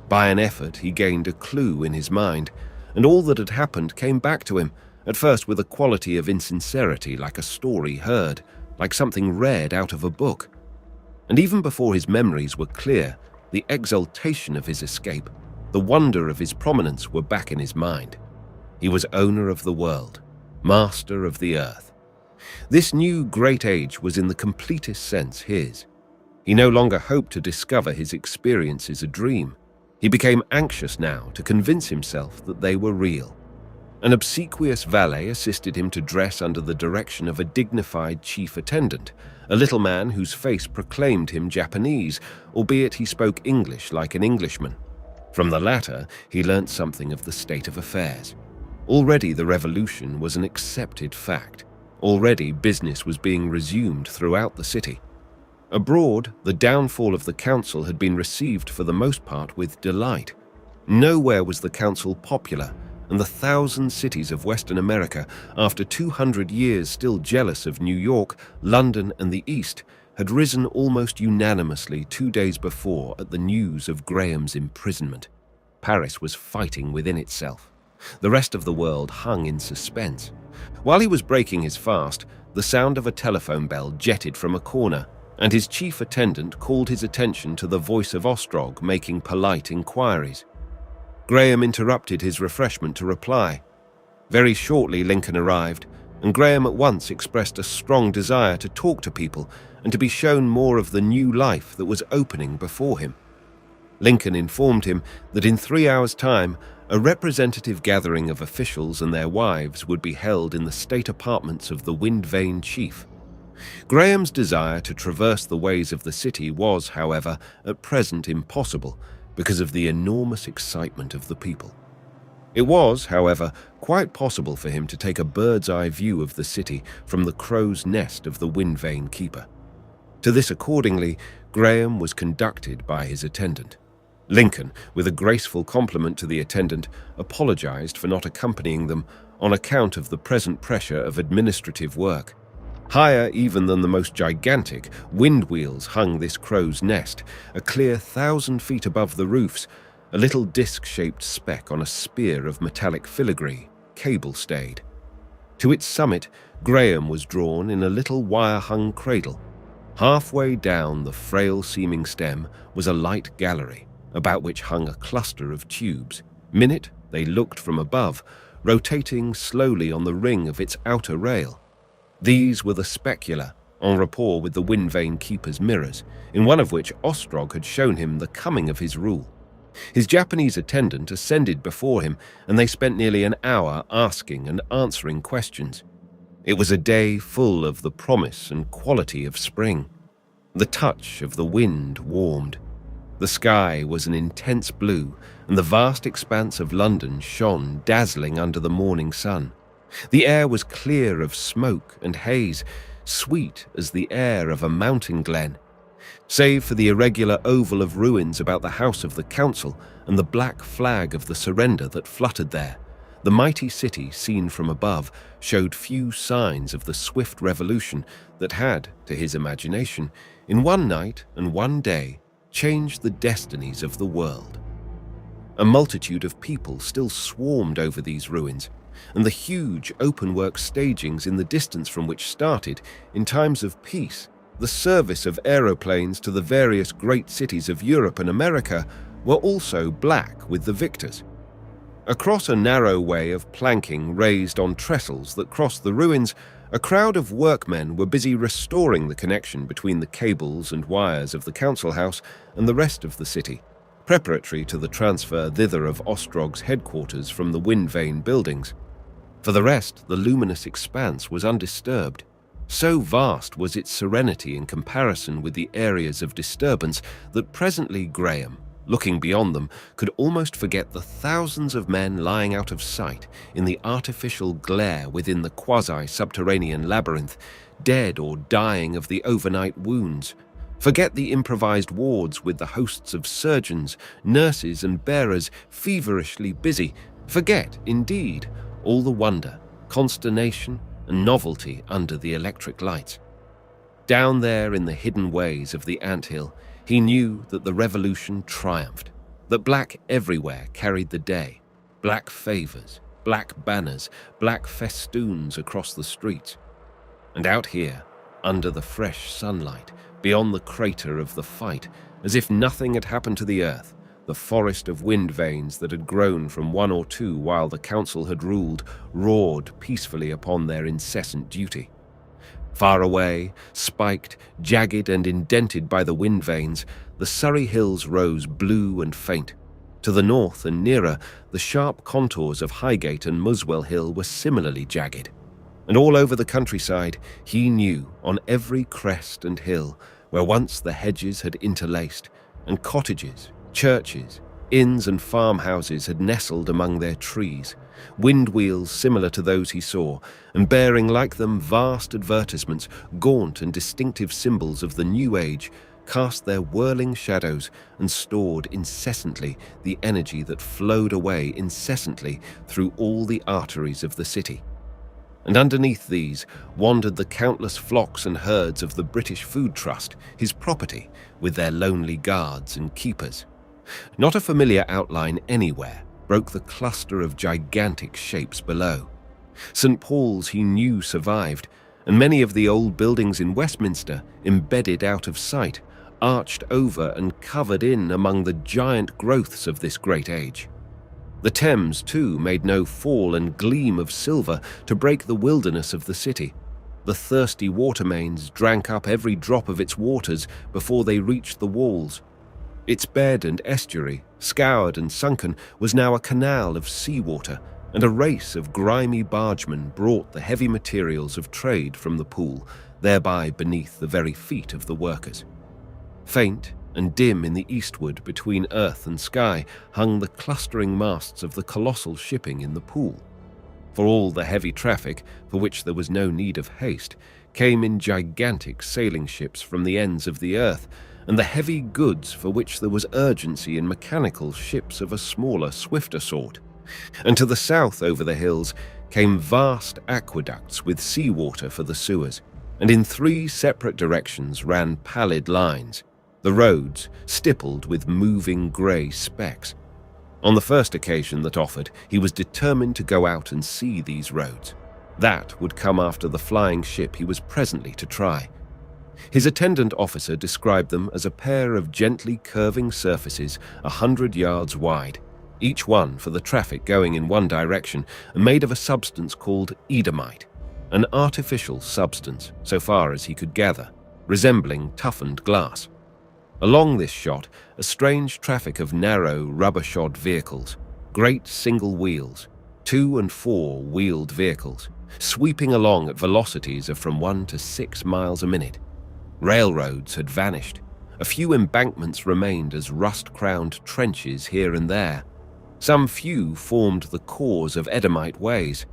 A: By an effort, he gained a clue in his mind, and all that had happened came back to him, at first with a quality of insincerity, like a story heard, like something read out of a book. And even before his memories were clear, the exultation of his escape, the wonder of his prominence were back in his mind. He was owner of the world, master of the earth. This new great age was in the completest sense his. He no longer hoped to discover his experiences a dream. He became anxious now to convince himself that they were real. An obsequious valet assisted him to dress under the direction of a dignified chief attendant, a little man whose face proclaimed him Japanese, albeit he spoke English like an Englishman. From the latter, he learnt something of the state of affairs. Already the revolution was an accepted fact. Already business was being resumed throughout the city. Abroad, the downfall of the council had been received for the most part with delight. Nowhere was the council popular, and the 1,000 cities of Western America, after 200 years still jealous of New York, London, and the East, had risen almost unanimously 2 days before at the news of Graham's imprisonment. Paris was fighting within itself. The rest of the world hung in suspense. While he was breaking his fast, the sound of a telephone bell jetted from a corner, and his chief attendant called his attention to the voice of Ostrog making polite inquiries. Graham interrupted his refreshment to reply. Very shortly Lincoln arrived, and Graham at once expressed a strong desire to talk to people and to be shown more of the new life that was opening before him. Lincoln informed him that in 3 hours' time, a representative gathering of officials and their wives would be held in the state apartments of the Wind Vane chief. Graham's desire to traverse the ways of the city was, however, at present impossible, because of the enormous excitement of the people. It was, however, quite possible for him to take a bird's-eye view of the city from the crow's nest of the Wind Vane keeper. To this, accordingly, Graham was conducted by his attendant. Lincoln, with a graceful compliment to the attendant, apologized for not accompanying them on account of the present pressure of administrative work. Higher even than the most gigantic, wind wheels hung this crow's nest, a clear 1,000 feet above the roofs, a little disc-shaped speck on a spear of metallic filigree, cable-stayed. To its summit, Graham was drawn in a little wire-hung cradle. Halfway down the frail-seeming stem was a light gallery, about which hung a cluster of tubes. Minute they looked from above, rotating slowly on the ring of its outer rail. These were the specula, en rapport with the Wind Vane keeper's mirrors, in one of which Ostrog had shown him the coming of his rule. His Japanese attendant ascended before him, and they spent nearly an hour asking and answering questions. It was a day full of the promise and quality of spring. The touch of the wind warmed. The sky was an intense blue, and the vast expanse of London shone dazzling under the morning sun. The air was clear of smoke and haze, sweet as the air of a mountain glen. Save for the irregular oval of ruins about the house of the council and the black flag of the surrender that fluttered there, the mighty city, seen from above, showed few signs of the swift revolution that had, to his imagination, in one night and one day, changed the destinies of the world. A multitude of people still swarmed over these ruins, and the huge open-work stagings in the distance from which started, in times of peace, the service of aeroplanes to the various great cities of Europe and America, were also black with the victors. Across a narrow way of planking raised on trestles that crossed the ruins, a crowd of workmen were busy restoring the connection between the cables and wires of the council house and the rest of the city, preparatory to the transfer thither of Ostrog's headquarters from the wind vane buildings. For the rest, the luminous expanse was undisturbed. So vast was its serenity in comparison with the areas of disturbance that presently Graham, looking beyond them, could almost forget the thousands of men lying out of sight in the artificial glare within the quasi-subterranean labyrinth, dead or dying of the overnight wounds. Forget the improvised wards with the hosts of surgeons, nurses, and bearers feverishly busy. Forget, indeed, all the wonder, consternation, and novelty under the electric lights. Down there in the hidden ways of the anthill, he knew that the revolution triumphed, that black everywhere carried the day, black favors, black banners, black festoons across the streets. And out here, under the fresh sunlight, beyond the crater of the fight, as if nothing had happened to the earth, the forest of wind vanes that had grown from one or two while the council had ruled roared peacefully upon their incessant duty. Far away, spiked, jagged and indented by the wind vanes, the Surrey hills rose blue and faint. To the north and nearer, the sharp contours of Highgate and Muswell Hill were similarly jagged. And all over the countryside, he knew, on every crest and hill, where once the hedges had interlaced, and cottages, churches, inns and farmhouses had nestled among their trees, wind wheels similar to those he saw, and bearing like them vast advertisements, gaunt and distinctive symbols of the new age, cast their whirling shadows and stored incessantly the energy that flowed away incessantly through all the arteries of the city. And underneath these wandered the countless flocks and herds of the British Food Trust, his property, with their lonely guards and keepers. Not a familiar outline anywhere broke the cluster of gigantic shapes below. St. Paul's he knew survived, and many of the old buildings in Westminster, embedded out of sight, arched over and covered in among the giant growths of this great age. The Thames, too, made no fall and gleam of silver to break the wilderness of the city. The thirsty water mains drank up every drop of its waters before they reached the walls. Its bed and estuary, scoured and sunken, was now a canal of seawater, and a race of grimy bargemen brought the heavy materials of trade from the pool, thereby beneath the very feet of the workers. Faint and dim in the eastward between earth and sky hung the clustering masts of the colossal shipping in the pool. For all the heavy traffic, for which there was no need of haste, came in gigantic sailing ships from the ends of the earth, and the heavy goods for which there was urgency in mechanical ships of a smaller, swifter sort. And to the south over the hills came vast aqueducts with seawater for the sewers, and in 3 separate directions ran pallid lines, the roads stippled with moving grey specks. On the first occasion that offered, he was determined to go out and see these roads. That would come after the flying ship he was presently to try. His attendant officer described them as a pair of gently curving surfaces 100 yards wide, each one for the traffic going in one direction, and made of a substance called Eadamite, an artificial substance, so far as he could gather, resembling toughened glass. Along this shot, a strange traffic of narrow, rubber-shod vehicles, great single wheels, 2- and 4-wheeled vehicles, sweeping along at velocities of from 1 to 6 miles a minute. Railroads had vanished. A few embankments remained as rust-crowned trenches here and there. Some few formed the cores of Eadamite ways.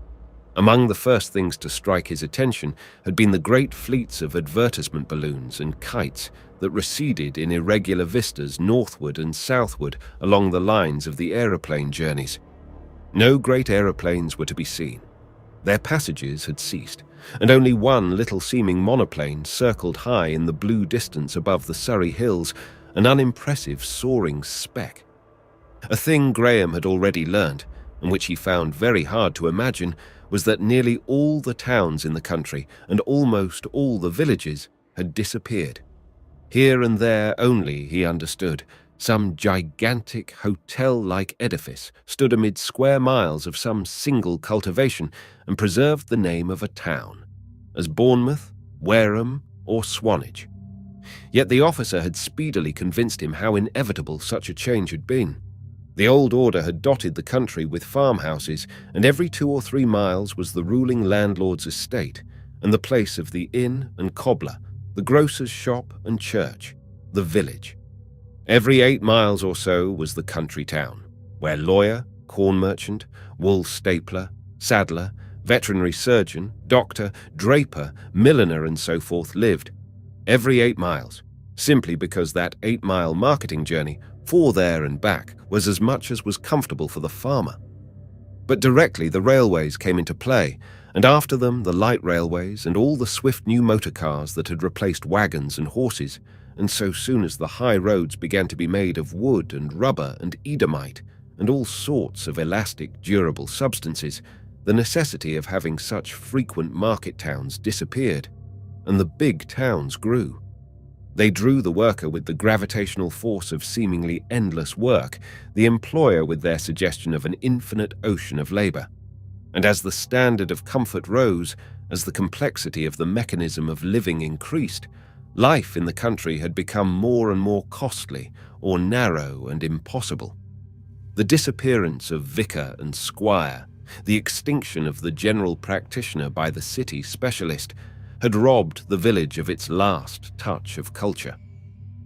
A: Among the first things to strike his attention had been the great fleets of advertisement balloons and kites that receded in irregular vistas northward and southward along the lines of the aeroplane journeys. No great aeroplanes were to be seen. Their passages had ceased, and only one little seeming monoplane circled high in the blue distance above the Surrey hills, an unimpressive soaring speck. A thing Graham had already learned, and which he found very hard to imagine, was that nearly all the towns in the country and almost all the villages had disappeared. Here and there only, he understood, some gigantic hotel-like edifice stood amid square miles of some single cultivation and preserved the name of a town, as Bournemouth, Wareham, or Swanage. Yet the officer had speedily convinced him how inevitable such a change had been. The old order had dotted the country with farmhouses, and every 2 or 3 miles was the ruling landlord's estate, and the place of the inn and cobbler, the grocer's shop and church, the village. Every 8 miles or so was the country town, where lawyer, corn merchant, wool stapler, saddler, veterinary surgeon, doctor, draper, milliner, and so forth lived. Every 8 miles, simply because that 8-mile marketing journey, for there and back, was as much as was comfortable for the farmer. But directly the railways came into play, and after them the light railways and all the swift new motor cars that had replaced wagons and horses, and so soon as the high roads began to be made of wood and rubber and edamite and all sorts of elastic, durable substances, the necessity of having such frequent market towns disappeared, and the big towns grew. They drew the worker with the gravitational force of seemingly endless work, the employer with their suggestion of an infinite ocean of labor. And as the standard of comfort rose, as the complexity of the mechanism of living increased, life in the country had become more and more costly or narrow and impossible. The disappearance of vicar and squire, the extinction of the general practitioner by the city specialist, had robbed the village of its last touch of culture.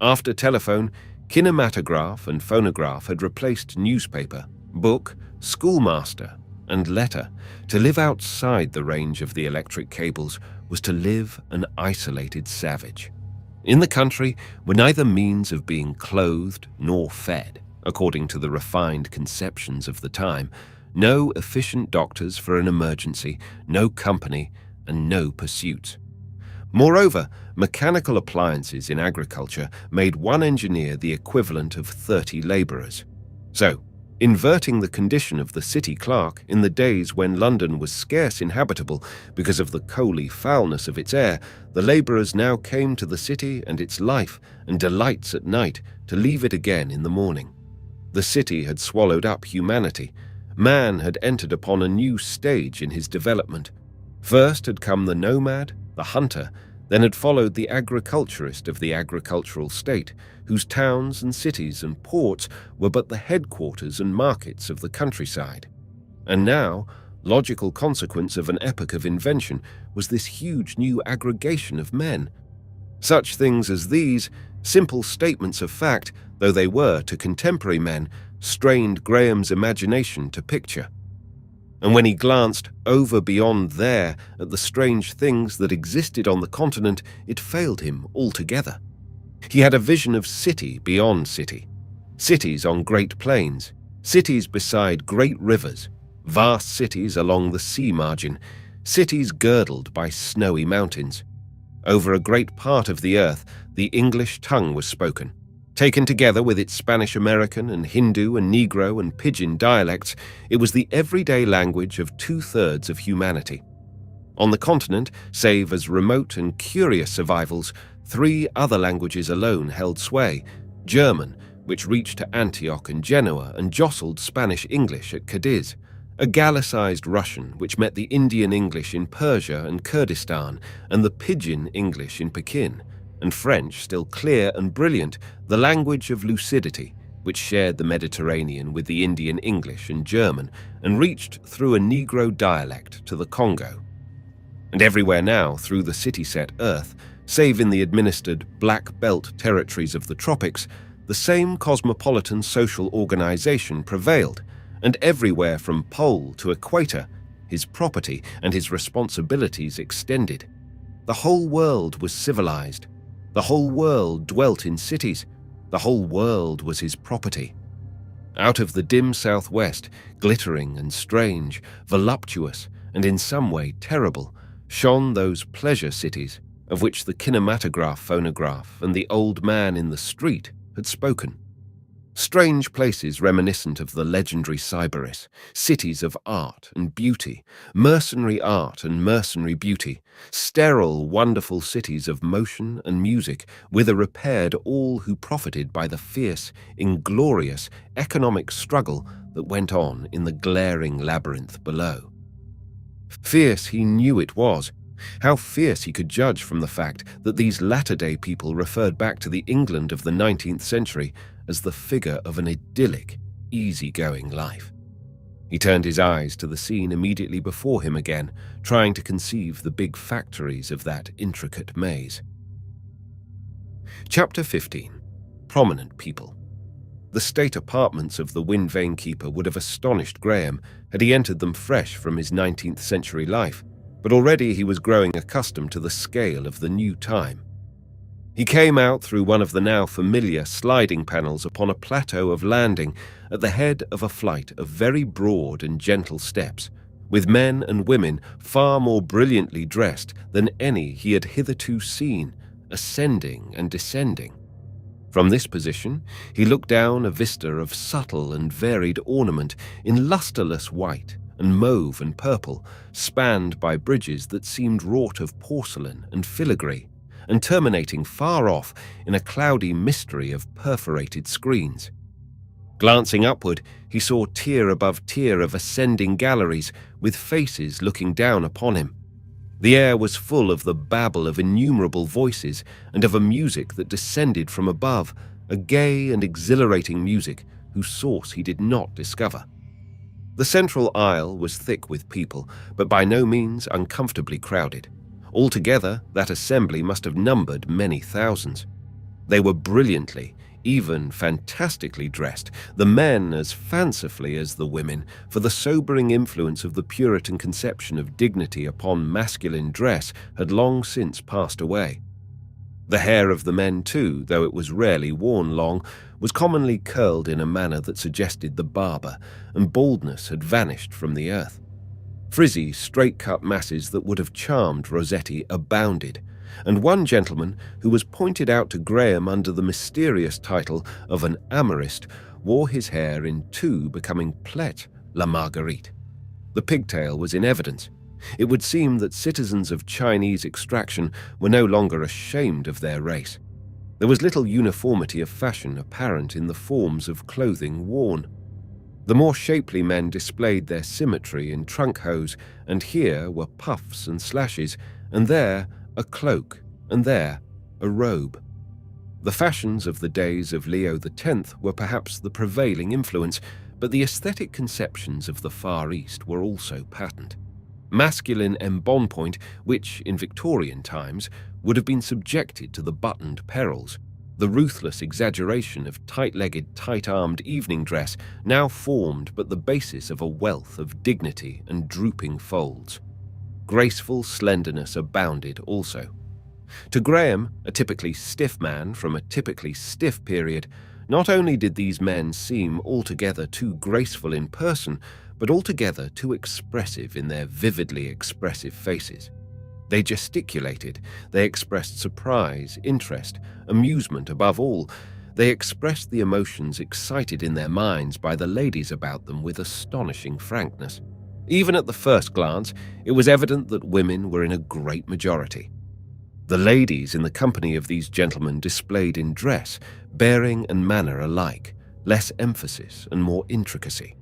A: After telephone, kinematograph and phonograph had replaced newspaper, book, schoolmaster, and letter. To live outside the range of the electric cables was to live an isolated savage. In the country were neither means of being clothed nor fed, according to the refined conceptions of the time, no efficient doctors for an emergency, no company, and no pursuits. Moreover, mechanical appliances in agriculture made one engineer the equivalent of 30 labourers. So, inverting the condition of the city clerk in the days when London was scarce inhabitable because of the coaly foulness of its air, the labourers now came to the city and its life and delights at night to leave it again in the morning. The city had swallowed up humanity. Man had entered upon a new stage in his development. First had come the nomad, the hunter, then had followed the agriculturist of the agricultural state, whose towns and cities and ports were but the headquarters and markets of the countryside. And now, logical consequence of an epoch of invention, was this huge new aggregation of men. Such things as these, simple statements of fact, though they were to contemporary men, strained Graham's imagination to picture. And when he glanced over beyond there at the strange things that existed on the continent, it failed him altogether. He had a vision of city beyond city, cities on great plains, cities beside great rivers, vast cities along the sea margin, cities girdled by snowy mountains. Over a great part of the earth, the English tongue was spoken. Taken together with its Spanish-American and Hindu and Negro and Pidgin dialects, it was the everyday language of 2/3 of humanity. On the continent, save as remote and curious survivals, 3 other languages alone held sway: German, which reached to Antioch and Genoa and jostled Spanish English at Cadiz; a Gallicized Russian, which met the Indian English in Persia and Kurdistan, and the Pidgin English in Pekin; and French, still clear and brilliant, the language of lucidity, which shared the Mediterranean with the Indian English and German, and reached through a Negro dialect to the Congo. And everywhere now, through the city-set earth, save in the administered black belt territories of the tropics, the same cosmopolitan social organization prevailed, and everywhere from pole to equator, his property, and his responsibilities extended. The whole world was civilized. The whole world dwelt in cities. The whole world was his property. Out of the dim southwest, glittering and strange, voluptuous, and in some way terrible, shone those pleasure cities of which the kinematograph phonograph and the old man in the street had spoken. Strange places reminiscent of the legendary Sybaris, cities of art and beauty, mercenary art and mercenary beauty, sterile, wonderful cities of motion and music, whither repaired all who profited by the fierce, inglorious economic struggle that went on in the glaring labyrinth below. Fierce he knew it was. How fierce he could judge from the fact that these latter-day people referred back to the England of the 19th century as the figure of an idyllic, easy-going life. He turned his eyes to the scene immediately before him again, trying to conceive the big factories of that intricate maze. Chapter 15. Prominent People. The state apartments of the Wind Vane Keeper would have astonished Graham had he entered them fresh from his 19th century life, but already he was growing accustomed to the scale of the new time. He came out through one of the now familiar sliding panels upon a plateau of landing at the head of a flight of very broad and gentle steps, with men and women far more brilliantly dressed than any he had hitherto seen, ascending and descending. From this position, he looked down a vista of subtle and varied ornament in lustreless white and mauve and purple, spanned by bridges that seemed wrought of porcelain and filigree, and terminating far off in a cloudy mystery of perforated screens. Glancing upward, he saw tier above tier of ascending galleries with faces looking down upon him. The air was full of the babble of innumerable voices and of a music that descended from above, a gay and exhilarating music whose source he did not discover. The central aisle was thick with people, but by no means uncomfortably crowded. Altogether, that assembly must have numbered many thousands. They were brilliantly, even fantastically dressed, the men as fancifully as the women, for the sobering influence of the Puritan conception of dignity upon masculine dress had long since passed away. The hair of the men, too, though it was rarely worn long, was commonly curled in a manner that suggested the barber, and baldness had vanished from the earth. Frizzy, straight-cut masses that would have charmed Rossetti abounded, and one gentleman, who was pointed out to Graham under the mysterious title of an amorist, wore his hair in two becoming plait la Marguerite. The pigtail was in evidence. It would seem that citizens of Chinese extraction were no longer ashamed of their race. There was little uniformity of fashion apparent in the forms of clothing worn. The more shapely men displayed their symmetry in trunk hose, and here were puffs and slashes, and there a cloak, and there a robe. The fashions of the days of Leo X were perhaps the prevailing influence, but the aesthetic conceptions of the Far East were also patent. Masculine embonpoint, which, in Victorian times, would have been subjected to the buttoned perils, the ruthless exaggeration of tight-legged, tight-armed evening dress now formed but the basis of a wealth of dignity and drooping folds. Graceful slenderness abounded also. To Graham, a typically stiff man from a typically stiff period, not only did these men seem altogether too graceful in person, but altogether too expressive in their vividly expressive faces. They gesticulated, they expressed surprise, interest, amusement above all. They expressed the emotions excited in their minds by the ladies about them with astonishing frankness. Even at the first glance, it was evident that women were in a great majority. The ladies in the company of these gentlemen displayed in dress, bearing and manner alike, less emphasis and more intricacy.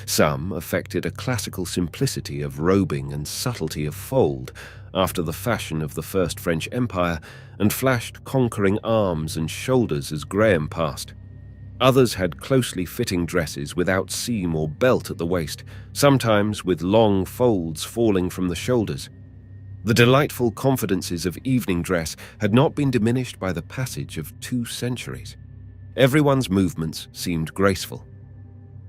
A: Some affected a classical simplicity of robing and subtlety of fold, after the fashion of the First French Empire, and flashed conquering arms and shoulders as Graham passed. Others had closely fitting dresses without seam or belt at the waist, sometimes with long folds falling from the shoulders. The delightful confidences of evening dress had not been diminished by the passage of 2 centuries. Everyone's movements seemed graceful.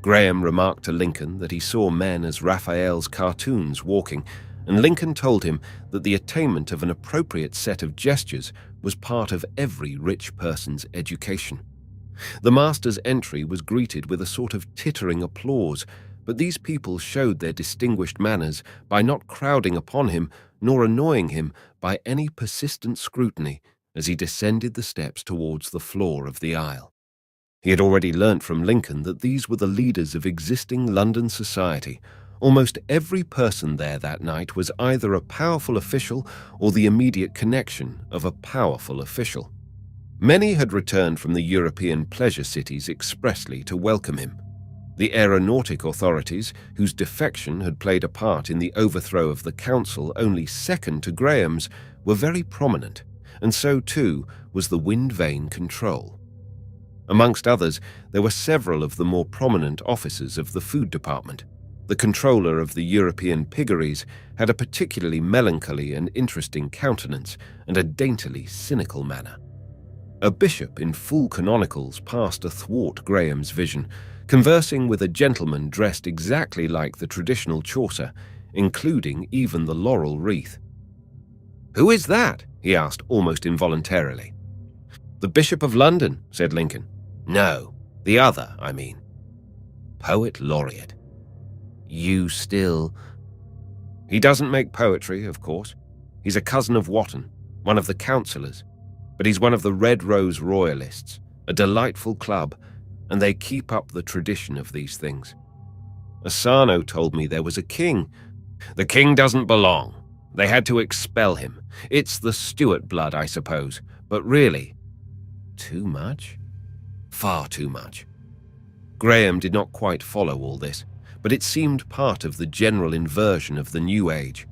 A: Graham remarked to Lincoln that he saw men as Raphael's cartoons walking, and Lincoln told him that the attainment of an appropriate set of gestures was part of every rich person's education. The master's entry was greeted with a sort of tittering applause, but these people showed their distinguished manners by not crowding upon him nor annoying him by any persistent scrutiny as he descended the steps towards the floor of the aisle. He had already learnt from Lincoln that these were the leaders of existing London society. Almost every person there that night was either a powerful official or the immediate connection of a powerful official. Many had returned from the European pleasure cities expressly to welcome him. The aeronautic authorities, whose defection had played a part in the overthrow of the council only second to Graham's, were very prominent, and so too was the Wind Vane Control. Amongst others, there were several of the more prominent officers of the food department. The controller of the European piggeries had a particularly melancholy and interesting countenance and a daintily cynical manner. A bishop in full canonicals passed athwart Graham's vision, conversing with a gentleman dressed exactly like the traditional Chaucer, including even the laurel wreath. "Who is that?" he asked almost involuntarily. "The Bishop of London," said Lincoln. "No, the other, I mean." "Poet laureate. You still—" "He doesn't make poetry, of course. He's a cousin of Wotton, one of the councillors, but he's one of the Red Rose Royalists, a delightful club, and they keep up the tradition of these things. Asano told me there was a king. The king doesn't belong. They had to expel him. It's the Stuart blood, I suppose, but really, too much? Far too much." Graham did not quite follow all this, but it seemed part of the general inversion of the new age.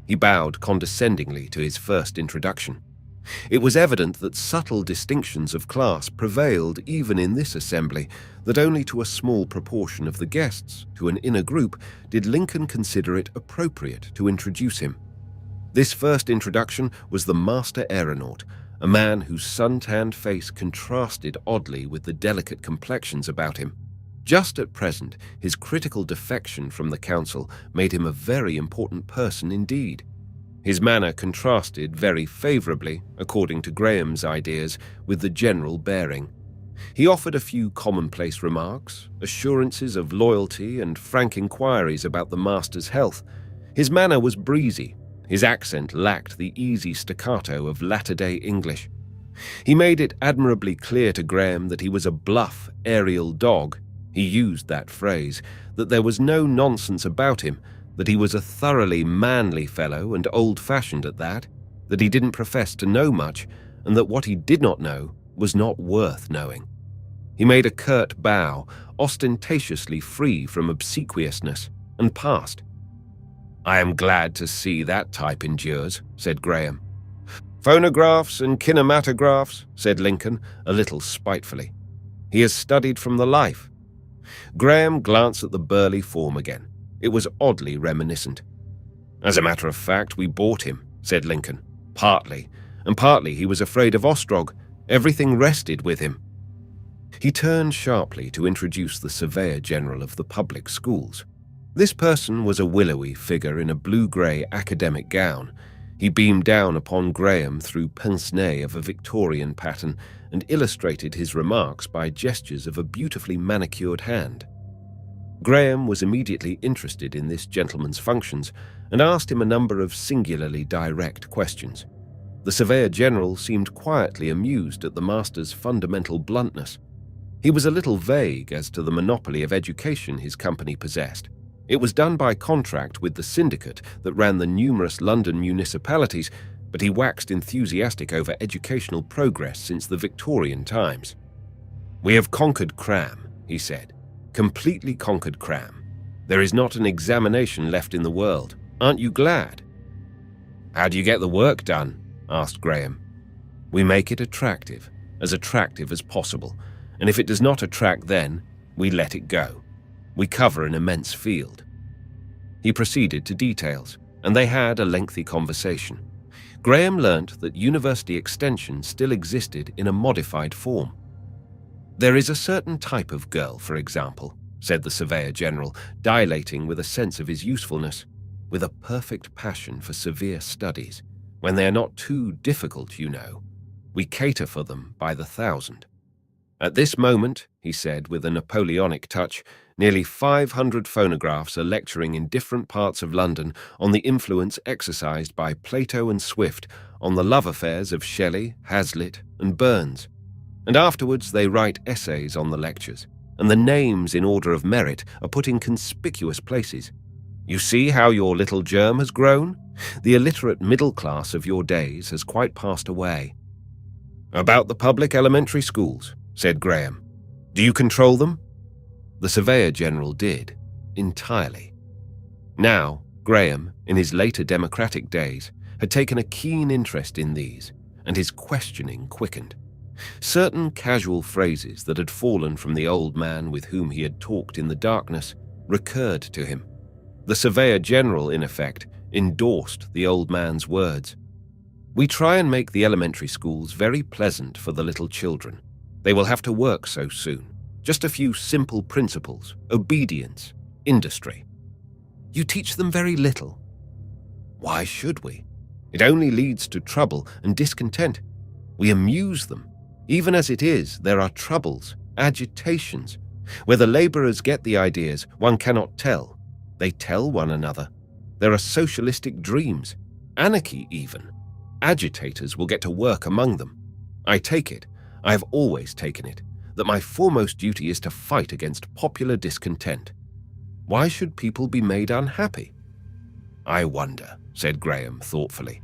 A: He bowed condescendingly to his first introduction. It was evident that subtle distinctions of class prevailed even in this assembly, that only to a small proportion of the guests, to an inner group, did Lincoln consider it appropriate to introduce him. This first introduction was the master aeronaut, a man whose sun-tanned face contrasted oddly with the delicate complexions about him. Just at present, his critical defection from the council made him a very important person indeed. His manner contrasted very favourably, according to Graham's ideas, with the general bearing. He offered a few commonplace remarks, assurances of loyalty and frank inquiries about the master's health. His manner was breezy. His accent lacked the easy staccato of latter-day English. He made it admirably clear to Graham that he was a bluff, aerial dog. He used that phrase, that there was no nonsense about him, that he was a thoroughly manly fellow and old-fashioned at that he didn't profess to know much, and that what he did not know was not worth knowing. He made a curt bow, ostentatiously free from obsequiousness, and passed. "I am glad to see that type endures," said Graham. "Phonographs and kinematographs," said Lincoln, a little spitefully. "He has studied from the life." Graham glanced at the burly form again. It was oddly reminiscent. "As a matter of fact, we bought him," said Lincoln. "Partly, and partly he was afraid of Ostrog. Everything rested with him." He turned sharply to introduce the Surveyor General of the public schools. This person was a willowy figure in a blue-grey academic gown. He beamed down upon Graham through pince-nez of a Victorian pattern and illustrated his remarks by gestures of a beautifully manicured hand. Graham was immediately interested in this gentleman's functions and asked him a number of singularly direct questions. The Surveyor General seemed quietly amused at the master's fundamental bluntness. He was a little vague as to the monopoly of education his company possessed. It was done by contract with the syndicate that ran the numerous London municipalities, but he waxed enthusiastic over educational progress since the Victorian times. "We have conquered cram," he said. "Completely conquered cram. There is not an examination left in the world. Aren't you glad?" "How do you get the work done?" asked Graham. "We make it attractive as possible, and if it does not attract then, we let it go. We cover an immense field." He proceeded to details, and they had a lengthy conversation. Graham learnt that university extension still existed in a modified form. There is a certain type of girl, for example, said the Surveyor General, dilating with a sense of his usefulness, with a perfect passion for severe studies. When they are not too difficult, you know. We cater for them by the thousand. At this moment, he said with a Napoleonic touch, nearly 500 phonographs are lecturing in different parts of London on the influence exercised by Plato and Swift on the love affairs of Shelley, Hazlitt, and Burns. And afterwards they write essays on the lectures, and the names in order of merit are put in conspicuous places. You see how your little germ has grown? The illiterate middle class of your days has quite passed away. About the public elementary schools, said Graham. Do you control them? The Surveyor General did, entirely. Now, Graham, in his later democratic days, had taken a keen interest in these, and his questioning quickened. Certain casual phrases that had fallen from the old man with whom he had talked in the darkness recurred to him. The Surveyor General, in effect, endorsed the old man's words. We try and make the elementary schools very pleasant for the little children. They will have to work so soon. Just a few simple principles, obedience, industry. You teach them very little. Why should we? It only leads to trouble and discontent. We amuse them. Even as it is, there are troubles, agitations. Where the labourers get the ideas, one cannot tell. They tell one another. There are socialistic dreams, anarchy even. Agitators will get to work among them. I take it, I have always taken it, that my foremost duty is to fight against popular discontent. Why should people be made unhappy? I wonder, said Graham thoughtfully,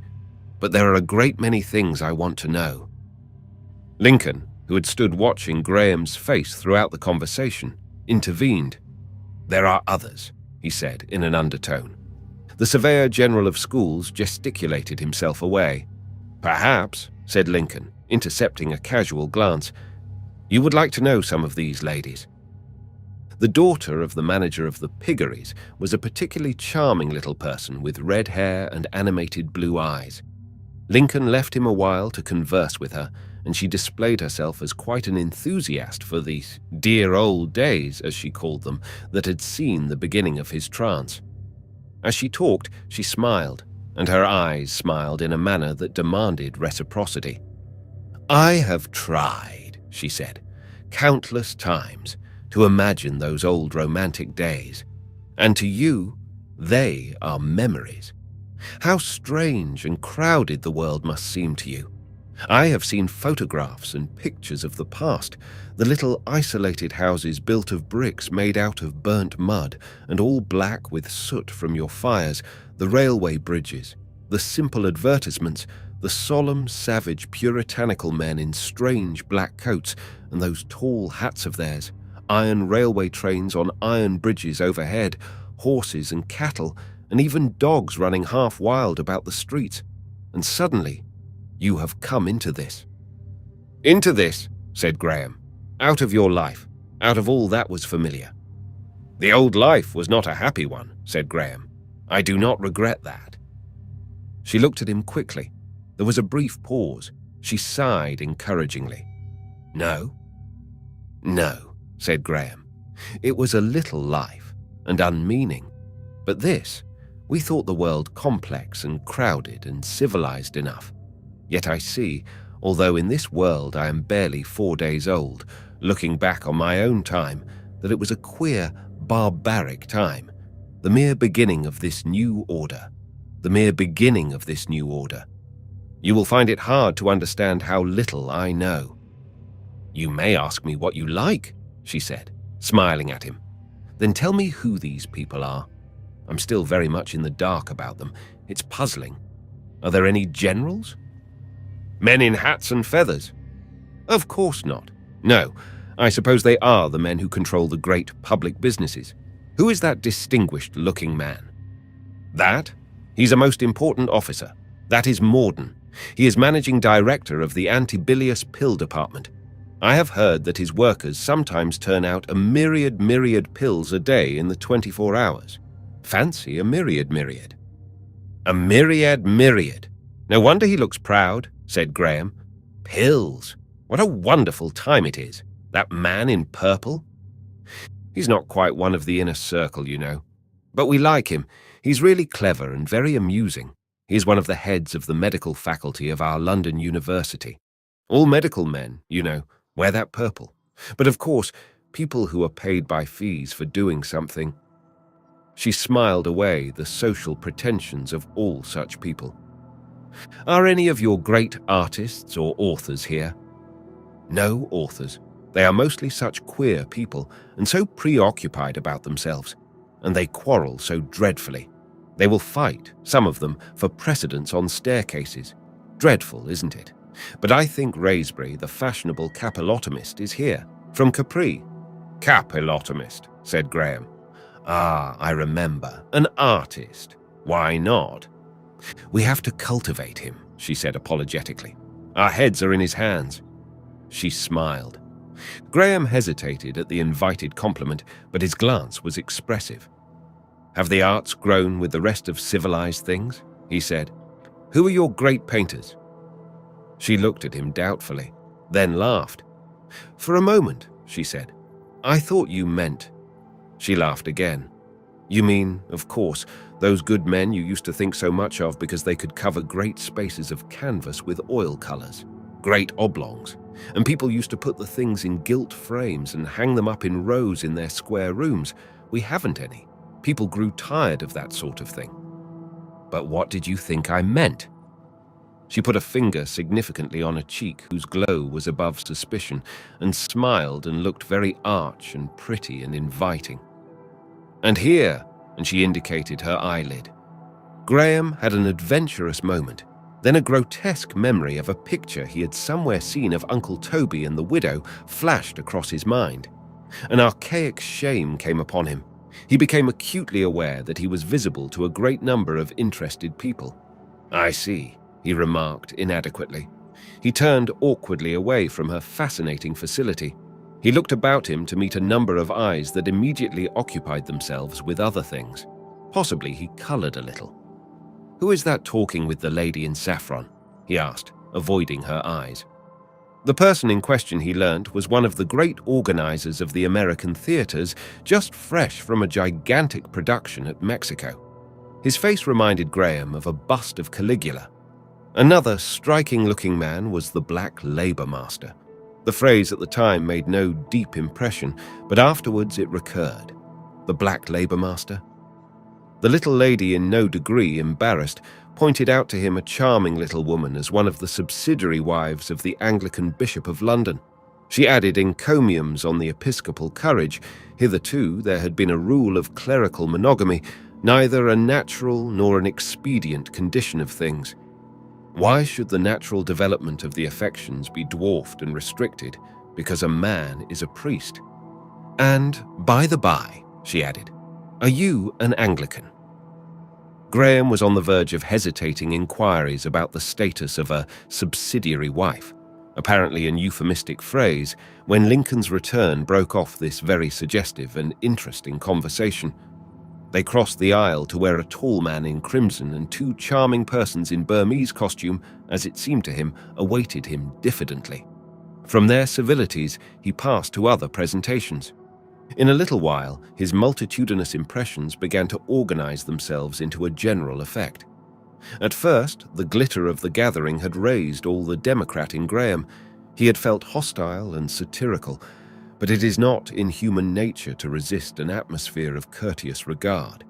A: but there are a great many things I want to know. Lincoln, who had stood watching Graham's face throughout the conversation, intervened. There are others, he said in an undertone. The Surveyor General of Schools gesticulated himself away. Perhaps, said Lincoln, intercepting a casual glance, you would like to know some of these ladies. The daughter of the manager of the piggeries was a particularly charming little person with red hair and animated blue eyes. Lincoln left him a while to converse with her, and she displayed herself as quite an enthusiast for these dear old days, as she called them, that had seen the beginning of his trance. As she talked, she smiled, and her eyes smiled in a manner that demanded reciprocity. I have tried, she said, countless times, to imagine those old romantic days, and to you, they are memories. How strange and crowded the world must seem to you. I have seen photographs and pictures of the past, the little isolated houses built of bricks made out of burnt mud and all black with soot from your fires, the railway bridges, the simple advertisements, the solemn, savage, puritanical men in strange black coats and those tall hats of theirs, iron railway trains on iron bridges overhead, horses and cattle, and even dogs running half wild about the streets. And suddenly, you have come into this. Into this, said Graham, out of your life, out of all that was familiar. The old life was not a happy one, said Graham. I do not regret that. She looked at him quickly. There was a brief pause. She sighed encouragingly. No? No, said Graham. It was a little life, and unmeaning. But this, we thought the world complex and crowded and civilized enough. Yet I see, although in this world I am barely 4 days old, looking back on my own time, that it was a queer, barbaric time, the mere beginning of this new order, the mere beginning of this new order. You will find it hard to understand how little I know. You may ask me what you like, she said, smiling at him. Then tell me who these people are. I'm still very much in the dark about them. It's puzzling. Are there any generals? Men in hats and feathers? Of course not. No, I suppose they are the men who control the great public businesses. Who is that distinguished-looking man? That? He's a most important officer. That is Morden. He is managing director of the antibilious pill department. I have heard that his workers sometimes turn out a myriad pills a day in the 24 hours. Fancy a myriad. A myriad. No wonder he looks proud, said Graham. Pills. What a wonderful time it is. That man in purple. He's not quite one of the inner circle, you know. But we like him. He's really clever and very amusing. He's one of the heads of the medical faculty of our London University. All medical men, you know, wear that purple. But of course, people who are paid by fees for doing something. She smiled away the social pretensions of all such people. Are any of your great artists or authors here? No authors. They are mostly such queer people and so preoccupied about themselves, and they quarrel so dreadfully. They will fight, some of them, for precedence on staircases. Dreadful, isn't it? But I think Raysbury, the fashionable capillotomist, is here, from Capri. Capillotomist, said Graham. Ah, I remember. An artist. Why not? We have to cultivate him, she said apologetically. Our heads are in his hands. She smiled. Graham hesitated at the invited compliment, but his glance was expressive. Have the arts grown with the rest of civilized things? He said. Who are your great painters? She looked at him doubtfully, then laughed. For a moment, she said, I thought you meant. She laughed again. You mean, of course, those good men you used to think so much of because they could cover great spaces of canvas with oil colors, great oblongs, and people used to put the things in gilt frames and hang them up in rows in their square rooms. We haven't any. People grew tired of that sort of thing. But what did you think I meant? She put a finger significantly on a cheek whose glow was above suspicion, and smiled and looked very arch and pretty and inviting. And here, and she indicated her eyelid. Graham had an adventurous moment, then a grotesque memory of a picture he had somewhere seen of Uncle Toby and the widow flashed across his mind. An archaic shame came upon him. He became acutely aware that he was visible to a great number of interested people. I see, he remarked inadequately. He turned awkwardly away from her fascinating facility. He looked about him to meet a number of eyes that immediately occupied themselves with other things. Possibly he colored a little. Who is that talking with the lady in saffron? He asked, avoiding her eyes. The person in question, he learnt, was one of the great organizers of the American theaters, just fresh from a gigantic production at Mexico. His face reminded Graham of a bust of Caligula. Another striking-looking man was the Black Labor Master. The phrase at the time made no deep impression, but afterwards it recurred. The Black Labor Master? The little lady, in no degree embarrassed, pointed out to him a charming little woman as one of the subsidiary wives of the Anglican Bishop of London. She added encomiums on the episcopal courage. Hitherto there had been a rule of clerical monogamy, neither a natural nor an expedient condition of things. Why should the natural development of the affections be dwarfed and restricted because a man is a priest? And, by the by, she added, are you an Anglican? Graham was on the verge of hesitating inquiries about the status of a subsidiary wife, apparently an euphemistic phrase, when Lincoln's return broke off this very suggestive and interesting conversation. They crossed the aisle to where a tall man in crimson and two charming persons in Burmese costume, as it seemed to him, awaited him diffidently. From their civilities, he passed to other presentations. In a little while, his multitudinous impressions began to organize themselves into a general effect. At first, the glitter of the gathering had raised all the democrat in Graham. He had felt hostile and satirical, but it is not in human nature to resist an atmosphere of courteous regard.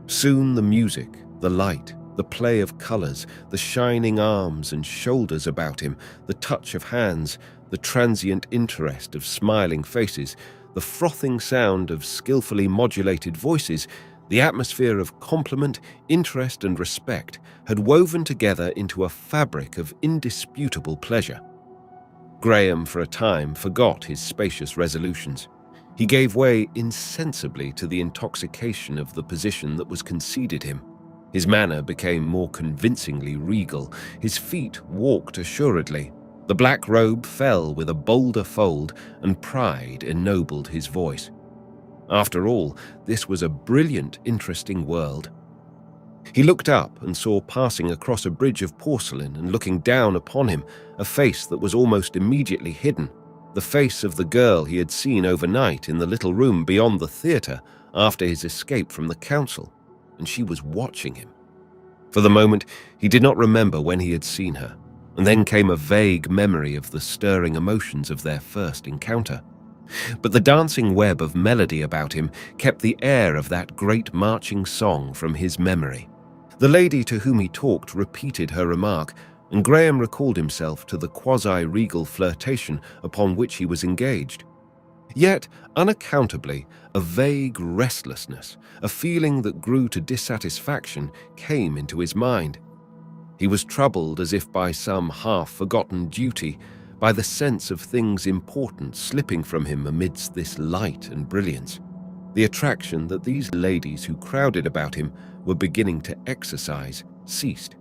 A: Soon the music, the light, the play of colors, the shining arms and shoulders about him, the touch of hands, the transient interest of smiling faces, the frothing sound of skillfully modulated voices, the atmosphere of compliment, interest, and respect had woven together into a fabric of indisputable pleasure. Graham, for a time, forgot his spacious resolutions. He gave way insensibly to the intoxication of the position that was conceded him. His manner became more convincingly regal. His feet walked assuredly. The black robe fell with a bolder fold, and pride ennobled his voice. After all, this was a brilliant, interesting world. He looked up and saw passing across a bridge of porcelain and looking down upon him a face that was almost immediately hidden. the face of the girl he had seen overnight in the little room beyond the theatre after his escape from the council, and she was watching him. For the moment, he did not remember when he had seen her, and then came a vague memory of the stirring emotions of their first encounter. But the dancing web of melody about him kept the air of that great marching song from his memory. The lady to whom he talked repeated her remark, and Graham recalled himself to the quasi-regal flirtation upon which he was engaged. Yet, unaccountably, a vague restlessness, a feeling that grew to dissatisfaction, came into his mind. He was troubled as if by some half-forgotten duty, by the sense of things important slipping from him amidst this light and brilliance. The attraction that these ladies who crowded about him were beginning to exercise ceased.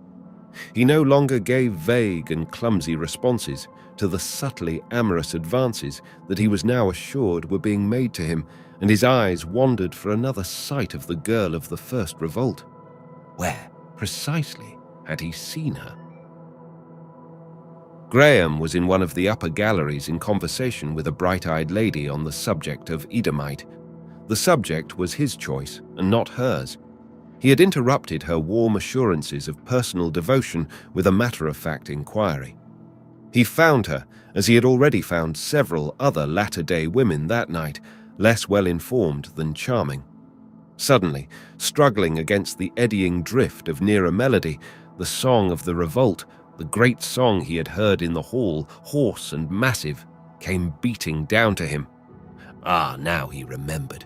A: He no longer gave vague and clumsy responses to the subtly amorous advances that he was now assured were being made to him, and his eyes wandered for another sight of the girl of the first revolt. Where, precisely, had he seen her? Graham was in one of the upper galleries in conversation with a bright-eyed lady on the subject of Edomite. The subject was his choice and not hers. He had interrupted her warm assurances of personal devotion with a matter-of-fact inquiry. He found her, as he had already found several other latter-day women that night, less well-informed than charming. Suddenly, struggling against the eddying drift of nearer melody, the song of the revolt, the great song he had heard in the hall, hoarse and massive, came beating down to him. Ah, now he remembered.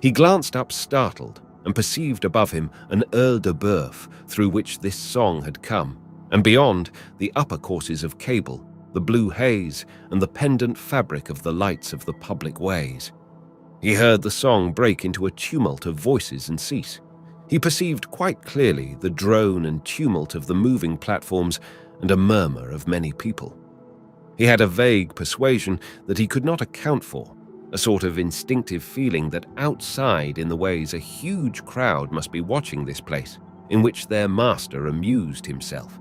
A: He glanced up startled and perceived above him an Earl de Boeuf through which this song had come, and beyond, the upper courses of cable, the blue haze, and the pendant fabric of the lights of the public ways. He heard the song break into a tumult of voices and cease. He perceived quite clearly the drone and tumult of the moving platforms and a murmur of many people. He had a vague persuasion that he could not account for, a sort of instinctive feeling that outside in the ways a huge crowd must be watching this place, in which their master amused himself.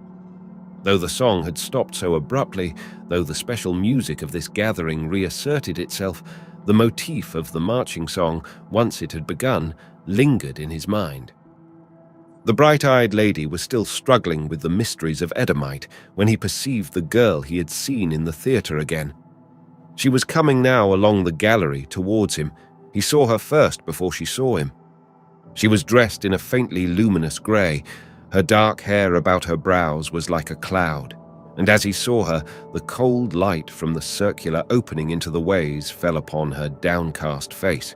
A: Though the song had stopped so abruptly, though the special music of this gathering reasserted itself, the motif of the marching song, once it had begun, lingered in his mind. The bright-eyed lady was still struggling with the mysteries of Edomite when he perceived the girl he had seen in the theatre again. She was coming now along the gallery towards him. He saw her first before she saw him. She was dressed in a faintly luminous grey. Her dark hair about her brows was like a cloud, and as he saw her, the cold light from the circular opening into the ways fell upon her downcast face.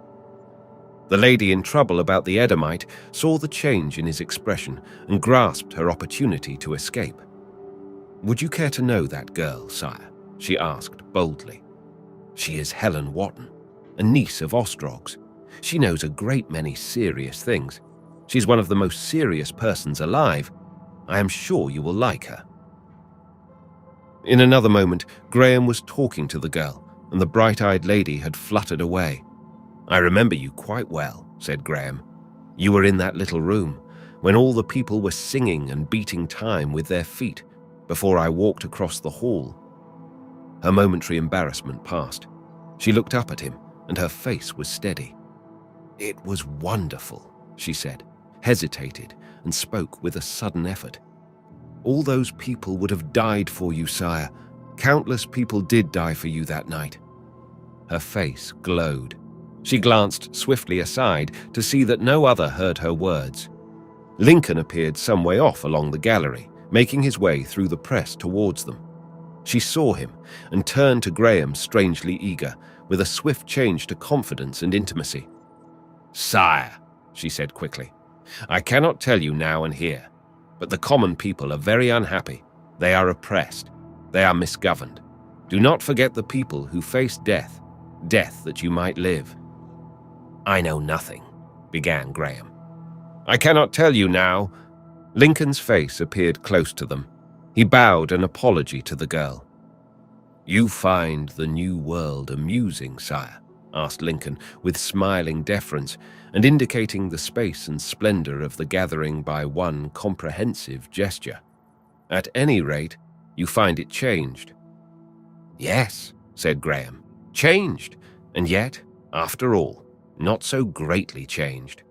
A: The lady in trouble about the Edomite saw the change in his expression and grasped her opportunity to escape. "Would you care to know that girl, sire?" she asked boldly. "She is Helen Wotton, a niece of Ostrog's. She knows a great many serious things. She's one of the most serious persons alive. I am sure you will like her." In another moment, Graham was talking to the girl, and the bright-eyed lady had fluttered away. "I remember you quite well," said Graham. "You were in that little room, when all the people were singing and beating time with their feet, before I walked across the hall." Her momentary embarrassment passed. She looked up at him, and her face was steady. "It was wonderful," she said, hesitated, and spoke with a sudden effort. "All those people would have died for you, sire. Countless people did die for you that night." Her face glowed. She glanced swiftly aside to see that no other heard her words. Lincoln appeared some way off along the gallery, making his way through the press towards them. She saw him and turned to Graham strangely eager, with a swift change to confidence and intimacy. "Sire," she said quickly, "I cannot tell you now and here, but the common people are very unhappy. They are oppressed. They are misgoverned. Do not forget the people who face death, death that you might live." "I know nothing," began Graham. "I cannot tell you now." Lincoln's face appeared close to them. He bowed an apology to the girl. "You find the new world amusing, sire?" asked Lincoln, with smiling deference, and indicating the space and splendor of the gathering by one comprehensive gesture. "At any rate, you find it changed." "Yes," said Graham. Changed, and yet, after all, not so greatly changed.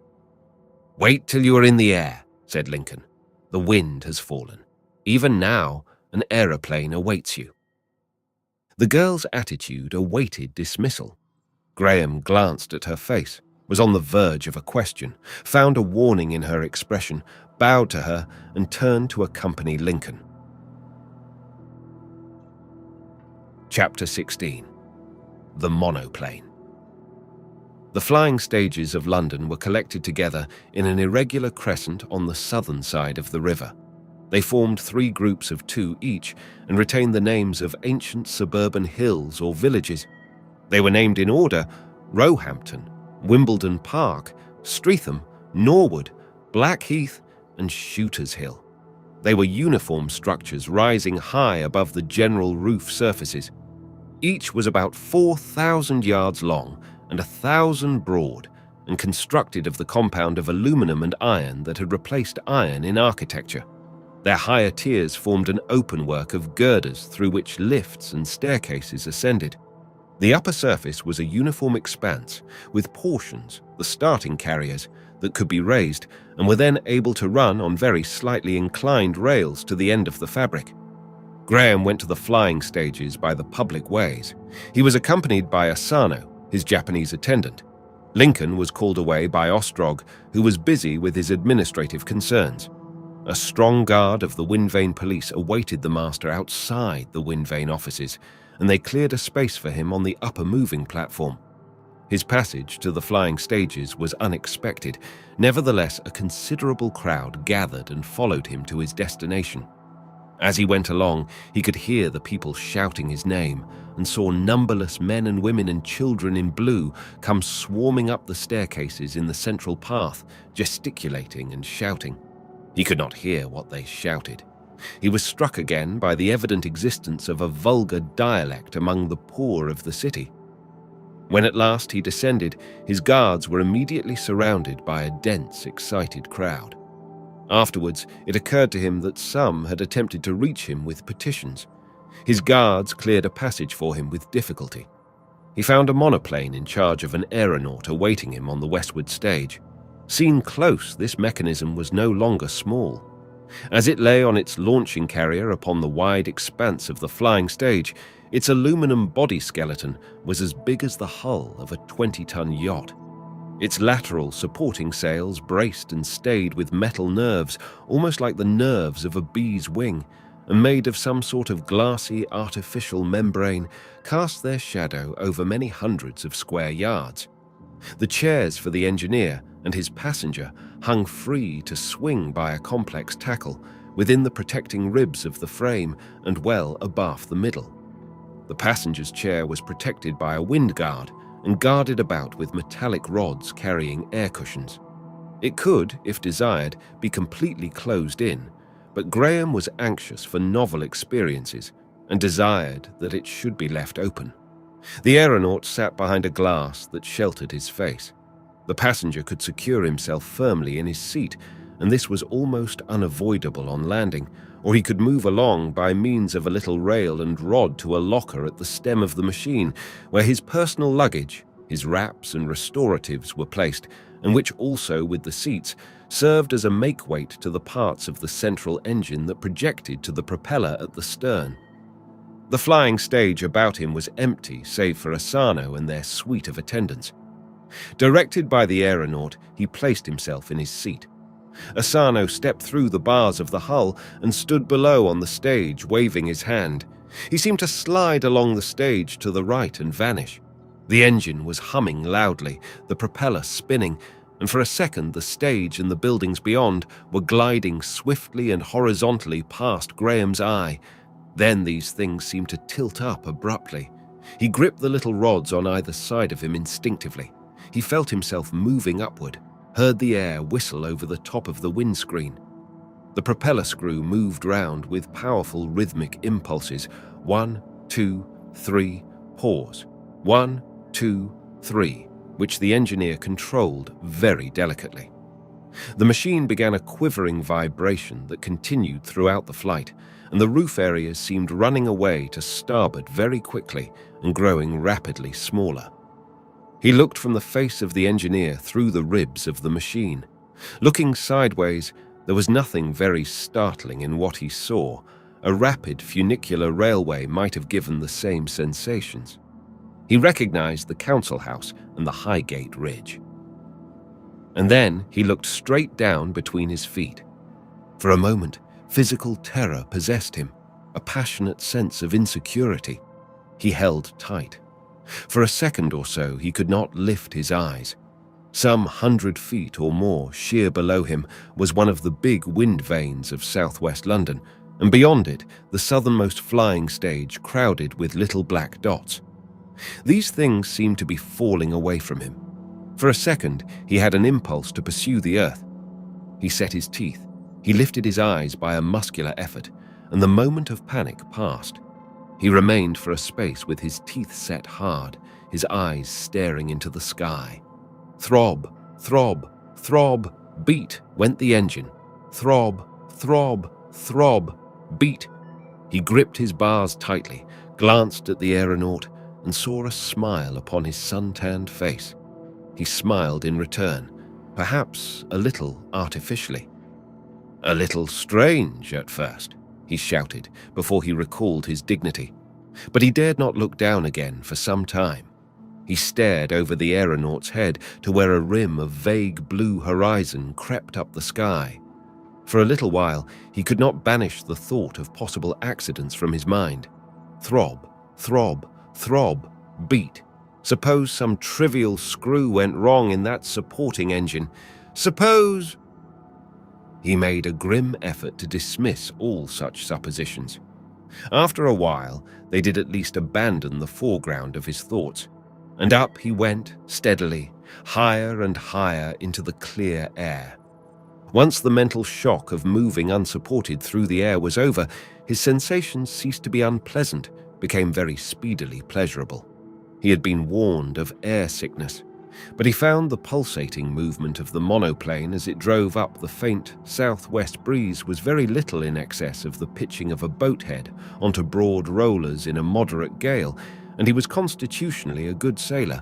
A: Wait till you are in the air, said Lincoln. The wind has fallen. Even now, an aeroplane awaits you. The girl's attitude awaited dismissal. Graham glanced at her face, was on the verge of a question, found a warning in her expression, bowed to her, and turned to accompany Lincoln. Chapter 16. The Monoplane. The flying stages of London were collected together in an irregular crescent on the southern side of the river. They formed 3 groups of 2 each and retained the names of ancient suburban hills or villages. They were named in order: Roehampton, Wimbledon Park, Streatham, Norwood, Blackheath, and Shooter's Hill. They were uniform structures rising high above the general roof surfaces. Each was about 4,000 yards long and 1,000 broad, and constructed of the compound of aluminum and iron that had replaced iron in architecture. Their higher tiers formed an openwork of girders through which lifts and staircases ascended. The upper surface was a uniform expanse, with portions, the starting carriers, that could be raised and were then able to run on very slightly inclined rails to the end of the fabric. Graham went to the flying stages by the public ways. He was accompanied by Asano, his Japanese attendant. Lincoln was called away by Ostrog, who was busy with his administrative concerns. A strong guard of the Windvane police awaited the master outside the Windvane offices, and they cleared a space for him on the upper moving platform. His passage to the flying stages was unexpected. Nevertheless, a considerable crowd gathered and followed him to his destination. As he went along, he could hear the people shouting his name and saw numberless men and women and children in blue come swarming up the staircases in the central path, gesticulating and shouting. He could not hear what they shouted. He was struck again by the evident existence of a vulgar dialect among the poor of the city. When at last he descended, his guards were immediately surrounded by a dense, excited crowd. Afterwards, it occurred to him that some had attempted to reach him with petitions. His guards cleared a passage for him with difficulty. He found a monoplane in charge of an aeronaut awaiting him on the westward stage. Seen close, this mechanism was no longer small. As it lay on its launching carrier upon the wide expanse of the flying stage, its aluminum body skeleton was as big as the hull of a 20-ton yacht. Its lateral supporting sails, braced and stayed with metal nerves, almost like the nerves of a bee's wing, and made of some sort of glassy artificial membrane, cast their shadow over many hundreds of square yards. The chairs for the engineer and his passenger hung free to swing by a complex tackle within the protecting ribs of the frame and well abaft the middle. The passenger's chair was protected by a wind guard and guarded about with metallic rods carrying air cushions. It could, if desired, be completely closed in, but Graham was anxious for novel experiences and desired that it should be left open. The aeronaut sat behind a glass that sheltered his face. The passenger could secure himself firmly in his seat, and this was almost unavoidable on landing, or he could move along by means of a little rail and rod to a locker at the stem of the machine, where his personal luggage, his wraps and restoratives were placed, and which also, with the seats, served as a make-weight to the parts of the central engine that projected to the propeller at the stern. The flying stage about him was empty save for Asano and their suite of attendants. Directed by the aeronaut, he placed himself in his seat. Asano stepped through the bars of the hull and stood below on the stage, waving his hand. He seemed to slide along the stage to the right and vanish. The engine was humming loudly, the propeller spinning, and for a second the stage and the buildings beyond were gliding swiftly and horizontally past Graham's eye. Then these things seemed to tilt up abruptly. He gripped the little rods on either side of him instinctively. He felt himself moving upward, heard the air whistle over the top of the windscreen. The propeller screw moved round with powerful rhythmic impulses. 1, 2, 3, pause. 1, 2, 3, which the engineer controlled very delicately. The machine began a quivering vibration that continued throughout the flight, and the roof areas seemed running away to starboard very quickly and growing rapidly smaller. He looked from the face of the engineer through the ribs of the machine. Looking sideways, there was nothing very startling in what he saw. A rapid funicular railway might have given the same sensations. He recognized the council house and the Highgate Ridge. And then he looked straight down between his feet. For a moment, physical terror possessed him, a passionate sense of insecurity. He held tight. For a second or so, he could not lift his eyes. Some 100 feet or more sheer below him was one of the big wind vanes of southwest London, and beyond it, the southernmost flying stage crowded with little black dots. These things seemed to be falling away from him. For a second, he had an impulse to pursue the earth. He set his teeth. He lifted his eyes by a muscular effort, and the moment of panic passed. He remained for a space with his teeth set hard, his eyes staring into the sky. Throb, throb, throb, beat went the engine. Throb, throb, throb, beat. He gripped his bars tightly, glanced at the aeronaut, and saw a smile upon his sun-tanned face. He smiled in return, perhaps a little artificially. "A little strange at first," he shouted before he recalled his dignity. But he dared not look down again for some time. He stared over the aeronaut's head to where a rim of vague blue horizon crept up the sky. For a little while, he could not banish the thought of possible accidents from his mind. Throb, throb, throb, beat. Suppose some trivial screw went wrong in that supporting engine. Suppose... He made a grim effort to dismiss all such suppositions. After a while, they did at least abandon the foreground of his thoughts, and up he went steadily, higher and higher into the clear air. Once the mental shock of moving unsupported through the air was over, his sensations ceased to be unpleasant, became very speedily pleasurable. He had been warned of air sickness, but he found the pulsating movement of the monoplane as it drove up the faint southwest breeze was very little in excess of the pitching of a boathead onto broad rollers in a moderate gale, and he was constitutionally a good sailor.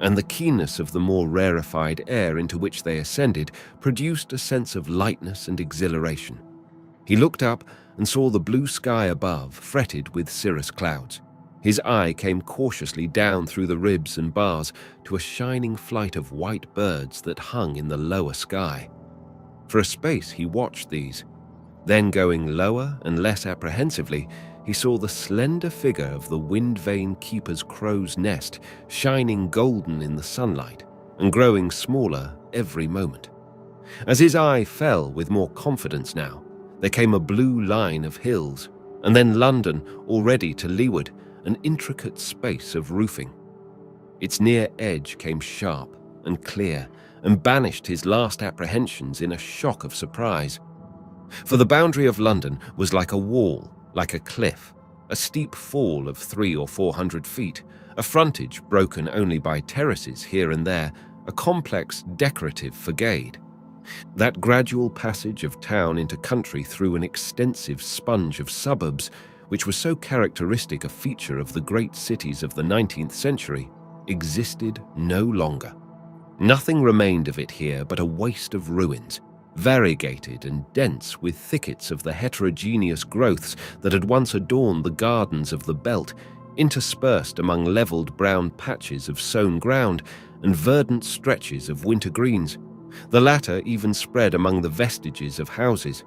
A: And the keenness of the more rarefied air into which they ascended produced a sense of lightness and exhilaration. He looked up and saw the blue sky above fretted with cirrus clouds. His eye came cautiously down through the ribs and bars to a shining flight of white birds that hung in the lower sky. For a space he watched these. Then, going lower and less apprehensively, he saw the slender figure of the wind vane keeper's crow's nest shining golden in the sunlight and growing smaller every moment. As his eye fell with more confidence now, there came a blue line of hills, and then London already to leeward, an intricate space of roofing. Its near edge came sharp and clear and banished his last apprehensions in a shock of surprise. For the boundary of London was like a wall, like a cliff, a steep fall of 300 or 400 feet, a frontage broken only by terraces here and there, a complex decorative facade. That gradual passage of town into country through an extensive sponge of suburbs, which was so characteristic a feature of the great cities of the 19th century, existed no longer. Nothing remained of it here but a waste of ruins, variegated and dense with thickets of the heterogeneous growths that had once adorned the gardens of the belt, interspersed among levelled brown patches of sown ground and verdant stretches of winter greens. The latter even spread among the vestiges of houses.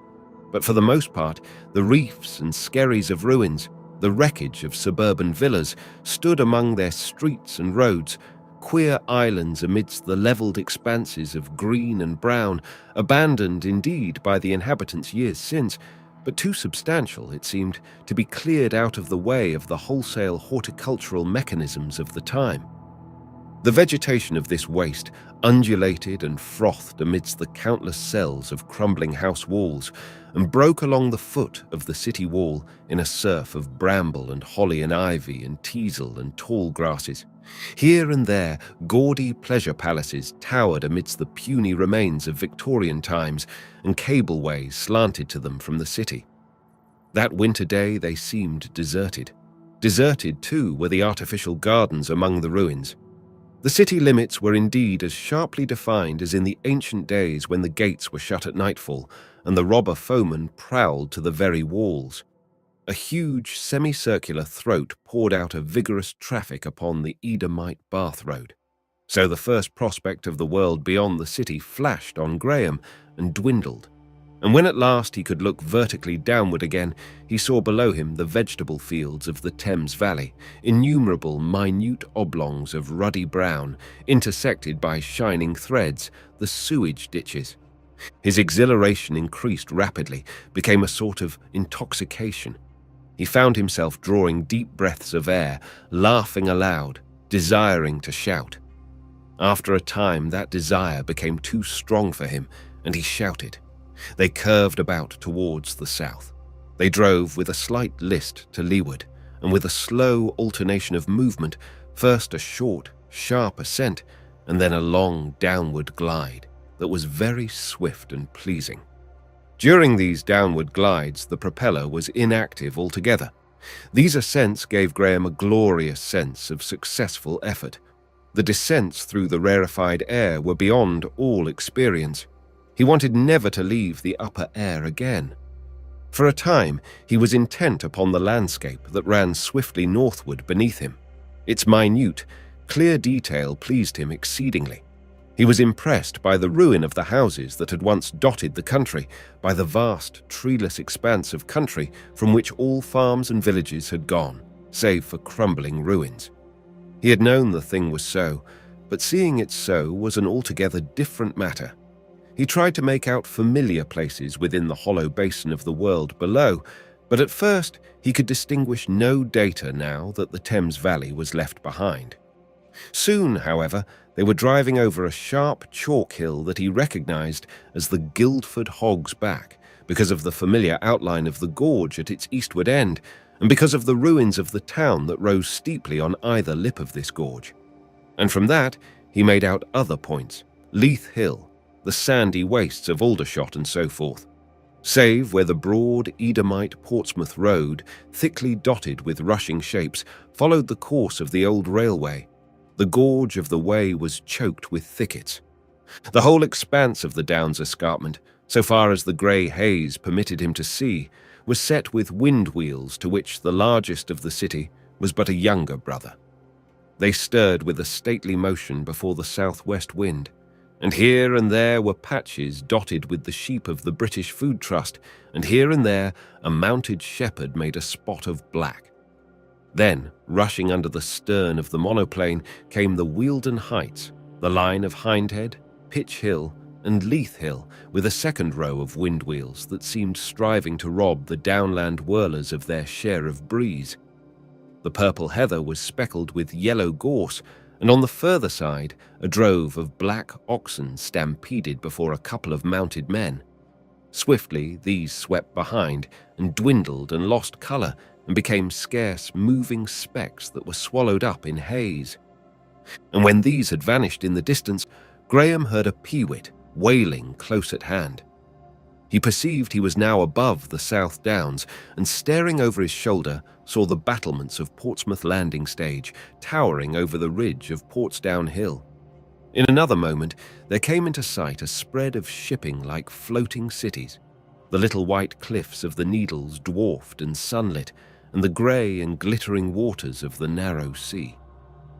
A: But for the most part, the reefs and skerries of ruins, the wreckage of suburban villas, stood among their streets and roads, queer islands amidst the levelled expanses of green and brown, abandoned indeed by the inhabitants years since, but too substantial, it seemed, to be cleared out of the way of the wholesale horticultural mechanisms of the time. The vegetation of this waste undulated and frothed amidst the countless cells of crumbling house walls, and broke along the foot of the city wall in a surf of bramble and holly and ivy and teasel and tall grasses. Here and there, gaudy pleasure palaces towered amidst the puny remains of Victorian times, and cableways slanted to them from the city. That winter day they seemed deserted. Deserted, too, were the artificial gardens among the ruins. The city limits were indeed as sharply defined as in the ancient days when the gates were shut at nightfall and the robber foemen prowled to the very walls. A huge semicircular throat poured out a vigorous traffic upon the Edomite Bath Road. So the first prospect of the world beyond the city flashed on Graham and dwindled. And when at last he could look vertically downward again, he saw below him the vegetable fields of the Thames Valley, innumerable minute oblongs of ruddy brown, intersected by shining threads, the sewage ditches. His exhilaration increased rapidly, became a sort of intoxication. He found himself drawing deep breaths of air, laughing aloud, desiring to shout. After a time, that desire became too strong for him, and he shouted. They curved about towards the south. They drove with a slight list to leeward, and with a slow alternation of movement, first a short, sharp ascent, and then a long downward glide that was very swift and pleasing. During these downward glides, the propeller was inactive altogether. These ascents gave Graham a glorious sense of successful effort. The descents through the rarefied air were beyond all experience. He wanted never to leave the upper air again. For a time, he was intent upon the landscape that ran swiftly northward beneath him. Its minute, clear detail pleased him exceedingly. He was impressed by the ruin of the houses that had once dotted the country, by the vast, treeless expanse of country from which all farms and villages had gone, save for crumbling ruins. He had known the thing was so, but seeing it so was an altogether different matter. He tried to make out familiar places within the hollow basin of the world below, but at first he could distinguish no data now that the Thames Valley was left behind. Soon, however, they were driving over a sharp chalk hill that he recognized as the Guildford Hog's Back, because of the familiar outline of the gorge at its eastward end, and because of the ruins of the town that rose steeply on either lip of this gorge. And from that he made out other points, Leith Hill, the sandy wastes of Aldershot and so forth, save where the broad Edomite Portsmouth Road, thickly dotted with rushing shapes, followed the course of the old railway. The gorge of the way was choked with thickets. The whole expanse of the Downs escarpment, so far as the grey haze permitted him to see, was set with wind wheels to which the largest of the city was but a younger brother. They stirred with a stately motion before the southwest wind, and here and there were patches dotted with the sheep of the British Food Trust, and here and there a mounted shepherd made a spot of black. Then, rushing under the stern of the monoplane, came the Wealden Heights, the line of Hindhead, Pitch Hill, and Leith Hill, with a second row of wind wheels that seemed striving to rob the downland whirlers of their share of breeze. The purple heather was speckled with yellow gorse, and on the further side a drove of black oxen stampeded before a couple of mounted men. Swiftly these swept behind and dwindled and lost colour and became scarce moving specks that were swallowed up in haze. And when these had vanished in the distance, Graham heard a peewit wailing close at hand. He perceived he was now above the South Downs, and staring over his shoulder saw the battlements of Portsmouth landing stage towering over the ridge of Portsdown Hill. In another moment there came into sight a spread of shipping like floating cities, the little white cliffs of the Needles dwarfed and sunlit, and the grey and glittering waters of the narrow sea.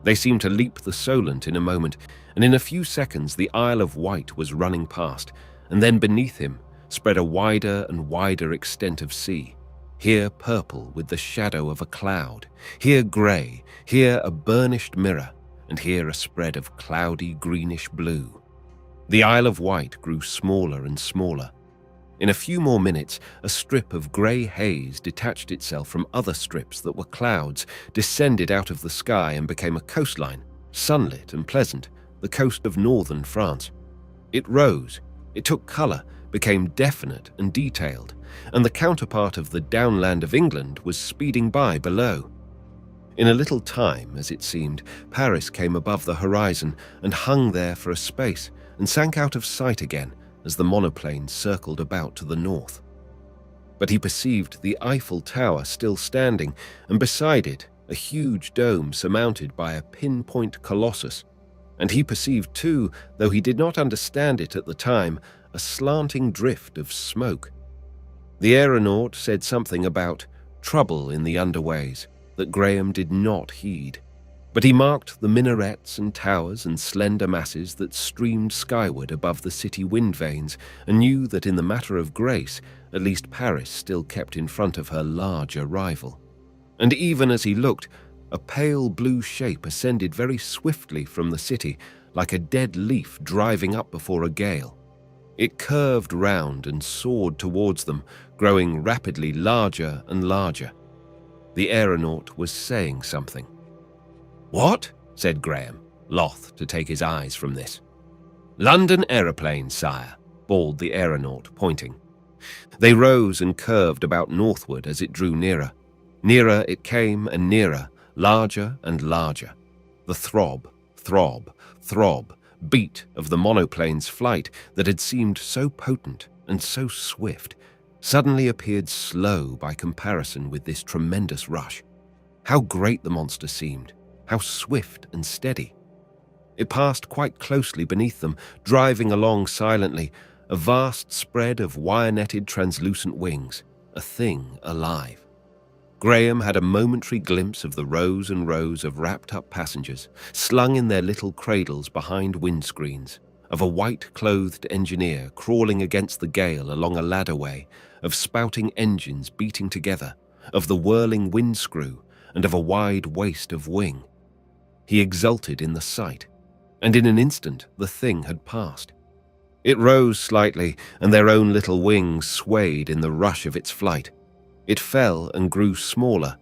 A: They seemed to leap the Solent in a moment, and in a few seconds the Isle of Wight was running past, and then beneath him spread a wider and wider extent of sea, here purple with the shadow of a cloud, here grey, here a burnished mirror, and here a spread of cloudy greenish blue. The Isle of Wight grew smaller and smaller. In a few more minutes, a strip of grey haze detached itself from other strips that were clouds, descended out of the sky and became a coastline, sunlit and pleasant, the coast of northern France. It rose, it took colour, became definite and detailed, and the counterpart of the downland of England was speeding by below. In a little time, as it seemed, Paris came above the horizon and hung there for a space and sank out of sight again as the monoplane circled about to the north. but he perceived the Eiffel Tower still standing, and beside it a huge dome surmounted by a pinpoint colossus. And he perceived too, though he did not understand it at the time, a slanting drift of smoke. The aeronaut said something about trouble in the underways that Graham did not heed, but he marked the minarets and towers and slender masses that streamed skyward above the city wind vanes, and knew that in the matter of grace, at least Paris still kept in front of her larger rival. And even as he looked, a pale blue shape ascended very swiftly from the city, like a dead leaf driving up before a gale. It curved round and soared towards them, growing rapidly larger and larger. The aeronaut was saying something. "What?" said Graham, loth to take his eyes from this. "London aeroplane, sire," bawled the aeronaut, pointing. They rose and curved about northward as it drew nearer. Nearer it came and nearer, larger and larger. The throb, throb, throb, beat of the monoplane's flight that had seemed so potent and so swift suddenly appeared slow by comparison with this tremendous rush. How great the monster seemed, how swift and steady. It passed quite closely beneath them, driving along silently, a vast spread of wire-netted translucent wings, a thing alive. Graham had a momentary glimpse of the rows and rows of wrapped-up passengers, slung in their little cradles behind windscreens, of a white-clothed engineer crawling against the gale along a ladderway, of spouting engines beating together, of the whirling windscrew, and of a wide waste of wing. He exulted in the sight, and in an instant the thing had passed. It rose slightly, and their own little wings swayed in the rush of its flight. It fell and grew smaller.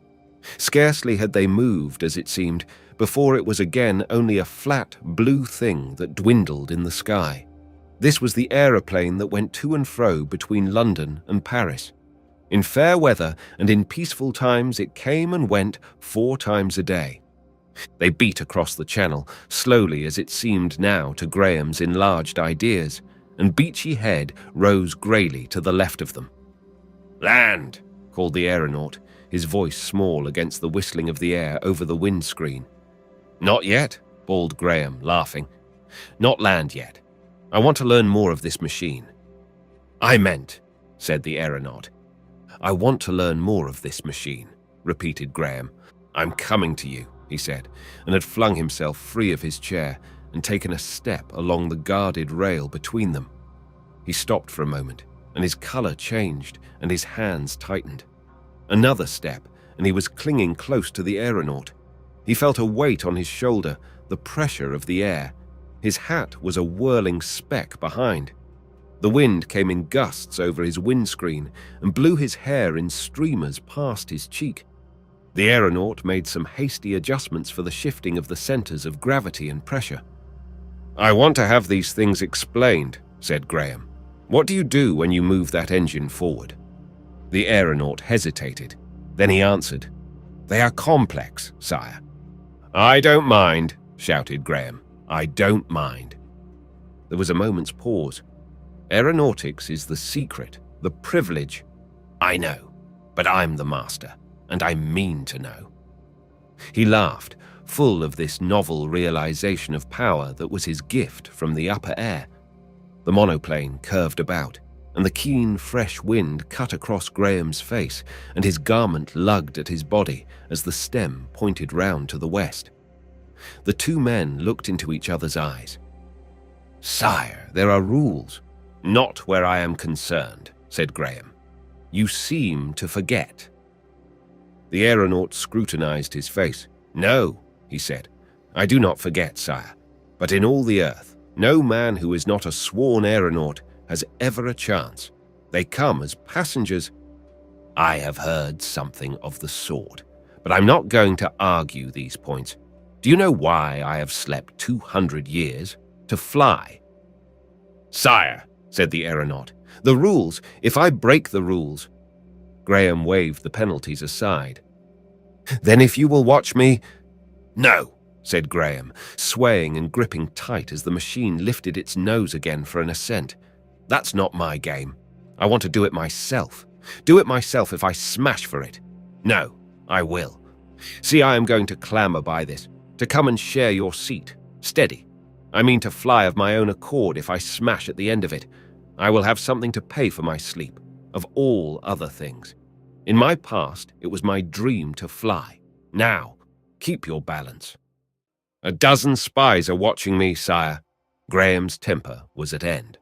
A: Scarcely had they moved, as it seemed, before it was again only a flat blue thing that dwindled in the sky. This was the aeroplane that went to and fro between London and Paris. In fair weather and in peaceful times it came and went 4 times a day. They beat across the channel, slowly as it seemed now to Graham's enlarged ideas, and Beachy Head rose greyly to the left of them. "Land!" called the aeronaut, his voice small against the whistling of the air over the windscreen. "Not yet," bawled Graham, laughing. "Not land yet. I want to learn more of this machine." "I meant," said the aeronaut. "I want to learn more of this machine," repeated Graham. "I'm coming to you," he said, and had flung himself free of his chair and taken a step along the guarded rail between them. He stopped for a moment, and his colour changed, and his hands tightened. Another step, and he was clinging close to the aeronaut. He felt a weight on his shoulder, the pressure of the air. His hat was a whirling speck behind. The wind came in gusts over his windscreen and blew his hair in streamers past his cheek. The aeronaut made some hasty adjustments for the shifting of the centres of gravity and pressure. "I want to have these things explained," said Graham. "What do you do when you move that engine forward?" The aeronaut hesitated. Then he answered, "They are complex, sire." "I don't mind," shouted Graham. "I don't mind." There was a moment's pause. "Aeronautics is the secret, the privilege." "I know, but I'm the master, and I mean to know." He laughed, full of this novel realization of power that was his gift from the upper air. The monoplane curved about, and the keen, fresh wind cut across Graham's face, and his garment lugged at his body as the stem pointed round to the west. The 2 men looked into each other's eyes. "Sire, there are rules." "Not where I am concerned," said Graham. "You seem to forget." The aeronaut scrutinized his face. "No," he said, "I do not forget, sire. But in all the earth, no man who is not a sworn aeronaut has ever a chance. They come as passengers." "I have heard something of the sort, but I'm not going to argue these points. Do you know why I have slept 200 years? To fly." "Sire," said the aeronaut, "the rules, if I break the rules—" Graham waved the penalties aside. "Then if you will watch me—" "No," said Graham, swaying and gripping tight as the machine lifted its nose again for an ascent. "That's not my game. I want to do it myself. Do it myself if I smash for it. No, I will. See, I am going to clamber by this, to come and share your seat. Steady. I mean to fly of my own accord if I smash at the end of it. I will have something to pay for my sleep, of all other things. In my past, it was my dream to fly. Now, keep your balance. A dozen spies are watching me, sire. Graham's temper was at end.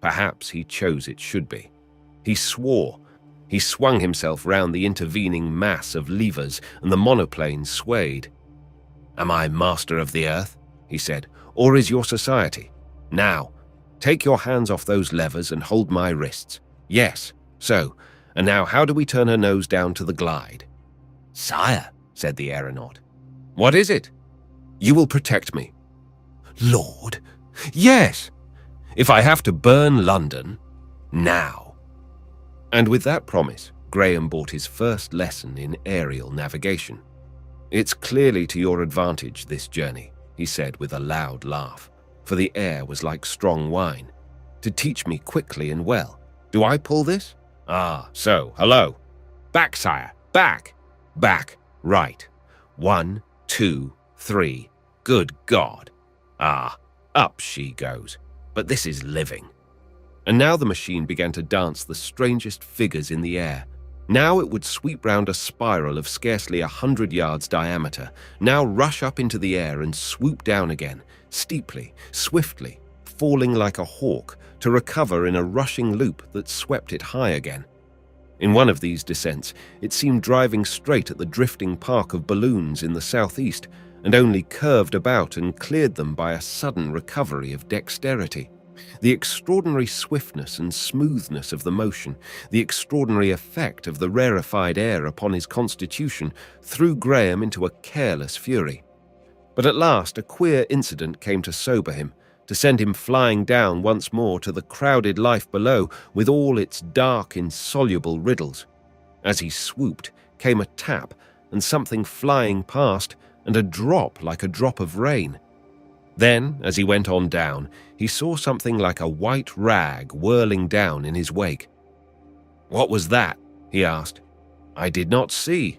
A: Perhaps he chose it should be. He swore. He swung himself round the intervening mass of levers, and the monoplane swayed. Am I master of the earth? He said, or is your society? Now, take your hands off those levers and hold my wrists. Yes, so. And now how do we turn her nose down to the glide? Sire, said the aeronaut. What is it? You will protect me. Lord, yes. If I have to burn London, now. And with that promise, Graham bought his first lesson in aerial navigation. It's clearly to your advantage, this journey, he said with a loud laugh, for the air was like strong wine. To teach me quickly and well. Do I pull this? Ah, so, hello. Back, sire, back. Back, right. 1, 2, 3. Good God. Ah, up she goes. But this is living. And now the machine began to dance the strangest figures in the air. Now it would sweep round a spiral of scarcely 100 yards diameter, now rush up into the air and swoop down again, steeply, swiftly, falling like a hawk, to recover in a rushing loop that swept it high again. In one of these descents, it seemed driving straight at the drifting park of balloons in the southeast, and only curved about and cleared them by a sudden recovery of dexterity. The extraordinary swiftness and smoothness of the motion, the extraordinary effect of the rarefied air upon his constitution, threw Graham into a careless fury. But at last a queer incident came to sober him, to send him flying down once more to the crowded life below with all its dark, insoluble riddles. As he swooped, came a tap, and something flying past, and a drop like a drop of rain. Then, as he went on down, he saw something like a white rag whirling down in his wake. "What was that?" he asked. "I did not see."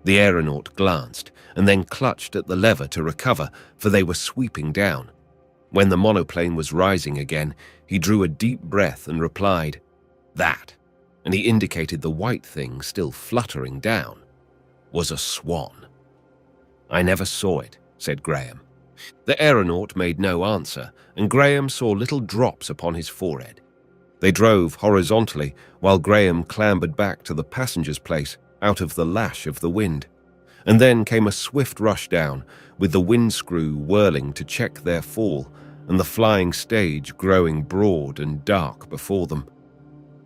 A: The aeronaut glanced, and then clutched at the lever to recover, for they were sweeping down. When the monoplane was rising again, he drew a deep breath and replied, "That," and he indicated the white thing still fluttering down, was a swan. "I never saw it," said Graham. The aeronaut made no answer, and Graham saw little drops upon his forehead. They drove horizontally, while Graham clambered back to the passenger's place, out of the lash of the wind. And then came a swift rush down, with the windscrew whirling to check their fall, and the flying stage growing broad and dark before them.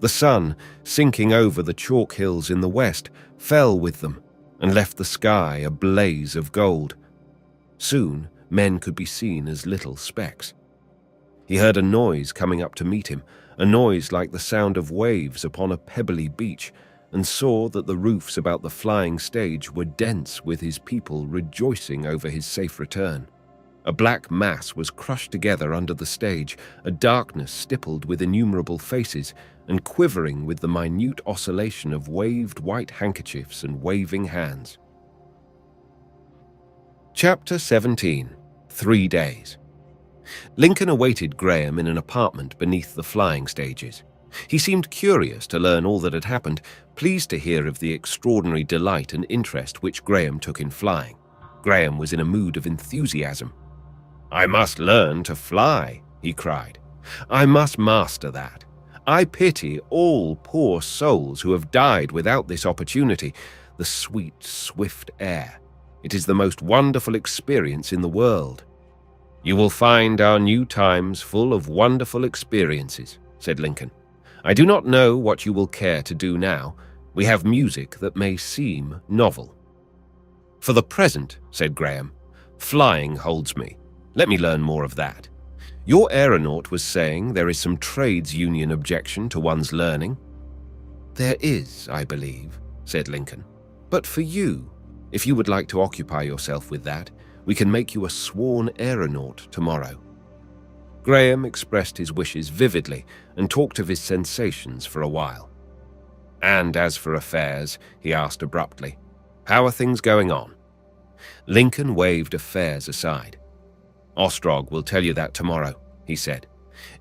A: The sun, sinking over the chalk hills in the west, fell with them, and left the sky a blaze of gold. Soon, men could be seen as little specks. He heard a noise coming up to meet him, a noise like the sound of waves upon a pebbly beach, and saw that the roofs about the flying stage were dense with his people rejoicing over his safe return. A black mass was crushed together under the stage, a darkness stippled with innumerable faces, and quivering with the minute oscillation of waved white handkerchiefs and waving hands. Chapter 17. 3 Days. Lincoln awaited Graham in an apartment beneath the flying stages. He seemed curious to learn all that had happened, pleased to hear of the extraordinary delight and interest which Graham took in flying. Graham was in a mood of enthusiasm. "I must learn to fly," he cried. "I must master that. I pity all poor souls who have died without this opportunity. The sweet, swift air. It is the most wonderful experience in the world." "You will find our new times full of wonderful experiences," said Lincoln. "I do not know what you will care to do now. We have music that may seem novel." "For the present," said Graham, "flying holds me. Let me learn more of that. Your aeronaut was saying there is some trades union objection to one's learning." "There is, I believe," said Lincoln. "But for you, if you would like to occupy yourself with that, we can make you a sworn aeronaut tomorrow." Graham expressed his wishes vividly and talked of his sensations for a while. And as for affairs, he asked abruptly, how are things going on? Lincoln waved affairs aside. Ostrog will tell you that tomorrow, he said.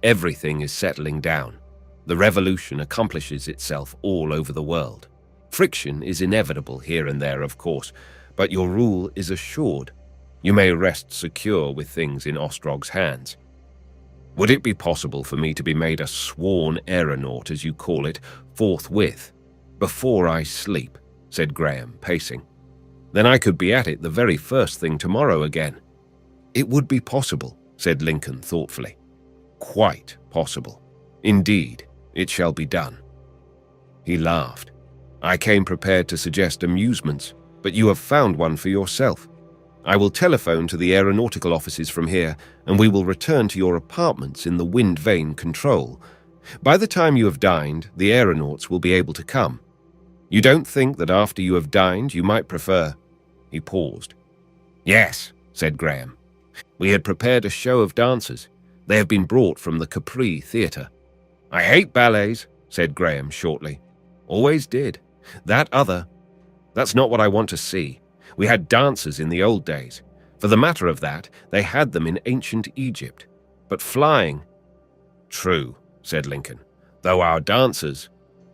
A: Everything is settling down. The revolution accomplishes itself all over the world. Friction is inevitable here and there, of course, but your rule is assured. You may rest secure with things in Ostrog's hands. Would it be possible for me to be made a sworn aeronaut, as you call it, forthwith, before I sleep? Said Graham, pacing. Then I could be at it the very first thing tomorrow again. It would be possible, said Lincoln thoughtfully. Quite possible. Indeed, it shall be done. He laughed. I came prepared to suggest amusements, but you have found one for yourself. I will telephone to the aeronautical offices from here, and we will return to your apartments in the Wind Vane Control. By the time you have dined, the aeronauts will be able to come. You don't think that after you have dined you might prefer— He paused. Yes, said Graham. We had prepared a show of dancers. They have been brought from the Capri Theatre. I hate ballets, said Graham shortly. Always did. That's not what I want to see. We had dancers in the old days. For the matter of that, they had them in ancient Egypt. But flying— True, said Lincoln. Though our dancers—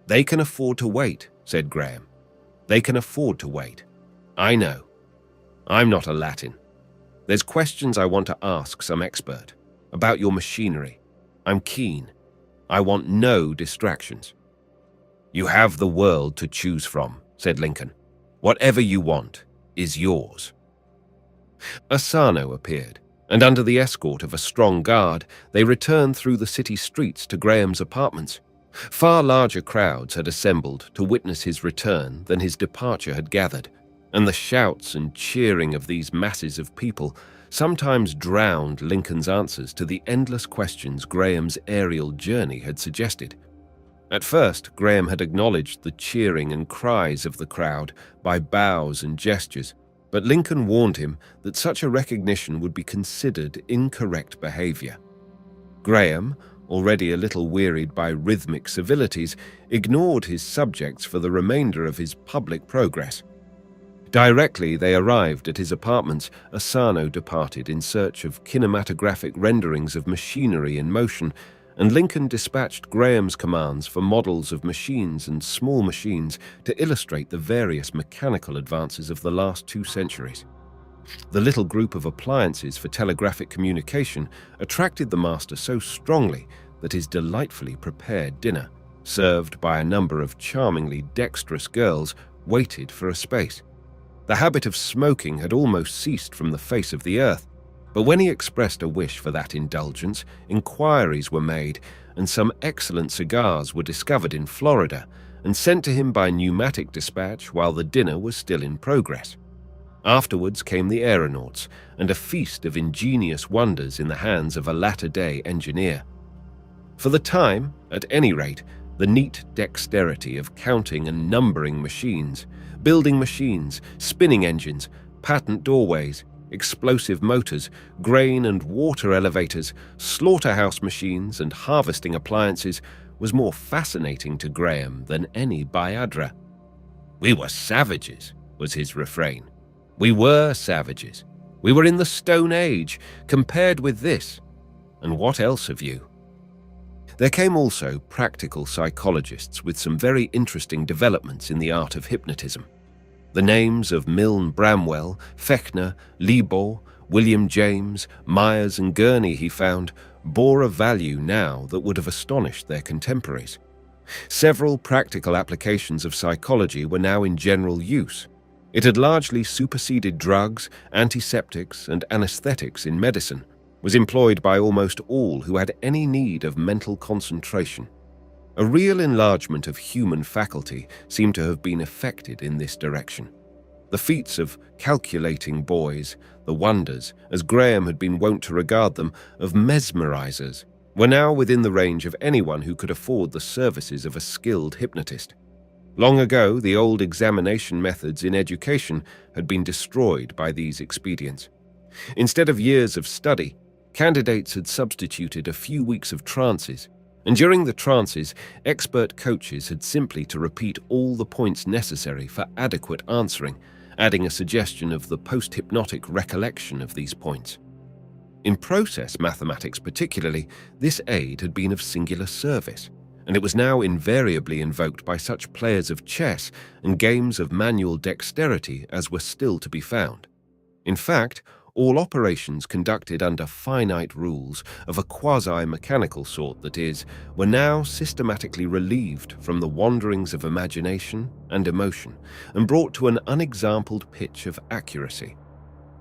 A: They can afford to wait, said Graham. They can afford to wait. I know. I'm not a Latin. There's questions I want to ask some expert about your machinery. I'm keen. I want no distractions. You have the world to choose from, said Lincoln. Whatever you want is yours. Asano appeared, and under the escort of a strong guard, they returned through the city streets to Graham's apartments. Far larger crowds had assembled to witness his return than his departure had gathered, and the shouts and cheering of these masses of people sometimes drowned Lincoln's answers to the endless questions Graham's aerial journey had suggested. At first, Graham had acknowledged the cheering and cries of the crowd by bows and gestures, but Lincoln warned him that such a recognition would be considered incorrect behavior. Graham, already a little wearied by rhythmic civilities, ignored his subjects for the remainder of his public progress. Directly they arrived at his apartments, Asano departed in search of kinematographic renderings of machinery in motion, and Lincoln dispatched Graham's commands for models of machines and small machines to illustrate the various mechanical advances of the last 2 centuries. The little group of appliances for telegraphic communication attracted the master so strongly that his delightfully prepared dinner, served by a number of charmingly dexterous girls, waited for a space. The habit of smoking had almost ceased from the face of the earth, but when he expressed a wish for that indulgence, inquiries were made, and some excellent cigars were discovered in Florida and sent to him by pneumatic dispatch while the dinner was still in progress. Afterwards came the aeronauts, and a feast of ingenious wonders in the hands of a latter-day engineer. For the time, at any rate, the neat dexterity of counting and numbering machines, building machines, spinning engines, patent doorways, explosive motors, grain and water elevators, slaughterhouse machines, and harvesting appliances was more fascinating to Graham than any Biadra. We were savages, was his refrain. We were savages. We were in the Stone Age, compared with this. And what else have you? There came also practical psychologists with some very interesting developments in the art of hypnotism. The names of Milne Bramwell, Fechner, Liebau, William James, Myers and Gurney, he found, bore a value now that would have astonished their contemporaries. Several practical applications of psychology were now in general use. It had largely superseded drugs, antiseptics, and anesthetics in medicine, was employed by almost all who had any need of mental concentration. A real enlargement of human faculty seemed to have been effected in this direction. The feats of calculating boys, the wonders, as Graham had been wont to regard them, of mesmerizers, were now within the range of anyone who could afford the services of a skilled hypnotist. Long ago, the old examination methods in education had been destroyed by these expedients. Instead of years of study, candidates had substituted a few weeks of trances, And during the trances, expert coaches had simply to repeat all the points necessary for adequate answering, adding a suggestion of the post-hypnotic recollection of these points. In process mathematics particularly, this aid had been of singular service, and it was now invariably invoked by such players of chess and games of manual dexterity as were still to be found. In fact, all operations conducted under finite rules of a quasi-mechanical sort, that is, were now systematically relieved from the wanderings of imagination and emotion and brought to an unexampled pitch of accuracy.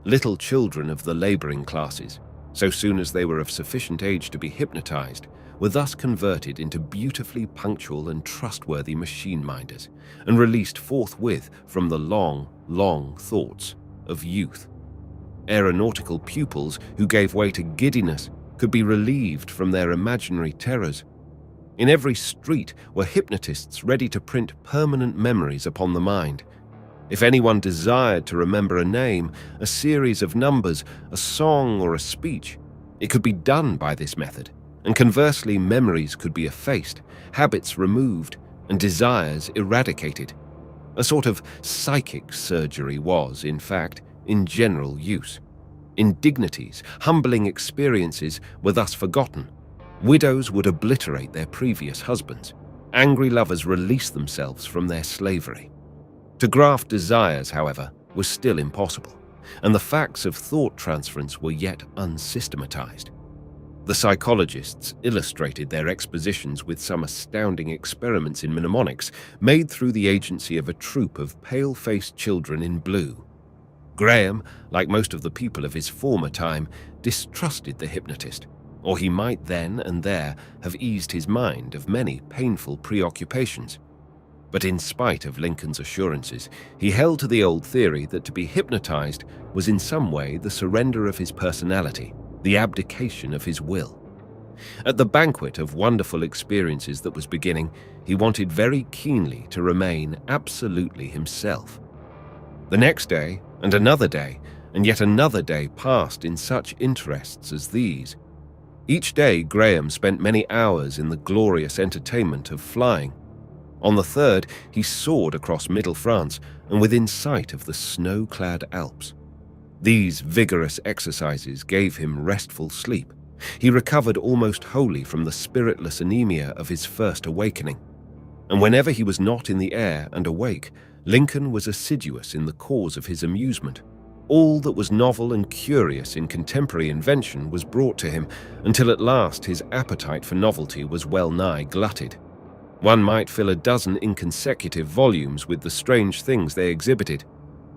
A: Little children of the laboring classes, so soon as they were of sufficient age to be hypnotized, were thus converted into beautifully punctual and trustworthy machine-minders and released forthwith from the long, long thoughts of youth. Aeronautical pupils who gave way to giddiness could be relieved from their imaginary terrors. In every street were hypnotists ready to print permanent memories upon the mind. If anyone desired to remember a name, a series of numbers, a song, or a speech, it could be done by this method, and conversely memories could be effaced, habits removed, and desires eradicated. A sort of psychic surgery was, in fact, in general use. Indignities, humbling experiences were thus forgotten. Widows would obliterate their previous husbands. Angry lovers released themselves from their slavery. To graft desires, however, was still impossible, and the facts of thought transference were yet unsystematized. The psychologists illustrated their expositions with some astounding experiments in mnemonics made through the agency of a troupe of pale-faced children in blue. Graham, like most of the people of his former time, distrusted the hypnotist, or he might then and there have eased his mind of many painful preoccupations. But in spite of Lincoln's assurances, he held to the old theory that to be hypnotized was in some way the surrender of his personality, the abdication of his will. At the banquet of wonderful experiences that was beginning, he wanted very keenly to remain absolutely himself. The next day, and another day, and yet another day passed in such interests as these. Each day Graham spent many hours in the glorious entertainment of flying. On the third, he soared across middle France and within sight of the snow-clad Alps. These vigorous exercises gave him restful sleep. He recovered almost wholly from the spiritless anemia of his first awakening. And whenever he was not in the air and awake, Lincoln was assiduous in the cause of his amusement. All that was novel and curious in contemporary invention was brought to him, until at last his appetite for novelty was well nigh glutted. One might fill a dozen inconsecutive volumes with the strange things they exhibited.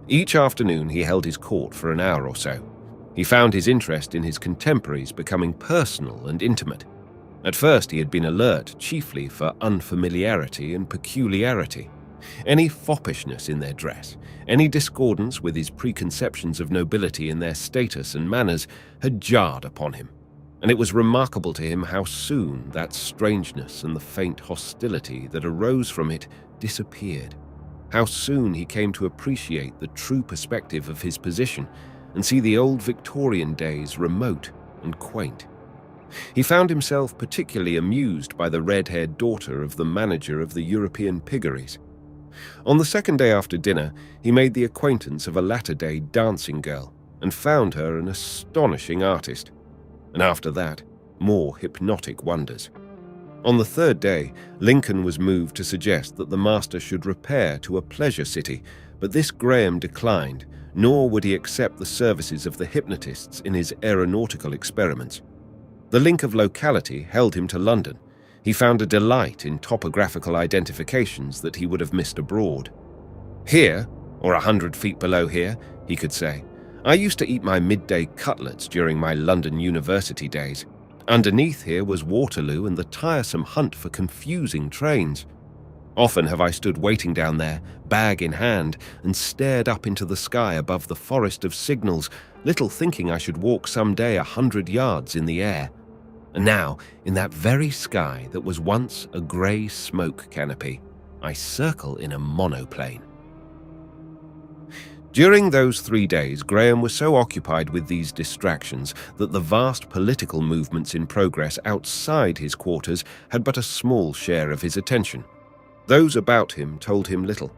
A: Each afternoon he held his court for an hour or so. He found his interest in his contemporaries becoming personal and intimate. At first he had been alert chiefly for unfamiliarity and peculiarity. Any foppishness in their dress, any discordance with his preconceptions of nobility in their status and manners had jarred upon him, and it was remarkable to him how soon that strangeness and the faint hostility that arose from it disappeared, how soon he came to appreciate the true perspective of his position and see the old Victorian days remote and quaint. He found himself particularly amused by the red-haired daughter of the manager of the European piggeries. On the second day after dinner, he made the acquaintance of a latter-day dancing girl and found her an astonishing artist. And after that, more hypnotic wonders. On the third day, Lincoln was moved to suggest that the master should repair to a pleasure city, but this Graham declined, nor would he accept the services of the hypnotists in his aeronautical experiments. The link of locality held him to London. He found a delight in topographical identifications that he would have missed abroad. Here, or 100 feet below here, he could say, I used to eat my midday cutlets during my London university days. Underneath here was Waterloo and the tiresome hunt for confusing trains. Often have I stood waiting down there, bag in hand, and stared up into the sky above the forest of signals, little thinking I should walk some day 100 yards in the air. And now, in that very sky that was once a grey smoke canopy, I circle in a monoplane. During those 3 days, Graham was so occupied with these distractions that the vast political movements in progress outside his quarters had but a small share of his attention. Those about him told him little.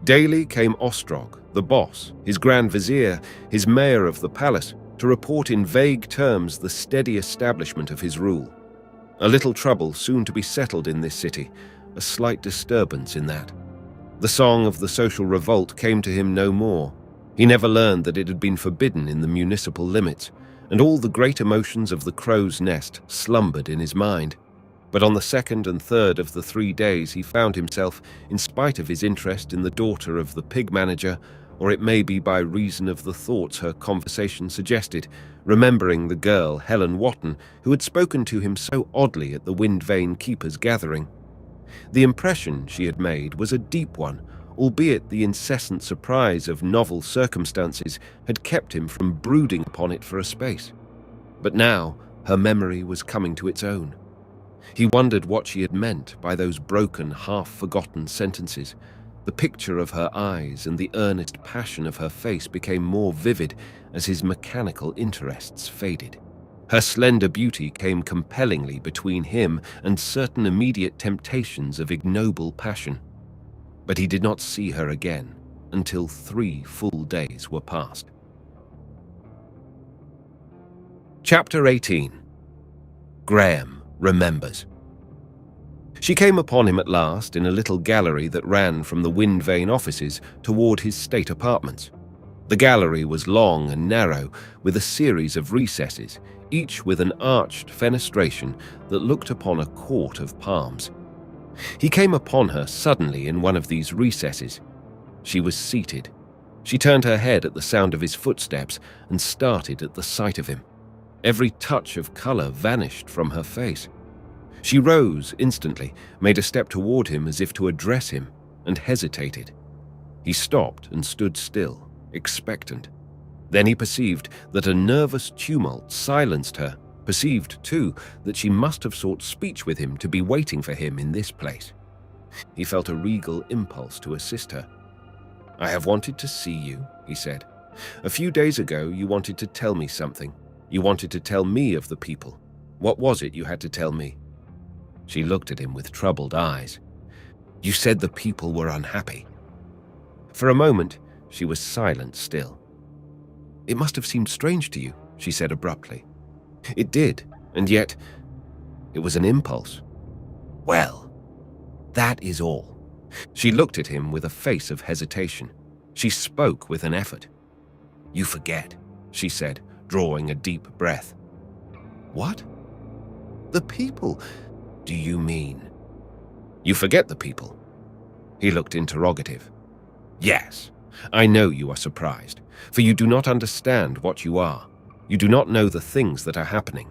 A: Daily came Ostrog, the boss, his Grand Vizier, his mayor of the palace, to report in vague terms the steady establishment of his rule. A little trouble soon to be settled in this city, a slight disturbance in that. The song of the social revolt came to him no more. He never learned that it had been forbidden in the municipal limits, and all the great emotions of the crow's nest slumbered in his mind. But on the 2nd and 3rd of the 3 days he found himself, in spite of his interest in the daughter of the pig manager, or it may be by reason of the thoughts her conversation suggested, remembering the girl, Helen Wotton, who had spoken to him so oddly at the Wind Vane Keeper's gathering. The impression she had made was a deep one, albeit the incessant surprise of novel circumstances had kept him from brooding upon it for a space. But now her memory was coming to its own. He wondered what she had meant by those broken, half-forgotten sentences. The picture of her eyes and the earnest passion of her face became more vivid as his mechanical interests faded. Her slender beauty came compellingly between him and certain immediate temptations of ignoble passion. But he did not see her again until 3 full days were past. Chapter 18. Graham remembers. She came upon him at last in a little gallery that ran from the Wind Vane offices toward his state apartments. The gallery was long and narrow, with a series of recesses, each with an arched fenestration that looked upon a court of palms. He came upon her suddenly in one of these recesses. She was seated. She turned her head at the sound of his footsteps and started at the sight of him. Every touch of color vanished from her face. She rose instantly, made a step toward him as if to address him, and hesitated. He stopped and stood still, expectant. Then he perceived that a nervous tumult silenced her, perceived, too, that she must have sought speech with him to be waiting for him in this place. He felt a regal impulse to assist her. "I have wanted to see you," he said. "A few days ago you wanted to tell me something. You wanted to tell me of the people. What was it you had to tell me?" She looked at him with troubled eyes. "You said the people were unhappy." For a moment, she was silent still. "It must have seemed strange to you," she said abruptly. "It did, and yet it was an impulse." "Well, that is all." She looked at him with a face of hesitation. She spoke with an effort. "You forget," she said, drawing a deep breath. "What? The people? Do you mean?" "You forget the people." He looked interrogative. "Yes, I know you are surprised, for you do not understand what you are. You do not know the things that are happening."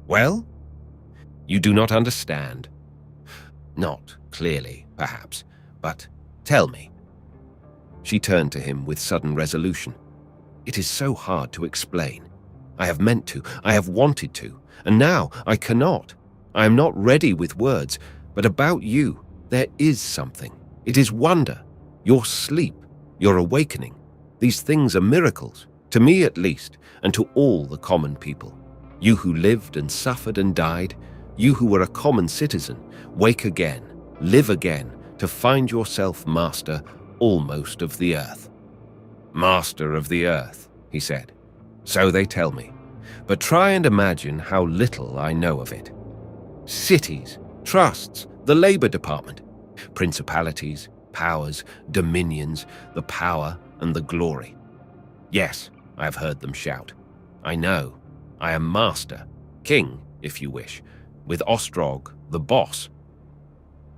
A: "Well?" "You do not understand." "Not clearly, perhaps, but tell me." She turned to him with sudden resolution. "It is so hard to explain. I have meant to, I have wanted to, and now I cannot. I am not ready with words, but about you, there is something. It is wonder. Your sleep, your awakening. These things are miracles, to me at least, and to all the common people. You who lived and suffered and died, you who were a common citizen, wake again, live again, to find yourself master almost of the earth." "Master of the earth," he said. "So they tell me. But try and imagine how little I know of it. Cities, trusts, the Labor Department, principalities, powers, dominions, the power and the glory. Yes, I have heard them shout. I know. I am master, king, if you wish, with Ostrog, the boss."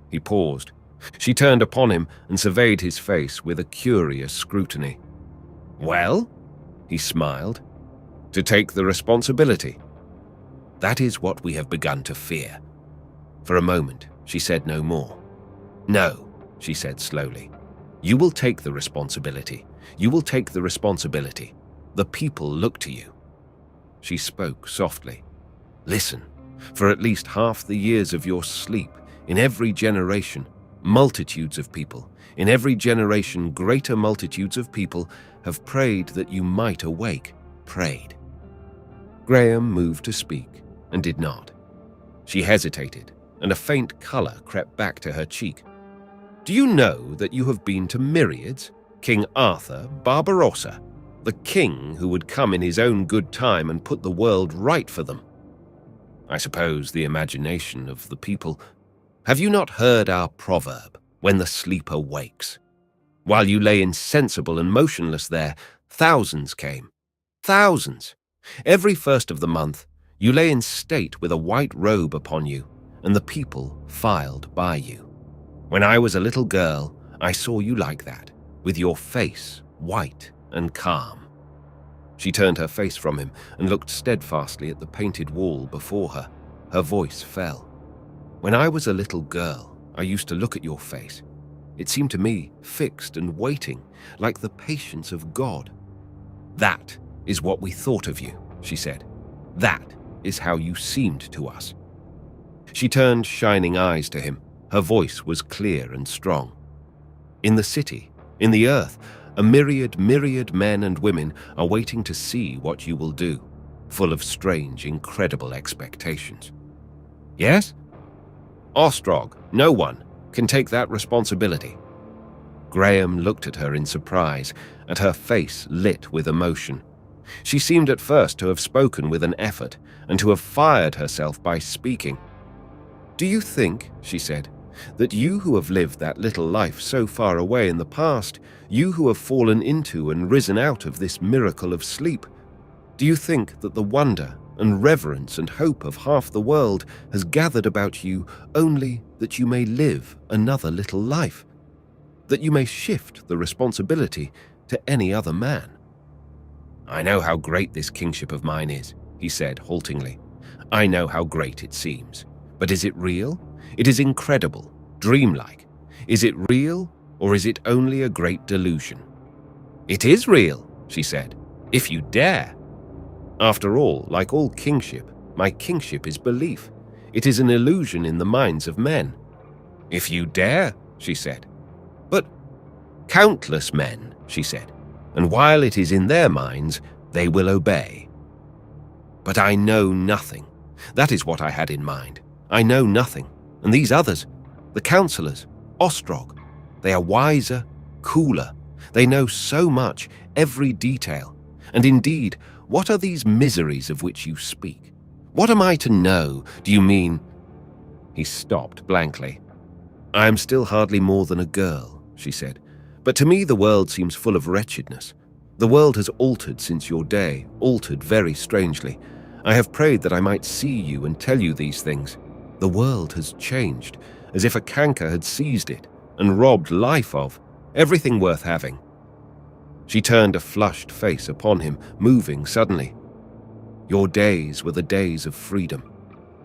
A: He paused. She turned upon him and surveyed his face with a curious scrutiny. "Well?" He smiled. "To take the responsibility." "That is what we have begun to fear." For a moment, she said no more. "No," she said slowly. "You will take the responsibility. You will take the responsibility. The people look to you." She spoke softly. "Listen, for at least half the years of your sleep, in every generation, Multitudes of people, in every generation greater multitudes of people, have prayed that you might awake, prayed. Graham moved to speak, and did not. She hesitated, and a faint colour crept back to her cheek. Do you know that you have been to myriads? King Arthur, Barbarossa, the king who would come in his own good time and put the world right for them. I suppose the imagination of the people. Have you not heard our proverb, when the sleeper wakes? While you lay insensible and motionless there, thousands came. Thousands. Every first of the month, you lay in state with a white robe upon you, and the people filed by you. When I was a little girl, I saw you like that, with your face white and calm. She turned her face from him and looked steadfastly at the painted wall before her. Her voice fell. When I was a little girl, I used to look at your face. It seemed to me fixed and waiting, like the patience of God. That is what we thought of you, she said. That is how you seemed to us. She turned shining eyes to him. Her voice was clear and strong. In the city, in the earth, a myriad men and women are waiting to see what you will do, full of strange, incredible expectations. Yes? Ostrog, no one, can take that responsibility. Graham looked at her in surprise, at her face lit with emotion. She seemed at first to have spoken with an effort, and to have fired herself by speaking. Do you think, she said, that you who have lived that little life so far away in the past, you who have fallen into and risen out of this miracle of sleep, do you think that the wonder and reverence and hope of half the world has gathered about you only that you may live another little life, that you may shift the responsibility to any other man? I know how great this kingship of mine is, he said haltingly. I know how great it seems. But is it real? It is incredible, dreamlike. Is it real, or is it only a great delusion? It is real, she said, if you dare. After all, like all kingship, my kingship is belief. It is an illusion in the minds of men. If you dare, she said. But countless men, she said, and while it is in their minds, they will obey. But I know nothing. That is what I had in mind. I know nothing. And these others, the councillors, Ostrog, they are wiser, cooler. They know so much, every detail. And indeed, what are these miseries of which you speak? What am I to know, do you mean? He stopped blankly. I am still hardly more than a girl, she said. But to me the world seems full of wretchedness. The world has altered since your day, altered very strangely. I have prayed that I might see you and tell you these things. The world has changed, as if a canker had seized it and robbed life of everything worth having. She turned a flushed face upon him, moving suddenly. Your days were the days of freedom.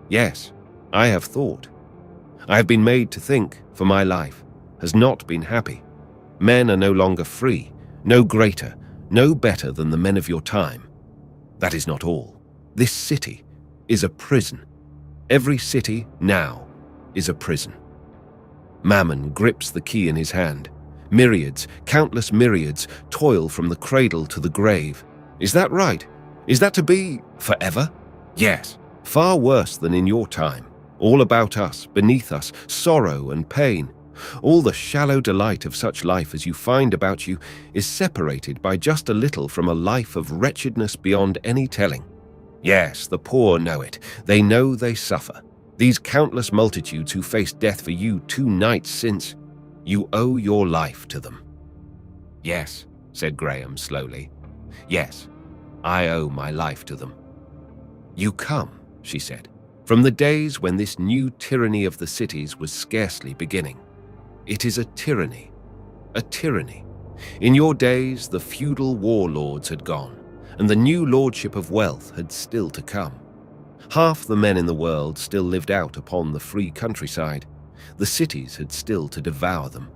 A: Yes, I have thought. I have been made to think, for my life has not been happy. Men are no longer free, no greater, no better than the men of your time. That is not all. This city is a prison. Every city now is a prison. Mammon grips the key in his hand. Myriads, countless myriads, toil from the cradle to the grave. Is that right? Is that to be forever? Yes, far worse than in your time. All about us, beneath us, sorrow and pain. All the shallow delight of such life as you find about you is separated by just a little from a life of wretchedness beyond any telling. Yes, the poor know it. They know they suffer. These countless multitudes who faced death for you 2 nights since, you owe your life to them. Yes, said Graham slowly. Yes, I owe my life to them. You come, she said, from the days when this new tyranny of the cities was scarcely beginning. It is a tyranny, a tyranny. In your days, the feudal warlords had gone, and the new lordship of wealth had still to come. Half the men in the world still lived out upon the free countryside. The cities had still to devour them.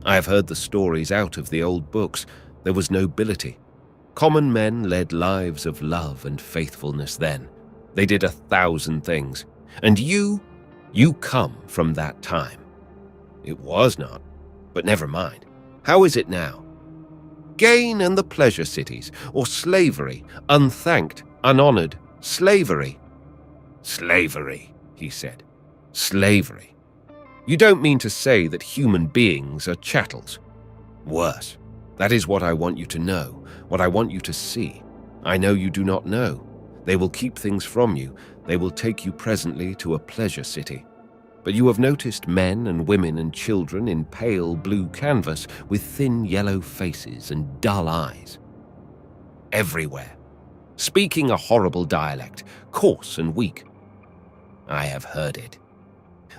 A: I have heard the stories out of the old books. There was nobility. Common men led lives of love and faithfulness then. They did 1,000 things. And you come from that time. it was not. But never mind. How is it now? Gain and the pleasure cities, or slavery, unthanked, unhonored, slavery. Slavery, he said. Slavery. You don't mean to say that human beings are chattels? Worse. That is what I want you to know, what I want you to see. I know you do not know. They will keep things from you. They will take you presently to a pleasure city. But you have noticed men and women and children in pale blue canvas with thin yellow faces and dull eyes. Everywhere. Speaking a horrible dialect, coarse and weak. I have heard it.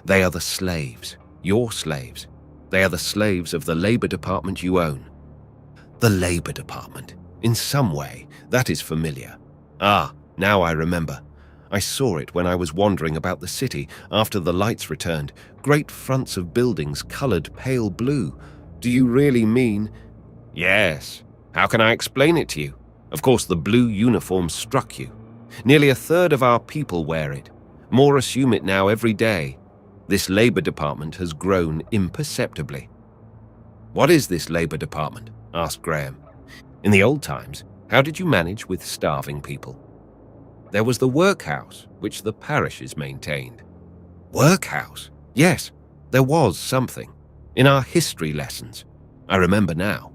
A: They are the slaves, your slaves. They are the slaves of the Labor Department you own. The Labor Department. In some way, that is familiar. Ah, now I remember. I saw it when I was wandering about the city after the lights returned. Great fronts of buildings colored pale blue. Do you really mean? Yes. How can I explain it to you? Of course, the blue uniform struck you. Nearly a third of our people wear it. More assume it now every day. This Labor Department has grown imperceptibly. What is this Labor Department? Asked Graham. In the old times, how did you manage with starving people? There was the workhouse, which the parishes maintained. Workhouse? Yes, there was something. In our history lessons. I remember now.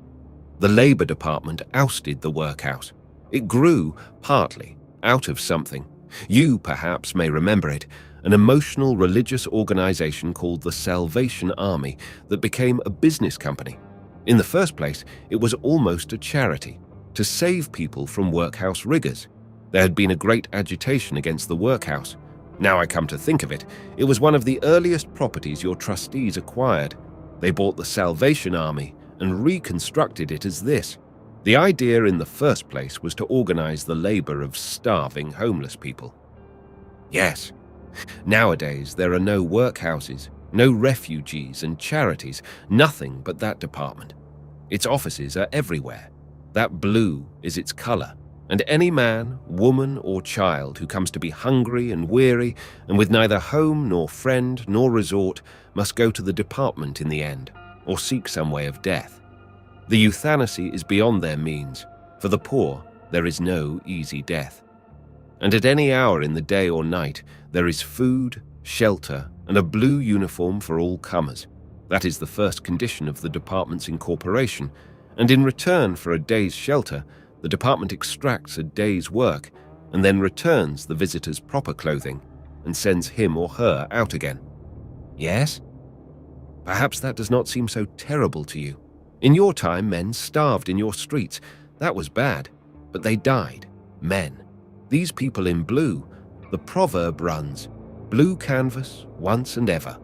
A: The Labor Department ousted the workhouse. It grew, partly, out of something. You, perhaps, may remember it, an emotional religious organization called the Salvation Army that became a business company. In the first place, it was almost a charity, to save people from workhouse rigors. There had been a great agitation against the workhouse. Now I come to think of it, it was one of the earliest properties your trustees acquired. They bought the Salvation Army and reconstructed it as this. The idea in the first place was to organize the labor of starving homeless people. Yes. Nowadays there are no workhouses, no refugees and charities, nothing but that department. Its offices are everywhere. That blue is its color. And any man, woman, or child who comes to be hungry and weary and with neither home nor friend nor resort must go to the department in the end, or seek some way of death. The euthanacy is beyond their means. For the poor, there is no easy death. And at any hour in the day or night, there is food, shelter, and a blue uniform for all comers. That is the first condition of the department's incorporation, and in return for a day's shelter, the department extracts a day's work and then returns the visitor's proper clothing and sends him or her out again. Yes? Perhaps that does not seem so terrible to you. In your time, men starved in your streets. That was bad, but they died. Men. These people in blue. The proverb runs, blue canvas once and ever.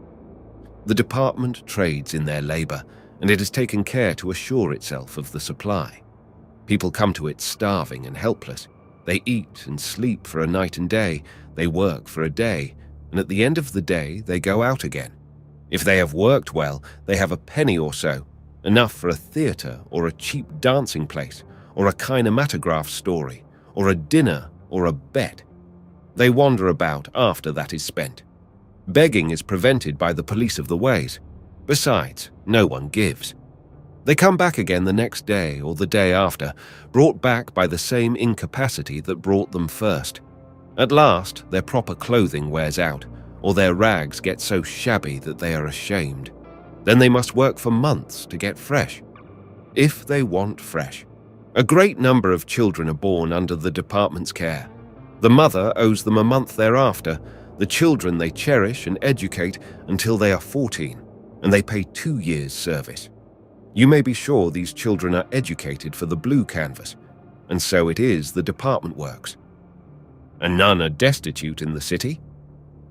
A: The department trades in their labor, and it has taken care to assure itself of the supply. People come to it starving and helpless. They eat and sleep for a night and day. They work for a day, and at the end of the day, they go out again. If they have worked well, they have a penny or so, enough for a theatre or a cheap dancing place, or a kinematograph story, or a dinner or a bet. They wander about after that is spent. Begging is prevented by the police of the ways. Besides, no one gives. They come back again the next day or the day after, brought back by the same incapacity that brought them first. At last, their proper clothing wears out, or their rags get so shabby that they are ashamed. Then they must work for months to get fresh. If they want fresh. A great number of children are born under the department's care. The mother owes them a month thereafter. The children they cherish and educate until they are 14, and they pay 2 years' service. You may be sure these children are educated for the blue canvas, and so it is the department works. And none are destitute in the city?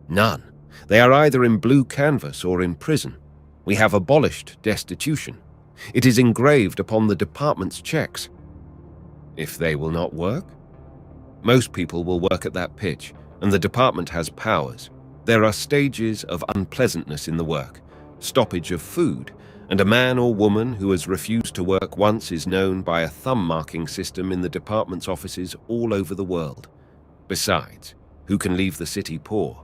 A: None. They are either in blue canvas or in prison. We have abolished destitution. It is engraved upon the department's checks. If they will not work? Most people will work at that pitch, and the department has powers. There are stages of unpleasantness in the work, stoppage of food, and a man or woman who has refused to work once is known by a thumb-marking system in the department's offices all over the world. Besides, who can leave the city poor?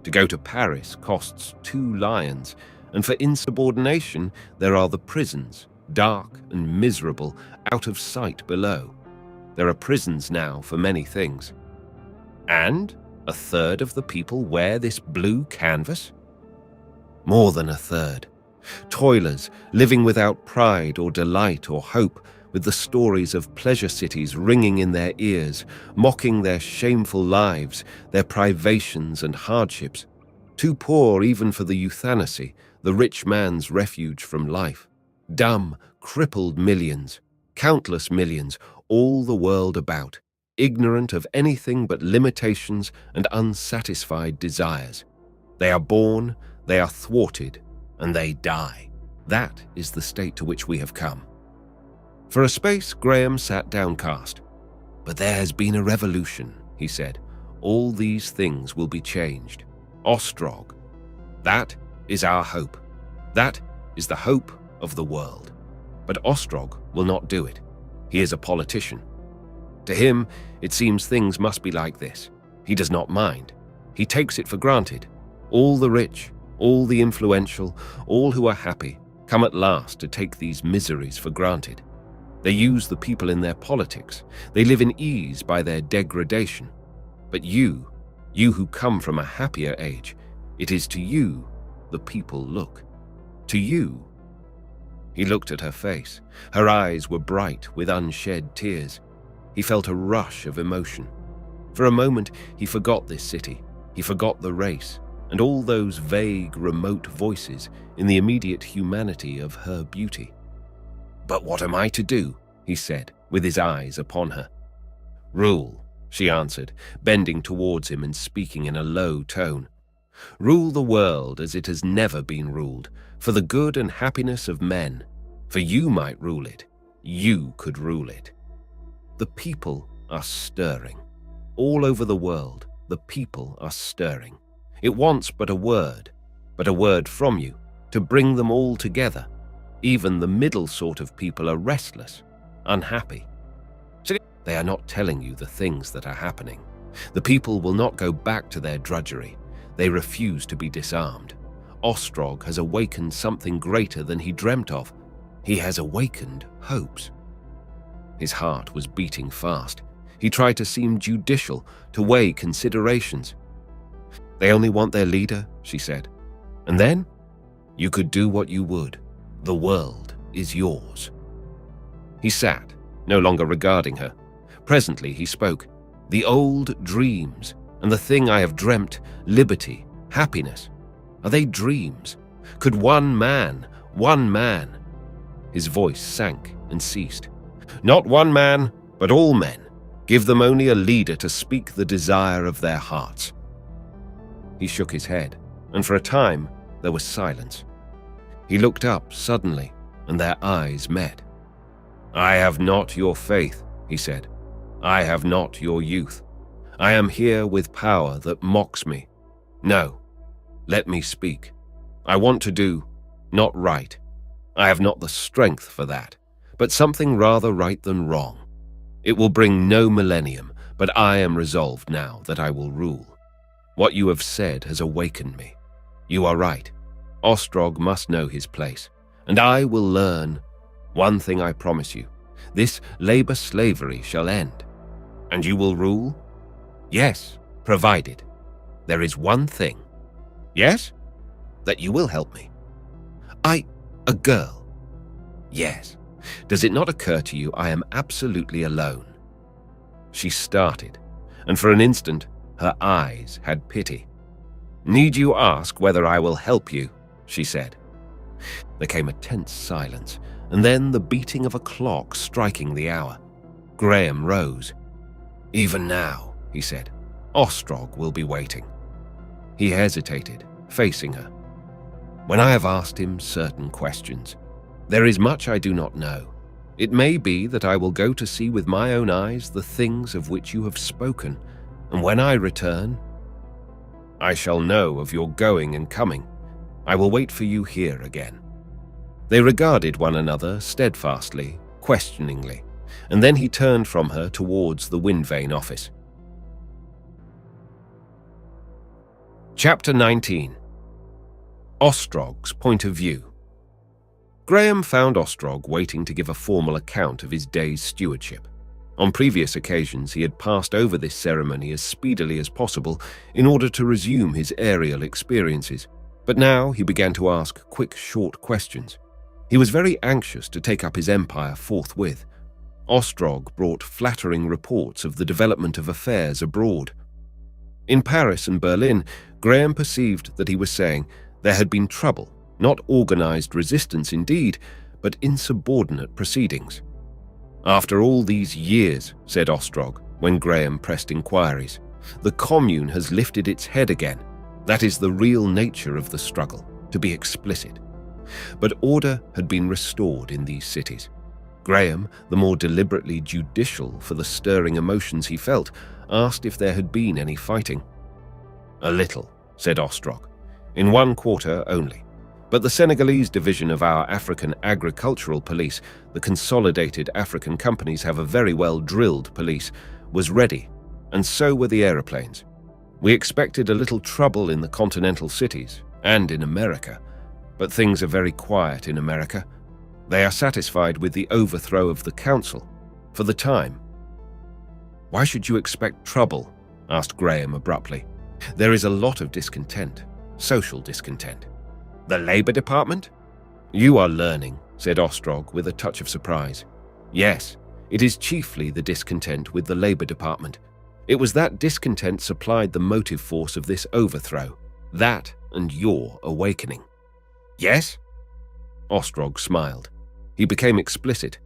A: To go to Paris costs 2 lions, and for insubordination there are the prisons, dark and miserable, out of sight below. There are prisons now for many things. And a third of the people wear this blue canvas? More than a third. Toilers living without pride or delight or hope, with the stories of pleasure cities ringing in their ears, mocking their shameful lives, their privations and hardships. Too poor even for the euthanasia, the rich man's refuge from life. Dumb, crippled millions, countless millions, all the world about, ignorant of anything but limitations and unsatisfied desires. They are born, they are thwarted, and they die. That is the state to which we have come. For a space, Graham sat downcast. But there has been a revolution, he said. All these things will be changed. Ostrog. That is our hope. That is the hope of the world. But Ostrog will not do it. He is a politician. To him, it seems things must be like this. He does not mind. He takes it for granted. All the rich, all the influential, all who are happy, come at last to take these miseries for granted. They use the people in their politics. They live in ease by their degradation. But you who come from a happier age, it is to you the people look. To you. He looked at her face. Her eyes were bright with unshed tears. He felt a rush of emotion. For a moment, he forgot this city. He forgot the race and all those vague, remote voices in the immediate humanity of her beauty. "But what am I to do?" he said, with his eyes upon her. "Rule," she answered, bending towards him and speaking in a low tone. "Rule the world as it has never been ruled, for the good and happiness of men. For you might rule it. You could rule it." The people are stirring. All over the world, the people are stirring. It wants but a word from you, to bring them all together. Even the middle sort of people are restless, unhappy. They are not telling you the things that are happening. The people will not go back to their drudgery. They refuse to be disarmed. Ostrog has awakened something greater than he dreamt of. He has awakened hopes. His heart was beating fast. He tried to seem judicial, to weigh considerations. "They only want their leader," she said. "And then? You could do what you would. The world is yours." He sat, no longer regarding her. Presently he spoke. "The old dreams, and the thing I have dreamt, liberty, happiness, are they dreams? Could one man... His voice sank and ceased. "Not one man, but all men. Give them only a leader to speak the desire of their hearts." He shook his head, and for a time there was silence. He looked up suddenly, and their eyes met. "I have not your faith," he said. "I have not your youth. I am here with power that mocks me. No, let me speak. I want to do, not right. I have not the strength for that, but something rather right than wrong. It will bring no millennium, but I am resolved now that I will rule. What you have said has awakened me. You are right. Ostrog must know his place, and I will learn. One thing I promise you, this labor slavery shall end. And you will rule? Yes, provided. There is one thing. Yes? That you will help me. A girl. Yes. Does it not occur to you I am absolutely alone?" She started, and for an instant her eyes had pity. "Need you ask whether I will help you?" she said. There came a tense silence, and then the beating of a clock striking the hour. Graham rose. "Even now," he said, "Ostrog will be waiting." He hesitated, facing her. "When I have asked him certain questions, there is much I do not know. It may be that I will go to see with my own eyes the things of which you have spoken, and when I return, I shall know of your going and coming. I will wait for you here again." They regarded one another steadfastly, questioningly, and then he turned from her towards the Windvane office. Chapter 19. Ostrog's point of view. Graham found Ostrog waiting to give a formal account of his day's stewardship. On previous occasions, he had passed over this ceremony as speedily as possible in order to resume his aerial experiences, but now he began to ask quick, short questions. He was very anxious to take up his empire forthwith. Ostrog brought flattering reports of the development of affairs abroad. In Paris and Berlin, Graham perceived that he was saying there had been trouble, not organized resistance indeed, but insubordinate proceedings. "After all these years," said Ostrog, when Graham pressed inquiries, "the commune has lifted its head again. That is the real nature of the struggle, to be explicit." But order had been restored in these cities. Graham, the more deliberately judicial for the stirring emotions he felt, asked if there had been any fighting. "A little," said Ostrog, "in one quarter only. But the Senegalese division of our African Agricultural Police, the consolidated African companies have a very well-drilled police, was ready, and so were the aeroplanes. We expected a little trouble in the continental cities and in America, but things are very quiet in America. They are satisfied with the overthrow of the council, for the time." "Why should you expect trouble?" asked Graham abruptly. "There is a lot of discontent, social discontent." "The Labour Department?" "You are learning," said Ostrog with a touch of surprise. "Yes, it is chiefly the discontent with the Labour Department. It was that discontent supplied the motive force of this overthrow, that and your awakening." "Yes?" Ostrog smiled. He became explicit.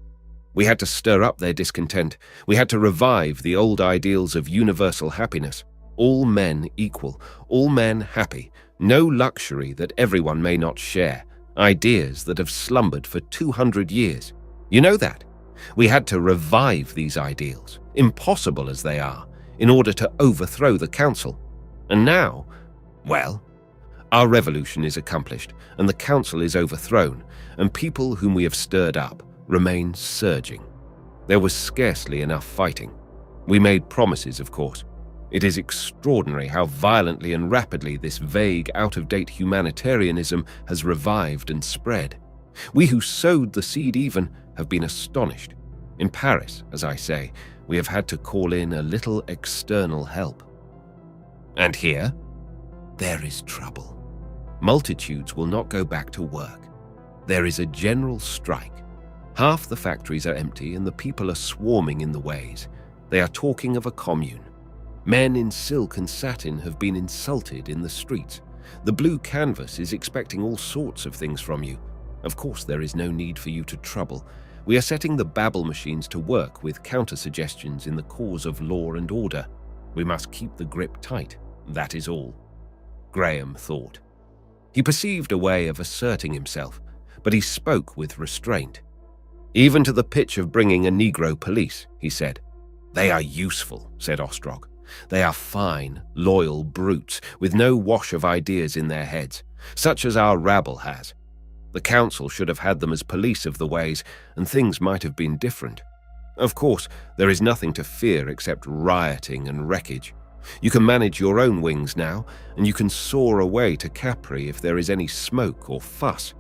A: "We had to stir up their discontent. We had to revive the old ideals of universal happiness. All men equal, all men happy, no luxury that everyone may not share, ideas that have slumbered for 200 years. You know that? We had to revive these ideals, impossible as they are, in order to overthrow the council. And now, well, our revolution is accomplished, and the council is overthrown, and people whom we have stirred up remain surging. There was scarcely enough fighting. We made promises, of course. It is extraordinary how violently and rapidly this vague, out-of-date humanitarianism has revived and spread. We who sowed the seed even have been astonished. In Paris, as I say, we have had to call in a little external help." "And here?" "There is trouble. Multitudes will not go back to work. There is a general strike. Half the factories are empty and the people are swarming in the ways. They are talking of a commune. Men in silk and satin have been insulted in the streets. The blue canvas is expecting all sorts of things from you. Of course, there is no need for you to trouble. We are setting the babble machines to work with counter-suggestions in the cause of law and order. We must keep the grip tight, that is all." Graham thought. He perceived a way of asserting himself, but he spoke with restraint. "Even to the pitch of bringing a Negro police," he said. "They are useful," said Ostrog. "They are fine, loyal brutes with no wash of ideas in their heads, such as our rabble has. The council should have had them as police of the ways, and things might have been different. Of course, there is nothing to fear except rioting and wreckage. You can manage your own wings now, and you can soar away to Capri if there is any smoke or fuss.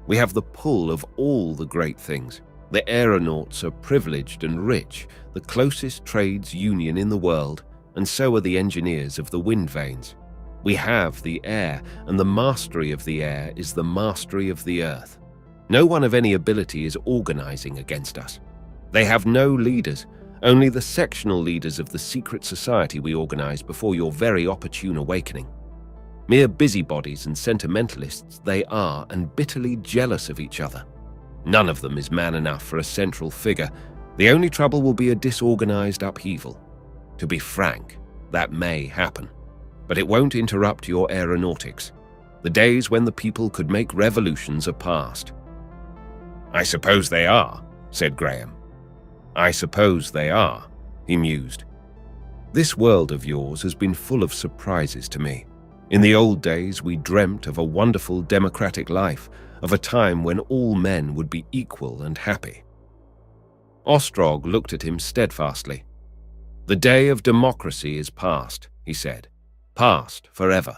A: We have the pull of all the great things. The aeronauts are privileged and rich, the closest trades union in the world, and so are the engineers of the wind vanes. We have the air, and the mastery of the air is the mastery of the earth. No one of any ability is organizing against us. They have no leaders, only the sectional leaders of the secret society we organized before your very opportune awakening. Mere busybodies and sentimentalists they are, and bitterly jealous of each other. None of them is man enough for a central figure. The only trouble will be a disorganized upheaval. To be frank, that may happen, but it won't interrupt your aeronautics. The days when the people could make revolutions are past." "I suppose they are," said Graham. "I suppose they are," he mused. "This world of yours has been full of surprises to me. In the old days, we dreamt of a wonderful democratic life, of a time when all men would be equal and happy." Ostrog looked at him steadfastly. "The day of democracy is past," he said. "Past forever.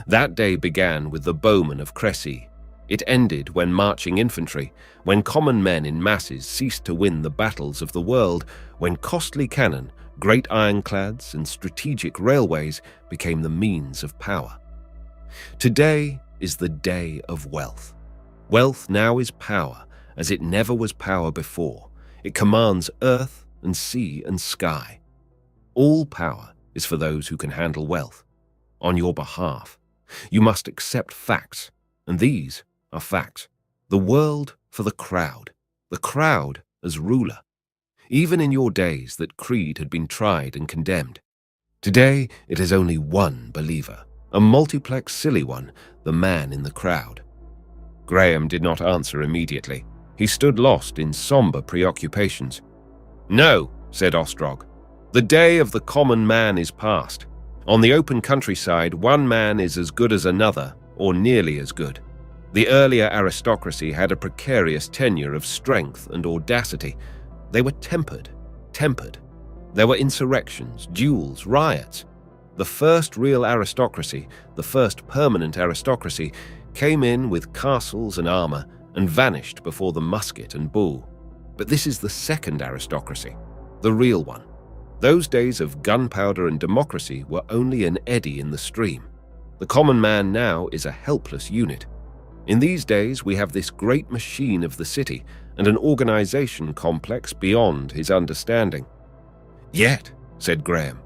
A: That day began with the bowmen of Crécy. It ended when marching infantry, when common men in masses ceased to win the battles of the world, when costly cannon, great ironclads, and strategic railways became the means of power. Today is the day of wealth. Wealth now is power, as it never was power before. It commands earth and sea and sky. All power is for those who can handle wealth. On your behalf, you must accept facts, and these are facts. The world for the crowd as ruler. Even in your days that creed had been tried and condemned. Today it is only one believer, a multiplex silly one, the man in the crowd. Graham did not answer immediately. He stood lost in somber preoccupations. "No," said Ostrog. "The day of the common man is past. On the open countryside, one man is as good as another, or nearly as good. The earlier aristocracy had a precarious tenure of strength and audacity. They were tempered. There were insurrections, duels, riots. The first real aristocracy, the first permanent aristocracy, came in with castles and armor and vanished before the musket and bull. But this is the second aristocracy, the real one. Those days of gunpowder and democracy were only an eddy in the stream. The common man now is a helpless unit. In these days, we have this great machine of the city and an organization complex beyond his understanding." "Yet," said Graham,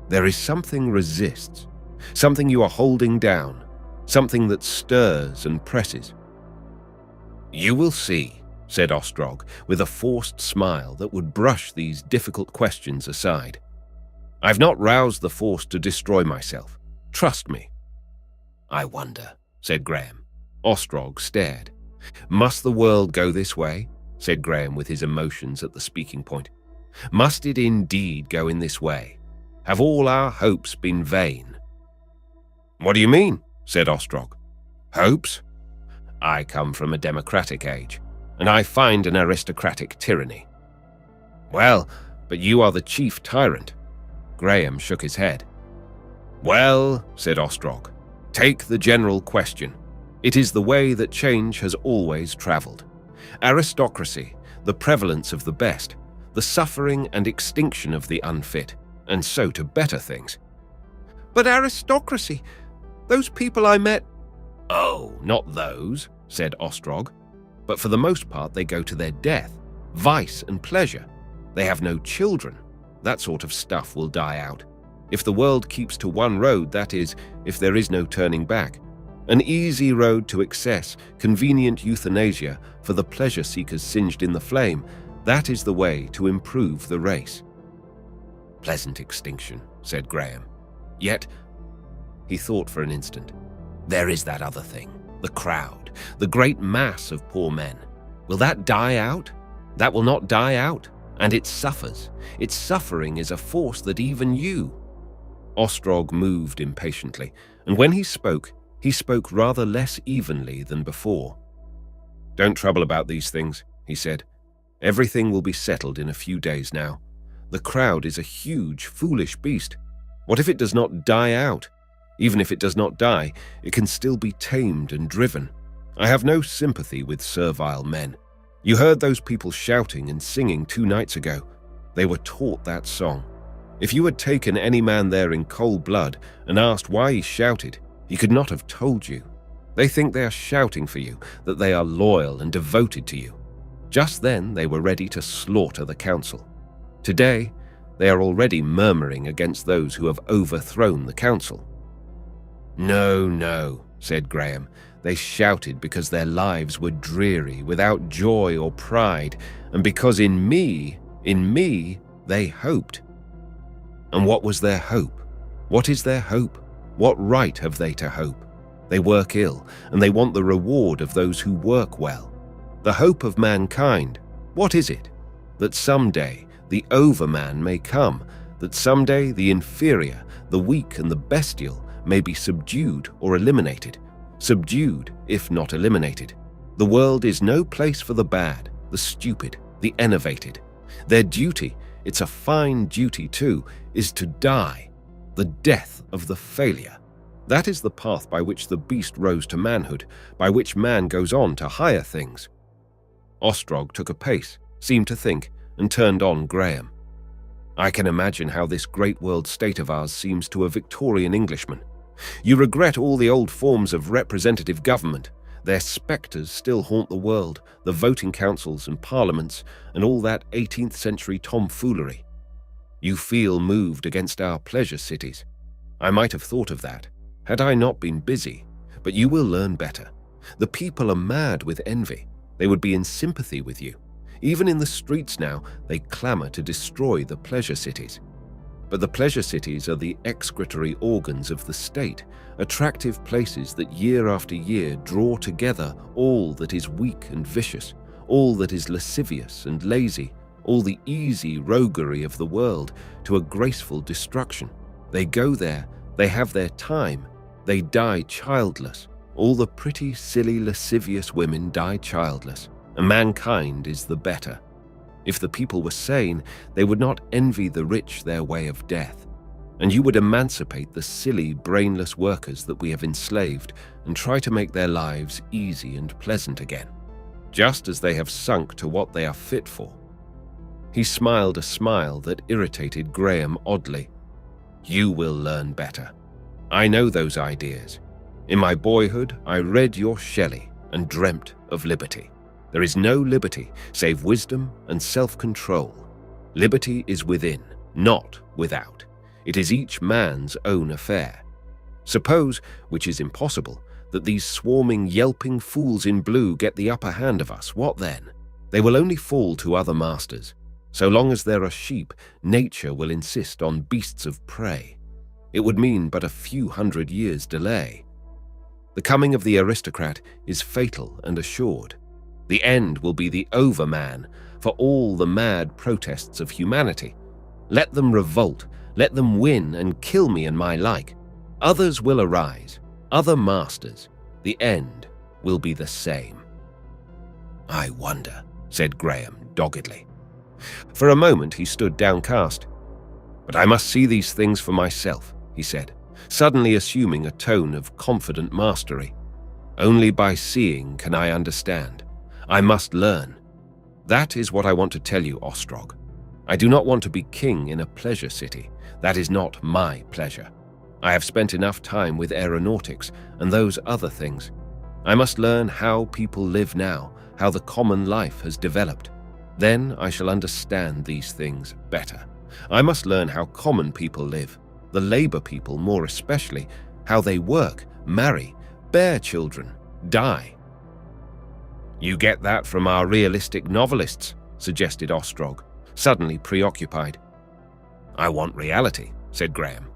A: "there is something resists, something you are holding down, something that stirs and presses." "You will see," said Ostrog, with a forced smile that would brush these difficult questions aside. "I've not roused the force to destroy myself. Trust me." "I wonder," said Graham. Ostrog stared. "Must the world go this way?" said Graham with his emotions at the speaking point. "Must it indeed go in this way? Have all our hopes been vain?" "What do you mean?" said Ostrog. "Hopes? I come from a democratic age, and I find an aristocratic tyranny." "Well, but you are the chief tyrant." Graham shook his head. "Well," said Ostrog, "take the general question. It is the way that change has always traveled. Aristocracy, the prevalence of the best, the suffering and extinction of the unfit, and so to better things." "But aristocracy, those people I met—" "Oh, not those," said Ostrog. "But for the most part they go to their death, vice and pleasure. They have no children. That sort of stuff will die out. If the world keeps to one road, that is, if there is no turning back. An easy road to excess, convenient euthanasia for the pleasure seekers singed in the flame, that is the way to improve the race." "Pleasant extinction," said Graham. "Yet," he thought for an instant, "there is that other thing, the crowd, the great mass of poor men. Will that die out? That will not die out, and it suffers. Its suffering is a force that even you—" Ostrog moved impatiently, and when he spoke rather less evenly than before. "Don't trouble about these things," he said. "Everything will be settled in a few days now. The crowd is a huge, foolish beast. What if it does not die out? Even if it does not die, it can still be tamed and driven. I have no sympathy with servile men. You heard those people shouting and singing 2 nights ago. They were taught that song. If you had taken any man there in cold blood and asked why he shouted, he could not have told you. They think they are shouting for you, that they are loyal and devoted to you. Just then they were ready to slaughter the council. Today, they are already murmuring against those who have overthrown the council." No, said Graham. "They shouted because their lives were dreary, without joy or pride, and because in me, they hoped." "And what was their hope? What is their hope? What right have they to hope? They work ill, and they want the reward of those who work well. The hope of mankind, what is it? That someday the overman may come, that someday the inferior, the weak and the bestial may be subdued or eliminated. Subdued, if not eliminated. The world is no place for the bad, the stupid, the enervated. Their duty, it's a fine duty too, is to die. The death of the failure. That is the path by which the beast rose to manhood, by which man goes on to higher things. Ostrog took a pace, seemed to think, and turned on Graham. I can imagine how this great world state of ours seems to a Victorian Englishman. You regret all the old forms of representative government. Their spectres still haunt the world, the voting councils and parliaments, and all that 18th century tomfoolery. You feel moved against our pleasure cities. I might have thought of that, had I not been busy, but you will learn better. The people are mad with envy. They would be in sympathy with you. Even in the streets now, they clamor to destroy the pleasure cities. But the pleasure cities are the excretory organs of the state, attractive places that year after year draw together all that is weak and vicious, all that is lascivious and lazy, all the easy roguery of the world to a graceful destruction. They go there, they have their time, they die childless. All the pretty, silly, lascivious women die childless, and mankind is the better. If the people were sane, they would not envy the rich their way of death, and you would emancipate the silly, brainless workers that we have enslaved and try to make their lives easy and pleasant again, just as they have sunk to what they are fit for. He smiled a smile that irritated Graham oddly. You will learn better. I know those ideas. In my boyhood, I read your Shelley and dreamt of liberty. There is no liberty save wisdom and self-control. Liberty is within, not without. It is each man's own affair. Suppose, which is impossible, that these swarming, yelping fools in blue get the upper hand of us. What then? They will only fall to other masters. So long as there are sheep, nature will insist on beasts of prey. It would mean but a few hundred years' delay. The coming of the aristocrat is fatal and assured. The end will be the overman for all the mad protests of humanity. Let them revolt, let them win and kill me and my like. Others will arise, other masters. The end will be the same. I wonder, said Graham doggedly. For a moment he stood downcast. But I must see these things for myself, he said, suddenly assuming a tone of confident mastery. Only by seeing can I understand. I must learn. That is what I want to tell you, Ostrog. I do not want to be king in a pleasure city. That is not my pleasure. I have spent enough time with aeronautics and those other things. I must learn how people live now, how the common life has developed. Then I shall understand these things better. I must learn how common people live, the labor people more especially, how they work, marry, bear children, die. You get that from our realistic novelists, suggested Ostrog, suddenly preoccupied. I want reality, said Graham.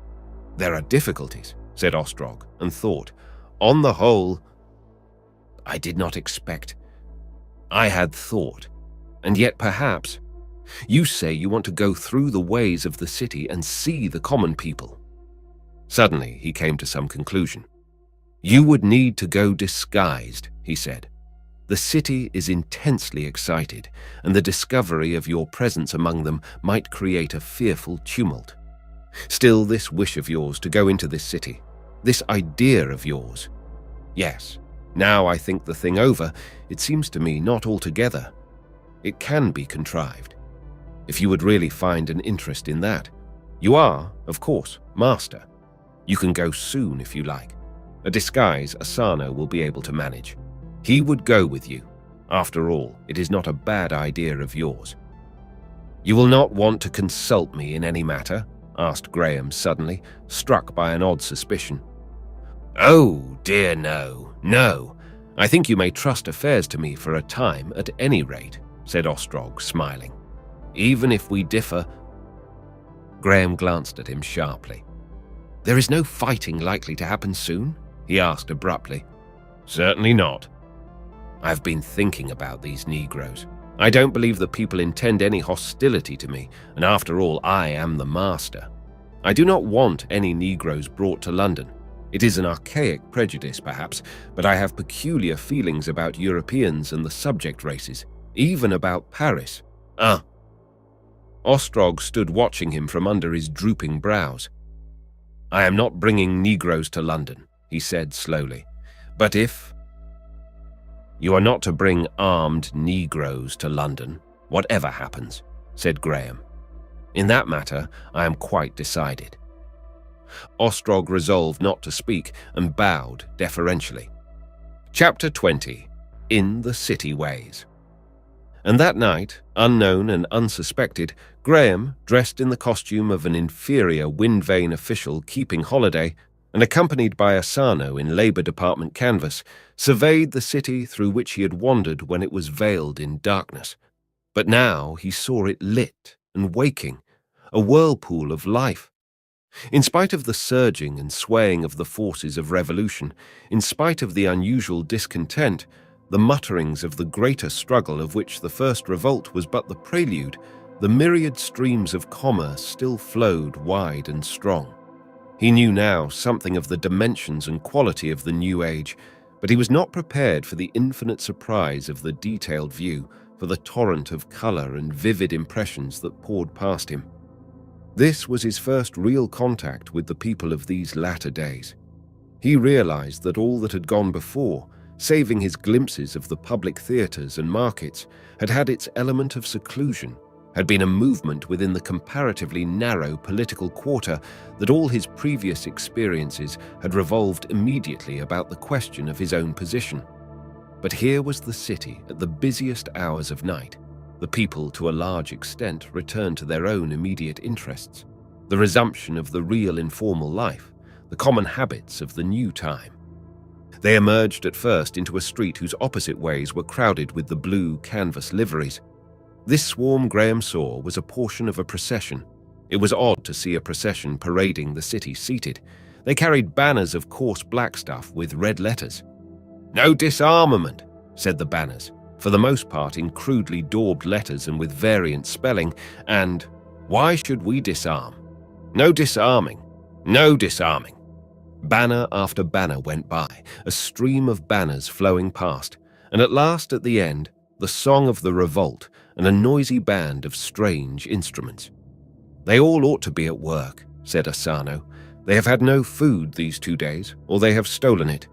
A: There are difficulties, said Ostrog, and thought. On the whole, I did not expect. I had thought. And yet perhaps, you say you want to go through the ways of the city and see the common people. Suddenly he came to some conclusion. You would need to go disguised, he said. The city is intensely excited, and the discovery of your presence among them might create a fearful tumult. Still, this wish of yours to go into this city, this idea of yours. Yes, now I think the thing over, it seems to me not altogether. It can be contrived. If you would really find an interest in that. You are, of course, master. You can go soon if you like. A disguise Asano will be able to manage. He would go with you. After all, it is not a bad idea of yours. You will not want to consult me in any matter? Asked Graham suddenly, struck by an odd suspicion. Oh, dear no, no. I think you may trust affairs to me for a time at any rate, said Ostrog, smiling. Even if we differ. Graham glanced at him sharply. There is no fighting likely to happen soon? He asked abruptly. Certainly not. I've been thinking about these Negroes. I don't believe the people intend any hostility to me, and after all, I am the master. I do not want any Negroes brought to London. It is an archaic prejudice, perhaps, but I have peculiar feelings about Europeans and the subject races, even about Paris. Ostrog stood watching him from under his drooping brows. "I am not bringing Negroes to London," he said slowly. "But if you are not to bring armed Negroes to London, whatever happens," said Graham. "In that matter, I am quite decided." Ostrog resolved not to speak and bowed deferentially. Chapter 20. In the City Ways. And that night, unknown and unsuspected, Graham, dressed in the costume of an inferior wind vane official keeping holiday, and accompanied by Asano in Labour Department canvas, surveyed the city through which he had wandered when it was veiled in darkness. But now he saw it lit and waking, a whirlpool of life. In spite of the surging and swaying of the forces of revolution, in spite of the unusual discontent, the mutterings of the greater struggle of which the first revolt was but the prelude, the myriad streams of commerce still flowed wide and strong. He knew now something of the dimensions and quality of the new age, but he was not prepared for the infinite surprise of the detailed view, for the torrent of colour and vivid impressions that poured past him. This was his first real contact with the people of these latter days. He realized that all that had gone before, saving his glimpses of the public theatres and markets, had had its element of seclusion, had been a movement within the comparatively narrow political quarter, that all his previous experiences had revolved immediately about the question of his own position. But here was the city at the busiest hours of night. The people, to a large extent, returned to their own immediate interests, the resumption of the real informal life, the common habits of the new time. They emerged at first into a street whose opposite ways were crowded with the blue canvas liveries. This swarm Graham saw was a portion of a procession. It was odd to see a procession parading the city seated. They carried banners of coarse black stuff with red letters. "No disarmament," said the banners, for the most part in crudely daubed letters and with variant spelling, and "Why should we disarm? No disarming, no disarming." Banner after banner went by, a stream of banners flowing past, and at last, at the end, the song of the revolt and a noisy band of strange instruments. "They all ought to be at work," said Asano. "They have had no food these 2 days, or they have stolen it."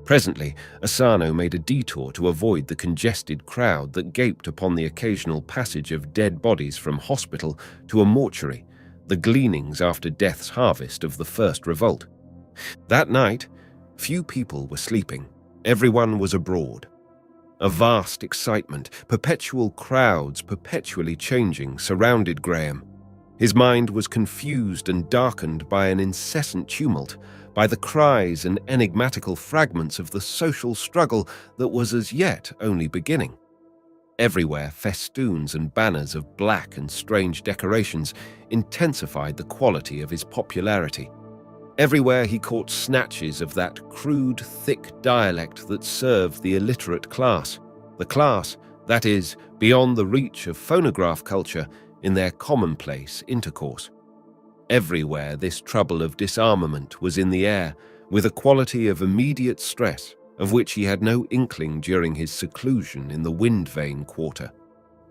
A: Presently, Asano made a detour to avoid the congested crowd that gaped upon the occasional passage of dead bodies from hospital to a mortuary, the gleanings after death's harvest of the first revolt. That night, few people were sleeping. Everyone was abroad. A vast excitement, perpetual crowds perpetually changing, surrounded Graham. His mind was confused and darkened by an incessant tumult, by the cries and enigmatical fragments of the social struggle that was as yet only beginning. Everywhere, festoons and banners of black and strange decorations intensified the quality of his popularity. Everywhere he caught snatches of that crude, thick dialect that served the illiterate class, the class, that is, beyond the reach of phonograph culture in their commonplace intercourse. Everywhere this trouble of disarmament was in the air, with a quality of immediate stress of which he had no inkling during his seclusion in the wind vane quarter.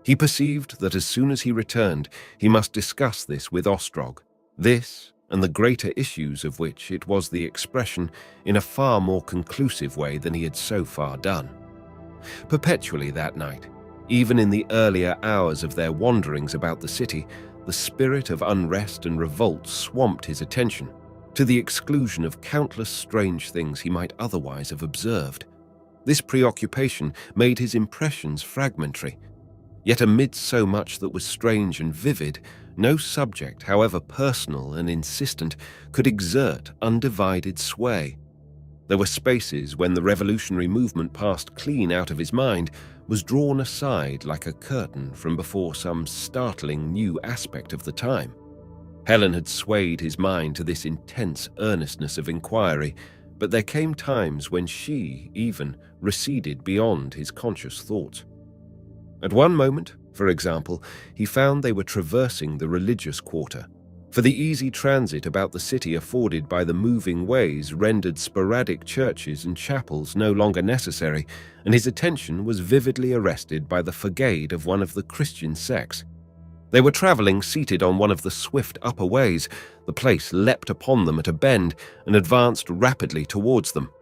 A: He perceived that as soon as he returned, he must discuss this with Ostrog, this and the greater issues of which it was the expression in a far more conclusive way than he had so far done. Perpetually that night, even in the earlier hours of their wanderings about the city, the spirit of unrest and revolt swamped his attention, to the exclusion of countless strange things he might otherwise have observed. This preoccupation made his impressions fragmentary. Yet amid so much that was strange and vivid, no subject, however personal and insistent, could exert undivided sway. There were spaces when the revolutionary movement passed clean out of his mind, was drawn aside like a curtain from before some startling new aspect of the time. Helen had swayed his mind to this intense earnestness of inquiry, but there came times when she, even, receded beyond his conscious thoughts. At one moment, for example, he found they were traversing the religious quarter, for the easy transit about the city afforded by the moving ways rendered sporadic churches and chapels no longer necessary, and his attention was vividly arrested by the facade of one of the Christian sects. They were travelling seated on one of the swift upper ways. The place leapt upon them at a bend and advanced rapidly towards them.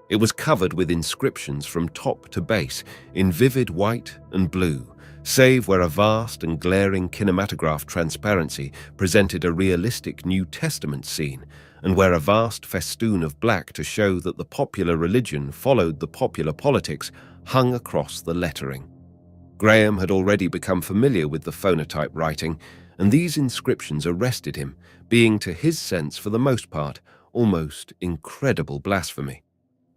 A: It was covered with inscriptions from top to base, in vivid white and blue, save where a vast and glaring kinematograph transparency presented a realistic New Testament scene, and where a vast festoon of black to show that the popular religion followed the popular politics hung across the lettering. Graham had already become familiar with the phonotype writing, and these inscriptions arrested him, being to his sense for the most part almost incredible blasphemy.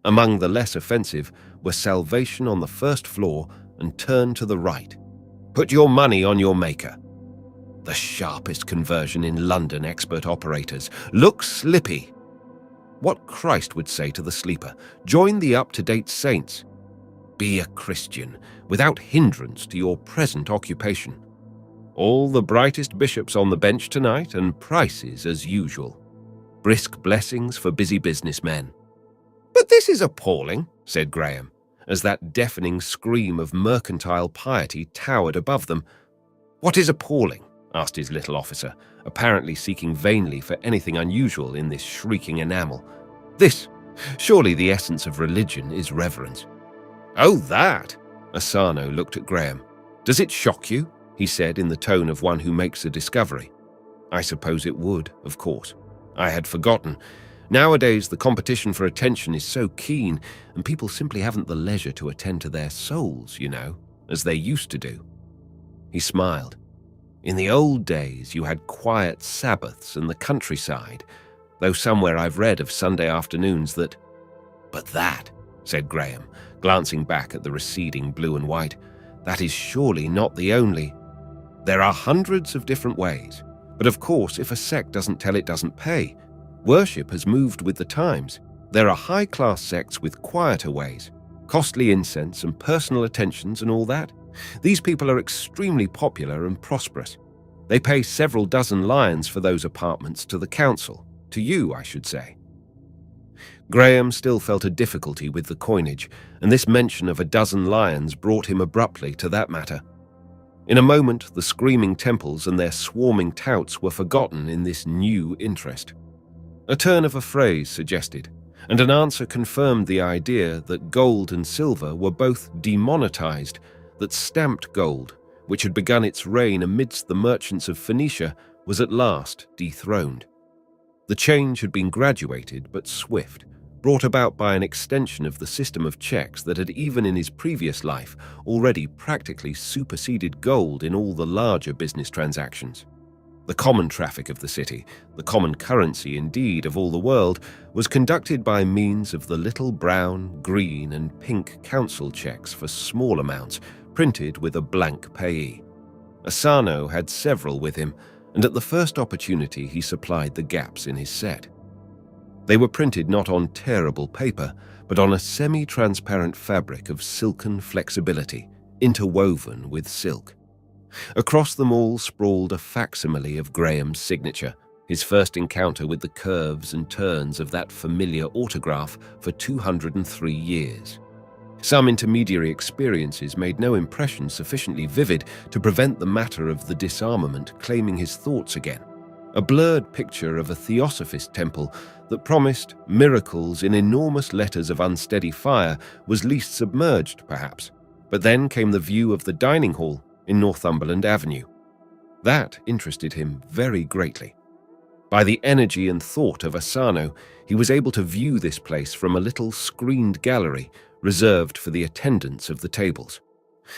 A: Among the less offensive were salvation on the first floor and turn to the right. Put your money on your maker. The sharpest conversion in London, expert operators. Look slippy. What Christ would say to the sleeper. Join the up-to-date saints. Be a Christian, without hindrance to your present occupation. All the brightest bishops on the bench tonight, and prices as usual. Brisk blessings for busy businessmen. But this is appalling, said Graham, as that deafening scream of mercantile piety towered above them. What is appalling? Asked his little officer, apparently seeking vainly for anything unusual in this shrieking enamel. This. Surely the essence of religion is reverence. Oh, that! Asano looked at Graham. Does it shock you? He said in the tone of one who makes a discovery. I suppose it would, of course. I had forgotten. Nowadays, the competition for attention is so keen, and people simply haven't the leisure to attend to their souls, as they used to do. He smiled. In the old days, you had quiet Sabbaths in the countryside, though somewhere I've read of Sunday afternoons that... But that, said Graham, glancing back at the receding blue and white, that is surely not the only. There are hundreds of different ways, but of course, if a sect doesn't tell, it doesn't pay. Worship has moved with the times. There are high-class sects with quieter ways, costly incense and personal attentions and all that. These people are extremely popular and prosperous. They pay several dozen lions for those apartments to the council. To you, I should say. Graham still felt a difficulty with the coinage, and this mention of a dozen lions brought him abruptly to that matter. In a moment, the screaming temples and their swarming touts were forgotten in this new interest. A turn of a phrase suggested, and an answer confirmed the idea that gold and silver were both demonetized, that stamped gold, which had begun its reign amidst the merchants of Phoenicia, was at last dethroned. The change had been graduated but swift, brought about by an extension of the system of checks that had even in his previous life already practically superseded gold in all the larger business transactions. The common traffic of the city, the common currency indeed of all the world, was conducted by means of the little brown, green and pink council checks for small amounts, printed with a blank payee. Asano had several with him, and at the first opportunity he supplied the gaps in his set. They were printed not on tearable paper, but on a semi-transparent fabric of silken flexibility, interwoven with silk. Across them all sprawled a facsimile of Graham's signature, his first encounter with the curves and turns of that familiar autograph for 203 years. Some intermediary experiences made no impression sufficiently vivid to prevent the matter of the disarmament claiming his thoughts again. A blurred picture of a theosophist temple that promised miracles in enormous letters of unsteady fire was least submerged, perhaps. But then came the view of the dining hall in Northumberland Avenue. That interested him very greatly. By the energy and thought of Asano, he was able to view this place from a little screened gallery reserved for the attendants of the tables.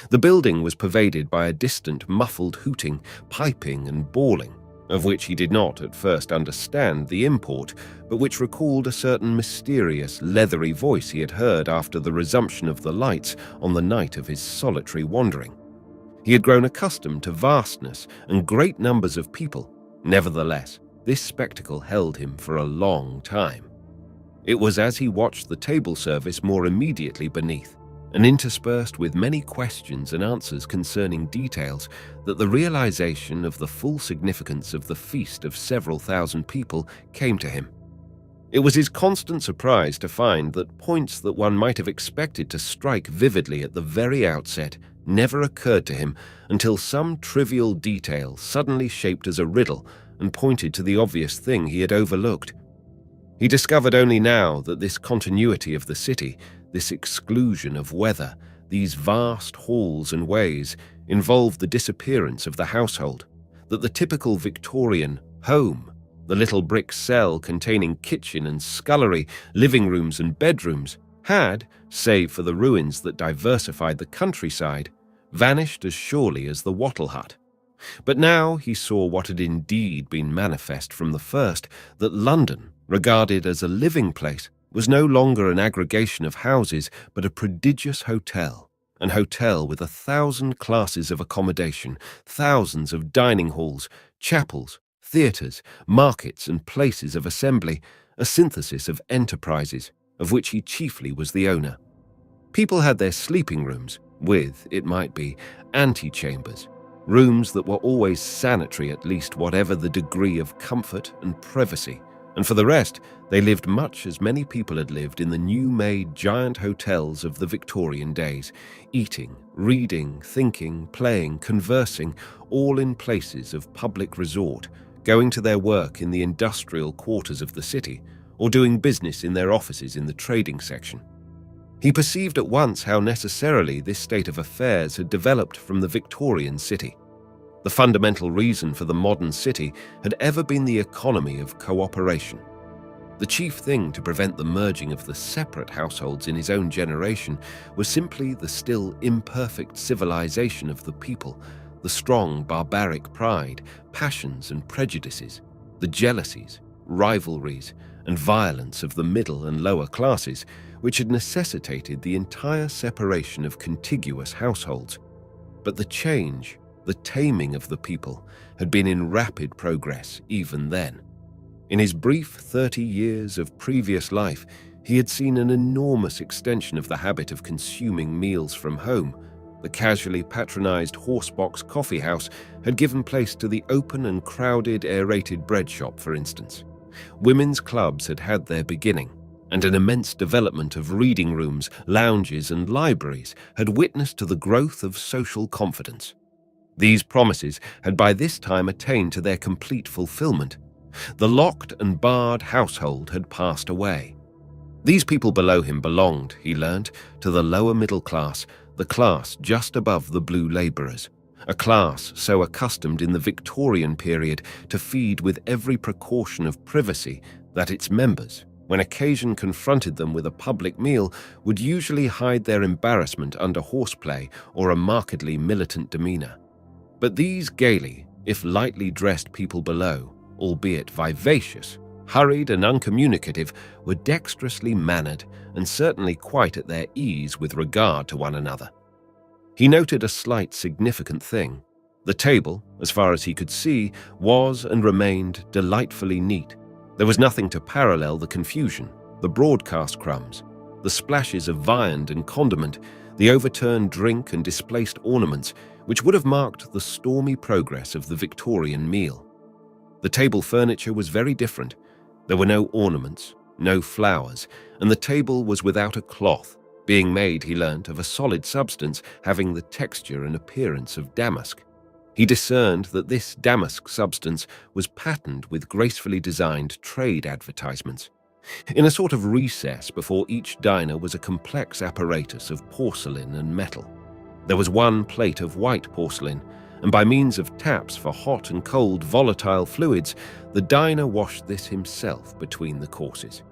A: The building was pervaded by a distant, muffled hooting, piping and bawling, of which he did not at first understand the import, but which recalled a certain mysterious, leathery voice he had heard after the resumption of the lights on the night of his solitary wandering. He had grown accustomed to vastness and great numbers of people. Nevertheless, this spectacle held him for a long time. It was as he watched the table service more immediately beneath, and interspersed with many questions and answers concerning details, that the realization of the full significance of the feast of several thousand people came to him. It was his constant surprise to find that points that one might have expected to strike vividly at the very outset never occurred to him until some trivial detail suddenly shaped as a riddle and pointed to the obvious thing he had overlooked. He discovered only now that this continuity of the city, this exclusion of weather, these vast halls and ways, involved the disappearance of the household, that the typical Victorian home, the little brick cell containing kitchen and scullery, living rooms and bedrooms, had, save for the ruins that diversified the countryside, vanished as surely as the wattle hut. But now he saw what had indeed been manifest from the first, that London, regarded as a living place, was no longer an aggregation of houses, but a prodigious hotel, an hotel with 1,000 classes of accommodation, thousands of dining halls, chapels, theatres, markets and places of assembly, a synthesis of enterprises, of which he chiefly was the owner. People had their sleeping rooms, with, it might be, antechambers, rooms that were always sanitary, at least whatever the degree of comfort and privacy, and for the rest, they lived much as many people had lived in the new-made giant hotels of the Victorian days, eating, reading, thinking, playing, conversing, all in places of public resort, going to their work in the industrial quarters of the city, or doing business in their offices in the trading section. He perceived at once how necessarily this state of affairs had developed from the Victorian city. The fundamental reason for the modern city had ever been the economy of cooperation. The chief thing to prevent the merging of the separate households in his own generation was simply the still imperfect civilization of the people, the strong barbaric pride, passions and prejudices, the jealousies, rivalries, and violence of the middle and lower classes, which had necessitated the entire separation of contiguous households. But the change, the taming of the people, had been in rapid progress even then. In his brief 30 years of previous life, he had seen an enormous extension of the habit of consuming meals from home. The casually patronized horsebox coffee house had given place to the open and crowded aerated bread shop, for instance. Women's clubs had had their beginning, and an immense development of reading rooms, lounges, and libraries had witnessed to the growth of social confidence. These promises had by this time attained to their complete fulfillment. The locked and barred household had passed away. These people below him belonged, he learnt, to the lower middle class, the class just above the blue labourers, a class so accustomed in the Victorian period to feed with every precaution of privacy that its members, when occasion confronted them with a public meal, would usually hide their embarrassment under horseplay or a markedly militant demeanour. But these gaily, if lightly dressed people below, albeit vivacious, hurried and uncommunicative, were dexterously mannered and certainly quite at their ease with regard to one another. He noted a slight significant thing. The table, as far as he could see, was and remained delightfully neat. There was nothing to parallel the confusion, the broadcast crumbs, the splashes of viand and condiment, the overturned drink and displaced ornaments, which would have marked the stormy progress of the Victorian meal. The table furniture was very different. There were no ornaments, no flowers, and the table was without a cloth, being made, he learnt, of a solid substance having the texture and appearance of damask. He discerned that this damask substance was patterned with gracefully designed trade advertisements. In a sort of recess before each diner was a complex apparatus of porcelain and metal. There was one plate of white porcelain, and by means of taps for hot and cold volatile fluids, the diner washed this himself between the courses.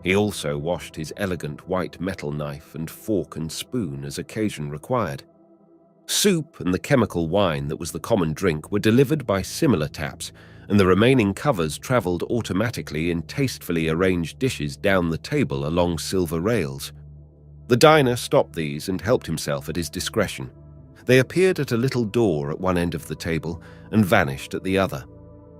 A: He also washed his elegant white metal knife and fork and spoon as occasion required. Soup and the chemical wine that was the common drink were delivered by similar taps, and the remaining covers travelled automatically in tastefully arranged dishes down the table along silver rails. The diner stopped these and helped himself at his discretion. They appeared at a little door at one end of the table and vanished at the other.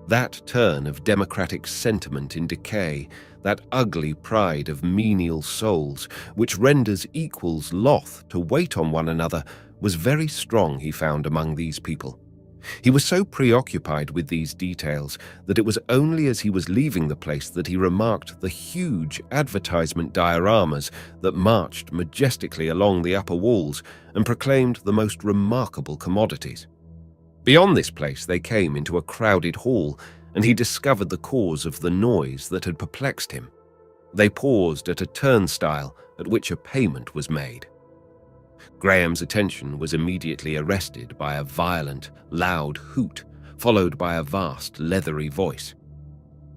A: That turn of democratic sentiment in decay, that ugly pride of menial souls, which renders equals loth to wait on one another, was very strong, he found, among these people. He was so preoccupied with these details that it was only as he was leaving the place that he remarked the huge advertisement dioramas that marched majestically along the upper walls and proclaimed the most remarkable commodities. Beyond this place they came into a crowded hall, and he discovered the cause of the noise that had perplexed him. They paused at a turnstile at which a payment was made. Graham's attention was immediately arrested by a violent, loud hoot, followed by a vast, leathery voice.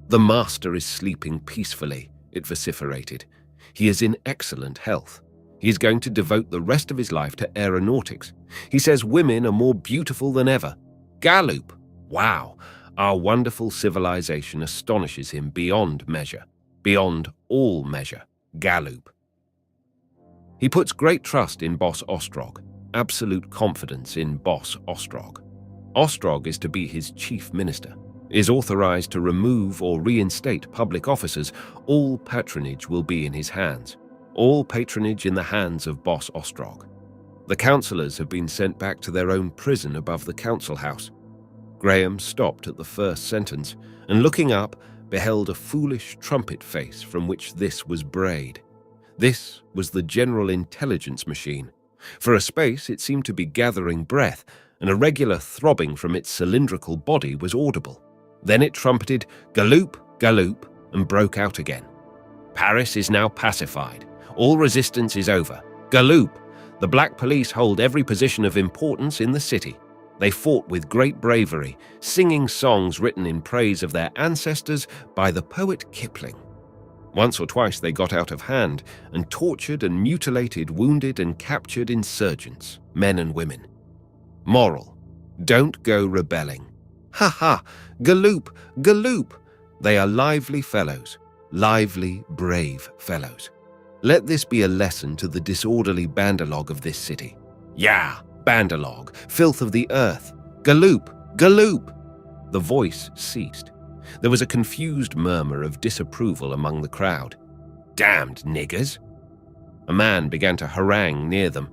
A: "The master is sleeping peacefully," it vociferated. "He is in excellent health. He is going to devote the rest of his life to aeronautics. He says women are more beautiful than ever. Galloop! Wow! Our wonderful civilization astonishes him beyond measure, beyond all measure. Galloop!" He puts great trust in Boss Ostrog, absolute confidence in Boss Ostrog. Ostrog is to be his chief minister, is authorized to remove or reinstate public officers. All patronage will be in his hands. All patronage in the hands of Boss Ostrog. The councillors have been sent back to their own prison above the council house. Graham stopped at the first sentence, and looking up, beheld a foolish trumpet face from which this was brayed. This was the General Intelligence Machine. For a space it seemed to be gathering breath, and a regular throbbing from its cylindrical body was audible. Then it trumpeted, "Galloop, galloop," and broke out again. "Paris is now pacified. All resistance is over. Galloop! The Black Police hold every position of importance in the city. They fought with great bravery, singing songs written in praise of their ancestors by the poet Kipling. Once or twice they got out of hand and tortured and mutilated wounded and captured insurgents, men and women. Moral: don't go rebelling. Ha ha! Galloop! Galloop! They are lively fellows, lively, brave fellows. Let this be a lesson to the disorderly bandalog of this city. Yeah, bandalog, filth of the earth. Galloop! Galloop! The voice ceased. There was a confused murmur of disapproval among the crowd. Damned niggers! A man began to harangue near them.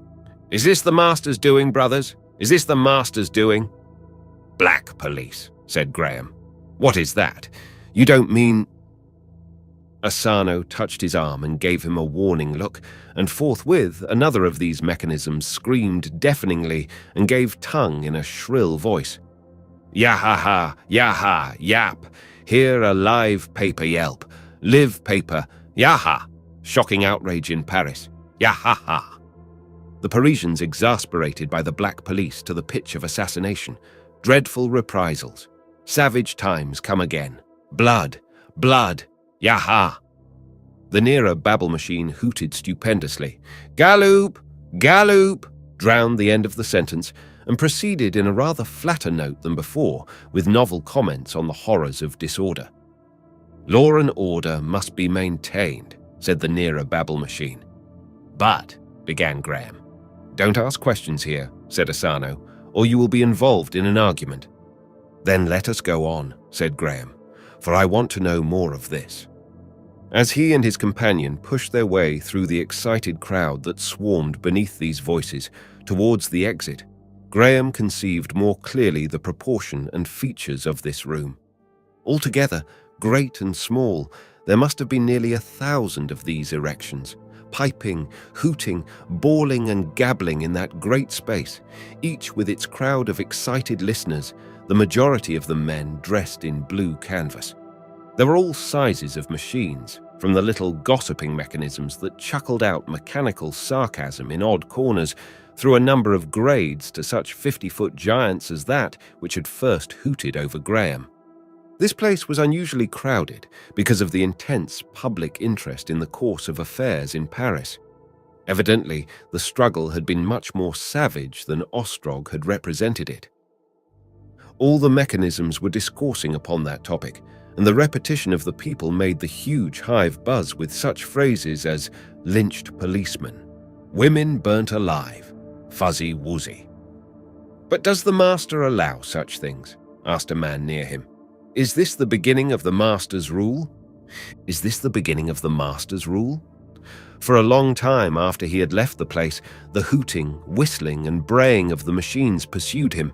A: Is this the master's doing, brothers? Is this the master's doing? Black police, said Graham. What is that? You don't mean... Asano touched his arm and gave him a warning look, and forthwith another of these mechanisms screamed deafeningly and gave tongue in a shrill voice. Yahaha, yaha, yap, here a live paper yelp, live paper, yaha, shocking outrage in Paris, yahaha. The Parisians exasperated by the black police to the pitch of assassination, dreadful reprisals, savage times come again, blood, blood, yaha. The nearer babble machine hooted stupendously. Galloop, galloop, drowned the end of the sentence, and proceeded in a rather flatter note than before, with novel comments on the horrors of disorder. Law and order must be maintained, said the nearer babble machine. But, began Graham. Don't ask questions here, said Asano, or you will be involved in an argument. Then let us go on, said Graham, for I want to know more of this. As he and his companion pushed their way through the excited crowd that swarmed beneath these voices towards the exit, Graham conceived more clearly the proportion and features of this room. Altogether, great and small, there must have been nearly 1,000 of these erections, piping, hooting, bawling and gabbling in that great space, each with its crowd of excited listeners, the majority of them men dressed in blue canvas. There were all sizes of machines, from the little gossiping mechanisms that chuckled out mechanical sarcasm in odd corners, through a number of grades to such 50-foot giants as that which had first hooted over Graham. This place was unusually crowded because of the intense public interest in the course of affairs in Paris. Evidently, the struggle had been much more savage than Ostrog had represented it. All the mechanisms were discoursing upon that topic, and the repetition of the people made the huge hive buzz with such phrases as lynched policemen, women burnt alive, fuzzy woozy. But does the master allow such things? Asked a man near him. Is this the beginning of the master's rule? Is this the beginning of the master's rule? For a long time after he had left the place, the hooting, whistling, and braying of the machines pursued him.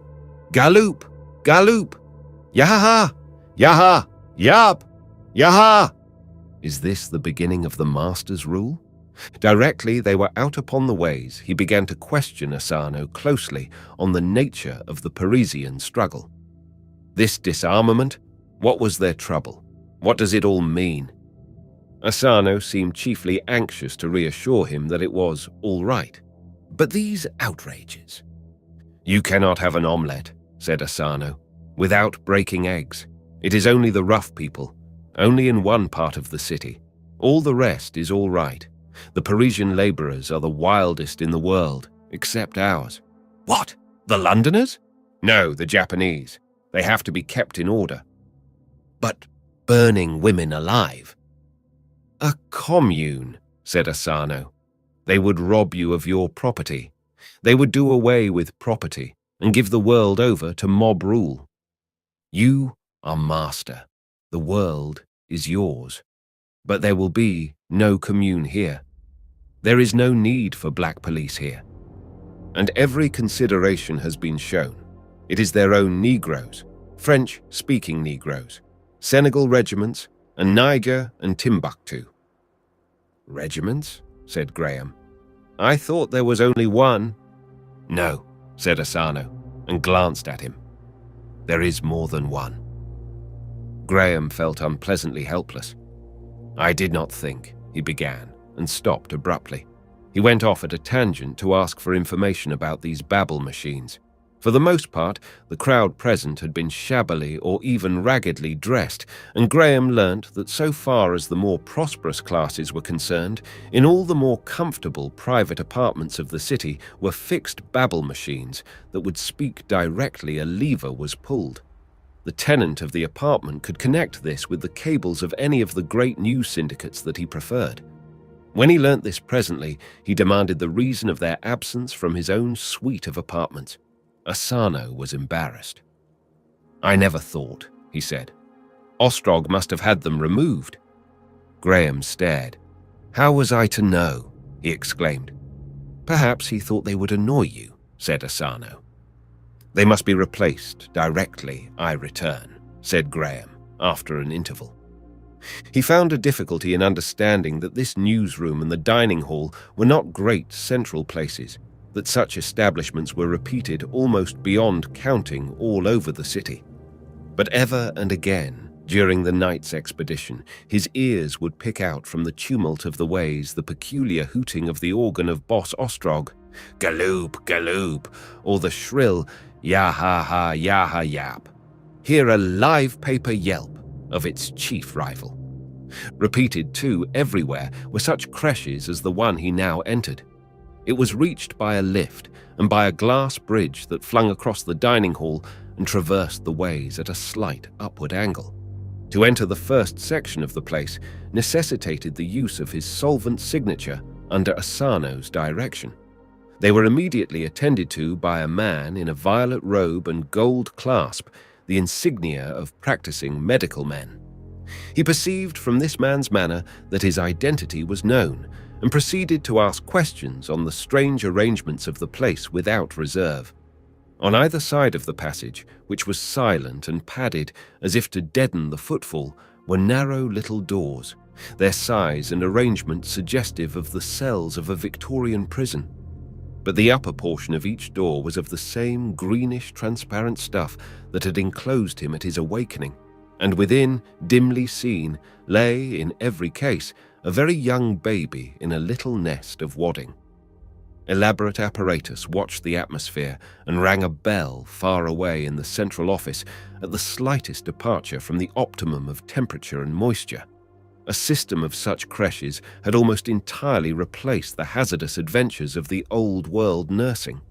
A: Galloop! Galoop! Yaha! Yaha! Yap! Yaha! Is this the beginning of the master's rule? Directly they were out upon the ways, he began to question Asano closely on the nature of the Parisian struggle. This disarmament? What was their trouble? What does it all mean? Asano seemed chiefly anxious to reassure him that it was all right. But these outrages. You cannot have an omelette, said Asano, without breaking eggs. It is only the rough people, only in one part of the city. All the rest is all right. The Parisian laborers are the wildest in the world, except ours. What? The Londoners? No, the Japanese. They have to be kept in order. But burning women alive? A commune, said Asano. They would rob you of your property. They would do away with property and give the world over to mob rule. You are master. The world is yours. But there will be no commune here. There is no need for black police here. And every consideration has been shown. It is their own Negroes, French-speaking Negroes, Senegal regiments, and Niger and Timbuktu. Regiments? Said Graham. I thought there was only one. No, said Asano, and glanced at him. There is more than one. Graham felt unpleasantly helpless. I did not think, he began, and stopped abruptly. He went off at a tangent to ask for information about these Babel machines. For the most part, the crowd present had been shabbily or even raggedly dressed, and Graham learnt that so far as the more prosperous classes were concerned, in all the more comfortable private apartments of the city were fixed Babel machines that would speak directly a lever was pulled. The tenant of the apartment could connect this with the cables of any of the great news syndicates that he preferred. When he learnt this presently, he demanded the reason of their absence from his own suite of apartments. Asano was embarrassed. I never thought, he said. Ostrog must have had them removed. Graham stared. How was I to know? He exclaimed. Perhaps he thought they would annoy you, said Asano. They must be replaced directly I return, said Graham, after an interval. He found a difficulty in understanding that this newsroom and the dining hall were not great central places, that such establishments were repeated almost beyond counting all over the city. But ever and again, during the night's expedition, his ears would pick out from the tumult of the ways the peculiar hooting of the organ of Boss Ostrog, Galoop, Galoop, or the shrill Yaha-ha, Yaha-yap, hear a live paper yelp of its chief rival. Repeated, too, everywhere were such creches as the one he now entered. It was reached by a lift and by a glass bridge that flung across the dining hall and traversed the ways at a slight upward angle. To enter the first section of the place necessitated the use of his solvent signature under Asano's direction. They were immediately attended to by a man in a violet robe and gold clasp, the insignia of practicing medical men. He perceived from this man's manner that his identity was known, and proceeded to ask questions on the strange arrangements of the place without reserve. On either side of the passage, which was silent and padded as if to deaden the footfall, were narrow little doors, their size and arrangement suggestive of the cells of a Victorian prison. But the upper portion of each door was of the same greenish transparent stuff that had enclosed him at his awakening, and within, dimly seen, lay, in every case, a very young baby in a little nest of wadding. Elaborate apparatus watched the atmosphere and rang a bell far away in the central office at the slightest departure from the optimum of temperature and moisture. A system of such creches had almost entirely replaced the hazardous adventures of the old-world nursing.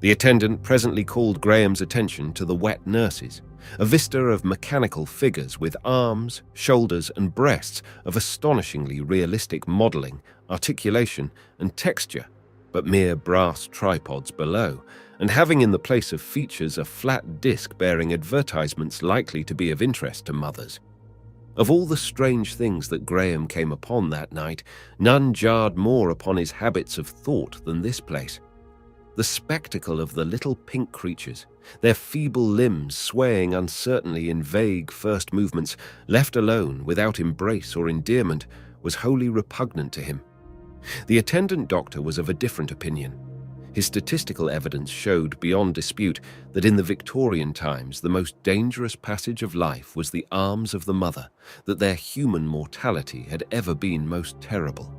A: The attendant presently called Graham's attention to the wet nurses, a vista of mechanical figures with arms, shoulders, and breasts of astonishingly realistic modeling, articulation, and texture, but mere brass tripods below, and having in the place of features a flat disc bearing advertisements likely to be of interest to mothers. Of all the strange things that Graham came upon that night, none jarred more upon his habits of thought than this place. The spectacle of the little pink creatures, their feeble limbs swaying uncertainly in vague first movements, left alone without embrace or endearment, was wholly repugnant to him. The attendant doctor was of a different opinion. His statistical evidence showed beyond dispute that in the Victorian times the most dangerous passage of life was the arms of the mother, that their human mortality had ever been most terrible.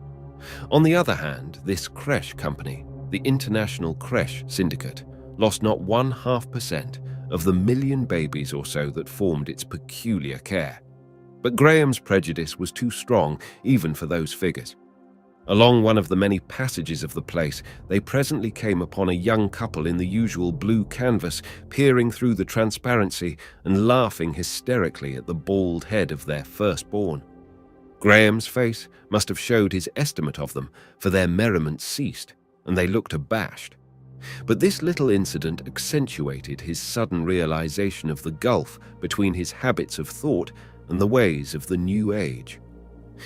A: On the other hand, this creche company, the International Creche Syndicate, lost not 0.5% of the 1 million babies or so that formed its peculiar care. But Graham's prejudice was too strong even for those figures. Along one of the many passages of the place, they presently came upon a young couple in the usual blue canvas, peering through the transparency and laughing hysterically at the bald head of their firstborn. Graham's face must have showed his estimate of them, for their merriment ceased, and they looked abashed. But this little incident accentuated his sudden realization of the gulf between his habits of thought and the ways of the new age.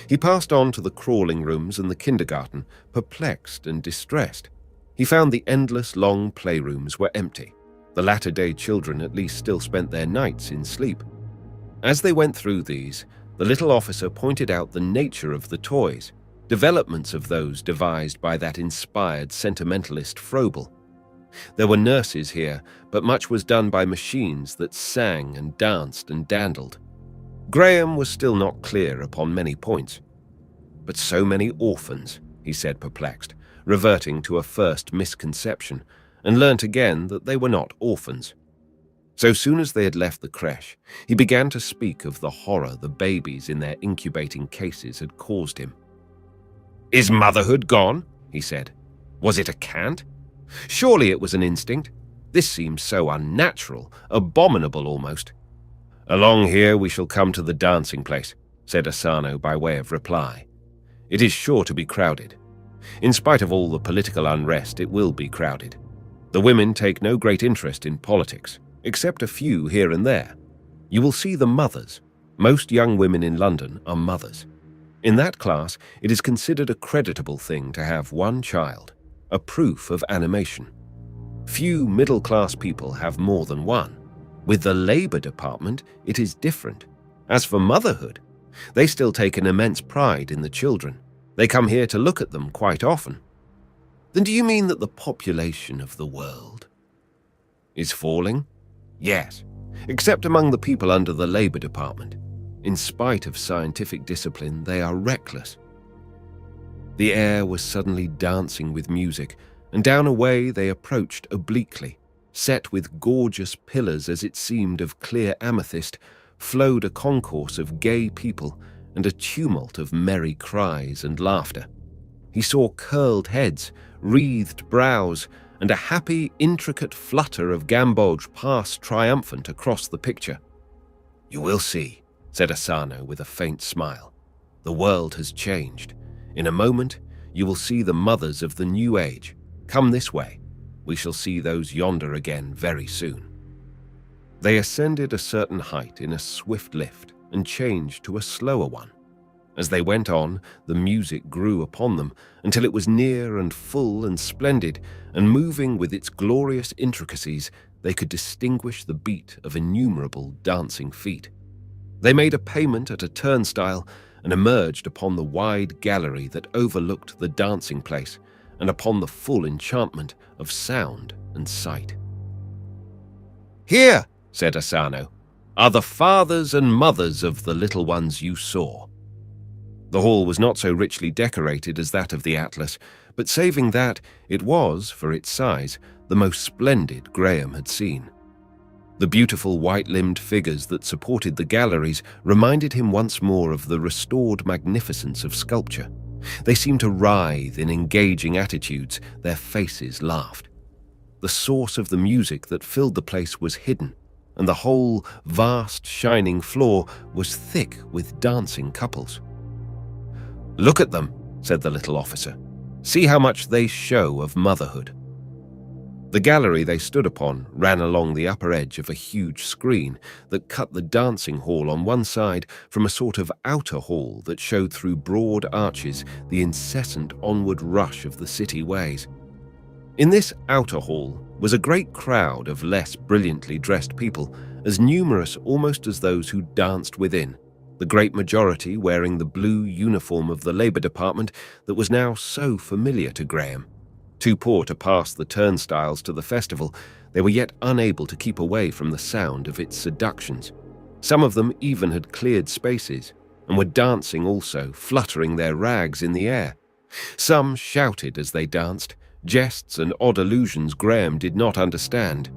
A: He passed on to the crawling rooms and the kindergarten, perplexed and distressed. He found the endless long playrooms were empty. The latter-day children at least still spent their nights in sleep. As they went through these, the little officer pointed out the nature of the toys, developments of those devised by that inspired sentimentalist Froebel. There were nurses here, but much was done by machines that sang and danced and dandled. Graham was still not clear upon many points. But so many orphans, he said perplexed, reverting to a first misconception, and learnt again that they were not orphans. So soon as they had left the creche, he began to speak of the horror the babies in their incubating cases had caused him. "Is motherhood gone?" he said. "Was it a cant? Surely it was an instinct. This seems so unnatural, abominable almost." "Along here we shall come to the dancing place," said Asano by way of reply. "It is sure to be crowded. In spite of all the political unrest, it will be crowded. The women take no great interest in politics, except a few here and there. You will see the mothers. Most young women in London are mothers. In that class, it is considered a creditable thing to have one child, a proof of animation. Few middle-class people have more than one. With the Labour Department, it is different. As for motherhood, they still take an immense pride in the children. They come here to look at them quite often." "Then do you mean that the population of the world is falling?" "Yes, except among the people under the Labour Department. In spite of scientific discipline, they are reckless." The air was suddenly dancing with music, and down a way they approached obliquely. Set with gorgeous pillars as it seemed of clear amethyst, flowed a concourse of gay people and a tumult of merry cries and laughter. He saw curled heads, wreathed brows, and a happy, intricate flutter of gamboge pass triumphant across the picture. "You will see," said Asano with a faint smile. "The world has changed. In a moment, you will see the mothers of the new age. Come this way. We shall see those yonder again very soon." They ascended a certain height in a swift lift and changed to a slower one. As they went on, the music grew upon them until it was near and full and splendid, and moving with its glorious intricacies, they could distinguish the beat of innumerable dancing feet. They made a payment at a turnstile and emerged upon the wide gallery that overlooked the dancing place and upon the full enchantment of sound and sight. "Here," said Asano, "are the fathers and mothers of the little ones you saw." The hall was not so richly decorated as that of the Atlas, but saving that, it was, for its size, the most splendid Graham had seen. The beautiful white-limbed figures that supported the galleries reminded him once more of the restored magnificence of sculpture. They seemed to writhe in engaging attitudes, their faces laughed. The source of the music that filled the place was hidden, and the whole vast shining floor was thick with dancing couples. "Look at them," said the little officer. "See how much they show of motherhood." The gallery they stood upon ran along the upper edge of a huge screen that cut the dancing hall on one side from a sort of outer hall that showed through broad arches the incessant onward rush of the city ways. In this outer hall was a great crowd of less brilliantly dressed people, as numerous almost as those who danced within, the great majority wearing the blue uniform of the Labour Department that was now so familiar to Graham. Too poor to pass the turnstiles to the festival, they were yet unable to keep away from the sound of its seductions. Some of them even had cleared spaces, and were dancing also, fluttering their rags in the air. Some shouted as they danced, jests and odd allusions Graham did not understand.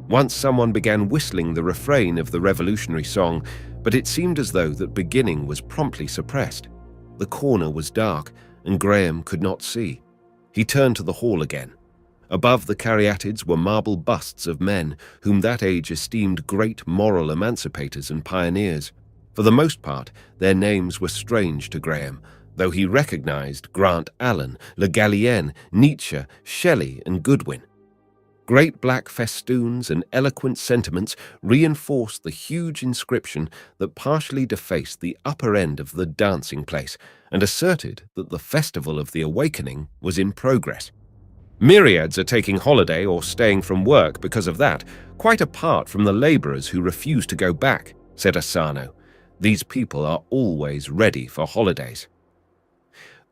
A: Once someone began whistling the refrain of the revolutionary song, but it seemed as though that beginning was promptly suppressed. The corner was dark, and Graham could not see. He turned to the hall again. Above the caryatids were marble busts of men whom that age esteemed great moral emancipators and pioneers. For the most part, their names were strange to Graham, though he recognized Grant Allen, Le Gallienne, Nietzsche, Shelley, and Goodwin. Great black festoons and eloquent sentiments reinforced the huge inscription that partially defaced the upper end of the dancing place and asserted that the Festival of the Awakening was in progress. Myriads are taking holiday or staying from work because of that, quite apart from the labourers who refuse to go back, said Asano. These people are always ready for holidays.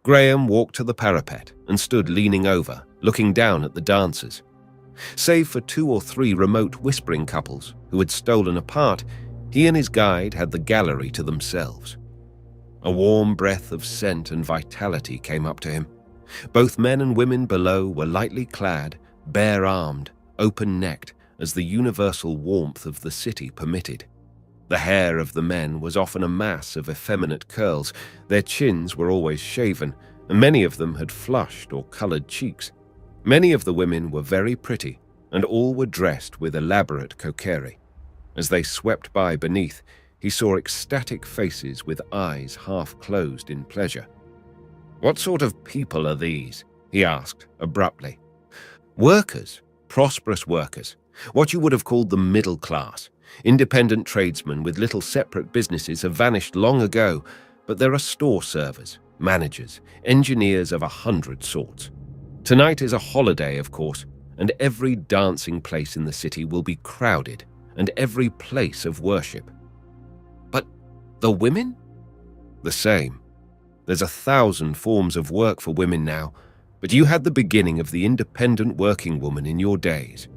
A: Graham walked to the parapet and stood leaning over, looking down at the dancers. Save for 2 or 3 remote whispering couples who had stolen apart, he and his guide had the gallery to themselves. A warm breath of scent and vitality came up to him. Both men and women below were lightly clad, bare-armed, open-necked, as the universal warmth of the city permitted. The hair of the men was often a mass of effeminate curls, their chins were always shaven, and many of them had flushed or coloured cheeks. Many of the women were very pretty, and all were dressed with elaborate coquetry. As they swept by beneath, he saw ecstatic faces with eyes half closed in pleasure. "What sort of people are these?" he asked abruptly. "Workers, prosperous workers, what you would have called the middle class. Independent tradesmen with little separate businesses have vanished long ago, but there are store servers, managers, engineers of 100 sorts. Tonight is a holiday, of course, and every dancing place in the city will be crowded, and every place of worship." "But the women?" "The same. There's 1,000 forms of work for women now, but you had the beginning of the independent working woman in your days.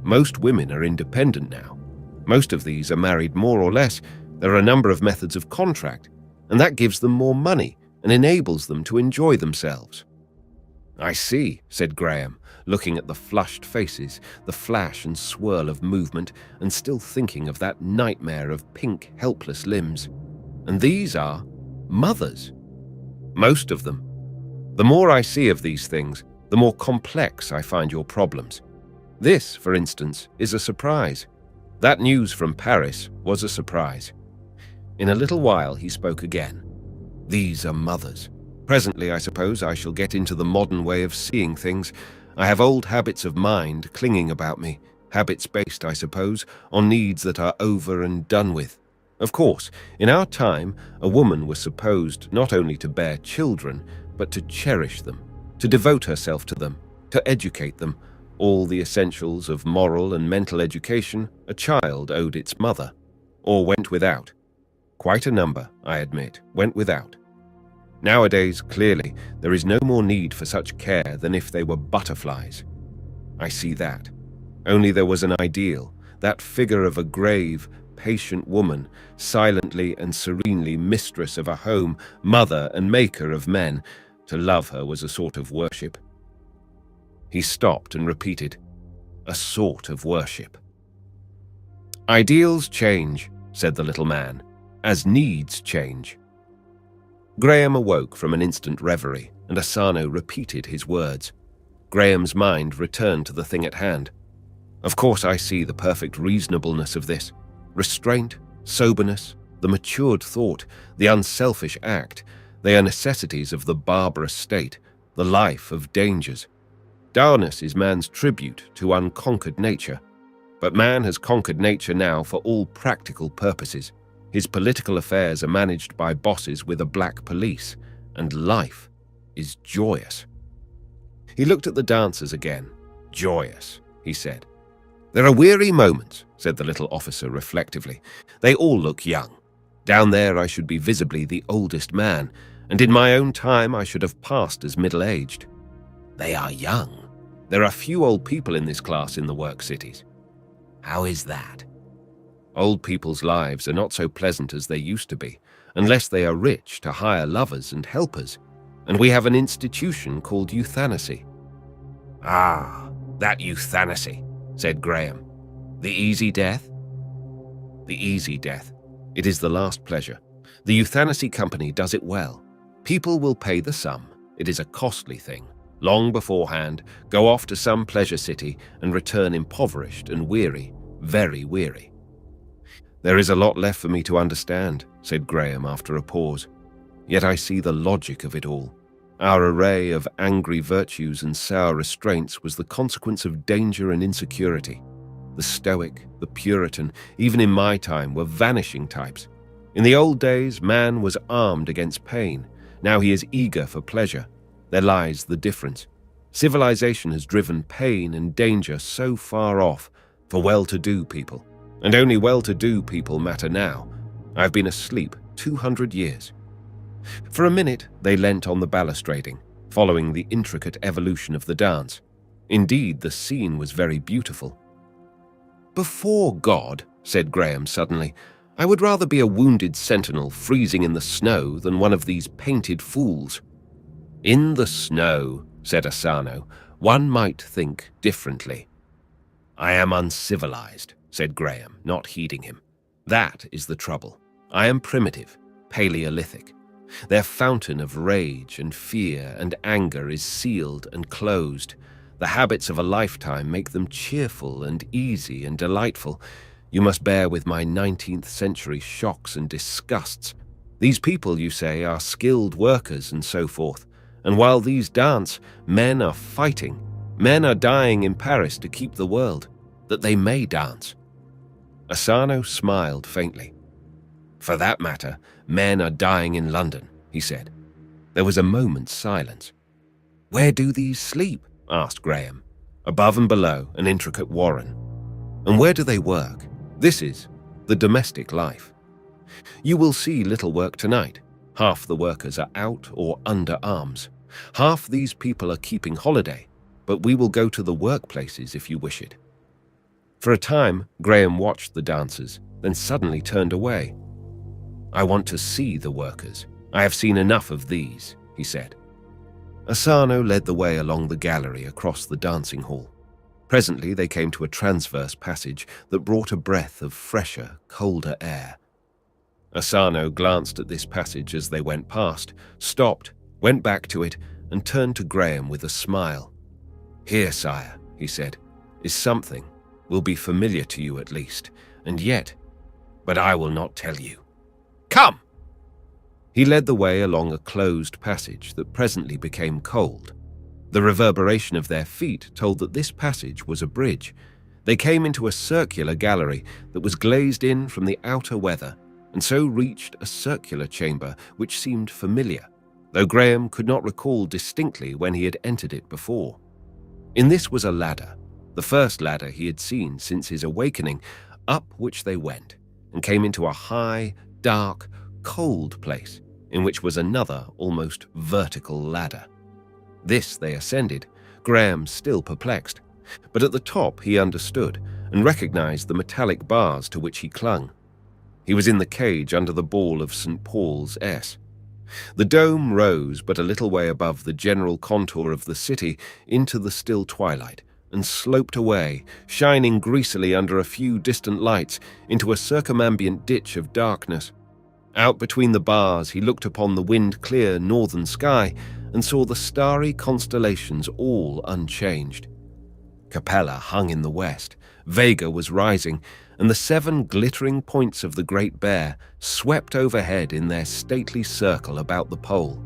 A: Most women are independent now. Most of these are married more or less. There are a number of methods of contract, and that gives them more money and enables them to enjoy themselves." "I see," said Graham, looking at the flushed faces, the flash and swirl of movement, and still thinking of that nightmare of pink, helpless limbs. "And these are mothers." "Most of them. The more I see of these things, the more complex I find your problems. This, for instance, is a surprise. That news from Paris was a surprise." In a little while he spoke again. "These are mothers. Presently, I suppose, I shall get into the modern way of seeing things. I have old habits of mind clinging about me, habits based, I suppose, on needs that are over and done with. Of course, in our time, a woman was supposed not only to bear children, but to cherish them, to devote herself to them, to educate them. All the essentials of moral and mental education a child owed its mother, or went without. Quite a number, I admit, went without. Nowadays, clearly, there is no more need for such care than if they were butterflies. I see that. Only there was an ideal, that figure of a grave, patient woman, silently and serenely mistress of a home, mother and maker of men. To love her was a sort of worship." He stopped and repeated, "A sort of worship." "Ideals change," said the little man, "as needs change." Graham awoke from an instant reverie, and Asano repeated his words. Graham's mind returned to the thing at hand. "Of course I see the perfect reasonableness of this. Restraint, soberness, the matured thought, the unselfish act, they are necessities of the barbarous state, the life of dangers. Dourness is man's tribute to unconquered nature. But man has conquered nature now for all practical purposes. His political affairs are managed by bosses with a black police, and life is joyous." He looked at the dancers again. joyous, he said. There are weary moments, said the little officer reflectively. They all look young. Down there I should be visibly the oldest man, and in my own time I should have passed as middle-aged. They are young. There are few old people in this class in the work cities. How is that? Old people's lives are not so pleasant as they used to be, unless they are rich to hire lovers and helpers, and we have an institution called euthanacy. Ah, that euthanacy, said Graham. The easy death? The easy death. It is the last pleasure. The euthanacy company does it well. People will pay the sum. It is a costly thing. Long beforehand, go off to some pleasure city and return impoverished and weary, very weary. There is a lot left for me to understand, said Graham after a pause. Yet I see the logic of it all. Our array of angry virtues and sour restraints was the consequence of danger and insecurity. The Stoic, the Puritan, even in my time, were vanishing types. In the old days, man was armed against pain. Now he is eager for pleasure. There lies the difference. Civilization has driven pain and danger so far off for well-to-do people. And only well-to-do people matter now. I have been asleep 200 years. For a minute, they leant on the balustrading, following the intricate evolution of the dance. Indeed, the scene was very beautiful. Before God, said Graham suddenly, I would rather be a wounded sentinel freezing in the snow than one of these painted fools. In the snow, said Asano, one might think differently. I am uncivilized, said Graham, not heeding him. That is the trouble. I am primitive, Paleolithic. Their fountain of rage and fear and anger is sealed and closed. The habits of a lifetime make them cheerful and easy and delightful. You must bear with my 19th century shocks and disgusts. These people, you say, are skilled workers and so forth. And while these dance, men are fighting. Men are dying in Paris to keep the world, that they may dance. Asano smiled faintly. For that matter, men are dying in London, he said. There was a moment's silence. Where do these sleep? Asked Graham. Above and below, an intricate warren. And where do they work? This is the domestic life. You will see little work tonight. Half the workers are out or under arms. Half these people are keeping holiday, but we will go to the workplaces if you wish it. For a time, Graham watched the dancers, then suddenly turned away. I want to see the workers. I have seen enough of these, he said. Asano led the way along the gallery across the dancing hall. Presently they came to a transverse passage that brought a breath of fresher, colder air. Asano glanced at this passage as they went past, stopped, went back to it, and turned to Graham with a smile. Here, sire, he said, is something, will be familiar to you at least, and yet, but I will not tell you. Come! He led the way along a closed passage that presently became cold. The reverberation of their feet told that this passage was a bridge. They came into a circular gallery that was glazed in from the outer weather, and so reached a circular chamber which seemed familiar, though Graham could not recall distinctly when he had entered it before. In this was a ladder, the first ladder he had seen since his awakening, up which they went, and came into a high, dark, cold place, in which was another almost vertical ladder. This they ascended, Graham still perplexed, but at the top he understood and recognized the metallic bars to which he clung. He was in the cage under the ball of St. Paul's S. The dome rose but a little way above the general contour of the city into the still twilight, and sloped away, shining greasily under a few distant lights, into a circumambient ditch of darkness. Out between the bars he looked upon the wind-clear northern sky and saw the starry constellations all unchanged. Capella hung in the west, Vega was rising, and the 7 glittering points of the Great Bear swept overhead in their stately circle about the pole.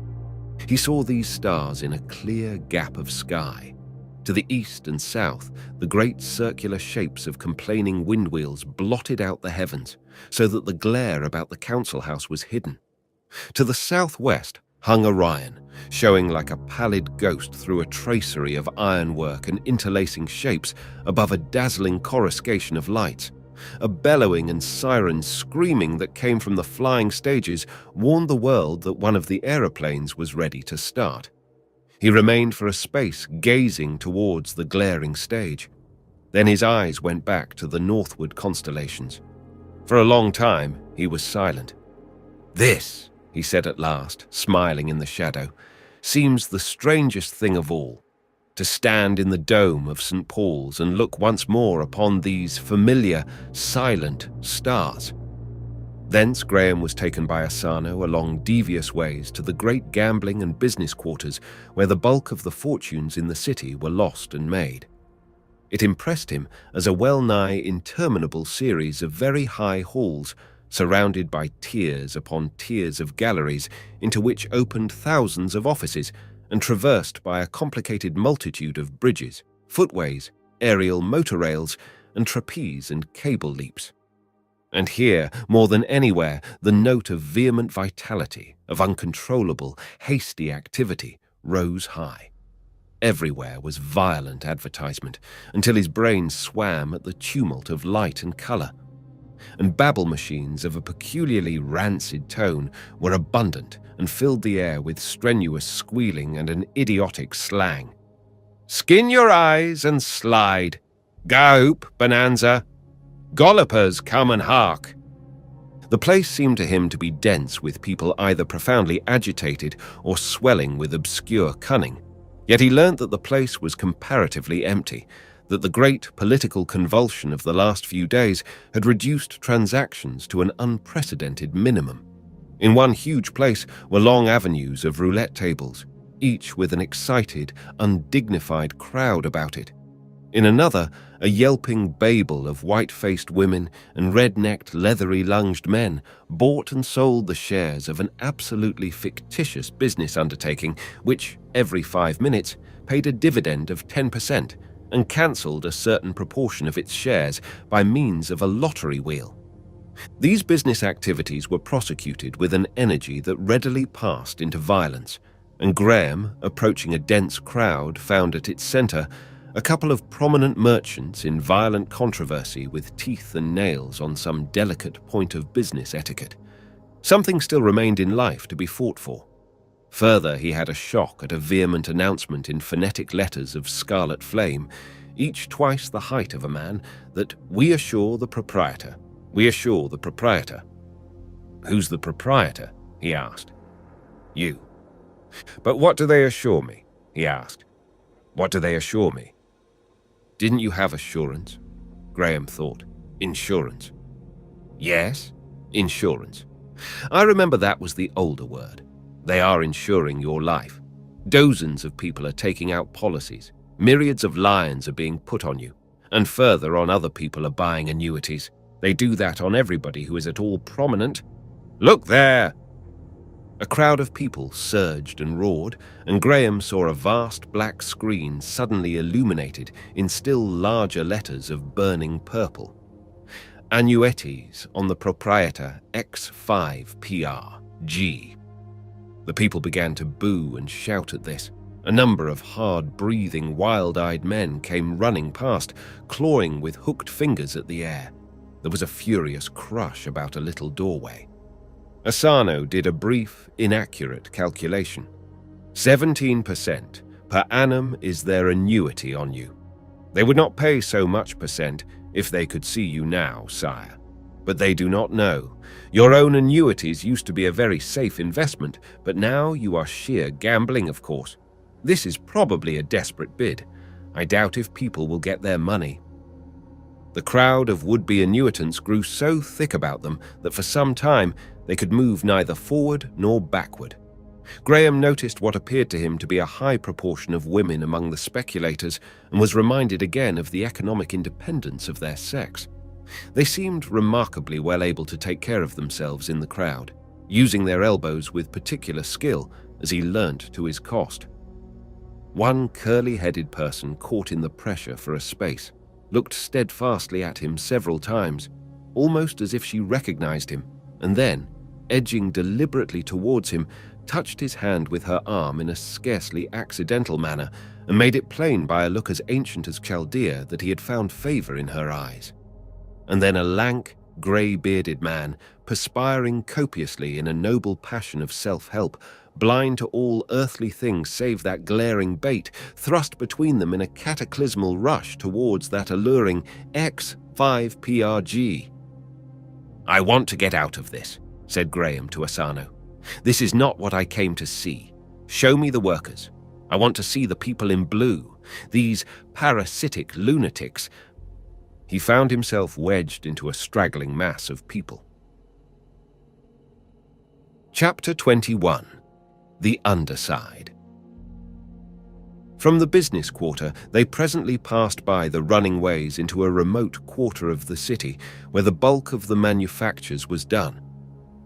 A: He saw these stars in a clear gap of sky. To the east and south, the great circular shapes of complaining windwheels blotted out the heavens, so that the glare about the council house was hidden. To the southwest, hung Orion, showing like a pallid ghost through a tracery of ironwork and interlacing shapes above a dazzling coruscation of lights. A bellowing and siren screaming that came from the flying stages warned the world that one of the aeroplanes was ready to start. He remained for a space gazing towards the glaring stage. Then his eyes went back to the northward constellations. For a long time, he was silent. "This," he said at last, smiling in the shadow, "seems the strangest thing of all, to stand in the dome of St. Paul's and look once more upon these familiar, silent stars." Thence Graham was taken by Asano along devious ways to the great gambling and business quarters where the bulk of the fortunes in the city were lost and made. It impressed him as a well-nigh interminable series of very high halls, surrounded by tiers upon tiers of galleries into which opened thousands of offices and traversed by a complicated multitude of bridges, footways, aerial motor rails, and trapeze and cable leaps. And here, more than anywhere, the note of vehement vitality, of uncontrollable, hasty activity, rose high. Everywhere was violent advertisement, until his brain swam at the tumult of light and colour. And babble machines of a peculiarly rancid tone were abundant and filled the air with strenuous squealing and an idiotic slang. "Skin your eyes and slide. Gaoop, bonanza. Gollopers, come and hark." The place seemed to him to be dense with people either profoundly agitated or swelling with obscure cunning. Yet he learnt that the place was comparatively empty, that the great political convulsion of the last few days had reduced transactions to an unprecedented minimum. In one huge place were long avenues of roulette tables, each with an excited, undignified crowd about it. In another, a yelping babel of white-faced women and red-necked, leathery-lunged men bought and sold the shares of an absolutely fictitious business undertaking which, every 5 minutes, paid a dividend of 10% and cancelled a certain proportion of its shares by means of a lottery wheel. These business activities were prosecuted with an energy that readily passed into violence, and Graham, approaching a dense crowd, found at its centre a couple of prominent merchants in violent controversy with teeth and nails on some delicate point of business etiquette. Something still remained in life to be fought for. Further, he had a shock at a vehement announcement in phonetic letters of scarlet flame, each twice the height of a man, that "We assure the proprietor. We assure the proprietor." "Who's the proprietor?" he asked. "You." "But what do they assure me?" he asked. "What do they assure me?" Didn't you have assurance? Graham thought. Insurance. Yes, insurance. I remember that was the older word. They are insuring your life. Dozens of people are taking out policies. Myriads of lions are being put on you. And further on, other people are buying annuities. They do that on everybody who is at all prominent. Look there! A crowd of people surged and roared, and Graham saw a vast black screen suddenly illuminated in still larger letters of burning purple. Annuities on the proprietor X5PR-G. The people began to boo and shout at this. A number of hard-breathing, wild-eyed men came running past, clawing with hooked fingers at the air. There was a furious crush about a little doorway. Asano did a brief, inaccurate calculation. 17% per annum is their annuity on you. They would not pay so much percent if they could see you now, sire. But they do not know. Your own annuities used to be a very safe investment, but now you are sheer gambling, of course. This is probably a desperate bid. I doubt if people will get their money. The crowd of would-be annuitants grew so thick about them that for some time they could move neither forward nor backward. Graham noticed what appeared to him to be a high proportion of women among the speculators and was reminded again of the economic independence of their sex. They seemed remarkably well able to take care of themselves in the crowd, using their elbows with particular skill, as he learnt to his cost. One curly-headed person caught in the pressure for a space, looked steadfastly at him several times, almost as if she recognized him, and then, edging deliberately towards him, touched his hand with her arm in a scarcely accidental manner and made it plain by a look as ancient as Chaldea that he had found favor in her eyes. And then a lank, grey-bearded man, perspiring copiously in a noble passion of self-help, blind to all earthly things save that glaring bait, thrust between them in a cataclysmal rush towards that alluring X5PRG. "I want to get out of this," said Graham to Asano. "This is not what I came to see. Show me the workers. I want to see the people in blue, these parasitic lunatics." He found himself wedged into a straggling mass of people. Chapter 21. The Underside. From the business quarter, they presently passed by the running ways into a remote quarter of the city where the bulk of the manufactures was done.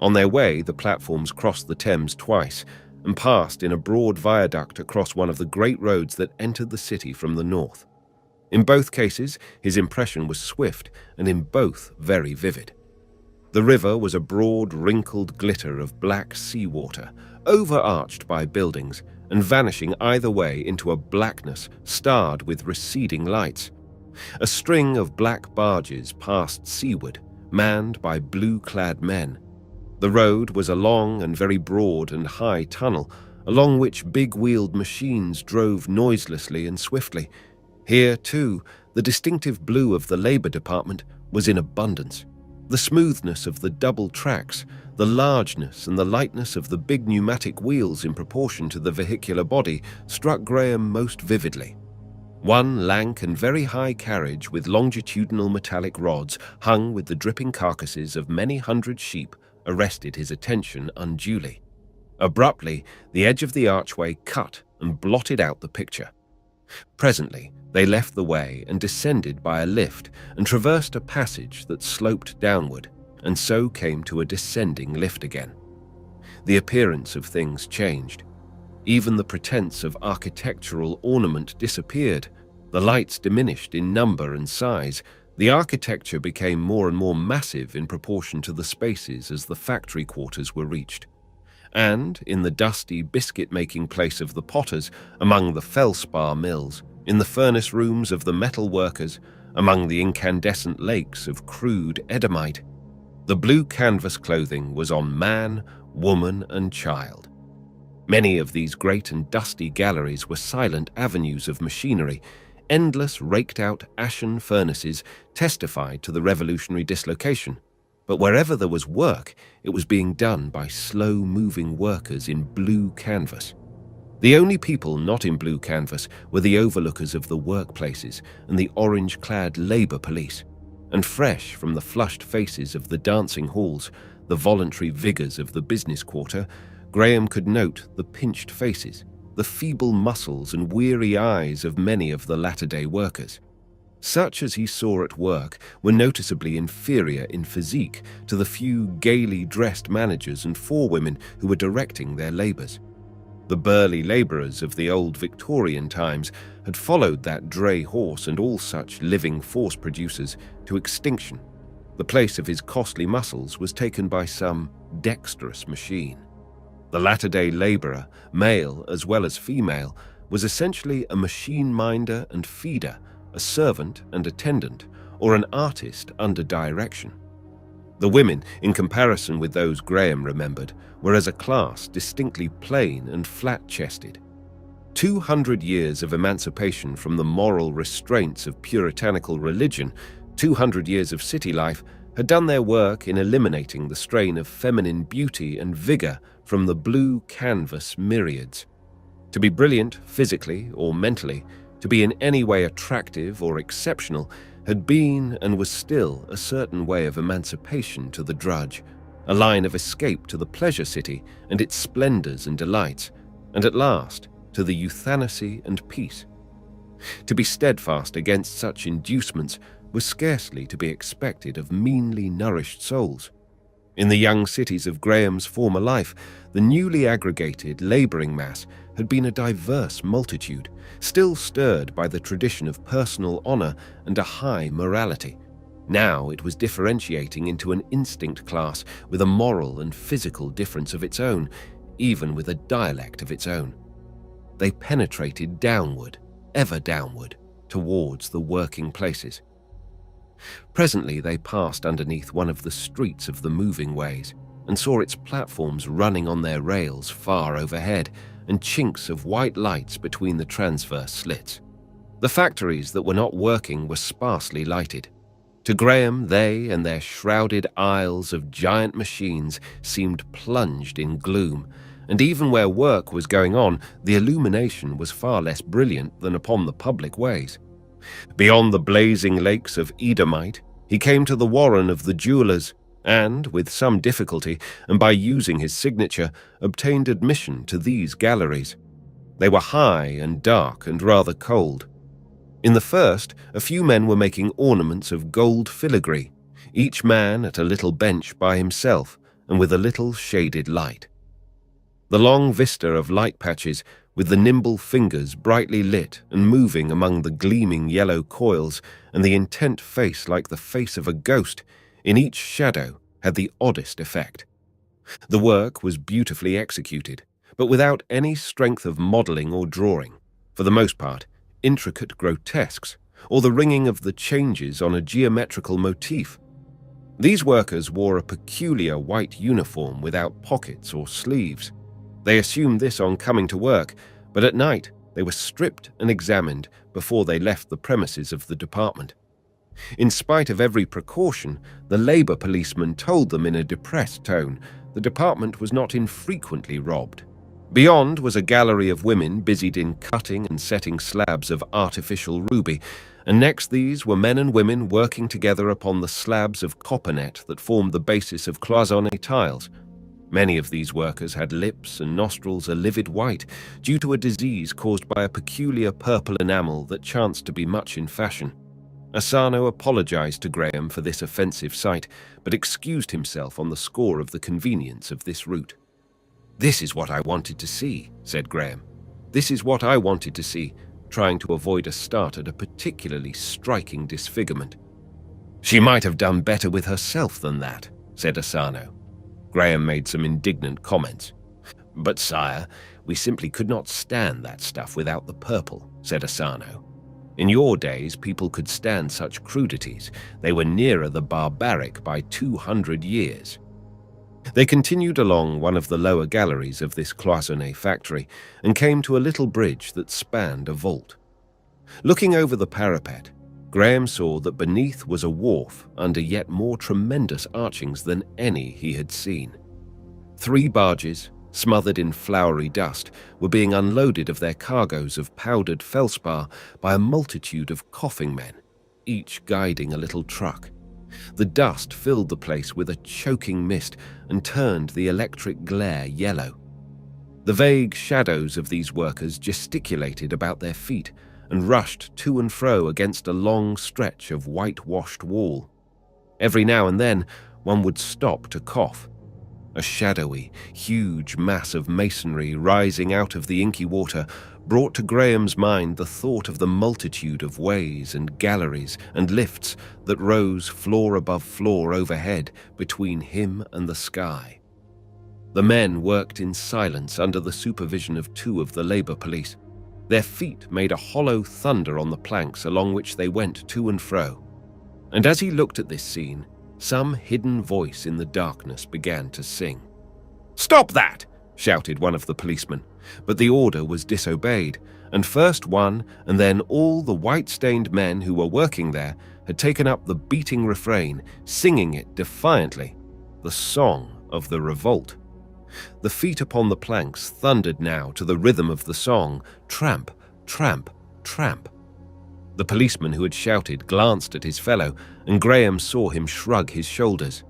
A: On their way, the platforms crossed the Thames twice and passed in a broad viaduct across one of the great roads that entered the city from the north. In both cases, his impression was swift and in both very vivid. The river was a broad, wrinkled glitter of black seawater, overarched by buildings and vanishing either way into a blackness starred with receding lights. A string of black barges passed seaward, manned by blue-clad men. The road was a long and very broad and high tunnel, along which big-wheeled machines drove noiselessly and swiftly. Here, too, the distinctive blue of the Labour Department was in abundance. The smoothness of the double tracks, the largeness and the lightness of the big pneumatic wheels in proportion to the vehicular body struck Graham most vividly. One lank and very high carriage with longitudinal metallic rods hung with the dripping carcasses of many hundred sheep arrested his attention unduly. Abruptly, the edge of the archway cut and blotted out the picture. Presently, they left the way and descended by a lift and traversed a passage that sloped downward, and so came to a descending lift again. The appearance of things changed. Even the pretense of architectural ornament disappeared. The lights diminished in number and size. The architecture became more and more massive in proportion to the spaces as the factory quarters were reached. And, in the dusty biscuit-making place of the potters, among the felspar mills, in the furnace rooms of the metal workers, among the incandescent lakes of crude Edomite, the blue canvas clothing was on man, woman, and child. Many of these great and dusty galleries were silent avenues of machinery. Endless raked-out ashen furnaces testified to the revolutionary dislocation. But wherever there was work, it was being done by slow-moving workers in blue canvas. The only people not in blue canvas were the overlookers of the workplaces and the orange-clad Labour police. And fresh from the flushed faces of the dancing halls, the voluntary vigours of the business quarter, Graham could note the pinched faces, the feeble muscles and weary eyes of many of the latter-day workers. Such as he saw at work were noticeably inferior in physique to the few gaily dressed managers and forewomen who were directing their labours. The burly labourers of the old Victorian times had followed that dray horse and all such living force producers to extinction. The place of his costly muscles was taken by some dexterous machine. The latter-day labourer, male as well as female, was essentially a machine minder and feeder, a servant and attendant, or an artist under direction. The women, in comparison with those Graham remembered, were as a class distinctly plain and flat-chested. 200 years of emancipation from the moral restraints of puritanical religion, 200 years of city life, had done their work in eliminating the strain of feminine beauty and vigour from the blue canvas myriads. To be brilliant physically or mentally, to be in any way attractive or exceptional, had been and was still a certain way of emancipation to the drudge, a line of escape to the pleasure city and its splendours and delights, and at last to the euthanacy and peace. To be steadfast against such inducements was scarcely to be expected of meanly nourished souls. In the young cities of Graham's former life, the newly aggregated labouring mass had been a diverse multitude, still stirred by the tradition of personal honour and a high morality. Now it was differentiating into an instinct class with a moral and physical difference of its own. even with a dialect of its own. They penetrated downward, ever downward, towards the working places. Presently they passed underneath one of the streets of the moving ways and saw its platforms running on their rails far overhead and chinks of white lights between the transverse slits. The factories that were not working were sparsely lighted. To Graham, they and their shrouded aisles of giant machines seemed plunged in gloom, and even where work was going on, the illumination was far less brilliant than upon the public ways. Beyond the blazing lakes of Edomite, he came to the warren of the jewelers and, with some difficulty, and by using his signature, obtained admission to these galleries. They were high and dark and rather cold. In the first, a few men were making ornaments of gold filigree, each man at a little bench by himself and with a little shaded light. The long vista of light patches, with the nimble fingers brightly lit and moving among the gleaming yellow coils, and the intent face like the face of a ghost, in each shadow had the oddest effect. The work was beautifully executed, but without any strength of modelling or drawing, for the most part intricate grotesques, or the ringing of the changes on a geometrical motif. These workers wore a peculiar white uniform without pockets or sleeves. They assumed this on coming to work, but at night they were stripped and examined before they left the premises of the department. In spite of every precaution, the labor policeman told them in a depressed tone the department was not infrequently robbed. Beyond was a gallery of women busied in cutting and setting slabs of artificial ruby, and next these were men and women working together upon the slabs of coppernet that formed the basis of cloisonné tiles. Many of these workers had lips and nostrils a livid white due to a disease caused by a peculiar purple enamel that chanced to be much in fashion. Asano apologized to Graham for this offensive sight, but excused himself on the score of the convenience of this route. "This is what I wanted to see," said Graham. "This is what I wanted to see," trying to avoid a start at a particularly striking disfigurement. "She might have done better with herself than that," said Asano. Graham made some indignant comments. "But sire, we simply could not stand that stuff without the purple," said Asano. "In your days, people could stand such crudities. They were nearer the barbaric by 200 years. They continued along one of the lower galleries of this cloisonné factory and came to a little bridge that spanned a vault. Looking over the parapet, Graham saw that beneath was a wharf under yet more tremendous archings than any he had seen. 3 barges, smothered in floury dust, were being unloaded of their cargoes of powdered felspar by a multitude of coughing men, each guiding a little truck. The dust filled the place with a choking mist and turned the electric glare yellow. The vague shadows of these workers gesticulated about their feet and rushed to and fro against a long stretch of whitewashed wall. Every now and then one would stop to cough. A shadowy, huge mass of masonry rising out of the inky water brought to Graham's mind the thought of the multitude of ways and galleries and lifts that rose floor above floor overhead between him and the sky. The men worked in silence under the supervision of 2 of the labor police. Their feet made a hollow thunder on the planks along which they went to and fro. And as he looked at this scene, some hidden voice in the darkness began to sing. "Stop that!" shouted one of the policemen, but the order was disobeyed, and first one and then all the white-stained men who were working there had taken up the beating refrain, singing it defiantly, the song of the revolt. The feet upon the planks thundered now to the rhythm of the song, tramp, tramp, tramp. The policeman who had shouted glanced at his fellow, and Graham saw him shrug his shoulders.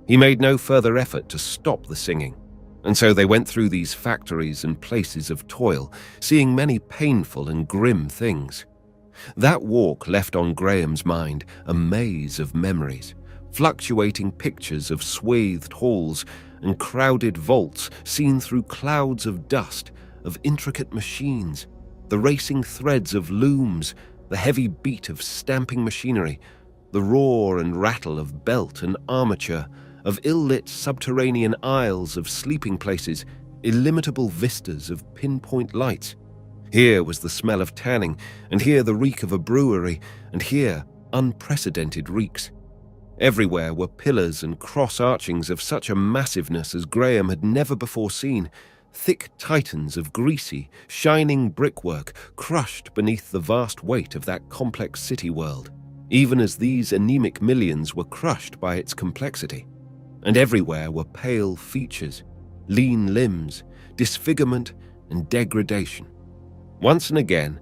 A: He made no further effort to stop the singing, and so they went through these factories and places of toil, seeing many painful and grim things. That walk left on Graham's mind a maze of memories, fluctuating pictures of swathed halls and crowded vaults seen through clouds of dust, of intricate machines, the racing threads of looms, the heavy beat of stamping machinery, the roar and rattle of belt and armature, of ill-lit subterranean aisles of sleeping places, illimitable vistas of pinpoint lights. Here was the smell of tanning, and here the reek of a brewery, and here unprecedented reeks. Everywhere were pillars and cross-archings of such a massiveness as Graham had never before seen, thick titans of greasy, shining brickwork crushed beneath the vast weight of that complex city world, even as these anemic millions were crushed by its complexity. And everywhere were pale features, lean limbs, disfigurement and degradation. Once and again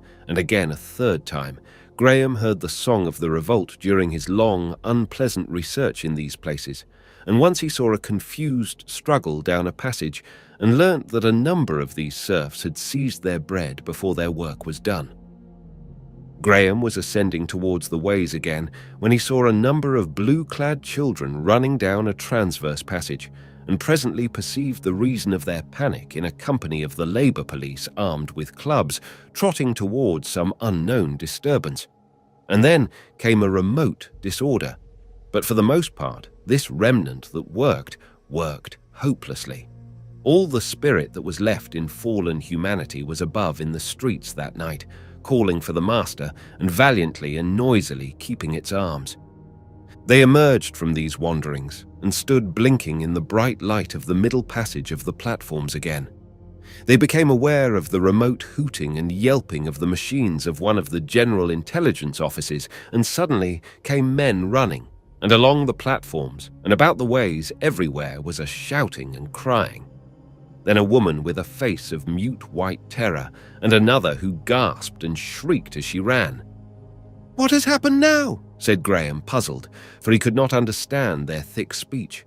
A: a third time, Graham heard the song of the revolt during his long, unpleasant research in these places, and once he saw a confused struggle down a passage and learnt that a number of these serfs had seized their bread before their work was done. Graham was ascending towards the ways again when he saw a number of blue-clad children running down a transverse passage, and presently perceived the reason of their panic in a company of the Labour police armed with clubs, trotting towards some unknown disturbance. And then came a remote disorder. But for the most part, this remnant that worked hopelessly. All the spirit that was left in fallen humanity was above in the streets that night, calling for the master and valiantly and noisily keeping its arms. They emerged from these wanderings and stood blinking in the bright light of the middle passage of the platforms again. They became aware of the remote hooting and yelping of the machines of one of the General Intelligence offices, and suddenly came men running, and along the platforms and about the ways everywhere was a shouting and crying. Then a woman with a face of mute white terror, and another who gasped and shrieked as she ran. "What has happened now?" said Graham, puzzled, for he could not understand their thick speech.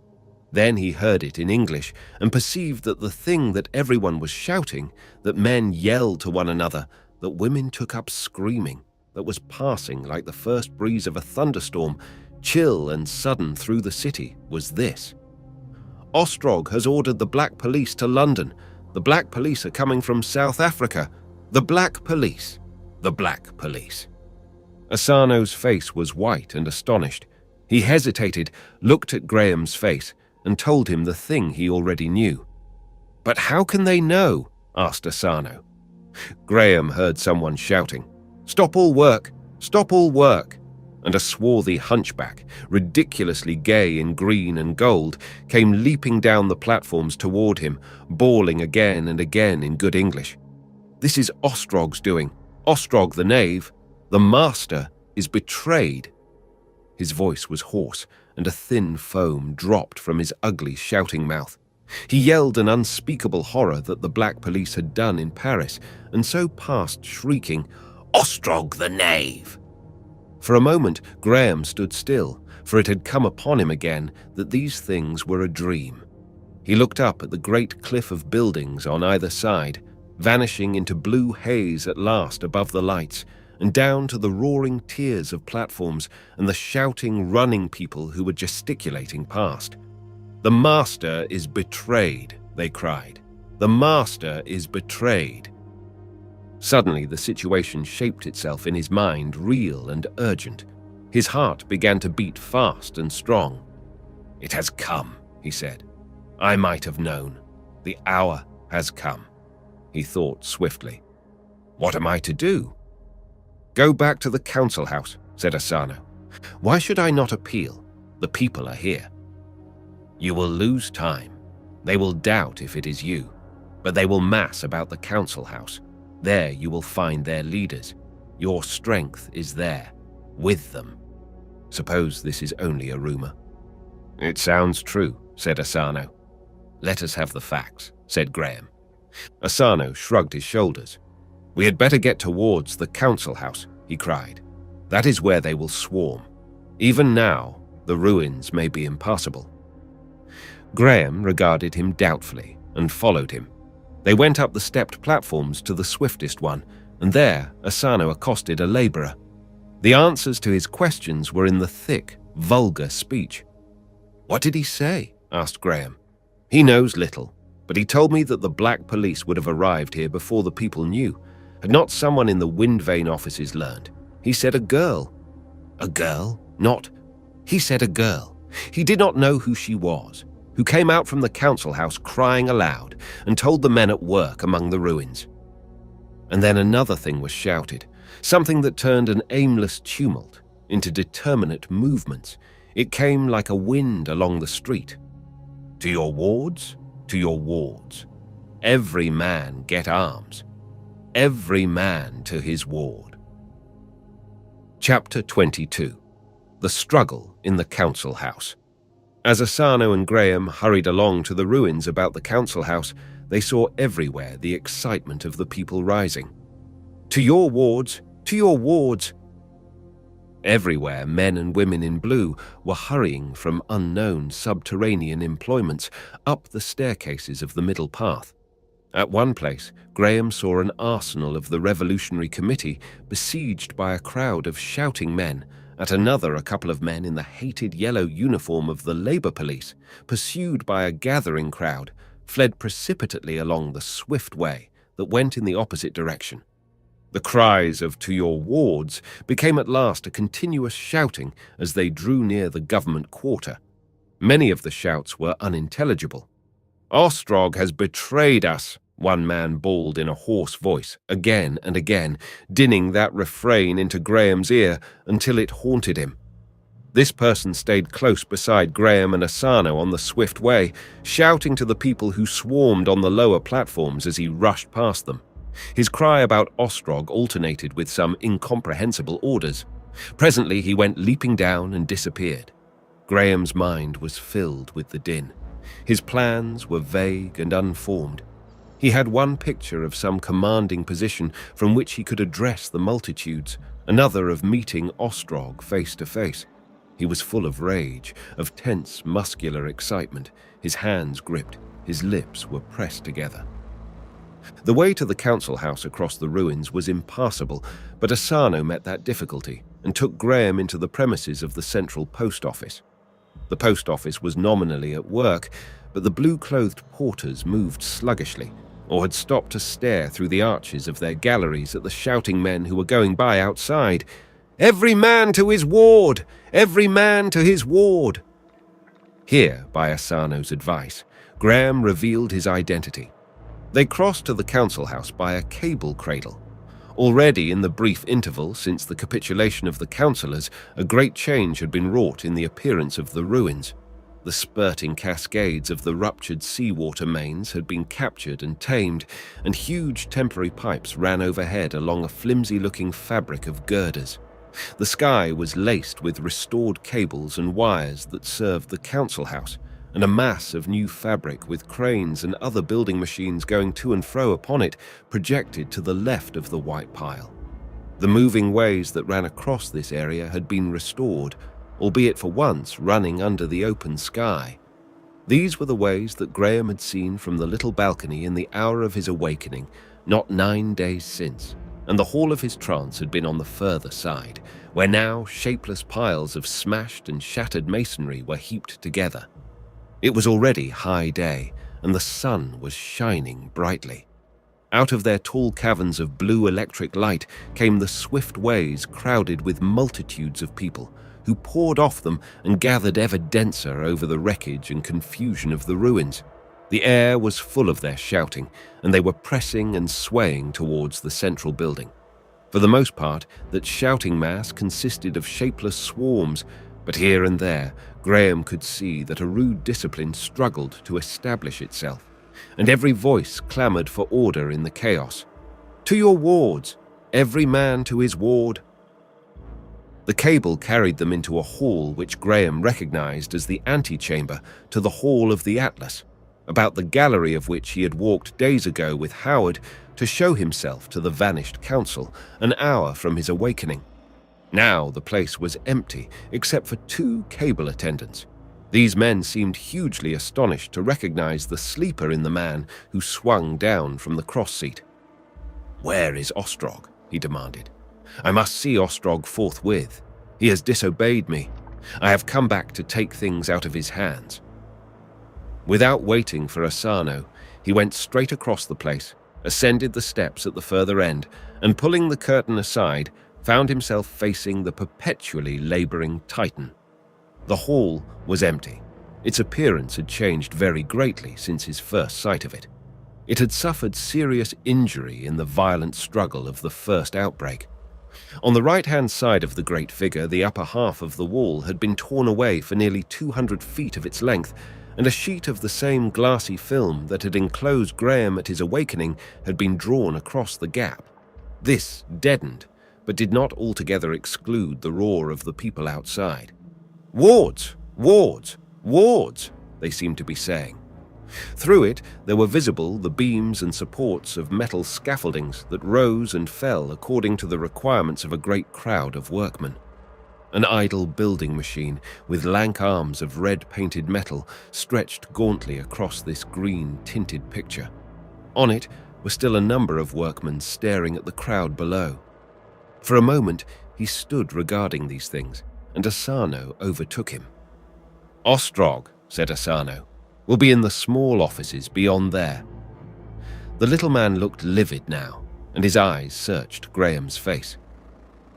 A: Then he heard it in English and perceived that the thing that everyone was shouting, that men yelled to one another, that women took up screaming, that was passing like the first breeze of a thunderstorm, chill and sudden through the city, was this: "Ostrog has ordered the Black Police to London. The Black Police are coming from South Africa. The Black Police. The Black Police." Asano's face was white and astonished. He hesitated, looked at Graham's face, and told him the thing he already knew. "But how can they know?" asked Asano. Graham heard someone shouting, "Stop all work! Stop all work!" And a swarthy hunchback, ridiculously gay in green and gold, came leaping down the platforms toward him, bawling again and again in good English. "This is Ostrog's doing. Ostrog the knave. The master is betrayed." His voice was hoarse, and a thin foam dropped from his ugly shouting mouth. He yelled an unspeakable horror that the Black Police had done in Paris, and so passed shrieking, "Ostrog the knave!" For a moment Graham stood still, for it had come upon him again that these things were a dream. He looked up at the great cliff of buildings on either side, vanishing into blue haze at last above the lights, and down to the roaring tiers of platforms and the shouting, running people who were gesticulating past. "The master is betrayed," they cried. "The master is betrayed." Suddenly the situation shaped itself in his mind, real and urgent. His heart began to beat fast and strong. "It has come," he said. "I might have known. The hour has come." He thought swiftly. "What am I to do?" "Go back to the council house," said Asano. "Why should I not appeal? The people are here." "You will lose time. They will doubt if it is you, but they will mass about the council house. There you will find their leaders. Your strength is there, with them. Suppose this is only a rumor." "It sounds true," said Asano. "Let us have the facts," said Graham. Asano shrugged his shoulders. "We had better get towards the council house," he cried. "That is where they will swarm. Even now, the ruins may be impassable." Graham regarded him doubtfully and followed him. They went up the stepped platforms to the swiftest one, and there Asano accosted a labourer. The answers to his questions were in the thick, vulgar speech. "What did he say?" asked Graham. "He knows little, but he told me that the Black Police would have arrived here before the people knew. Had not someone in the wind vane offices learned? He said a girl." "A girl? Not—" "He said a girl. He did not know who she was. who came out from the council house crying aloud and told the men at work among the ruins. And then another thing was shouted, something that turned an aimless tumult into determinate movements. It came like a wind along the street. To your wards, to your wards. Every man get arms. Every man to his ward. Chapter 22. The Struggle in the Council House. As Asano and Graham hurried along to the ruins about the council house, they saw everywhere the excitement of the people rising. To your wards, to your wards. Everywhere, men and women in blue were hurrying from unknown subterranean employments up the staircases of the middle path. At one place, Graham saw an arsenal of the Revolutionary Committee besieged by a crowd of shouting men. At another, a couple of men in the hated yellow uniform of the Labour Police, pursued by a gathering crowd, fled precipitately along the swift way that went in the opposite direction. The cries of "to your wards" became at last a continuous shouting as they drew near the government quarter. Many of the shouts were unintelligible. "Ostrog has betrayed us," one man bawled in a hoarse voice, again and again, dinning that refrain into Graham's ear until it haunted him. This person stayed close beside Graham and Asano on the swift way, shouting to the people who swarmed on the lower platforms as he rushed past them. His cry about Ostrog alternated with some incomprehensible orders. Presently he went leaping down and disappeared. Graham's mind was filled with the din. His plans were vague and unformed. He had one picture of some commanding position from which he could address the multitudes, another of meeting Ostrog face to face. He was full of rage, of tense, muscular excitement. His hands gripped, his lips were pressed together. The way to the council house across the ruins was impassable, but Asano met that difficulty and took Graham into the premises of the central post office. The post office was nominally at work, but the blue-clothed porters moved sluggishly, or had stopped to stare through the arches of their galleries at the shouting men who were going by outside. "Every man to his ward! Every man to his ward!" Here, by Asano's advice, Graham revealed his identity. They crossed to the council house by a cable cradle. Already in the brief interval since the capitulation of the councillors, a great change had been wrought in the appearance of the ruins. The spurting cascades of the ruptured seawater mains had been captured and tamed, and huge temporary pipes ran overhead along a flimsy-looking fabric of girders. The sky was laced with restored cables and wires that served the council house, and a mass of new fabric with cranes and other building machines going to and fro upon it projected to the left of the white pile. The moving ways that ran across this area had been restored, albeit for once running under the open sky. These were the ways that Graham had seen from the little balcony in the hour of his awakening, not 9 days since, and the hall of his trance had been on the further side, where now shapeless piles of smashed and shattered masonry were heaped together. It was already high day, and the sun was shining brightly. Out of their tall caverns of blue electric light came the swift ways crowded with multitudes of people, who poured off them and gathered ever denser over the wreckage and confusion of the ruins. The air was full of their shouting, and they were pressing and swaying towards the central building. For the most part, that shouting mass consisted of shapeless swarms, but here and there, Graham could see that a rude discipline struggled to establish itself, and every voice clamoured for order in the chaos. "To your wards! Every man to his ward!" The cable carried them into a hall which Graham recognized as the antechamber to the Hall of the Atlas, about the gallery of which he had walked days ago with Howard to show himself to the vanished council, an hour from his awakening. Now the place was empty, except for 2 cable attendants. These men seemed hugely astonished to recognize the sleeper in the man who swung down from the cross seat. "Where is Ostrog?" he demanded. "I must see Ostrog forthwith. He has disobeyed me. I have come back to take things out of his hands." Without waiting for Asano, he went straight across the place, ascended the steps at the further end, and pulling the curtain aside, found himself facing the perpetually laboring Titan. The hall was empty, Its appearance had changed very greatly since his first sight of it. It had suffered serious injury in the violent struggle of the first outbreak. On the right-hand side of the great figure, the upper half of the wall had been torn away for nearly 200 feet of its length, and a sheet of the same glassy film that had enclosed Graham at his awakening had been drawn across the gap. This deadened, but did not altogether exclude the roar of the people outside. "Wards! Wards! Wards!" they seemed to be saying. Through it there were visible the beams and supports of metal scaffoldings that rose and fell according to the requirements of a great crowd of workmen. An idle building machine with lank arms of red-painted metal stretched gauntly across this green-tinted picture. On it were still a number of workmen staring at the crowd below. For a moment he stood regarding these things, and Asano overtook him. "Ostrog," said Asano, "will be in the small offices beyond there." The little man looked livid now, and his eyes searched Graham's face.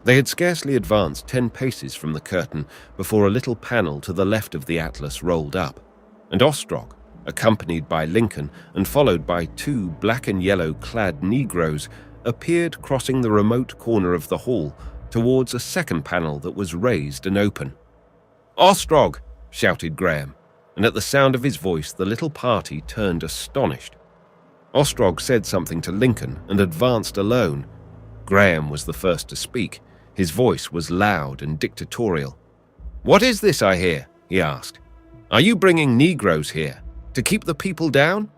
A: They had scarcely advanced 10 paces from the curtain before a little panel to the left of the atlas rolled up, and Ostrog, accompanied by Lincoln and followed by 2 black and yellow-clad Negroes, appeared crossing the remote corner of the hall towards a second panel that was raised and open. "Ostrog!" shouted Graham, and at the sound of his voice the little party turned astonished. Ostrog said something to Lincoln and advanced alone. Graham was the first to speak. His voice was loud and dictatorial. "What is this I hear?" he asked. "Are you bringing Negroes here to keep the people down?"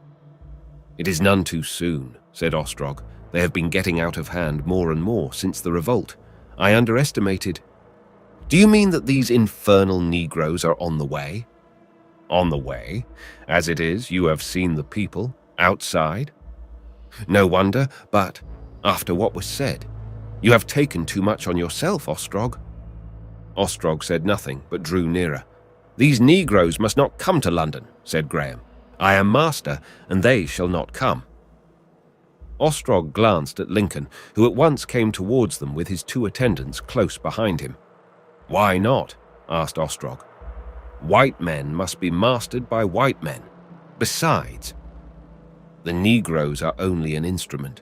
A: "It is none too soon," said Ostrog. "They have been getting out of hand more and more since the revolt. I underestimated—" "Do you mean that these infernal Negroes are on the way?" "On the way? As it is, you have seen the people outside?" "No wonder, but after what was said, you have taken too much on yourself, Ostrog." Ostrog said nothing, but drew nearer. "These Negroes must not come to London," said Graham. "I am master, and they shall not come." Ostrog glanced at Lincoln, who at once came towards them with his 2 attendants close behind him. "Why not?" asked Ostrog. "White men must be mastered by white men. Besides, the Negroes are only an instrument."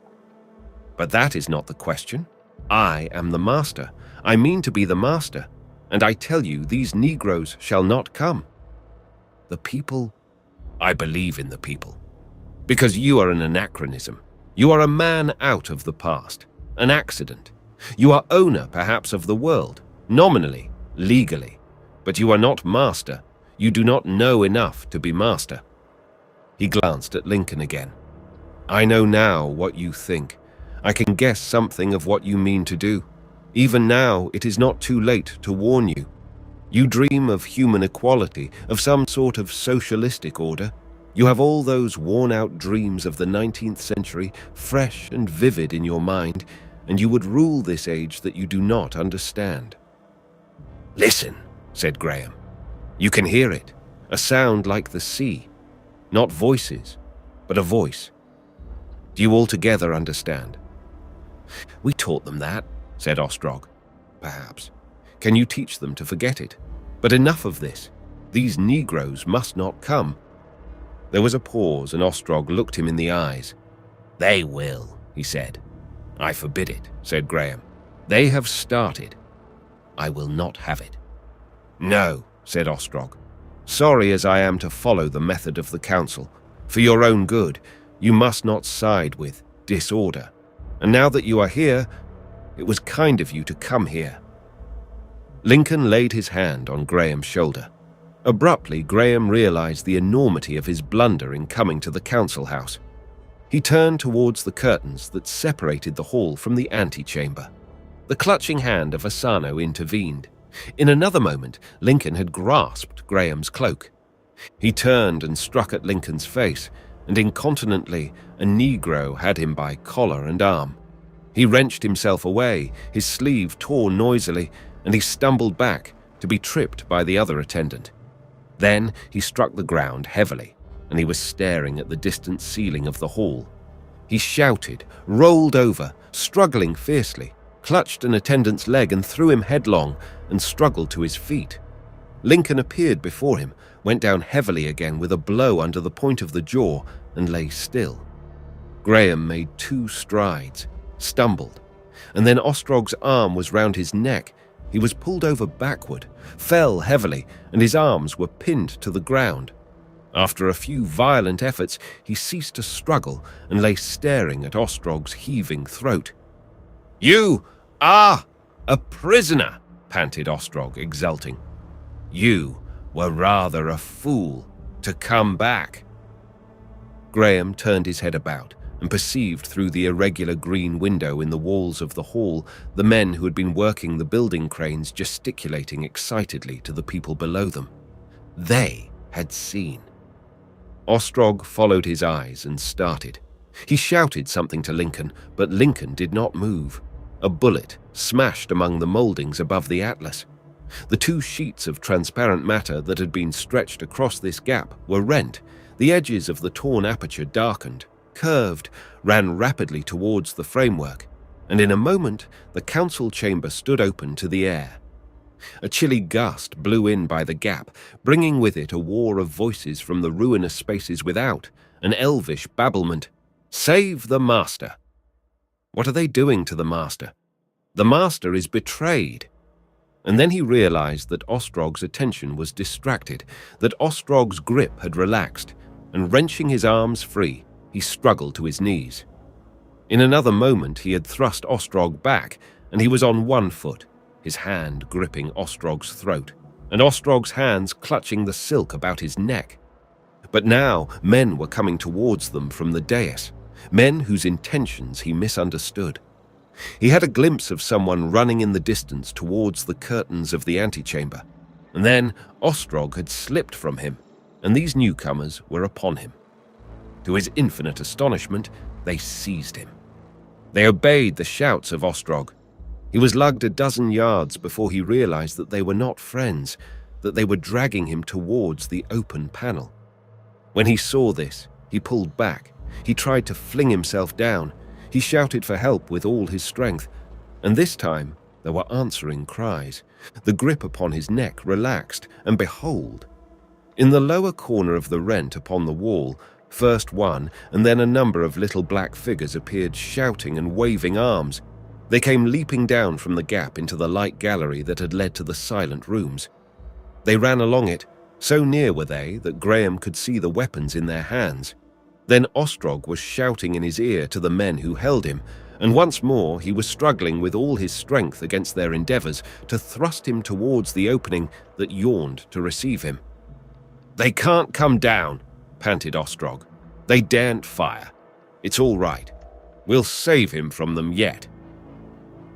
A: "But that is not the question. I am the master. I mean to be the master, and I tell you these Negroes shall not come." "The people—" "I believe in the people. Because you are an anachronism. You are a man out of the past, an accident. You are owner, perhaps, of the world, nominally, legally. But you are not master. You do not know enough to be master." He glanced at Lincoln again. "I know now what you think. I can guess something of what you mean to do. Even now, it is not too late to warn you. You dream of human equality, of some sort of socialistic order. You have all those worn-out dreams of the 19th century fresh and vivid in your mind, and you would rule this age that you do not understand." "Listen," said Graham. "You can hear it, a sound like the sea. Not voices, but a voice. Do you altogether understand?" "We taught them that," said Ostrog. "Perhaps. Can you teach them to forget it? But enough of this. These Negroes must not come." There was a pause, and Ostrog looked him in the eyes. "They will," he said. "I forbid it," said Graham. "They have started. I will not have it." "No," said Ostrog. "Sorry as I am to follow the method of the council. For your own good, you must not side with disorder. And now that you are here, it was kind of you to come here." Lincoln laid his hand on Graham's shoulder. Abruptly, Graham realized the enormity of his blunder in coming to the council house. He turned towards the curtains that separated the hall from the antechamber. The clutching hand of Asano intervened. In another moment, Lincoln had grasped Graham's cloak. He turned and struck at Lincoln's face, and incontinently, a Negro had him by collar and arm. He wrenched himself away, his sleeve tore noisily, and he stumbled back to be tripped by the other attendant. Then he struck the ground heavily, and he was staring at the distant ceiling of the hall. He shouted, rolled over, struggling fiercely, clutched an attendant's leg and threw him headlong, and struggled to his feet. Lincoln appeared before him, went down heavily again with a blow under the point of the jaw and lay still. Graham made 2 strides, stumbled, and then Ostrog's arm was round his neck. He was pulled over backward, fell heavily, and his arms were pinned to the ground. After a few violent efforts, he ceased to struggle and lay staring at Ostrog's heaving throat. "You are a prisoner," panted Ostrog, exulting. "You were rather a fool to come back." Graham turned his head about and perceived through the irregular green window in the walls of the hall the men who had been working the building cranes gesticulating excitedly to the people below them. They had seen. Ostrog followed his eyes and started. He shouted something to Lincoln, but Lincoln did not move. A bullet smashed among the mouldings above the Atlas. The 2 sheets of transparent matter that had been stretched across this gap were rent. The edges of the torn aperture darkened, curved, ran rapidly towards the framework, and in a moment the council chamber stood open to the air. A chilly gust blew in by the gap, bringing with it a war of voices from the ruinous spaces without, an elvish babblement. "Save the Master!" What are they doing to the Master? The Master is betrayed. And then he realized that Ostrog's attention was distracted, that Ostrog's grip had relaxed, and wrenching his arms free, he struggled to his knees. In another moment he had thrust Ostrog back, and he was on 1 foot, his hand gripping Ostrog's throat, and Ostrog's hands clutching the silk about his neck. But now men were coming towards them from the dais, men whose intentions he misunderstood. He had a glimpse of someone running in the distance towards the curtains of the antechamber, and then Ostrog had slipped from him, and these newcomers were upon him. To his infinite astonishment, they seized him. They obeyed the shouts of Ostrog. He was lugged a dozen yards before he realized that they were not friends, that they were dragging him towards the open panel. When he saw this, he pulled back. He tried to fling himself down. He shouted for help with all his strength, and this time there were answering cries. The grip upon his neck relaxed, and behold! In the lower corner of the rent upon the wall, first one and then a number of little black figures appeared shouting and waving arms. They came leaping down from the gap into the light gallery that had led to the silent rooms. They ran along it, so near were they that Graham could see the weapons in their hands. Then Ostrog was shouting in his ear to the men who held him, and once more he was struggling with all his strength against their endeavors to thrust him towards the opening that yawned to receive him. "They can't come down," panted Ostrog. "They daren't fire. It's all right. We'll save him from them yet."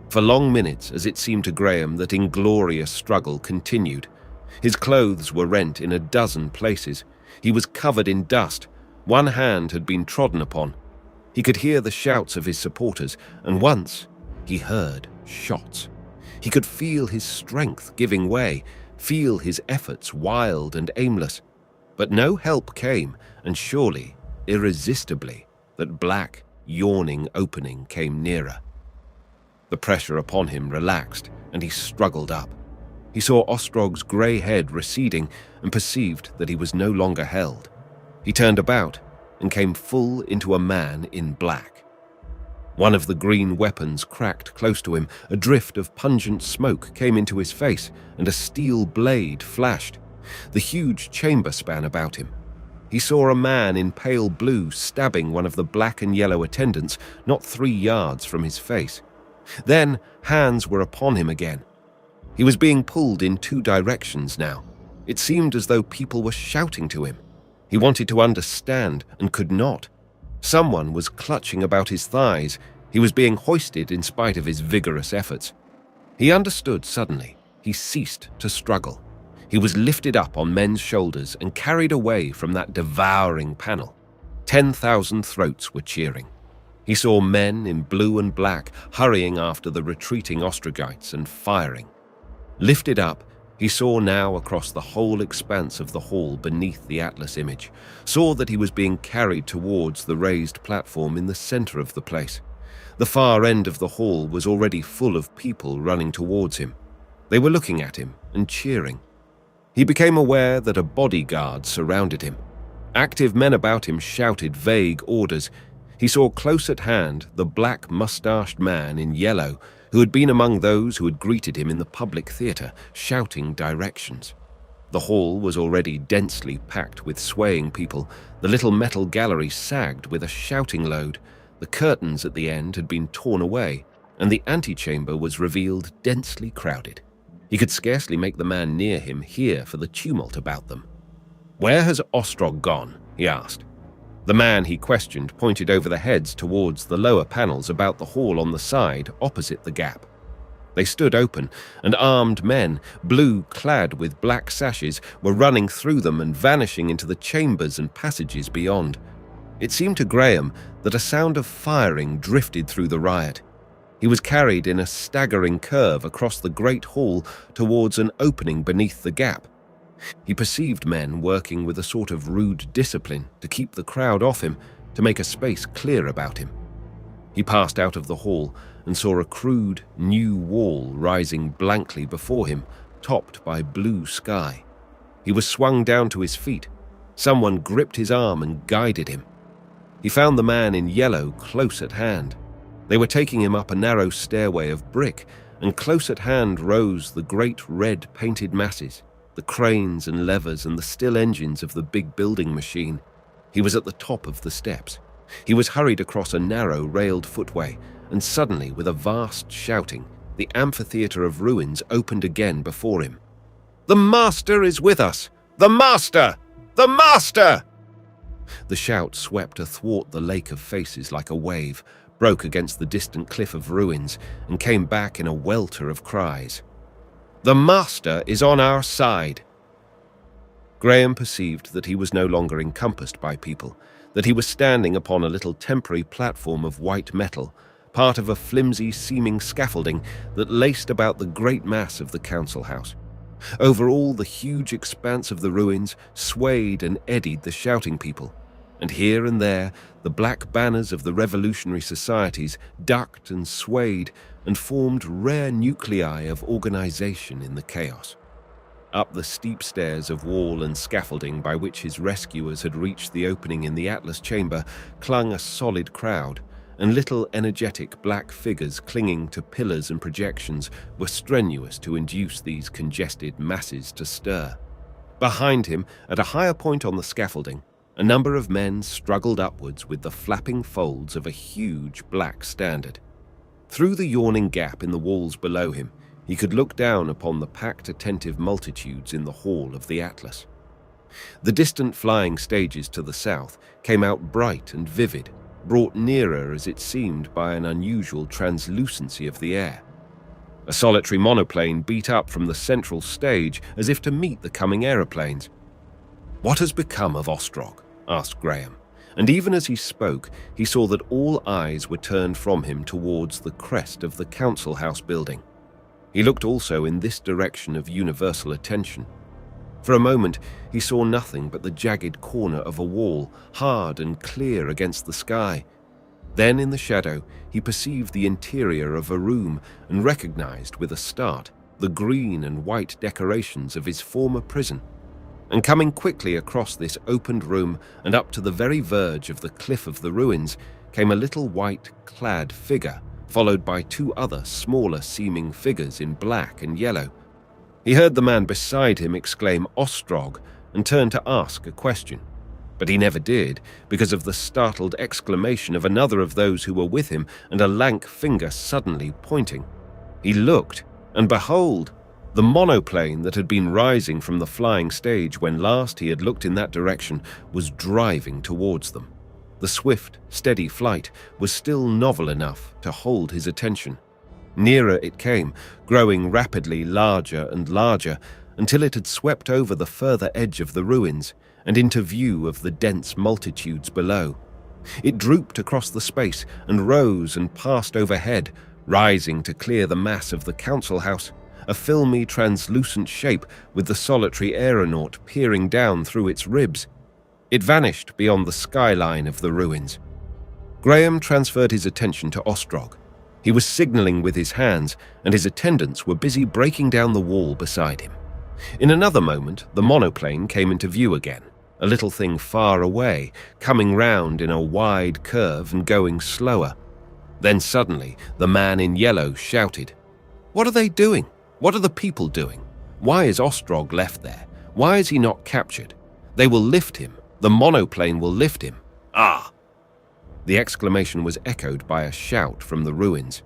A: For long minutes, as it seemed to Graham, that inglorious struggle continued. His clothes were rent in a dozen places. He was covered in dust. One hand had been trodden upon. He could hear the shouts of his supporters, and once he heard shots. He could feel his strength giving way, feel his efforts wild and aimless. But no help came, and surely, irresistibly, that black, yawning opening came nearer. The pressure upon him relaxed, and he struggled up. He saw Ostrog's grey head receding and perceived that he was no longer held. He turned about and came full into a man in black. One of the green weapons cracked close to him, a drift of pungent smoke came into his face, and a steel blade flashed. The huge chamber span about him. He saw a man in pale blue stabbing one of the black and yellow attendants not 3 yards from his face. Then hands were upon him again. He was being pulled in 2 directions now. It seemed as though people were shouting to him. He wanted to understand and could not. Someone was clutching about his thighs. He was being hoisted in spite of his vigorous efforts. He understood suddenly. He ceased to struggle. He was lifted up on men's shoulders and carried away from that devouring panel. 10,000 throats were cheering. He saw men in blue and black hurrying after the retreating Ostrogites and firing. Lifted up, he saw now across the whole expanse of the hall beneath the Atlas image, saw that he was being carried towards the raised platform in the center of the place. The far end of the hall was already full of people running towards him. They were looking at him and cheering. He became aware that a bodyguard surrounded him. Active men about him shouted vague orders. He saw close at hand the black mustached man in yellow who had been among those who had greeted him in the public theatre, shouting directions. The hall was already densely packed with swaying people. The little metal gallery sagged with a shouting load. The curtains at the end had been torn away, and the antechamber was revealed densely crowded. He could scarcely make the man near him hear for the tumult about them. "Where has Ostrog gone?" he asked. The man he questioned pointed over their heads towards the lower panels about the hall on the side opposite the gap. They stood open, and armed men, blue-clad with black sashes, were running through them and vanishing into the chambers and passages beyond. It seemed to Graham that a sound of firing drifted through the riot. He was carried in a staggering curve across the great hall towards an opening beneath the gap. He perceived men working with a sort of rude discipline to keep the crowd off him, to make a space clear about him. He passed out of the hall and saw a crude, new wall rising blankly before him, topped by blue sky. He was swung down to his feet. Someone gripped his arm and guided him. He found the man in yellow close at hand. They were taking him up a narrow stairway of brick, and close at hand rose the great red painted masses, the cranes and levers and the still engines of the big building machine. He was at the top of the steps. He was hurried across a narrow railed footway, and suddenly, with a vast shouting, the amphitheatre of ruins opened again before him. "The Master is with us! The Master! The Master!" The shout swept athwart the lake of faces like a wave, broke against the distant cliff of ruins, and came back in a welter of cries. "The Master is on our side!" Graham perceived that he was no longer encompassed by people, that he was standing upon a little temporary platform of white metal, part of a flimsy-seeming scaffolding that laced about the great mass of the council house. Over all the huge expanse of the ruins swayed and eddied the shouting people, and here and there the black banners of the revolutionary societies ducked and swayed and formed rare nuclei of organization in the chaos. Up the steep stairs of wall and scaffolding by which his rescuers had reached the opening in the Atlas chamber clung a solid crowd, and little energetic black figures clinging to pillars and projections were strenuous to induce these congested masses to stir. Behind him, at a higher point on the scaffolding, a number of men struggled upwards with the flapping folds of a huge black standard. Through the yawning gap in the walls below him, he could look down upon the packed, attentive multitudes in the hall of the Atlas. The distant flying stages to the south came out bright and vivid, brought nearer as it seemed by an unusual translucency of the air. A solitary monoplane beat up from the central stage as if to meet the coming aeroplanes. "What has become of Ostrog?" asked Graham, and even as he spoke, he saw that all eyes were turned from him towards the crest of the council house building. He looked also in this direction of universal attention. For a moment, he saw nothing but the jagged corner of a wall, hard and clear against the sky. Then, in the shadow, he perceived the interior of a room and recognized with a start the green and white decorations of his former prison. And coming quickly across this opened room and up to the very verge of the cliff of the ruins came a little white-clad figure, followed by two other smaller-seeming figures in black and yellow. He heard the man beside him exclaim "Ostrog" and turned to ask a question. But he never did, because of the startled exclamation of another of those who were with him and a lank finger suddenly pointing. He looked, and behold, the monoplane that had been rising from the flying stage when last he had looked in that direction was driving towards them. The swift, steady flight was still novel enough to hold his attention. Nearer it came, growing rapidly larger and larger, until it had swept over the further edge of the ruins and into view of the dense multitudes below. It drooped across the space and rose and passed overhead, rising to clear the mass of the council house, a filmy, translucent shape with the solitary aeronaut peering down through its ribs. It vanished beyond the skyline of the ruins. Graham transferred his attention to Ostrog. He was signaling with his hands, and his attendants were busy breaking down the wall beside him. In another moment, the monoplane came into view again, a little thing far away, coming round in a wide curve and going slower. Then suddenly, the man in yellow shouted, "What are they doing? What are the people doing? Why is Ostrog left there? Why is he not captured? They will lift him. The monoplane will lift him. Ah!" The exclamation was echoed by a shout from the ruins.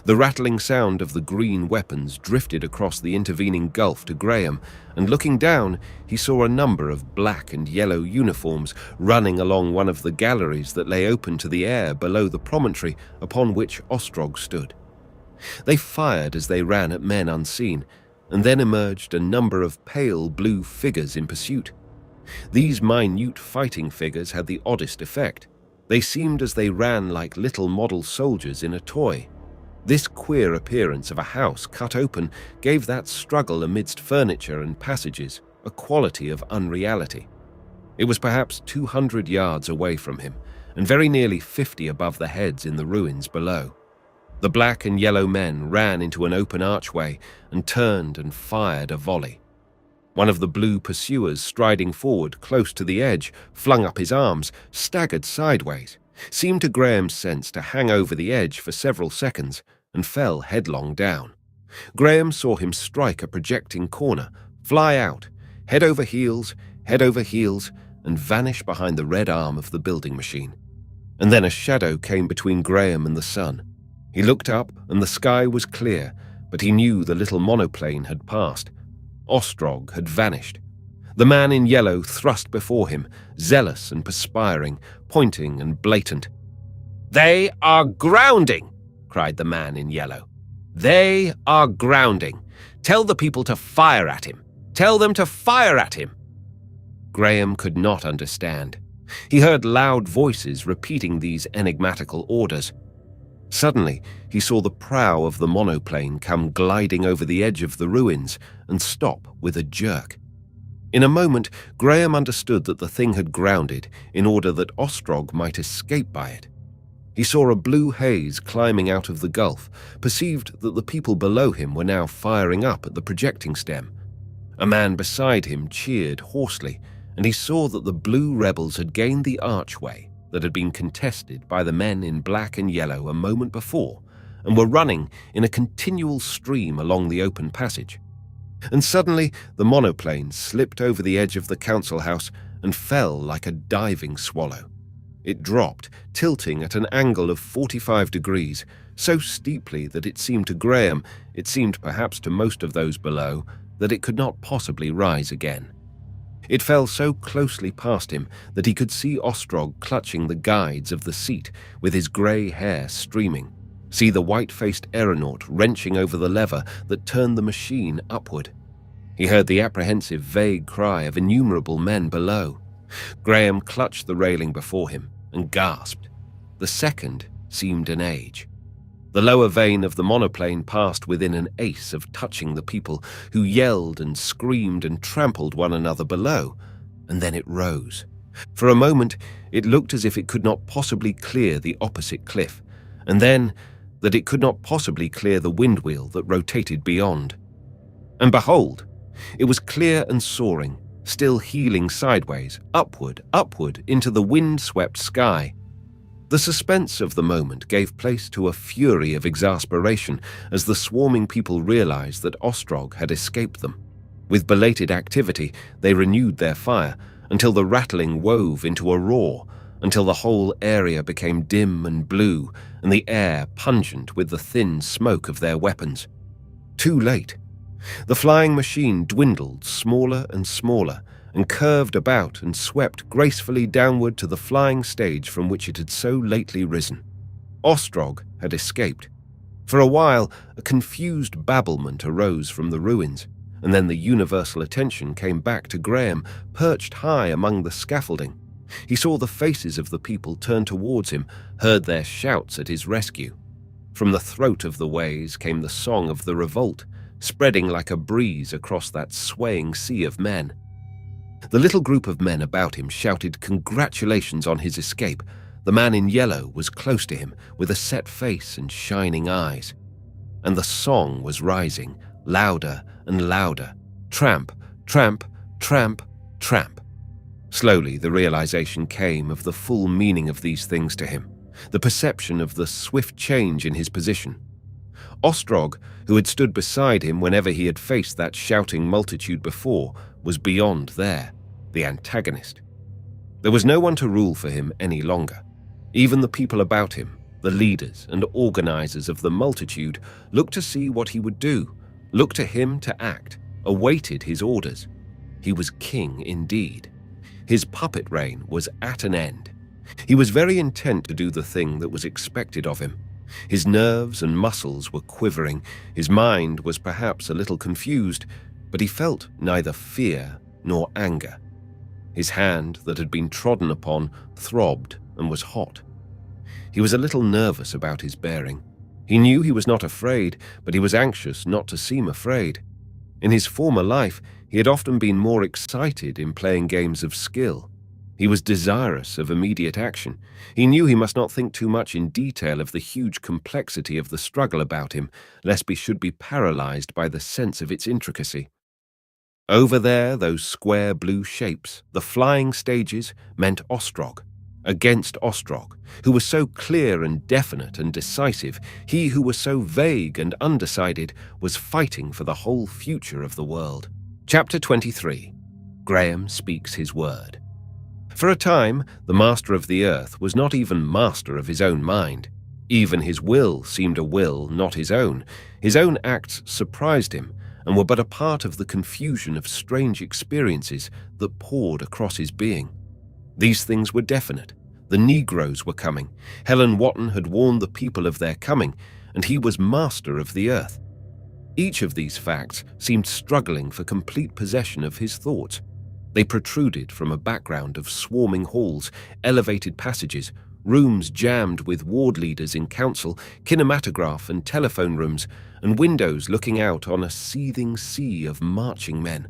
A: The rattling sound of the green weapons drifted across the intervening gulf to Graham, and looking down, he saw a number of black and yellow uniforms running along one of the galleries that lay open to the air below the promontory upon which Ostrog stood. They fired as they ran at men unseen, and then emerged a number of pale blue figures in pursuit. These minute fighting figures had the oddest effect. They seemed as they ran like little model soldiers in a toy. This queer appearance of a house cut open gave that struggle amidst furniture and passages a quality of unreality. It was perhaps 200 yards away from him, and very nearly 50 above the heads in the ruins below. The black and yellow men ran into an open archway and turned and fired a volley. One of the blue pursuers, striding forward close to the edge, flung up his arms, staggered sideways, seemed to Graham's sense to hang over the edge for several seconds, and fell headlong down. Graham saw him strike a projecting corner, fly out, head over heels, and vanish behind the red arm of the building machine. And then a shadow came between Graham and the sun. He looked up, and the sky was clear, but he knew the little monoplane had passed. Ostrog had vanished. The man in yellow thrust before him, zealous and perspiring, pointing and blatant. "They are grounding!" cried the man in yellow. "They are grounding! Tell the people to fire at him! Tell them to fire at him!" Graham could not understand. He heard loud voices repeating these enigmatical orders. Suddenly, he saw the prow of the monoplane come gliding over the edge of the ruins and stop with a jerk. In a moment, Graham understood that the thing had grounded in order that Ostrog might escape by it. He saw a blue haze climbing out of the gulf, perceived that the people below him were now firing up at the projecting stem. A man beside him cheered hoarsely, and he saw that the blue rebels had gained the archway that had been contested by the men in black and yellow a moment before, and were running in a continual stream along the open passage. And suddenly the monoplane slipped over the edge of the council house and fell like a diving swallow. It dropped, tilting at an angle of 45 degrees, so steeply that it seemed to Graham, it seemed perhaps to most of those below, that it could not possibly rise again. It fell so closely past him that he could see Ostrog clutching the guides of the seat with his grey hair streaming, see the white-faced aeronaut wrenching over the lever that turned the machine upward. He heard the apprehensive, vague cry of innumerable men below. Graham clutched the railing before him and gasped. The second seemed an age. The lower vane of the monoplane passed within an ace of touching the people, who yelled and screamed and trampled one another below, and then it rose. For a moment, it looked as if it could not possibly clear the opposite cliff, and then that it could not possibly clear the windwheel that rotated beyond. And behold, it was clear and soaring, still heeling sideways, upward into the wind-swept sky. The suspense of the moment gave place to a fury of exasperation as the swarming people realized that Ostrog had escaped them. With belated activity, they renewed their fire until the rattling wove into a roar, until the whole area became dim and blue and the air pungent with the thin smoke of their weapons. Too late. The flying machine dwindled smaller and smaller and curved about and swept gracefully downward to the flying stage from which it had so lately risen. Ostrog had escaped. For a while, a confused babblement arose from the ruins, and then the universal attention came back to Graham, perched high among the scaffolding. He saw the faces of the people turn towards him, heard their shouts at his rescue. From the throat of the ways came the song of the revolt, spreading like a breeze across that swaying sea of men. The little group of men about him shouted congratulations on his escape. The man in yellow was close to him, with a set face and shining eyes. And the song was rising, louder and louder. Tramp, tramp, tramp, tramp. Slowly, the realization came of the full meaning of these things to him, the perception of the swift change in his position. Ostrog, who had stood beside him whenever he had faced that shouting multitude before, was beyond there, the antagonist. There was no one to rule for him any longer. Even the people about him, the leaders and organizers of the multitude, looked to see what he would do, looked to him to act, awaited his orders. He was king indeed. His puppet reign was at an end. He was very intent to do the thing that was expected of him. His nerves and muscles were quivering. His mind was perhaps a little confused, but he felt neither fear nor anger. His hand that had been trodden upon throbbed and was hot. He was a little nervous about his bearing. He knew he was not afraid, but he was anxious not to seem afraid. In his former life, he had often been more excited in playing games of skill. He was desirous of immediate action. He knew he must not think too much in detail of the huge complexity of the struggle about him, lest he should be paralyzed by the sense of its intricacy. Over there, those square blue shapes, the flying stages, meant Ostrog. Against Ostrog, who was so clear and definite and decisive, he who was so vague and undecided was fighting for the whole future of the world. Chapter 23. Graham speaks his word. For a time, the master of the earth was not even master of his own mind. Even his will seemed a will not his own. His own acts surprised him and were but a part of the confusion of strange experiences that poured across his being. These things were definite. The Negroes were coming. Helen Wotton had warned the people of their coming, and he was master of the earth. Each of these facts seemed struggling for complete possession of his thoughts. They protruded from a background of swarming halls, elevated passages, rooms jammed with ward leaders in council, kinematograph and telephone rooms, and windows looking out on a seething sea of marching men.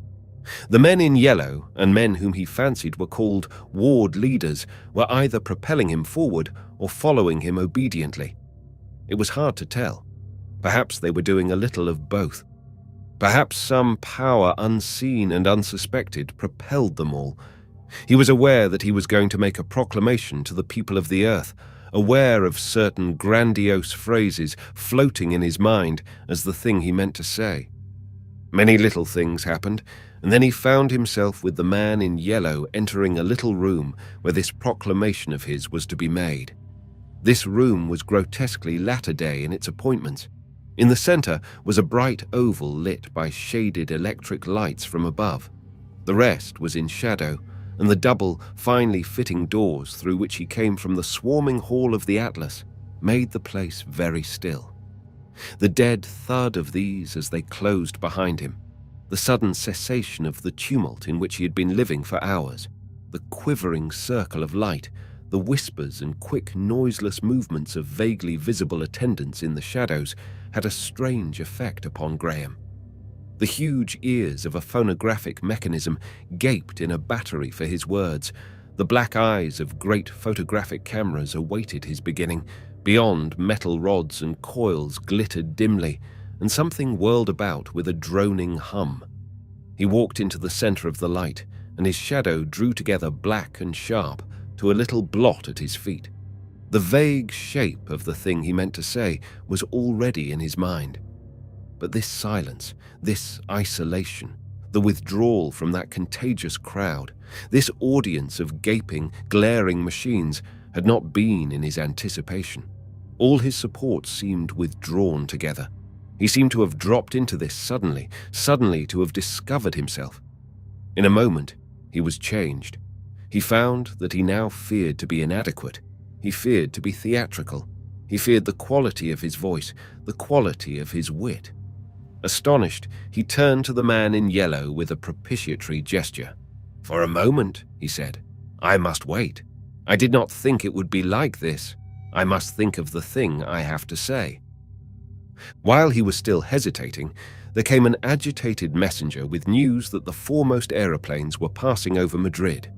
A: The men in yellow, and men whom he fancied were called ward leaders, were either propelling him forward or following him obediently. It was hard to tell. Perhaps they were doing a little of both. Perhaps some power unseen and unsuspected propelled them all. He was aware that he was going to make a proclamation to the people of the earth, aware of certain grandiose phrases floating in his mind as the thing he meant to say. Many little things happened, and then he found himself with the man in yellow entering a little room where this proclamation of his was to be made. This room was grotesquely latter-day in its appointments. In the center was a bright oval lit by shaded electric lights from above. The rest was in shadow, and the double, finely fitting doors through which he came from the swarming hall of the Atlas made the place very still. The dead thud of these as they closed behind him, the sudden cessation of the tumult in which he had been living for hours, the quivering circle of light, the whispers and quick, noiseless movements of vaguely visible attendants in the shadows had a strange effect upon Graham. The huge ears of a phonographic mechanism gaped in a battery for his words. The black eyes of great photographic cameras awaited his beginning. Beyond, metal rods and coils glittered dimly, and something whirled about with a droning hum. He walked into the center of the light, and his shadow drew together black and sharp to a little blot at his feet. The vague shape of the thing he meant to say was already in his mind. But this silence, this isolation, the withdrawal from that contagious crowd, this audience of gaping, glaring machines had not been in his anticipation. All his support seemed withdrawn together. He seemed to have dropped into this suddenly to have discovered himself. In a moment, he was changed. He found that he now feared to be inadequate. He feared to be theatrical. He feared the quality of his voice, the quality of his wit. Astonished, he turned to the man in yellow with a propitiatory gesture. "For a moment," he said, "I must wait. I did not think it would be like this. I must think of the thing I have to say." While he was still hesitating, there came an agitated messenger with news that the foremost aeroplanes were passing over Madrid.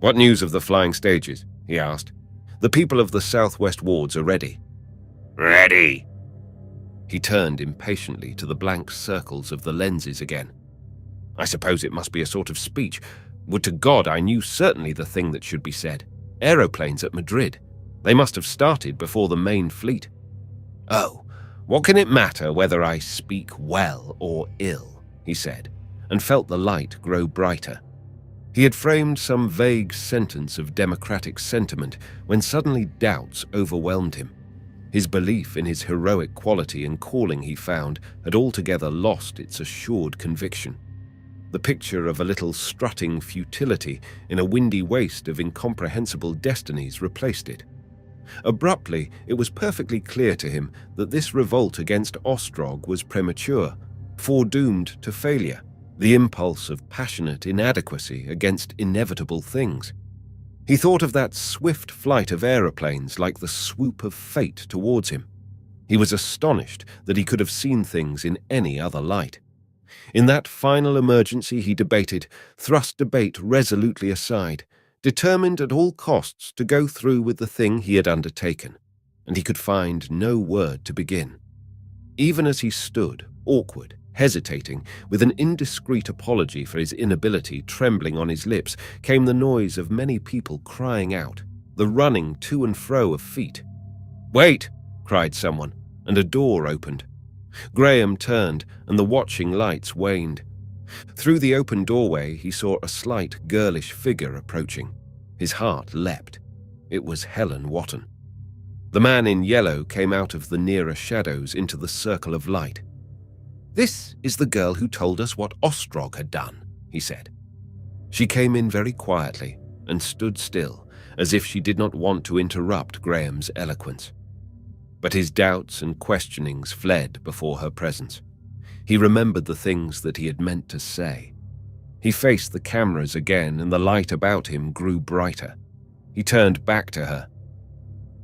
A: "What news of the flying stages?" he asked. "The people of the southwest wards are ready." "Ready." He turned impatiently to the blank circles of the lenses again. I suppose it must be a sort of speech. Would to God I knew certainly the thing that should be said. Aeroplanes at Madrid. They must have started before the main fleet. Oh, what can it matter whether I speak well or ill, he said, and felt the light grow brighter. He had framed some vague sentence of democratic sentiment when suddenly doubts overwhelmed him. His belief in his heroic quality and calling, he found, had altogether lost its assured conviction. The picture of a little strutting futility in a windy waste of incomprehensible destinies replaced it. Abruptly, it was perfectly clear to him that this revolt against Ostrog was premature, foredoomed to failure, the impulse of passionate inadequacy against inevitable things. He thought of that swift flight of aeroplanes like the swoop of fate towards him. He was astonished that he could have seen things in any other light. In that final emergency he debated, thrust debate resolutely aside, determined at all costs to go through with the thing he had undertaken, and he could find no word to begin. Even as he stood, awkward, hesitating, with an indiscreet apology for his inability trembling on his lips, came the noise of many people crying out, the running to and fro of feet. "Wait!" cried someone, and a door opened. Graham turned, and the watching lights waned. Through the open doorway he saw a slight, girlish figure approaching. His heart leapt. It was Helen Wotton. The man in yellow came out of the nearer shadows into the circle of light. "This is the girl who told us what Ostrog had done," he said. She came in very quietly and stood still, as if she did not want to interrupt Graham's eloquence. But his doubts and questionings fled before her presence. He remembered the things that he had meant to say. He faced the cameras again, and the light about him grew brighter. He turned back to her.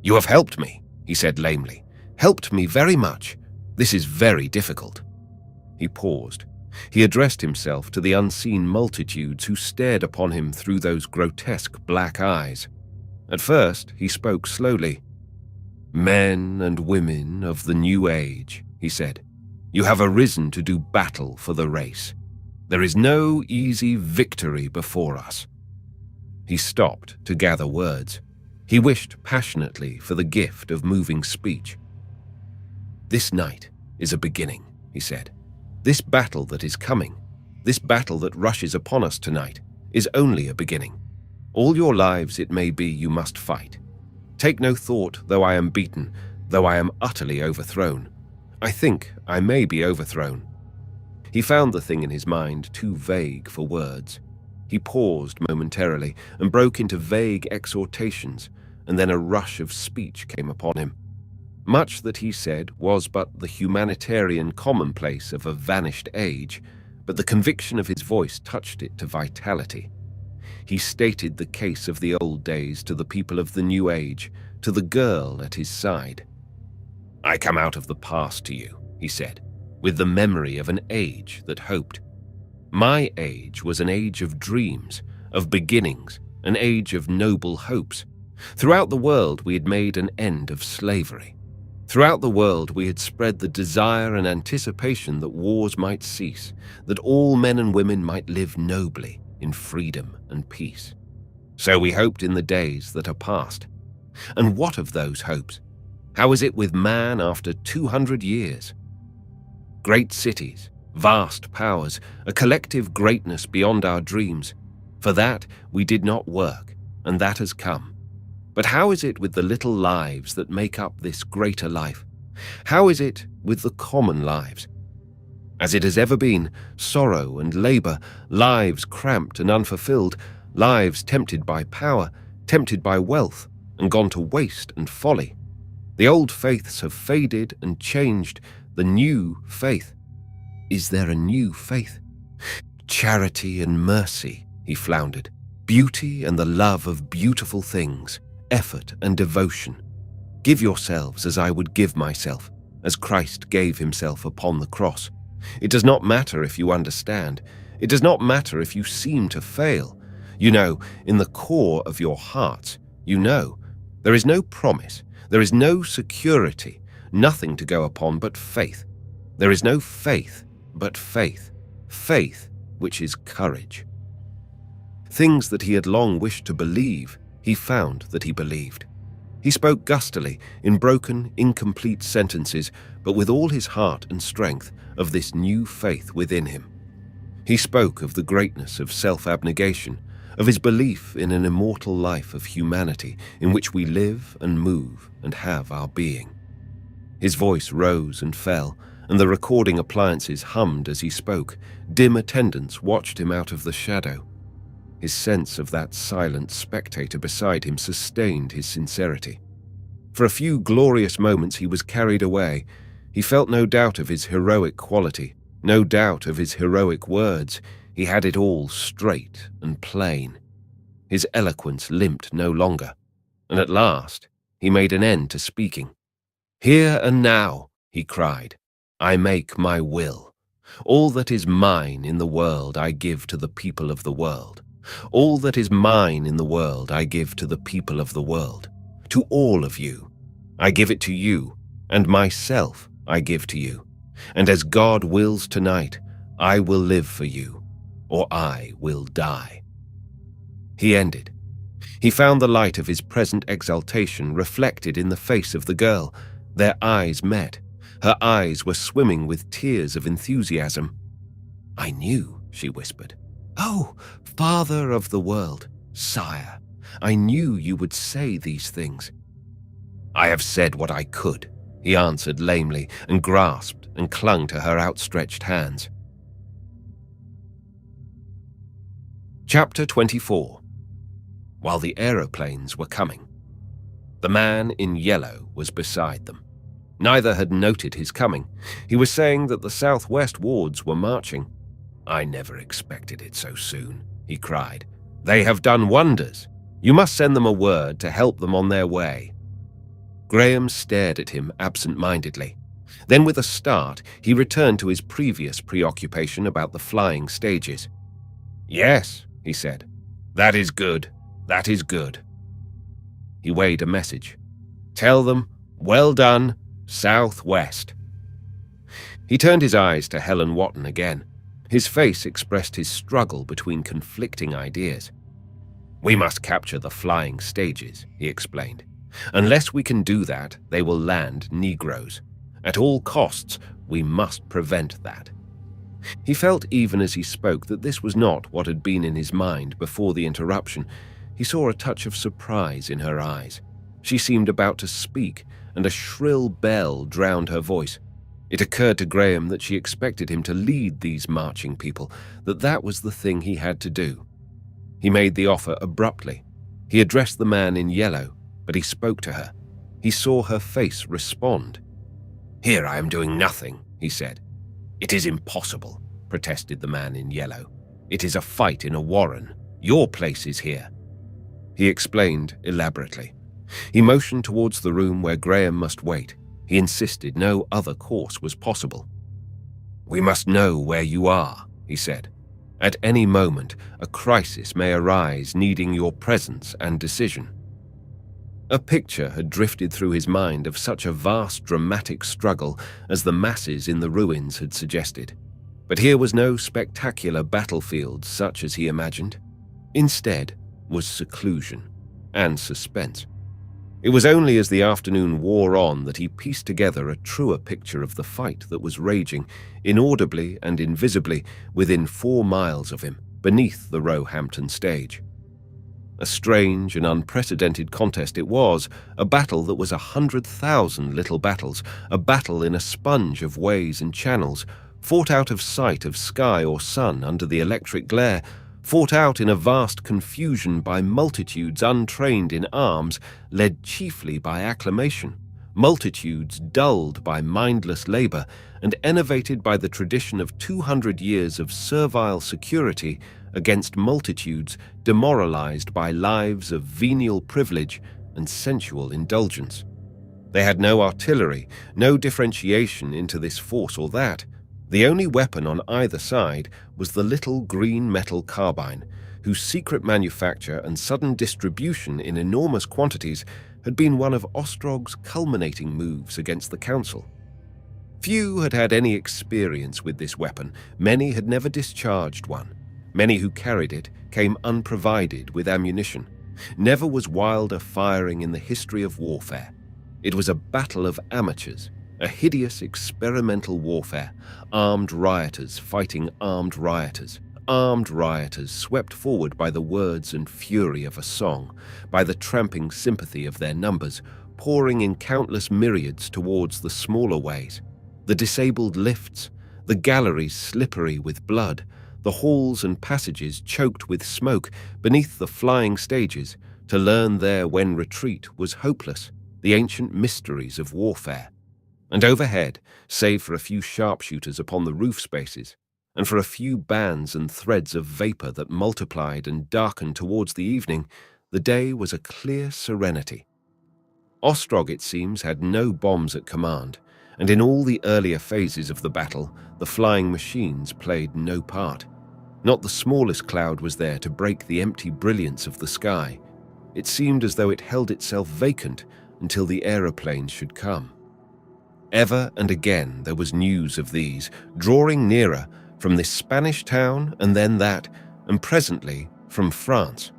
A: "You have helped me," he said lamely. "Helped me very much. This is very difficult." He paused. He addressed himself to the unseen multitudes who stared upon him through those grotesque black eyes. At first, he spoke slowly. "Men and women of the new age," he said, "you have arisen to do battle for the race. There is no easy victory before us." He stopped to gather words. He wished passionately for the gift of moving speech. "This night is a beginning," he said. "This battle that is coming, this battle that rushes upon us tonight, is only a beginning. All your lives, it may be, you must fight. Take no thought, though I am beaten, though I am utterly overthrown. I think I may be overthrown." He found the thing in his mind too vague for words. He paused momentarily and broke into vague exhortations, and then a rush of speech came upon him. Much that he said was but the humanitarian commonplace of a vanished age, but the conviction of his voice touched it to vitality. He stated the case of the old days to the people of the new age, to the girl at his side. "I come out of the past to you," he said, "with the memory of an age that hoped. My age was an age of dreams, of beginnings, an age of noble hopes. Throughout the world we had made an end of slavery. Throughout the world we had spread the desire and anticipation that wars might cease, that all men and women might live nobly in freedom and peace. So we hoped in the days that are past. And what of those hopes? How is it with man after 200 years? Great cities, vast powers, a collective greatness beyond our dreams. For that we did not work, and that has come. But how is it with the little lives that make up this greater life? How is it with the common lives? As it has ever been, sorrow and labor, lives cramped and unfulfilled, lives tempted by power, tempted by wealth, and gone to waste and folly. The old faiths have faded and changed. The new faith. Is there a new faith? Charity and mercy, he floundered. Beauty and the love of beautiful things. Effort and devotion. Give yourselves as I would give myself, as Christ gave himself upon the cross. It does not matter if you understand. It does not matter if you seem to fail. You know, in the core of your hearts, you know. There is no promise. There is no security. Nothing to go upon but faith. There is no faith but faith. Faith which is courage. Things that he had long wished to believe, he found that he believed. He spoke gustily, in broken, incomplete sentences, but with all his heart and strength of this new faith within him. He spoke of the greatness of self-abnegation, of his belief in an immortal life of humanity in which we live and move and have our being. His voice rose and fell, and the recording appliances hummed as he spoke. Dim attendants watched him out of the shadow. His sense of that silent spectator beside him sustained his sincerity. For a few glorious moments he was carried away. He felt no doubt of his heroic quality, no doubt of his heroic words. He had it all straight and plain. His eloquence limped no longer, and at last he made an end to speaking. "Here and now," he cried, "I make my will. All that is mine in the world I give to the people of the world. All that is mine in the world I give to the people of the world. To all of you. I give it to you, and myself I give to you. And as God wills tonight, I will live for you, or I will die." He ended. He found the light of his present exaltation reflected in the face of the girl. Their eyes met. Her eyes were swimming with tears of enthusiasm. "I knew," she whispered. "Oh, Father of the world, Sire, I knew you would say these things." "I have said what I could," he answered lamely, and grasped and clung to her outstretched hands. Chapter 24. While the aeroplanes were coming. The man in yellow was beside them. Neither had noted his coming. He was saying that the southwest wards were marching. "I never expected it so soon," he cried. "They have done wonders. You must send them a word to help them on their way." Graham stared at him absent-mindedly. Then with a start, he returned to his previous preoccupation about the flying stages. "Yes," he said. "That is good. That is good." He weighed a message. "Tell them, well done, Southwest." He turned his eyes to Helen Wotton again. His face expressed his struggle between conflicting ideas. "We must capture the flying stages," he explained. "Unless we can do that, they will land Negroes. At all costs, we must prevent that." He felt even as he spoke that this was not what had been in his mind before the interruption. He saw a touch of surprise in her eyes. She seemed about to speak, and a shrill bell drowned her voice. It occurred to Graham that she expected him to lead these marching people, that was the thing he had to do. He made the offer abruptly. He addressed the man in yellow, but he spoke to her. He saw her face respond. "Here I am doing nothing," he said. "It is impossible," protested the man in yellow. "It is a fight in a warren. Your place is here." He explained elaborately. He motioned towards the room where Graham must wait. He insisted no other course was possible. "We must know where you are," he said. "At any moment, a crisis may arise needing your presence and decision." A picture had drifted through his mind of such a vast dramatic struggle as the masses in the ruins had suggested. But here was no spectacular battlefield such as he imagined. Instead was seclusion and suspense. It was only as the afternoon wore on that he pieced together a truer picture of the fight that was raging, inaudibly and invisibly, within 4 miles of him, beneath the Roehampton stage. A strange and unprecedented contest it was, a battle that was 100,000 little battles, a battle in a sponge of ways and channels, fought out of sight of sky or sun under the electric glare, fought out in a vast confusion by multitudes untrained in arms, led chiefly by acclamation, multitudes dulled by mindless labor, and enervated by the tradition of 200 years of servile security against multitudes demoralized by lives of venial privilege and sensual indulgence. They had no artillery, no differentiation into this force or that. The only weapon on either side was the little green metal carbine, whose secret manufacture and sudden distribution in enormous quantities had been one of Ostrog's culminating moves against the Council. Few had had any experience with this weapon. Many had never discharged one. Many who carried it came unprovided with ammunition. Never was wilder firing in the history of warfare. It was a battle of amateurs, a hideous experimental warfare, armed rioters fighting armed rioters swept forward by the words and fury of a song, by the tramping sympathy of their numbers, pouring in countless myriads towards the smaller ways, the disabled lifts, the galleries slippery with blood, the halls and passages choked with smoke beneath the flying stages, to learn there when retreat was hopeless, the ancient mysteries of warfare. And overhead, save for a few sharpshooters upon the roof spaces, and for a few bands and threads of vapour that multiplied and darkened towards the evening, the day was a clear serenity. Ostrog, it seems, had no bombs at command, and in all the earlier phases of the battle, the flying machines played no part. Not the smallest cloud was there to break the empty brilliance of the sky. It seemed as though it held itself vacant until the aeroplanes should come. Ever and again there was news of these, drawing nearer, from this Spanish town and then that, and presently from France.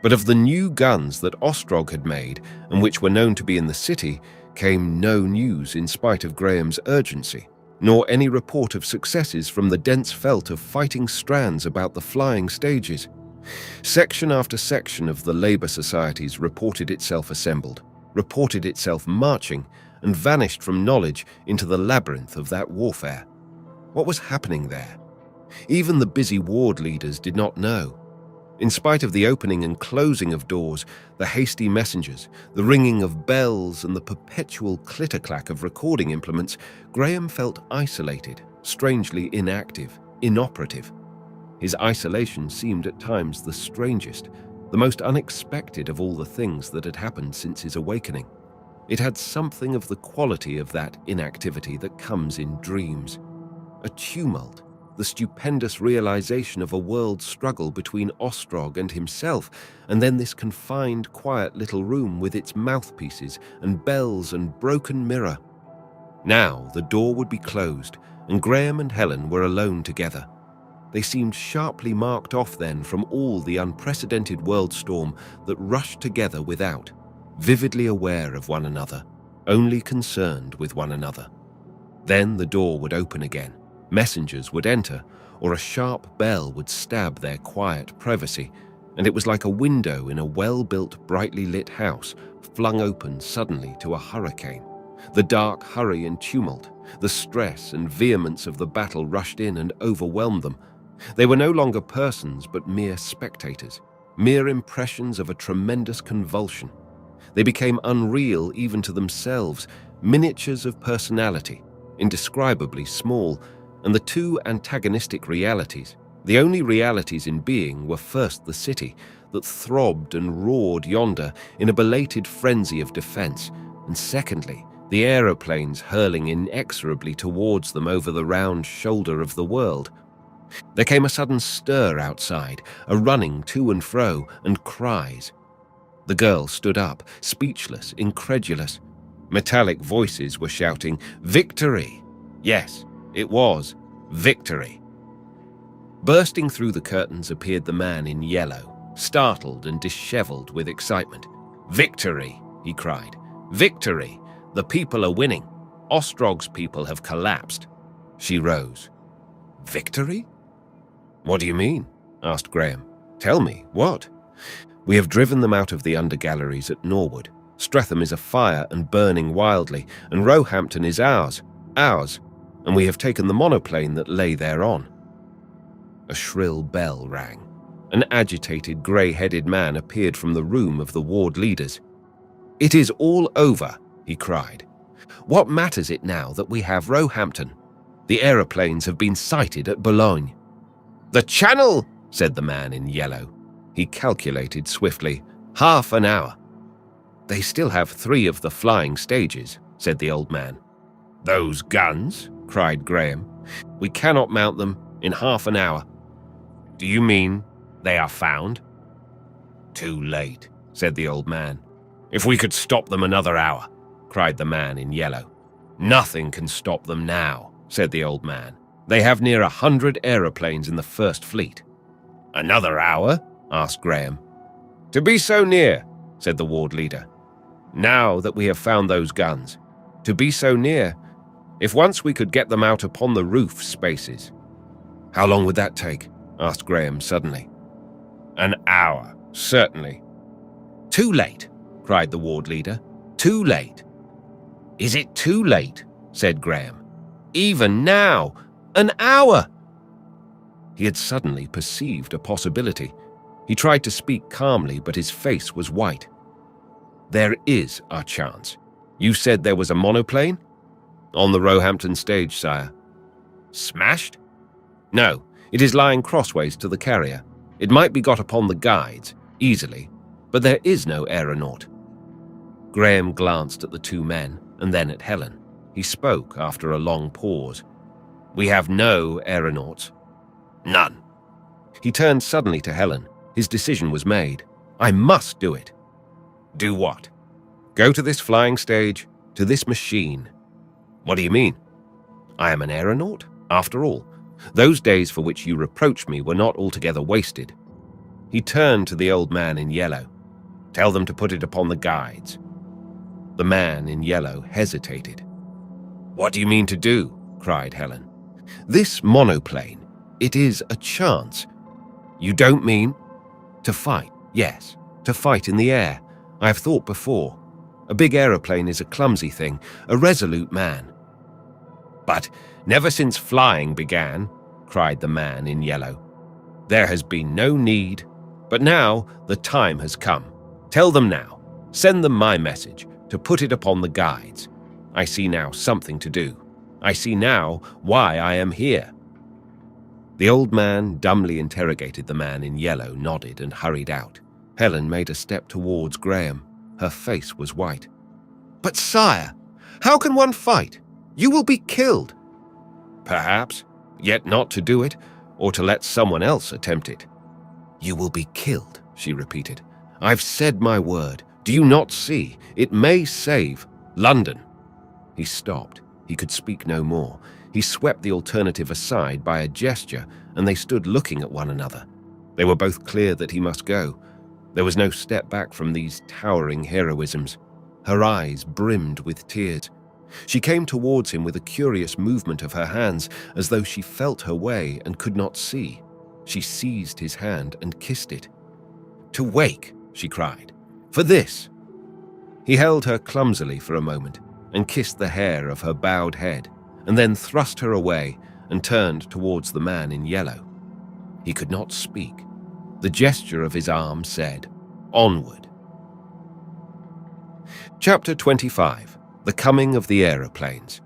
A: But of the new guns that Ostrog had made, and which were known to be in the city, came no news in spite of Graham's urgency, nor any report of successes from the dense felt of fighting strands about the flying stages. Section after section of the labour societies reported itself assembled, reported itself marching, and vanished from knowledge into the labyrinth of that warfare. What was happening there? Even the busy ward leaders did not know. In spite of the opening and closing of doors, the hasty messengers, the ringing of bells, and the perpetual clitter-clack of recording implements, Graham felt isolated, strangely inactive, inoperative. His isolation seemed at times the strangest, the most unexpected of all the things that had happened since his awakening. It had something of the quality of that inactivity that comes in dreams. A tumult, the stupendous realization of a world struggle between Ostrog and himself, and then this confined, quiet little room with its mouthpieces and bells and broken mirror. Now the door would be closed, and Graham and Helen were alone together. They seemed sharply marked off then from all the unprecedented world storm that rushed together without, vividly aware of one another, only concerned with one another. Then the door would open again. Messengers would enter, or a sharp bell would stab their quiet privacy, and it was like a window in a well-built, brightly lit house flung open suddenly to a hurricane. The dark hurry and tumult, the stress and vehemence of the battle rushed in and overwhelmed them. They were no longer persons but mere spectators, mere impressions of a tremendous convulsion. They became unreal even to themselves, miniatures of personality, indescribably small, and the two antagonistic realities, the only realities in being, were first the city, that throbbed and roared yonder in a belated frenzy of defense, and secondly, the aeroplanes hurling inexorably towards them over the round shoulder of the world. There came a sudden stir outside, a running to and fro, and cries. The girl stood up, speechless, incredulous. Metallic voices were shouting, "Victory!" Yes, it was victory. Bursting through the curtains appeared the man in yellow, startled and dishevelled with excitement. "Victory!" he cried. "Victory! The people are winning. Ostrog's people have collapsed." She rose. "Victory? What do you mean?" asked Graham. "Tell me, what?" "We have driven them out of the undergalleries at Norwood. Streatham is afire and burning wildly, and Roehampton is ours, and we have taken the monoplane that lay thereon." A shrill bell rang. An agitated, grey-headed man appeared from the room of the ward leaders. "It is all over," he cried. "What matters it now that we have Roehampton? The aeroplanes have been sighted at Boulogne." "The Channel," said the man in yellow. He calculated swiftly. "Half an hour." "They still have 3 of the flying stages," said the old man. "Those guns?" cried Graham. "We cannot mount them in half an hour." "Do you mean they are found?" "Too late," said the old man. "If we could stop them another hour," cried the man in yellow. "Nothing can stop them now," said the old man. "They have near 100 aeroplanes in the First Fleet." "Another hour?" asked Graham. "To be so near," said the ward leader. "Now that we have found those guns. To be so near. If once we could get them out upon the roof spaces." "How long would that take?" asked Graham suddenly. "An hour, certainly." "Too late," cried the ward leader. "Too late." "Is it too late?" said Graham. "Even now? An hour!" He had suddenly perceived a possibility. He tried to speak calmly, but his face was white. "There is a chance. You said there was a monoplane?" "On the Roehampton stage, sire." "Smashed?" "No, it is lying crossways to the carrier. It might be got upon the guides, easily, but there is no aeronaut." Graham glanced at the two men, and then at Helen. He spoke after a long pause. "We have no aeronauts." "None." He turned suddenly to Helen. His decision was made. "I must do it." "Do what?" "Go to this flying stage, to this machine." "What do you mean?" "I am an aeronaut, after all. Those days for which you reproach me were not altogether wasted." He turned to the old man in yellow. "Tell them to put it upon the guides." The man in yellow hesitated. "What do you mean to do?" cried Helen. "This monoplane, it is a chance." "You don't mean—" "To fight, yes, to fight in the air. I have thought before. A big aeroplane is a clumsy thing, a resolute man." "But never since flying began," cried the man in yellow, "there has been no need. But now the time has come. Tell them now. Send them my message, to put it upon the guides. I see now something to do. I see now why I am here." The old man dumbly interrogated the man in yellow, nodded, and hurried out. Helen made a step towards Graham. Her face was white. "But sire, how can one fight? You will be killed." "Perhaps, yet not to do it, or to let someone else attempt it." "You will be killed," she repeated. "I've said my word. Do you not see? It may save London." He stopped. He could speak no more. He swept the alternative aside by a gesture, and they stood looking at one another. They were both clear that he must go. There was no step back from these towering heroisms. Her eyes brimmed with tears. She came towards him with a curious movement of her hands, as though she felt her way and could not see. She seized his hand and kissed it. "To wake," she cried, "for this." He held her clumsily for a moment and kissed the hair of her bowed head, and then thrust her away and turned towards the man in yellow. He could not speak. The gesture of his arm said, "Onward." Chapter 25. The Coming of the Aeroplanes.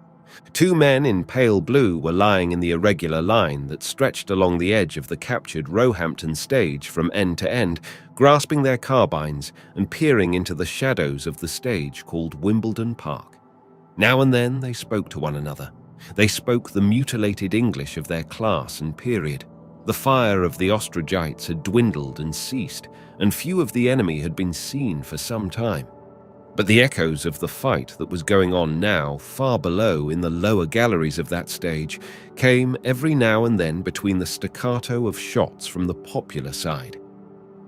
A: Two men in pale blue were lying in the irregular line that stretched along the edge of the captured Roehampton stage from end to end, grasping their carbines and peering into the shadows of the stage called Wimbledon Park. Now and then they spoke to one another. They spoke the mutilated English of their class and period. The fire of the Ostrogites had dwindled and ceased, and few of the enemy had been seen for some time. But the echoes of the fight that was going on now, far below in the lower galleries of that stage, came every now and then between the staccato of shots from the popular side.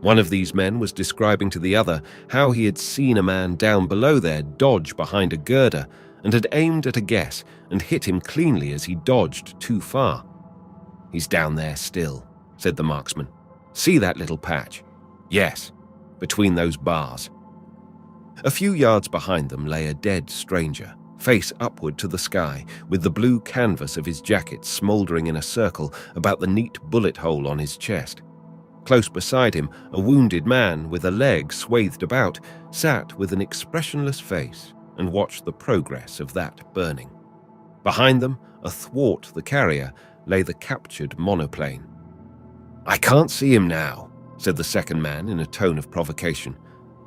A: One of these men was describing to the other how he had seen a man down below there dodge behind a girder and had aimed at a guess and hit him cleanly as he dodged too far. "He's down there still," said the marksman. "See that little patch?" "Yes, between those bars." A few yards behind them lay a dead stranger, face upward to the sky, with the blue canvas of his jacket smouldering in a circle about the neat bullet hole on his chest. Close beside him, a wounded man with a leg swathed about sat with an expressionless face and watched the progress of that burning. Behind them, athwart the carrier, lay the captured monoplane. "I can't see him now," said the second man in a tone of provocation.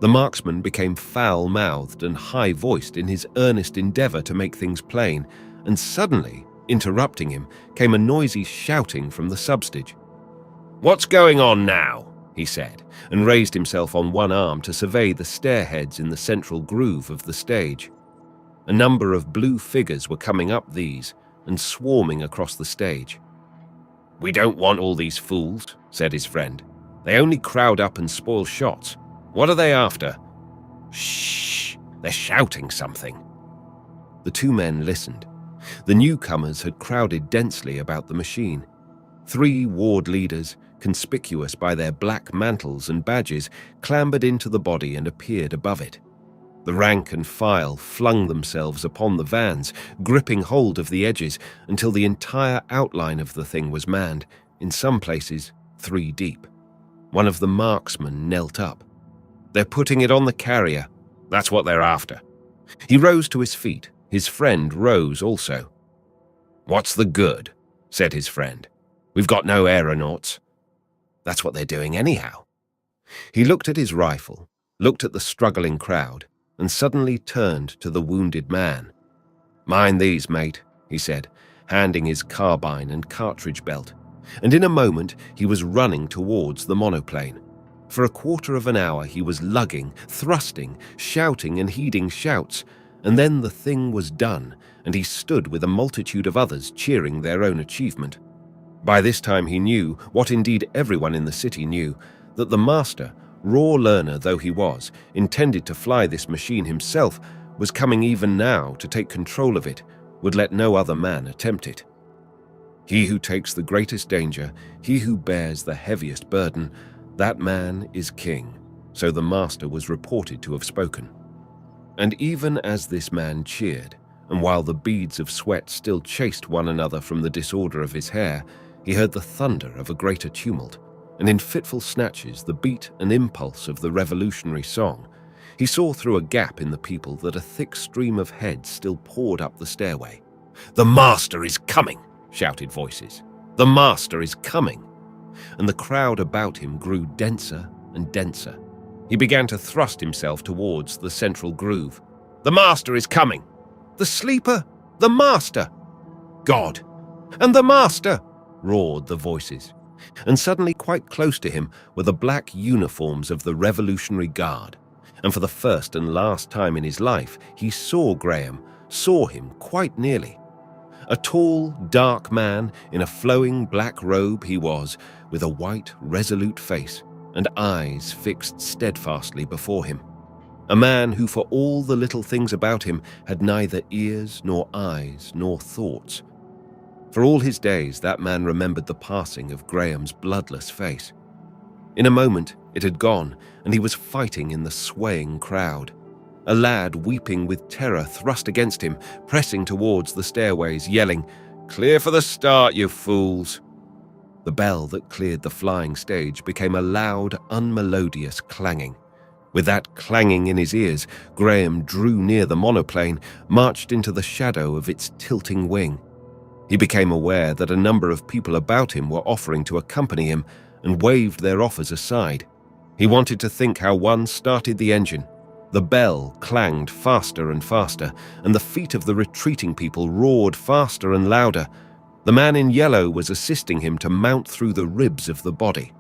A: The marksman became foul-mouthed and high-voiced in his earnest endeavor to make things plain, and suddenly, interrupting him, came a noisy shouting from the substage. "What's going on now?" he said, and raised himself on one arm to survey the stairheads in the central groove of the stage. A number of blue figures were coming up these and swarming across the stage. "We don't want all these fools," said his friend. "They only crowd up and spoil shots. What are they after?" "Shh, they're shouting something." The two men listened. The newcomers had crowded densely about the machine. 3 ward leaders, conspicuous by their black mantles and badges, clambered into the body and appeared above it. The rank and file flung themselves upon the vans, gripping hold of the edges until the entire outline of the thing was manned, in some places 3 deep. One of the marksmen knelt up. "They're putting it on the carrier. That's what they're after." He rose to his feet. His friend rose also. "What's the good?" said his friend. "We've got no aeronauts." "That's what they're doing anyhow." He looked at his rifle, looked at the struggling crowd, and suddenly turned to the wounded man. "Mind these, mate," he said, handing his carbine and cartridge belt, and in a moment he was running towards the monoplane. For a quarter of an hour he was lugging, thrusting, shouting and heeding shouts, and then the thing was done, and he stood with a multitude of others cheering their own achievement. By this time he knew, what indeed everyone in the city knew, that the master, raw learner though he was, intended to fly this machine himself, was coming even now to take control of it, would let no other man attempt it. He who takes the greatest danger, he who bears the heaviest burden, that man is king, so the master was reported to have spoken. And even as this man cheered, and while the beads of sweat still chased one another from the disorder of his hair, he heard the thunder of a greater tumult, and in fitful snatches the beat and impulse of the revolutionary song. He saw through a gap in the people that a thick stream of heads still poured up the stairway. "The master is coming!" shouted voices. "The master is coming!" And the crowd about him grew denser and denser. He began to thrust himself towards the central groove. "The master is coming! The sleeper! The master! God! And the master!" roared the voices. And suddenly quite close to him were the black uniforms of the Revolutionary Guard. And for the first and last time in his life, he saw Graham, saw him quite nearly. A tall, dark man in a flowing black robe he was, with a white, resolute face and eyes fixed steadfastly before him. A man who, for all the little things about him, had neither ears nor eyes nor thoughts. For all his days, that man remembered the passing of Graham's bloodless face. In a moment, it had gone, and he was fighting in the swaying crowd. A lad weeping with terror thrust against him, pressing towards the stairways, yelling, "Clear for the start, you fools!" The bell that cleared the flying stage became a loud, unmelodious clanging. With that clanging in his ears, Graham drew near the monoplane, marched into the shadow of its tilting wing. He became aware that a number of people about him were offering to accompany him and waved their offers aside. He wanted to think how one started the engine. The bell clanged faster and faster, and the feet of the retreating people roared faster and louder. The man in yellow was assisting him to mount through the ribs of the body.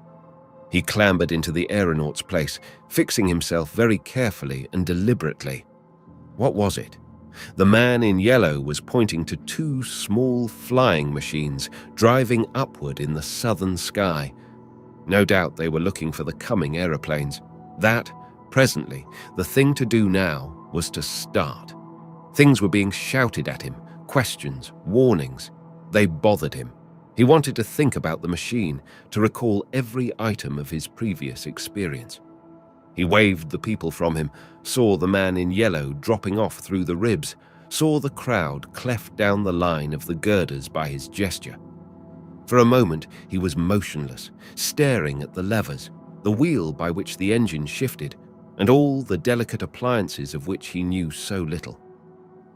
A: He clambered into the aeronaut's place, fixing himself very carefully and deliberately. What was it? The man in yellow was pointing to 2 small flying machines driving upward in the southern sky. No doubt they were looking for the coming aeroplanes. That, presently, the thing to do now was to start. Things were being shouted at him, questions, warnings. They bothered him. He wanted to think about the machine, to recall every item of his previous experience. He waved the people from him, saw the man in yellow dropping off through the ribs, saw the crowd cleft down the line of the girders by his gesture. For a moment he was motionless, staring at the levers, the wheel by which the engine shifted, and all the delicate appliances of which he knew so little.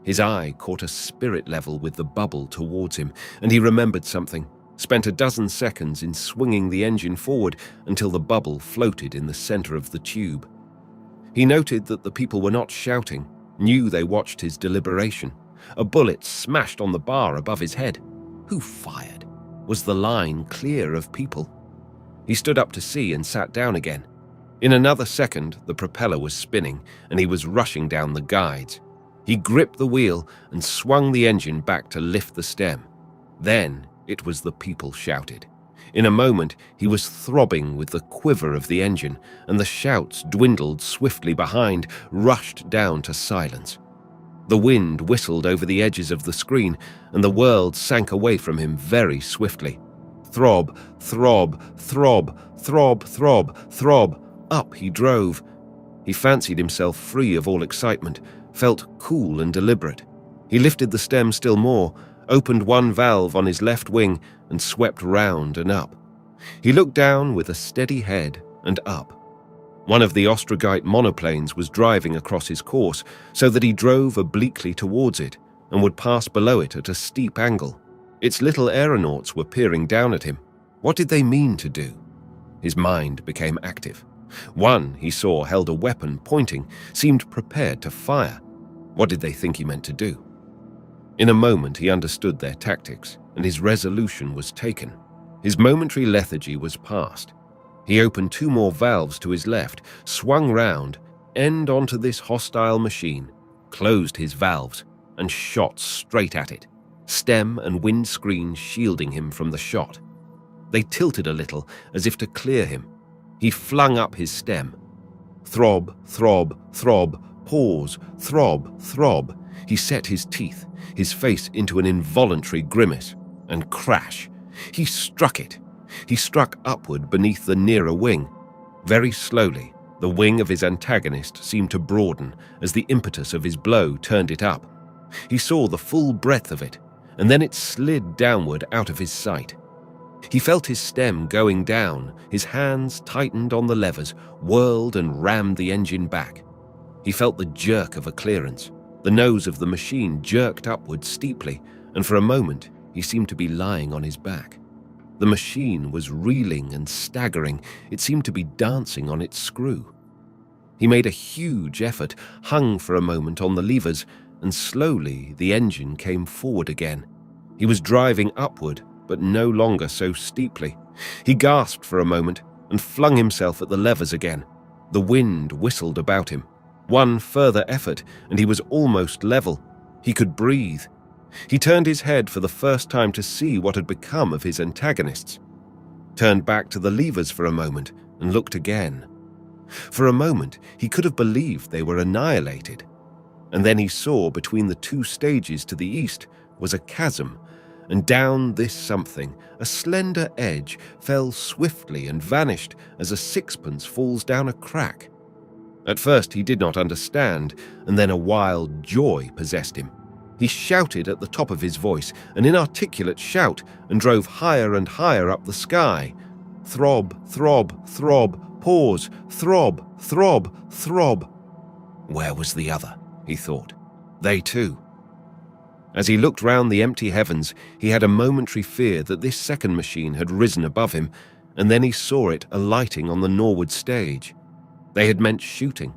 A: His eye caught a spirit level with the bubble towards him, and he remembered something, spent a dozen seconds in swinging the engine forward until the bubble floated in the center of the tube. He noted that the people were not shouting, knew they watched his deliberation. A bullet smashed on the bar above his head. Who fired? Was the line clear of people? He stood up to see and sat down again. In another second, the propeller was spinning, and he was rushing down the guides. He gripped the wheel and swung the engine back to lift the stem. Then it was the people shouted. In a moment, he was throbbing with the quiver of the engine, and the shouts dwindled swiftly behind, rushed down to silence. The wind whistled over the edges of the screen, and the world sank away from him very swiftly. Throb, throb, throb, throb, throb, throb. Up he drove. He fancied himself free of all excitement, felt cool and deliberate. He lifted the stem still more, opened one valve on his left wing, and swept round and up. He looked down with a steady head and up. One of the Ostrogite monoplanes was driving across his course, so that he drove obliquely towards it and would pass below it at a steep angle. Its little aeronauts were peering down at him. What did they mean to do? His mind became active. One, he saw, held a weapon pointing, seemed prepared to fire. What did they think he meant to do? In a moment he understood their tactics, and his resolution was taken. His momentary lethargy was past. He opened two more valves to his left, swung round, end onto this hostile machine, closed his valves, and shot straight at it, stem and windscreen shielding him from the shot. They tilted a little, as if to clear him. He flung up his stem. Throb, throb, throb, pause, throb, throb. He set his teeth, his face into an involuntary grimace, and crash. He struck it. He struck upward beneath the nearer wing. Very slowly, the wing of his antagonist seemed to broaden as the impetus of his blow turned it up. He saw the full breadth of it, and then it slid downward out of his sight. He felt his stem going down, his hands tightened on the levers, whirled and rammed the engine back. He felt the jerk of a clearance. The nose of the machine jerked upward steeply, and for a moment he seemed to be lying on his back. The machine was reeling and staggering. It seemed to be dancing on its screw. He made a huge effort, hung for a moment on the levers, and slowly the engine came forward again. He was driving upward, but no longer so steeply. He gasped for a moment and flung himself at the levers again. The wind whistled about him. One further effort, and he was almost level. He could breathe. He turned his head for the first time to see what had become of his antagonists. Turned back to the levers for a moment and looked again. For a moment, he could have believed they were annihilated. And then he saw between the two stages to the east was a chasm, and down this something, a slender edge fell swiftly and vanished as a sixpence falls down a crack. At first he did not understand, and then a wild joy possessed him. He shouted at the top of his voice, an inarticulate shout, and drove higher and higher up the sky. Throb, throb, throb, pause, throb, throb, throb. Where was the other? He thought. They too. As he looked round the empty heavens, he had a momentary fear that this second machine had risen above him, and then he saw it alighting on the Norwood stage. They had meant shooting.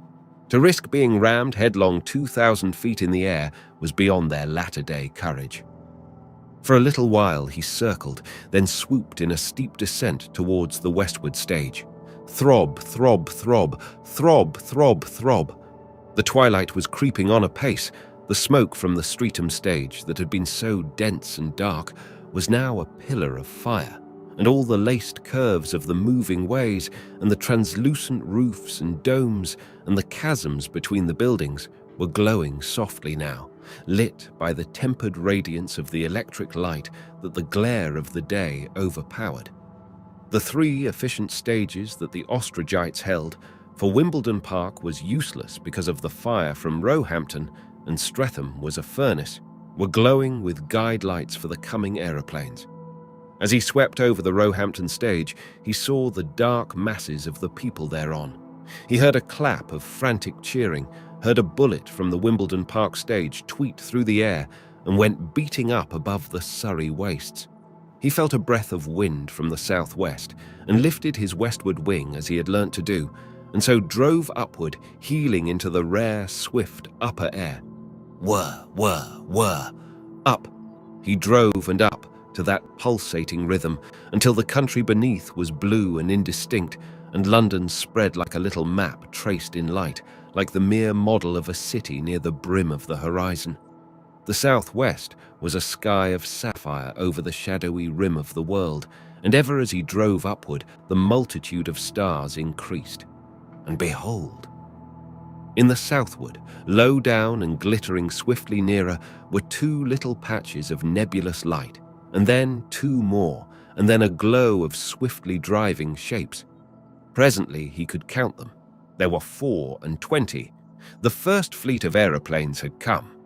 A: To risk being rammed headlong 2,000 feet in the air was beyond their latter-day courage. For a little while he circled, then swooped in a steep descent towards the westward stage. Throb, throb, throb, throb, throb, throb. The twilight was creeping on apace. The smoke from the Streatham stage that had been so dense and dark was now a pillar of fire, and all the laced curves of the moving ways, and the translucent roofs and domes, and the chasms between the buildings were glowing softly now, lit by the tempered radiance of the electric light that the glare of the day overpowered. The three efficient stages that the Ostrogites held, for Wimbledon Park was useless because of the fire from Roehampton, and Streatham was a furnace, were glowing with guide lights for the coming aeroplanes. As he swept over the Roehampton stage, he saw the dark masses of the people thereon. He heard a clap of frantic cheering, heard a bullet from the Wimbledon Park stage tweet through the air and went beating up above the Surrey wastes. He felt a breath of wind from the southwest and lifted his westward wing as he had learnt to do, and so drove upward, heeling into the rare, swift upper air. Whir, whir, whir. Up. He drove and up, to that pulsating rhythm until the country beneath was blue and indistinct, and London spread like a little map traced in light, like the mere model of a city near the brim of the horizon. The southwest was a sky of sapphire over the shadowy rim of the world, and ever as he drove upward, the multitude of stars increased. And behold! In the southward, low down and glittering swiftly nearer, were two little patches of nebulous light, and then two more, and then a glow of swiftly driving shapes. Presently he could count them. There were 24. The first fleet of aeroplanes had come.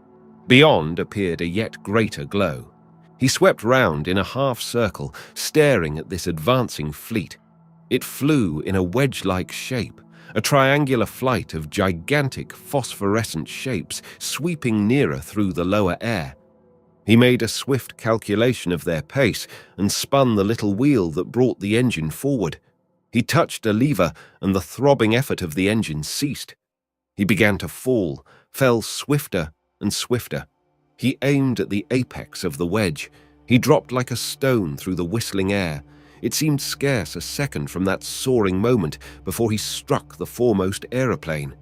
A: Beyond appeared a yet greater glow. He swept round in a half-circle, staring at this advancing fleet. It flew in a wedge-like shape, a triangular flight of gigantic phosphorescent shapes sweeping nearer through the lower air. He made a swift calculation of their pace and spun the little wheel that brought the engine forward. He touched a lever, and the throbbing effort of the engine ceased. He began to fall, fell swifter and swifter. He aimed at the apex of the wedge. He dropped like a stone through the whistling air. It seemed scarce a second from that soaring moment before he struck the foremost aeroplane.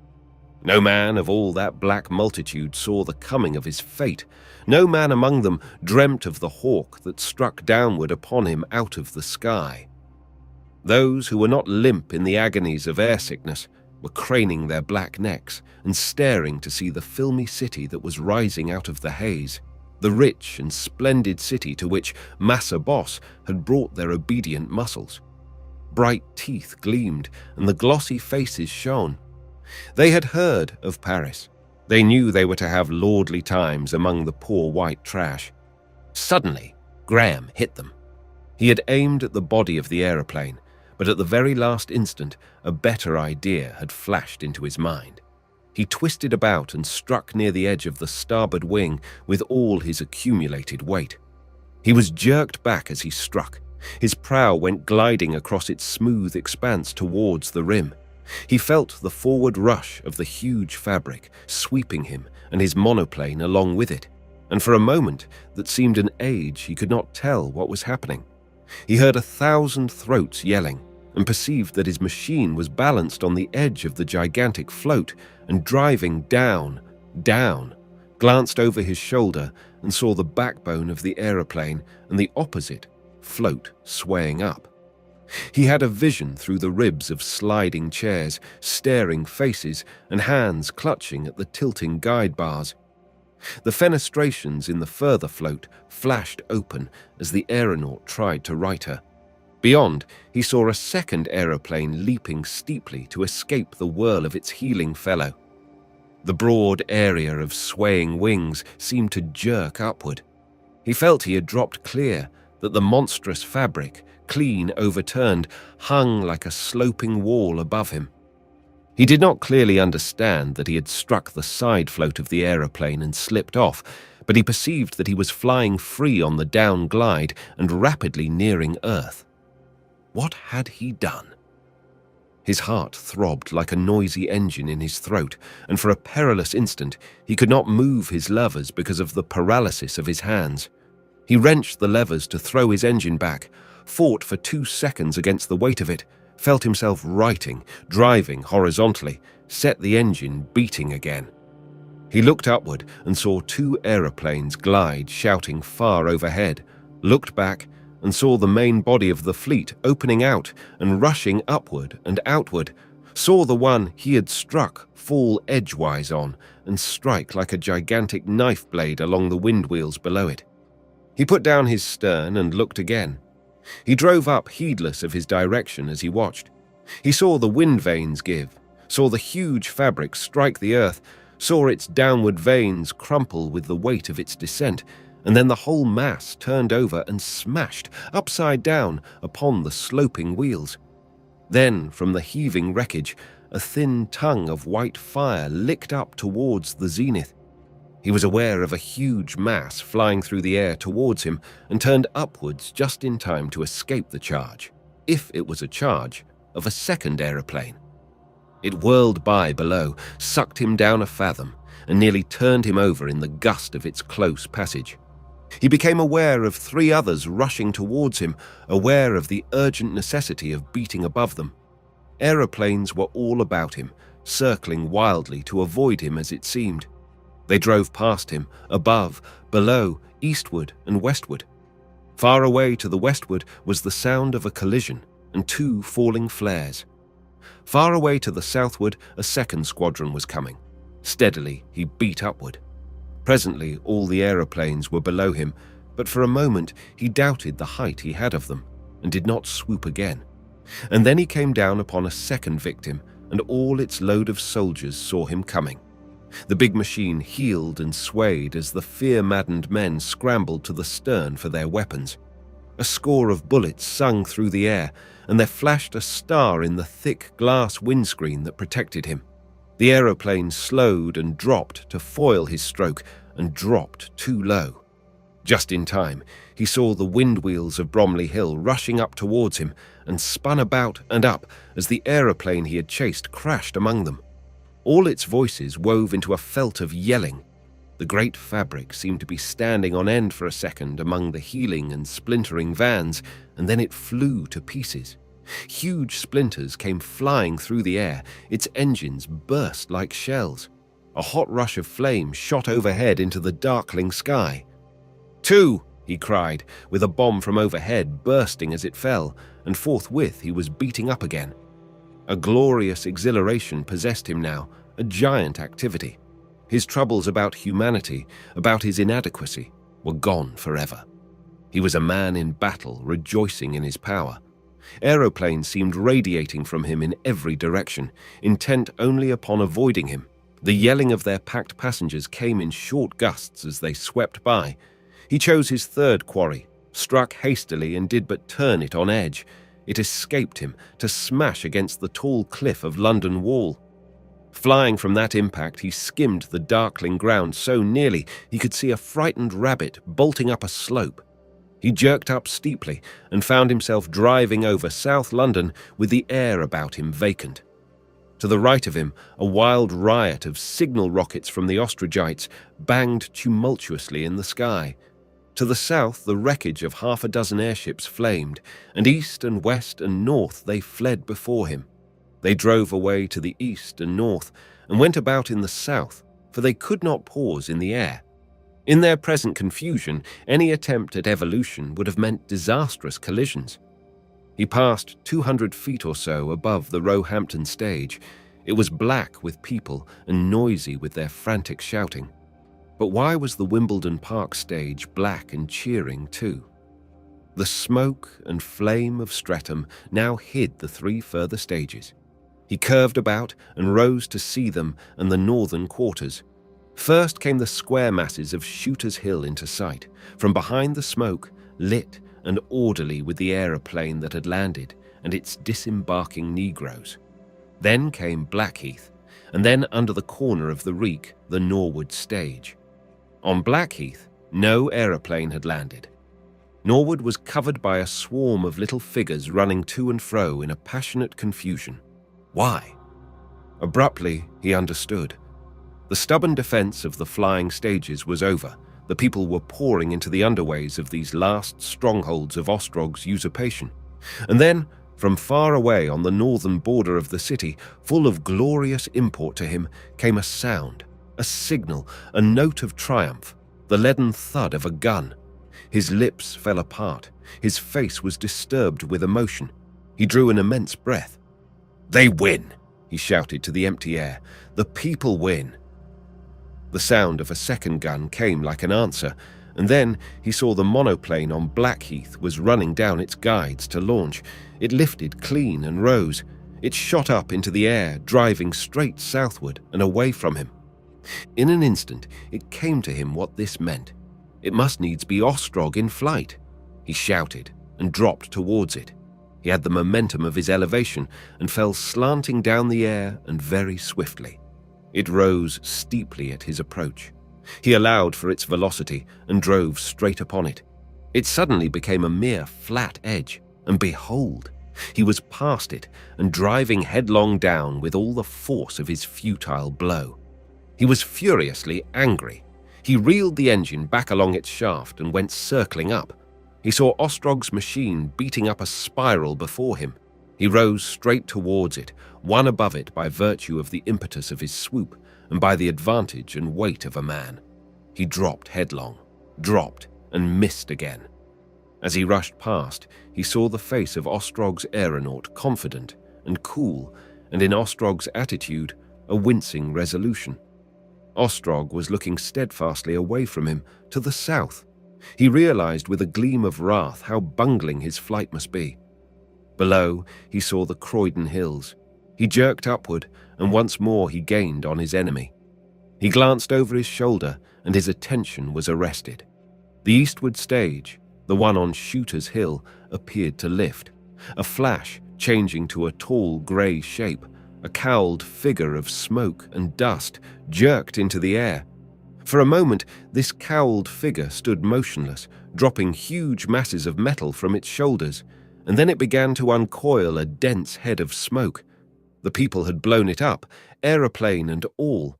A: No man of all that black multitude saw the coming of his fate. No man among them dreamt of the hawk that struck downward upon him out of the sky. Those who were not limp in the agonies of air sickness were craning their black necks and staring to see the filmy city that was rising out of the haze, the rich and splendid city to which Massa Boss had brought their obedient muscles. Bright teeth gleamed, and the glossy faces shone. They had heard of Paris. They knew they were to have lordly times among the poor white trash. Suddenly, Graham hit them. He had aimed at the body of the aeroplane, but at the very last instant, a better idea had flashed into his mind. He twisted about and struck near the edge of the starboard wing with all his accumulated weight. He was jerked back as he struck. His prow went gliding across its smooth expanse towards the rim. He felt the forward rush of the huge fabric sweeping him and his monoplane along with it, and for a moment that seemed an age he could not tell what was happening. He heard 1,000 throats yelling, and perceived that his machine was balanced on the edge of the gigantic float and driving down, glanced over his shoulder and saw the backbone of the aeroplane and the opposite float swaying up. He had a vision through the ribs of sliding chairs, staring faces, and hands clutching at the tilting guide bars. The fenestrations in the further float flashed open as the aeronaut tried to right her. Beyond, he saw a second aeroplane leaping steeply to escape the whirl of its heeling fellow. The broad area of swaying wings seemed to jerk upward. He felt he had dropped clear, that the monstrous fabric, clean overturned, hung like a sloping wall above him. He did not clearly understand that he had struck the side float of the aeroplane and slipped off, but he perceived that he was flying free on the down glide and rapidly nearing Earth. What had he done? His heart throbbed like a noisy engine in his throat, and for a perilous instant he could not move his levers because of the paralysis of his hands. He wrenched the levers to throw his engine back, fought for 2 seconds against the weight of it, felt himself righting, driving horizontally, set the engine beating again. He looked upward and saw 2 aeroplanes glide, shouting far overhead, looked back and saw the main body of the fleet opening out and rushing upward and outward, saw the one he had struck fall edgewise on and strike like a gigantic knife blade along the wind wheels below it. He put down his stern and looked again. He drove up heedless of his direction as he watched. He saw the wind vanes give, saw the huge fabric strike the earth, saw its downward vanes crumple with the weight of its descent, and then the whole mass turned over and smashed upside down upon the sloping wheels. Then, from the heaving wreckage, a thin tongue of white fire licked up towards the zenith. He was aware of a huge mass flying through the air towards him and turned upwards just in time to escape the charge, if it was a charge, of a second aeroplane. It whirled by below, sucked him down a fathom, and nearly turned him over in the gust of its close passage. He became aware of 3 others rushing towards him, aware of the urgent necessity of beating above them. Aeroplanes were all about him, circling wildly to avoid him as it seemed. They drove past him, above, below, eastward and westward. Far away to the westward was the sound of a collision and 2 falling flares. Far away to the southward, a second squadron was coming. Steadily, he beat upward. Presently, all the aeroplanes were below him, but for a moment he doubted the height he had of them and did not swoop again. And then he came down upon a second victim, and all its load of soldiers saw him coming. The big machine heeled and swayed as the fear-maddened men scrambled to the stern for their weapons. A score of bullets sung through the air, and there flashed a star in the thick glass windscreen that protected him. The aeroplane slowed and dropped to foil his stroke, and dropped too low. Just in time, he saw the wind wheels of Bromley Hill rushing up towards him and spun about and up as the aeroplane he had chased crashed among them. All its voices wove into a felt of yelling. The great fabric seemed to be standing on end for a second among the heeling and splintering vans, and then it flew to pieces. Huge splinters came flying through the air, its engines burst like shells. A hot rush of flame shot overhead into the darkling sky. "Two!" he cried, with a bomb from overhead bursting as it fell, and forthwith he was beating up again. A glorious exhilaration possessed him now, a giant activity. His troubles about humanity, about his inadequacy, were gone forever. He was a man in battle, rejoicing in his power. Aeroplanes seemed radiating from him in every direction, intent only upon avoiding him. The yelling of their packed passengers came in short gusts as they swept by. He chose his third quarry, struck hastily and did but turn it on edge. It escaped him to smash against the tall cliff of London Wall. Flying from that impact, he skimmed the darkling ground so nearly he could see a frightened rabbit bolting up a slope. He jerked up steeply and found himself driving over South London with the air about him vacant. To the right of him, a wild riot of signal rockets from the Ostrigites banged tumultuously in the sky. To the south, the wreckage of 6 airships flamed, and east and west and north they fled before him. They drove away to the east and north, and went about in the south, for they could not pause in the air. In their present confusion, any attempt at evolution would have meant disastrous collisions. He passed 200 feet or so above the Roehampton stage. It was black with people and noisy with their frantic shouting. But why was the Wimbledon Park stage black and cheering too? The smoke and flame of Streatham now hid the 3 further stages. He curved about and rose to see them and the northern quarters. First came the square masses of Shooter's Hill into sight, from behind the smoke, lit and orderly with the aeroplane that had landed and its disembarking Negroes. Then came Blackheath, and then under the corner of the reek, the Norwood stage. On Blackheath, no aeroplane had landed. Norwood was covered by a swarm of little figures running to and fro in a passionate confusion. Why? Abruptly, he understood. The stubborn defense of the flying stages was over. The people were pouring into the underways of these last strongholds of Ostrog's usurpation. And then, from far away on the northern border of the city, full of glorious import to him, came a sound, a signal, a note of triumph, the leaden thud of a gun. His lips fell apart. His face was disturbed with emotion. He drew an immense breath. "They win!" he shouted to the empty air. "The people win!" The sound of a second gun came like an answer, and then he saw the monoplane on Blackheath was running down its guides to launch. It lifted clean and rose. It shot up into the air, driving straight southward and away from him. In an instant, it came to him what this meant. It must needs be Ostrog in flight. He shouted and dropped towards it. He had the momentum of his elevation and fell slanting down the air and very swiftly. It rose steeply at his approach. He allowed for its velocity and drove straight upon it. It suddenly became a mere flat edge, and behold, he was past it and driving headlong down with all the force of his futile blow. He was furiously angry. He reeled the engine back along its shaft and went circling up. He saw Ostrog's machine beating up a spiral before him. He rose straight towards it, one above it by virtue of the impetus of his swoop and by the advantage and weight of a man. He dropped headlong, dropped, and missed again. As he rushed past, he saw the face of Ostrog's aeronaut, confident and cool, and in Ostrog's attitude, a wincing resolution. Ostrog was looking steadfastly away from him, to the south. He realized with a gleam of wrath how bungling his flight must be. Below, he saw the Croydon Hills. He jerked upward, and once more he gained on his enemy. He glanced over his shoulder, and his attention was arrested. The eastward stage, the one on Shooter's Hill, appeared to lift. A flash, changing to a tall grey shape, a cowled figure of smoke and dust, jerked into the air. For a moment, this cowled figure stood motionless, dropping huge masses of metal from its shoulders, and then it began to uncoil a dense head of smoke. The people had blown it up, aeroplane and all.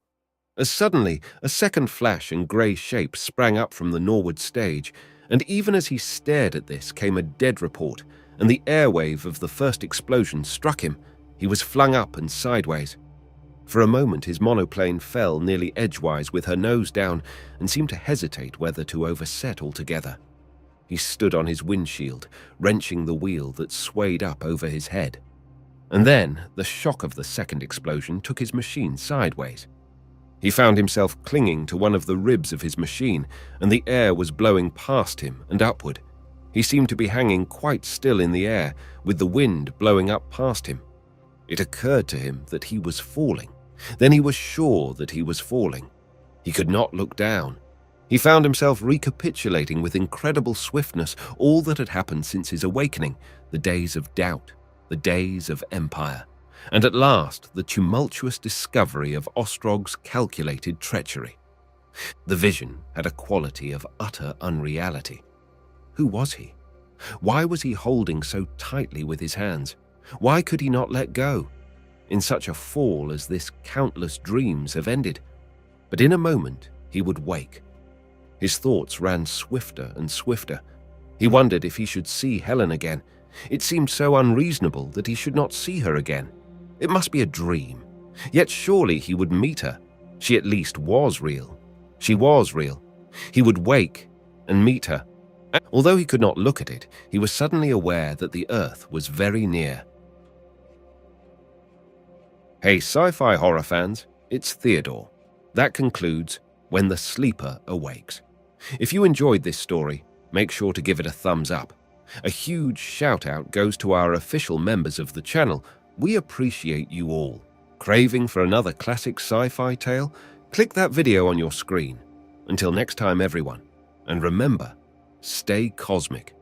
A: As suddenly, a second flash and grey shape sprang up from the norward stage, and even as he stared at this came a dead report, and the airwave of the first explosion struck him. He was flung up and sideways. For a moment his monoplane fell nearly edgewise with her nose down and seemed to hesitate whether to overset altogether. He stood on his windshield, wrenching the wheel that swayed up over his head. And then the shock of the second explosion took his machine sideways. He found himself clinging to one of the ribs of his machine, and the air was blowing past him and upward. He seemed to be hanging quite still in the air, with the wind blowing up past him. It occurred to him that he was falling. Then he was sure that he was falling. He could not look down. He found himself recapitulating with incredible swiftness all that had happened since his awakening, the days of doubt, the days of empire, and at last the tumultuous discovery of Ostrog's calculated treachery. The vision had a quality of utter unreality. Who was he? Why was he holding so tightly with his hands? Why could he not let go? In such a fall as this countless dreams have ended. But in a moment he would wake. His thoughts ran swifter and swifter. He wondered if he should see Helen again. It seemed so unreasonable that he should not see her again. It must be a dream. Yet surely he would meet her. She at least was real. She was real. He would wake and meet her. Although he could not look at it, he was suddenly aware that the Earth was very near. Hey sci-fi horror fans, it's Theodore. That concludes When the Sleeper Awakes. If you enjoyed this story, make sure to give it a thumbs up. A huge shout out goes to our official members of the channel. We appreciate you all. Craving for another classic sci-fi tale? Click that video on your screen. Until next time everyone, and remember, stay cosmic.